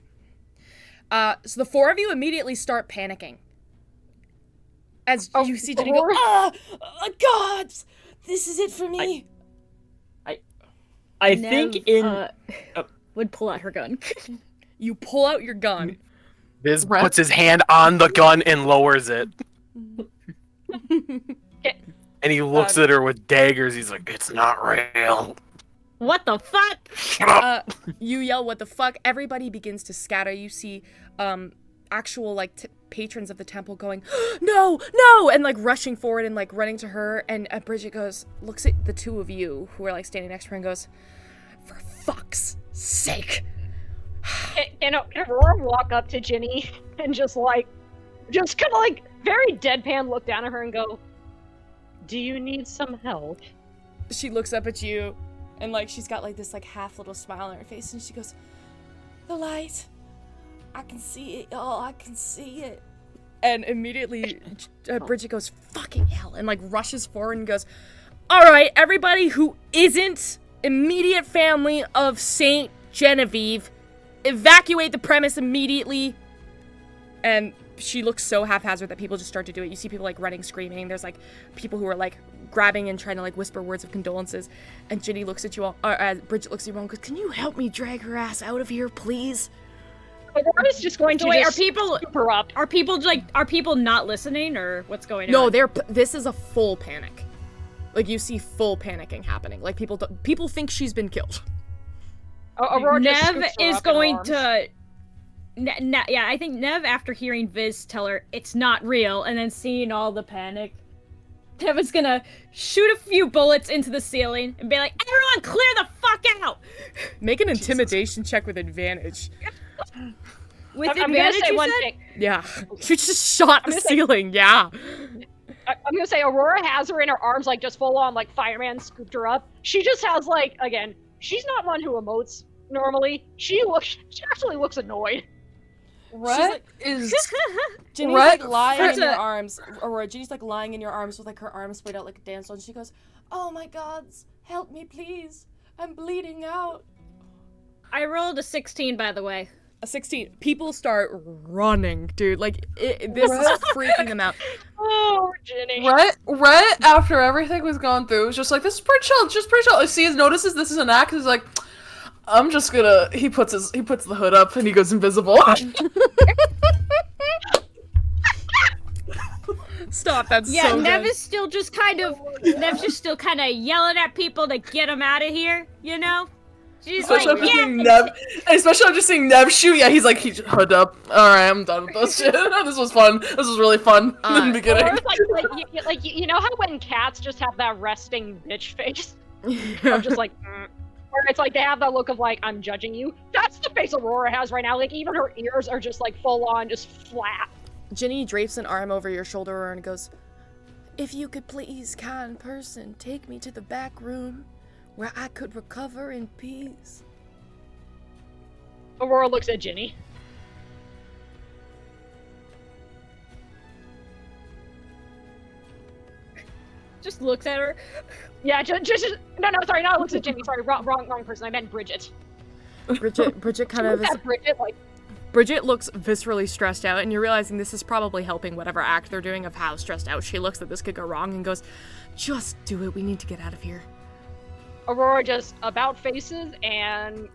So the four of you immediately start panicking. As you see Jenny go, God, this is it for me. I Nev, think in would pull out her gun. You pull out your gun. Biz Rep- puts his hand on the gun and lowers it. And he looks at her with daggers. He's like, it's not real. What the fuck? Shut up. You yell, what the fuck? Everybody begins to scatter. You see actual like patrons of the temple going, no, and like rushing forward and like running to her. And Bridget looks at the two of you who are like standing next to her and goes, for fuck's sake. Can Aurora walk up to Ginny and just kind of like very deadpan look down at her and go, Do you need some help? She looks up at you and like she's got like this like half little smile on her face and she goes, the light, I can see it, y'all, I can see it. And immediately Bridget goes, fucking hell, and like rushes forward and goes, all right, everybody who isn't immediate family of Saint Genevieve, evacuate the premise immediately. And she looks so haphazard that people just start to do it. You see people like running, screaming. There's like people who are like grabbing and trying to like whisper words of condolences. And Ginny looks at you all, Bridget looks at you all and goes, can you help me drag her ass out of here, please? Aurora's just going to So wait, just scoop her up. Are people not listening, or what's going No, on? this is a full panic. Like you see full panicking happening. Like people think she's been killed. Aurora just Nev scoops her is up in her going arms. to. Yeah, I think Nev, after hearing Viz tell her it's not real, and then seeing all the panic, Nev is gonna shoot a few bullets into the ceiling and be like, "Everyone, clear the fuck out!" Make an intimidation check with advantage. With I'm gonna advantage, say you one said? thing. Yeah, she just shot the ceiling. Yeah. I'm gonna say Aurora has her in her arms, like just full on, like fireman scooped her up. She just has like, again, she's not one who emotes normally. She actually looks annoyed. Rhett is Ginny's Rhett, like lying in Fritta- your arms, or Ginny's like lying in your arms with like her arms spread out like a dance and she goes, "Oh my gods, help me please, I'm bleeding out." I rolled a 16, by the way. A 16. People start running, dude. Like this is freaking them out. Oh, Ginny. Rhett after everything was gone through was just like, this is pretty chill, just pretty chill. Notices this is an act, he's like, I'm just gonna, he puts the hood up and he goes invisible. Stop, that's Yeah, so Nev good. is still just kind of yelling at people to get him out of here, you know? She's Especially like, after yeah, seeing Nev shoot, yeah, he's like, he's hood up. Alright, I'm done with this shit. This was fun. This was really fun in the beginning. Or like you know how when cats just have that resting bitch face? Of just like, or it's like they have that look of like, I'm judging you. That's the face Aurora has right now. Like even her ears are just like full on, just flat. Ginny drapes an arm over your shoulder and goes, if you could please, kind person, take me to the back room where I could recover in peace. Aurora looks at Ginny. just looks at her. Yeah, just no, sorry, not looks at Jimmy. Sorry, wrong person. I meant Bridget. Bridget kind of is. Bridget, like. Bridget looks viscerally stressed out, and you're realizing this is probably helping whatever act they're doing of how stressed out she looks that this could go wrong, and goes, "Just do it. We need to get out of here." Aurora just about faces and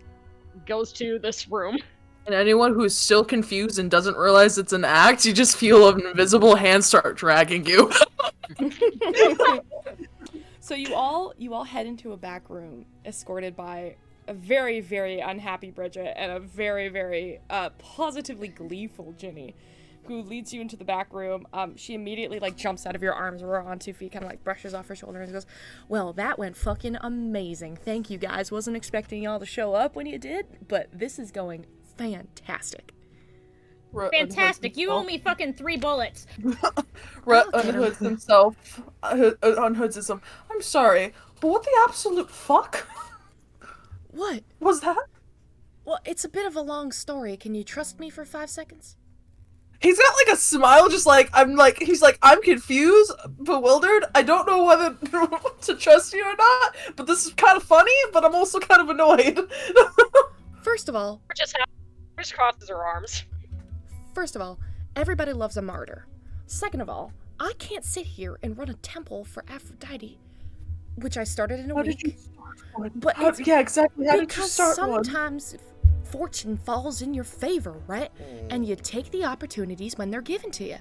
goes to this room. And anyone who's still confused and doesn't realize it's an act, you just feel an invisible hand start dragging you. So you all head into a back room, escorted by a very, very unhappy Bridget and a very, very positively gleeful Ginny, who leads you into the back room. She immediately jumps out of your arms. We're on 2 feet, kind of brushes off her shoulder and goes, "Well, that went fucking amazing. Thank you guys. Wasn't expecting y'all to show up when you did, but this is going fantastic." Fantastic! You owe me fucking 3 bullets. Rhett unhoods himself. Unhoods himself. I'm sorry, but what the absolute fuck? What was that? Well, it's a bit of a long story. Can you trust me for 5 seconds? He's got a smile, he's I'm confused, bewildered. I don't know whether to trust you or not, but this is kind of funny, but I'm also kind of annoyed. First of all, just crosses her arms. First of all, everybody loves a martyr. Second of all, I can't sit here and run a temple for Aphrodite, which I started in a week. But yeah, exactly. How did you because start one? sometimes fortune falls in your favor, right? And you take the opportunities when they're given to you.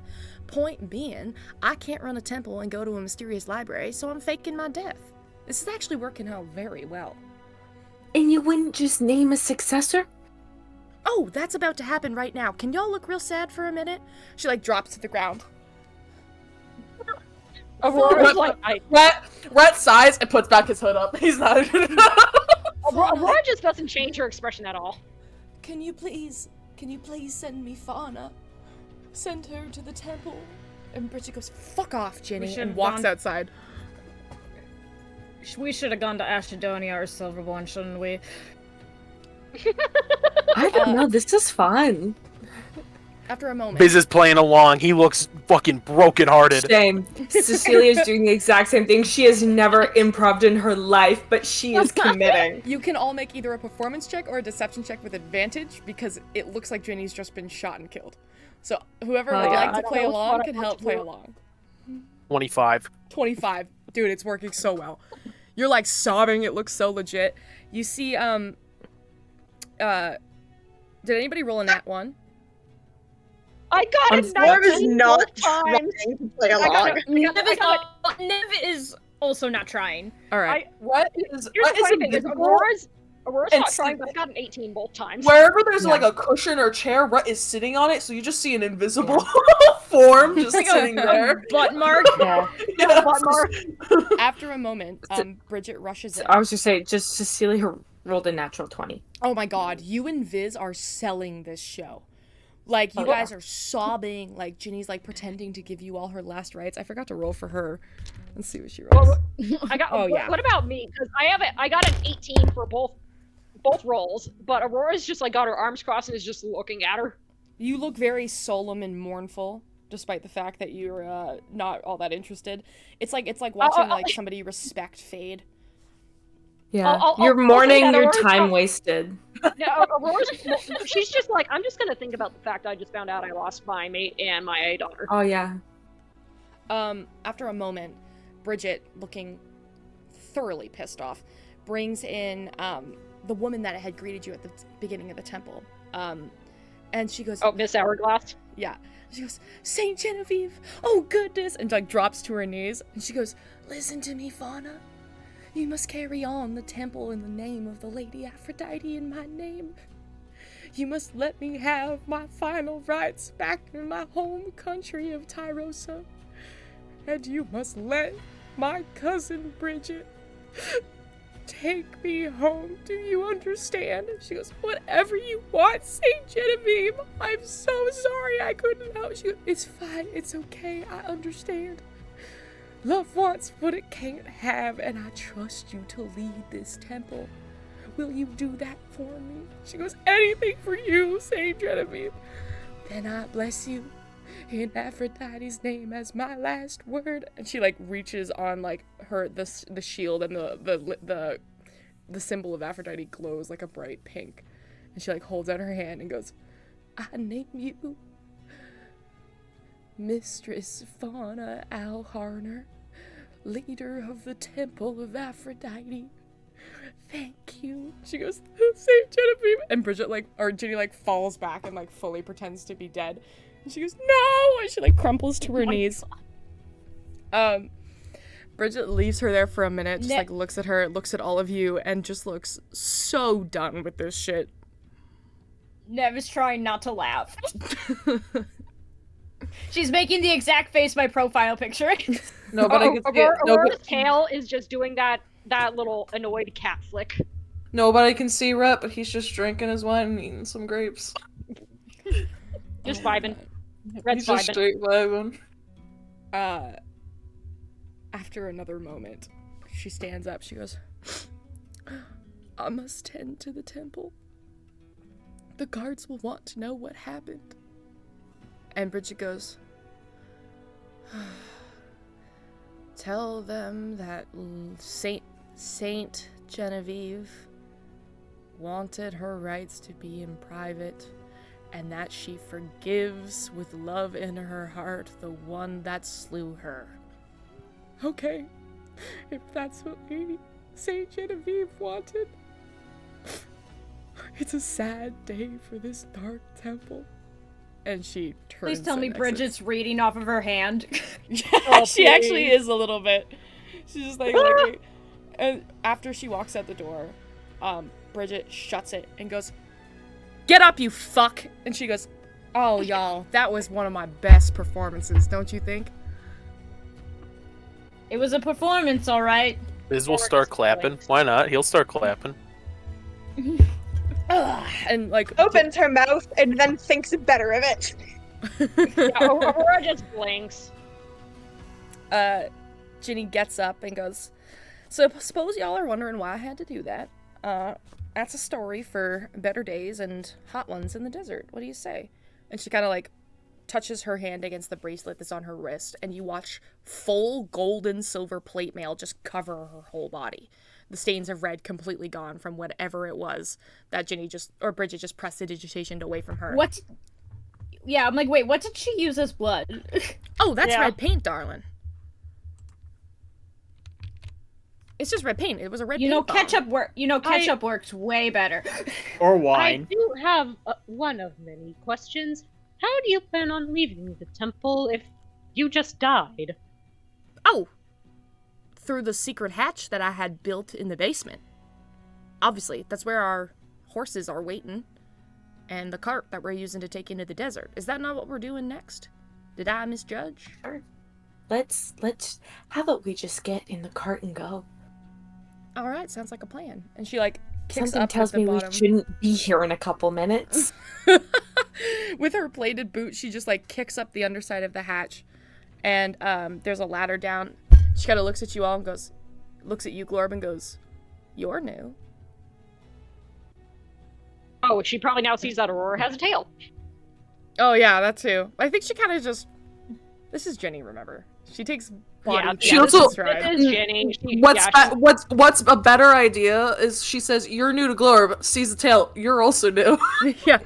Point being, I can't run a temple and go to a mysterious library, so I'm faking my death. This is actually working out very well. And you wouldn't just name a successor? Oh, that's about to happen right now. Can y'all look real sad for a minute? She drops to the ground. Aurora's Rhett sighs and puts back his hood up. He's not. Aurora just doesn't change her expression at all. Can you please send me Fauna? Send her to the temple. And Bridget goes, "Fuck off, Ginny," and walks outside. We should have gone to Ashedonia or Silverborn, shouldn't we? I don't know, this is fun. After a moment. Biz is playing along. He looks fucking brokenhearted. Same. Cecilia's doing the exact same thing. She has never improv'd in her life, but she is committing. You can all make either a performance check or a deception check with advantage, because it looks like Ginny's just been shot and killed. So whoever would like to play along can help play along. 25. 25. Dude, it's working so well. You're sobbing. It looks so legit. You see, did anybody roll a nat 1? I got it. I was not trying to play along. Nev is also not trying. All right. Here's the funny thing is Aurora's not trying, but I got an 18 both times. Wherever there's a cushion or chair, Rhett is sitting on it, so you just see an invisible form just sitting there. Butt mark. Yeah, butt mark. After a moment, Bridget rushes in. I was just saying, just Cecilia rolled a natural 20. Oh my god, you and Viz are selling this show. You guys are sobbing, Ginny's pretending to give you all her last rites. I forgot to roll for her. Let's see what she rolls. What about me? Because I got an 18 for both rolls, but Aurora's just got her arms crossed and is just looking at her. You look very solemn and mournful, despite the fact that you're not all that interested. It's like watching somebody you respect fade. Yeah, you're mourning your time wasted. Yeah, Aurora's, she's just I'm just gonna think about the fact I just found out I lost my mate and my daughter. Oh yeah. After a moment, Bridget, looking thoroughly pissed off, brings in the woman that had greeted you at the beginning of the temple. And she goes, "Oh, Miss Hourglass." Yeah. She goes, "Saint Genevieve, oh goodness," and drops to her knees. And she goes, "Listen to me, Fauna. You must carry on the temple in the name of the Lady Aphrodite in my name. You must let me have my final rites back in my home country of Tyrosa. And you must let my cousin Bridget take me home. Do you understand?" She goes, "Whatever you want, Saint Genevieve. I'm so sorry I couldn't help." She goes, "It's fine. It's okay. I understand. Love wants what it can't have, and I trust you to lead this temple. Will you do that for me?" She goes, "Anything for you, Saint Genevieve." "Then I bless you. in Aphrodite's name as my last word. And she like reaches on like the shield, and the symbol of Aphrodite glows like a bright pink. And she like holds out her hand and goes, I name you Mistress Fauna Alharner, leader of the Temple of Aphrodite. Thank you. She goes, Saint Genevieve. And Ginny like falls back and like fully pretends to be dead. And she goes, no! And she like crumples to her knees. Bridget leaves her there for a minute, just like looks at her, looks at all of you, and just looks so done with this shit. Nev is trying not to laugh. She's making the exact face my profile picture. Nobody can see it. Aurora's tail is just doing that little annoyed cat flick. Nobody can see Rhett, but he's just drinking his wine and eating some grapes. Just vibing. Red's He's just vibing. straight vibing. After another moment, she stands up. She goes, I must tend to the temple. The guards will want to know what happened. And Bridget goes, tell them that Saint Genevieve wanted her rights to be in private, and that she forgives with love in her heart the one that slew her. Okay, if that's what Lady Saint Genevieve wanted. It's a sad day for this dark temple. And she turns. Please tell me and exits. Bridget's reading off of her hand. Yeah, she actually is a little bit. She's just like looking. And after she walks out the door, Bridget shuts it and goes, "Get up, you fuck!" And she goes, "Oh, y'all, that was one of my best performances, don't you think?" It was a performance, all right. Biz will start clapping. Why not? He'll start clapping. And like opens her mouth and then thinks better of it. Yeah, Aurora just blinks. Ginny gets up and goes, "So suppose y'all are wondering why I had to do that. That's a story for better days and hot ones in the desert. What do you say?" And she kind of like touches her hand against the bracelet that's on her wrist, and you watch full gold and silver plate mail just cover her whole body. The stains of red completely gone from whatever it was that Bridget just pressed the digitation away from her. What? Yeah, I'm like, wait, what did she use as blood? Oh, that's red paint, darling. It's just red paint. It was a red paint bomb. Ketchup works way better. Or wine. I do have one of many questions. How do you plan on leaving the temple if you just died? Oh, through the secret hatch that I had built in the basement. Obviously, that's where our horses are waiting, and the cart that we're using to take into the desert. Is that not what we're doing next? Did I misjudge? Sure. Let's. How about we just get in the cart and go? All right, sounds like a plan. And she like kicks Something up tells at the me bottom. we shouldn't be here in a couple minutes. With her plated boot, she just like kicks up the underside of the hatch, and there's a ladder down. She kind of looks at you all and goes, looks at you, Glorb, and goes, "You're new." Oh, she probably now sees that Aurora has a tail. Oh yeah, that too. I think she kind of just. This is Jenny. Remember, she takes body. She also. This is Jenny. What's a better idea is she says, "You're new to Glorb," sees the tail. You're also new. Yeah.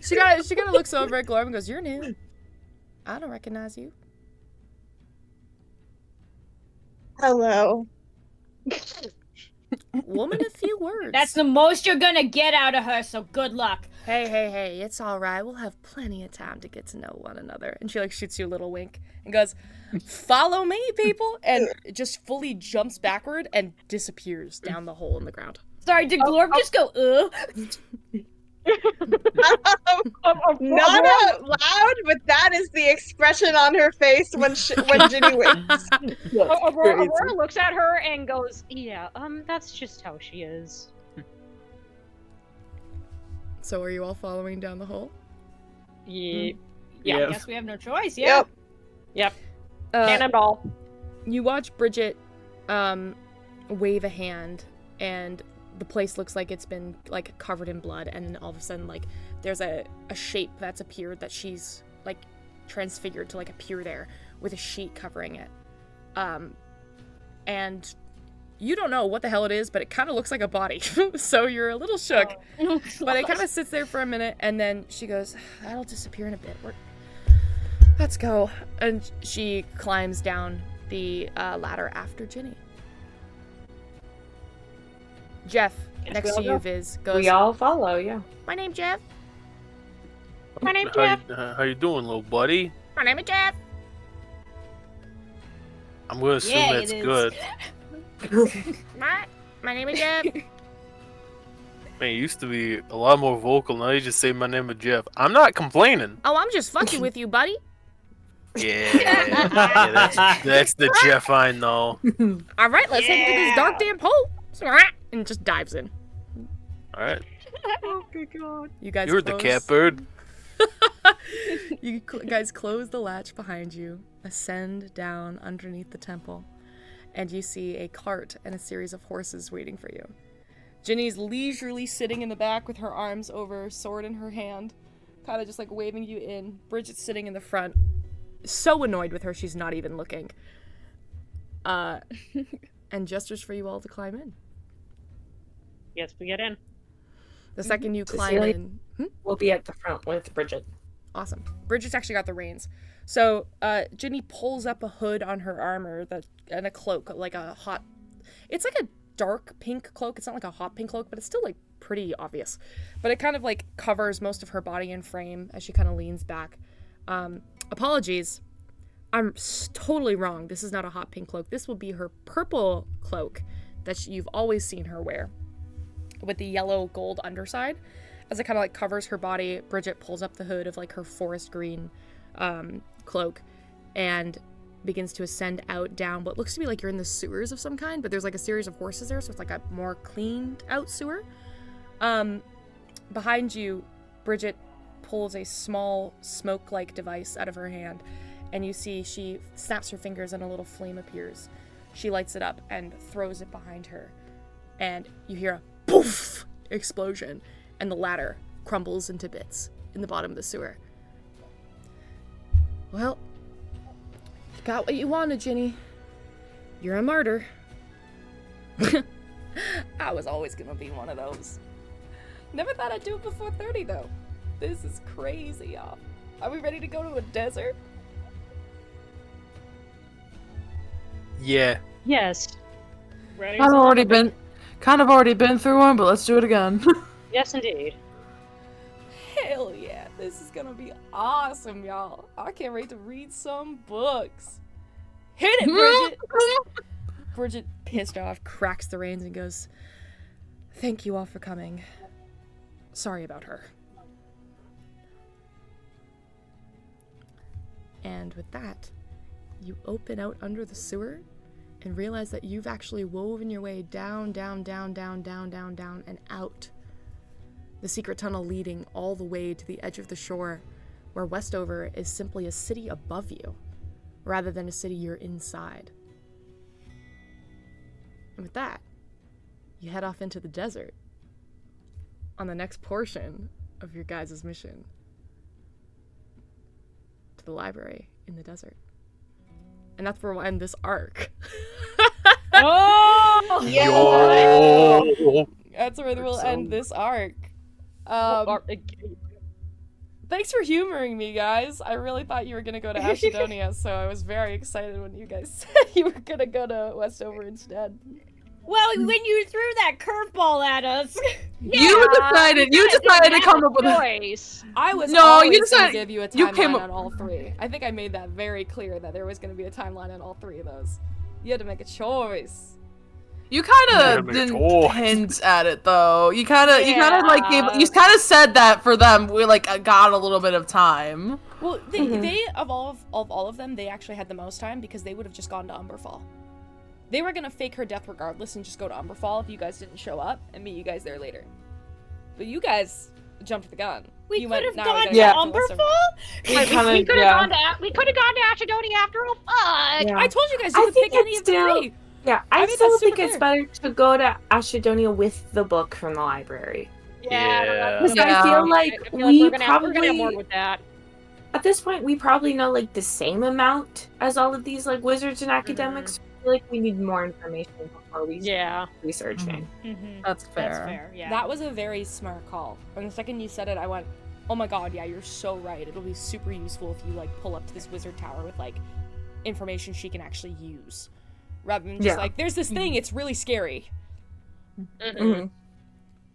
She kind of looks over at Glorb and goes, "You're new. I don't recognize you." Hello. Woman, a few words. That's the most you're gonna get out of her, so good luck. Hey, it's all right. We'll have plenty of time to get to know one another. And she like shoots you a little wink and goes, "Follow me, people," and just fully jumps backward and disappears down the hole in the ground. Sorry, did Glorb just go, Not out loud, but that is the expression on her face when Ginny winks. Aurora looks at her and goes, Yeah, that's just how she is. So are you all following down the hole? Yeah. I guess we have no choice, yeah. Yep. Cannonball. You watch Bridget wave a hand, and the place looks like it's been like covered in blood, and then all of a sudden like there's a shape that's appeared that she's like transfigured to like appear there with a sheet covering it. And you don't know what the hell it is, but it kind of looks like a body. So you're a little shook. But it kind of sits there for a minute, and then she goes, that'll disappear in a bit. Let's go. And she climbs down the ladder after Ginny. Jeff, next to you, Viz, goes, We all follow, yeah. my name's Jeff. My name's Jeff. How you doing, little buddy? My name is Jeff. I'm gonna assume that's good. My name is Jeff. Man, you used to be a lot more vocal. Now you just say my name is Jeff. I'm not complaining. Oh, I'm just fucking with you, buddy. Yeah, that's the Jeff I know. All right, let's head into this dark damn hole. And just dives in. All right. Oh, good God. You guys You're the catbird. You guys close the latch behind you, ascend down underneath the temple, and you see a cart and a series of horses waiting for you. Ginny's leisurely sitting in the back with her arms over, sword in her hand, kind of just like waving you in. Bridget's sitting in the front, so annoyed with her she's not even looking. And gestures for you all to climb in. Yes, we get in. The second you climb Cecilia in... We'll be at the front with Bridget. Awesome. Bridget's actually got the reins. So, Ginny pulls up a hood on her armor and a cloak, like a hot... It's like a dark pink cloak. It's not like a hot pink cloak, but it's still, like, pretty obvious. But it kind of, like, covers most of her body and frame as she kind of leans back. Apologies. I'm totally wrong. This is not a hot pink cloak. This will be her purple cloak that you've always seen her wear, with the yellow gold underside. As it kind of like covers her body, Bridget pulls up the hood of like her forest green cloak and begins to ascend out down what looks to be like you're in the sewers of some kind, but there's like a series of horses there, so it's like a more cleaned out sewer. Behind you, Bridget pulls a small smoke-like device out of her hand, and you see she snaps her fingers and a little flame appears. She lights it up and throws it behind her, and you hear a poof explosion, and the ladder crumbles into bits in the bottom of the sewer. Well, you got what you wanted, Ginny. You're a martyr. I was always gonna be one of those. Never thought I'd do it before 30, though. This is crazy, y'all. Are we ready to go to a desert? Yeah. Yes. Ready? I've already been through one, but let's do it again. Yes, indeed. Hell yeah, this is gonna be awesome, y'all. I can't wait to read some books. Hit it, Bridget! Bridget, pissed off, cracks the reins and goes, thank you all for coming. Sorry about her. And with that, you open out under the sewer and realize that you've actually woven your way down, down, down, down, down, down, down, and out. The secret tunnel leading all the way to the edge of the shore, where Westover is simply a city above you, rather than a city you're inside. And with that, you head off into the desert on the next portion of your guys' mission to the library in the desert. And that's where we'll end this arc. Oh! Yo! That's where we'll end this arc. Thanks for humoring me, guys. I really thought you were gonna go to Ashedonia, so I was very excited when you guys said you were gonna go to Westover instead. Well, when you threw that curveball at us. You decided to come up with a choice. I was No, always you gonna decided- give you a you timeline came up- on all three. I think I made that very clear that there was gonna be a timeline on all three of those. You had to make a choice. You kind Yeah, of make a didn't choice. hint at it though. You kind of like you kind of said that for them. We like got a little bit of time. Well, they of all of them, they actually had the most time because they would have just gone to Umberfall. They were gonna fake her death regardless and just go to Umberfall if you guys didn't show up and meet you guys there later. But you guys jumped the gun. We You could have "Now gone we to gotta go Westover." Umberfall? We could have gone to Ashedonia after all. Fuck. Yeah. I told you guys you I could think pick any it's of the still- three. Yeah, I I made still that think super it's clear. better to go to Ashedonia with the book from the library. Yeah. Because Yeah. I feel like I feel like we we're gonna have probably more with that. at this point, we probably know like the same amount as all of these like wizards and academics. I feel like we need more information before we start researching. That's fair. That's fair, yeah. That was a very smart call. And the second you said it, I went, oh my god, yeah, you're so right. It'll be super useful if you, like, pull up to this wizard tower with, like, information she can actually use. Rather than just, like, there's this thing, it's really scary.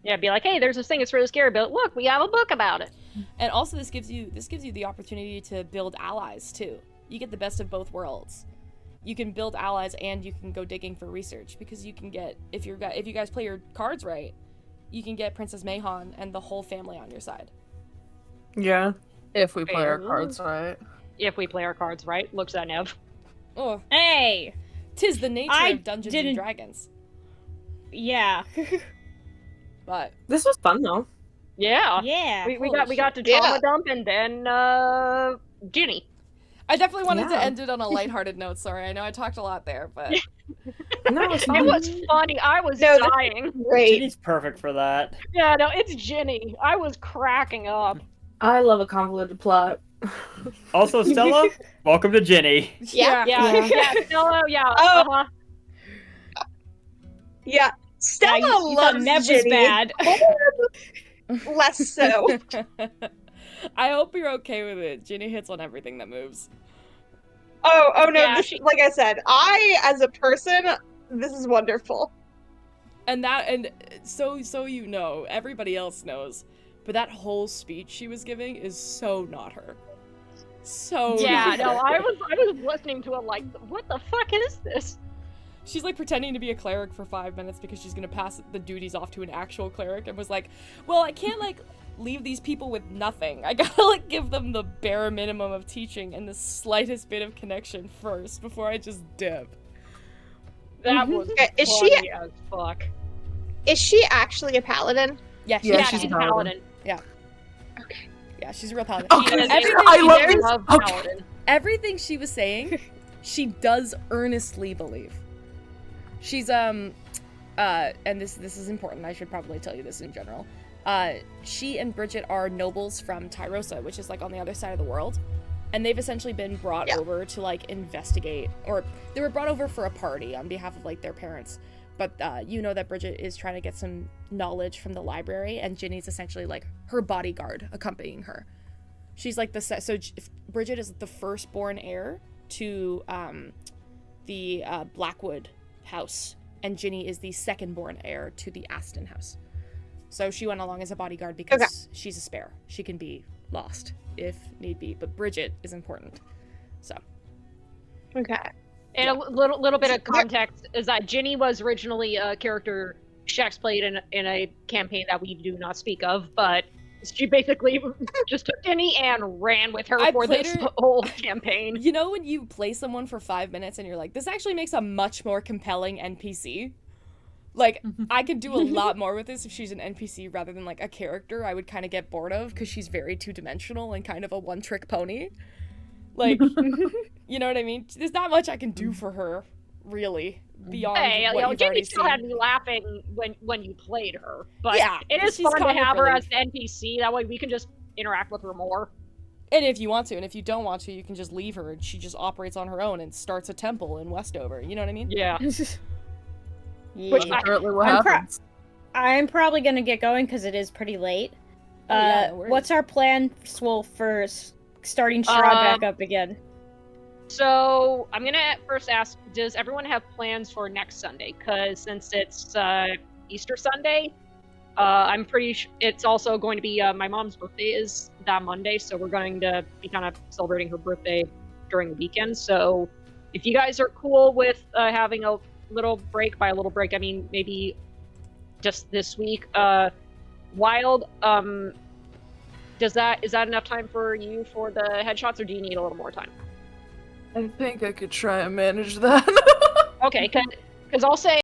Yeah, be like, hey, there's this thing, it's really scary, but look, we have a book about it. And also this gives you the opportunity to build allies, too. You get the best of both worlds. You can build allies and you can go digging for research, because you can get, if you guys play your cards right, you can get Princess Mahon and the whole family on your side. Yeah. If we play our cards right. If we play our cards right, looks at Nev. Oh. Hey! 'Tis the nature of Dungeons and Dragons. Yeah. But this was fun though. Yeah. Yeah. We got to trauma dump and then Ginny. I definitely wanted to end it on a lighthearted note. Sorry, I know I talked a lot there, but no, it was funny. I was dying. Ginny's perfect for that. Yeah, no, it's Ginny. I was cracking up. I love a convoluted plot. Also, Stella, welcome to Ginny. Yeah, Stella, yeah. Oh. Yeah, Stella you thought loves Nev was Ginny. bad. Less so. I hope you're okay with it. Ginny hits on everything that moves. Oh no, Yeah, like I said, I, as a person, this is wonderful. And so you know, everybody else knows, but that whole speech she was giving is so not her. So yeah, not no, her. I was listening to it like, what the fuck is this? She's like pretending to be a cleric for 5 minutes because she's gonna pass the duties off to an actual cleric, and was like, well, I can't like leave these people with nothing. I gotta like give them the bare minimum of teaching and the slightest bit of connection first before I just dip. That was Is funny as fuck. Is she actually a paladin? Yeah, She's a paladin. Yeah. Okay. Yeah, she's a real paladin. Okay, Paladin. Everything she was saying, she does earnestly believe. She's and this is important. I should probably tell you this in general. She and Bridget are nobles from Tyrosa, which is like on the other side of the world, and they've essentially been brought over to like investigate, or they were brought over for a party on behalf of like their parents. But you know that Bridget is trying to get some knowledge from the library, and Ginny's essentially like her bodyguard accompanying her. She's like Bridget is the firstborn heir to the Blackwood house, and Ginny is the second-born heir to the Aston house. So she went along as a bodyguard because she's a spare. She can be lost if need be, but Bridget is important. So. Okay. And a little bit of context is that Ginny was originally a character Shax played in a campaign that we do not speak of, but she basically just took Ginny and ran with her for this whole campaign. You know when you play someone for 5 minutes and you're like, this actually makes a much more compelling NPC? Like, I could do a lot more with this if she's an NPC rather than, like, a character I would kind of get bored of, because she's very two-dimensional and kind of a one-trick pony. Like, you know what I mean? There's not much I can do for her, really, beyond what you've Ginny already still seen. had me laughing when you played her, but Yeah, it is she's fun to comic have her relief. as an NPC. That way we can just interact with her more. And if you want to, and if you don't want to, you can just leave her, and she just operates on her own and starts a temple in Westover. You know what I mean? Yeah. Which apparently what happens. I'm probably gonna get going because it is pretty late. Oh, yeah, no worries. What's our plan, Swolf, for starting Sherrod back up again? So I'm gonna first ask: does everyone have plans for next Sunday? Because since it's Easter Sunday, I'm pretty. It's also going to be my mom's birthday is that Monday, so we're going to be kind of celebrating her birthday during the weekend. So if you guys are cool with having a little break, by a little break I mean maybe just this week, Wild, is that enough time for you for the headshots, or do you need a little more time? I think I could try and manage that. Okay, because I'll say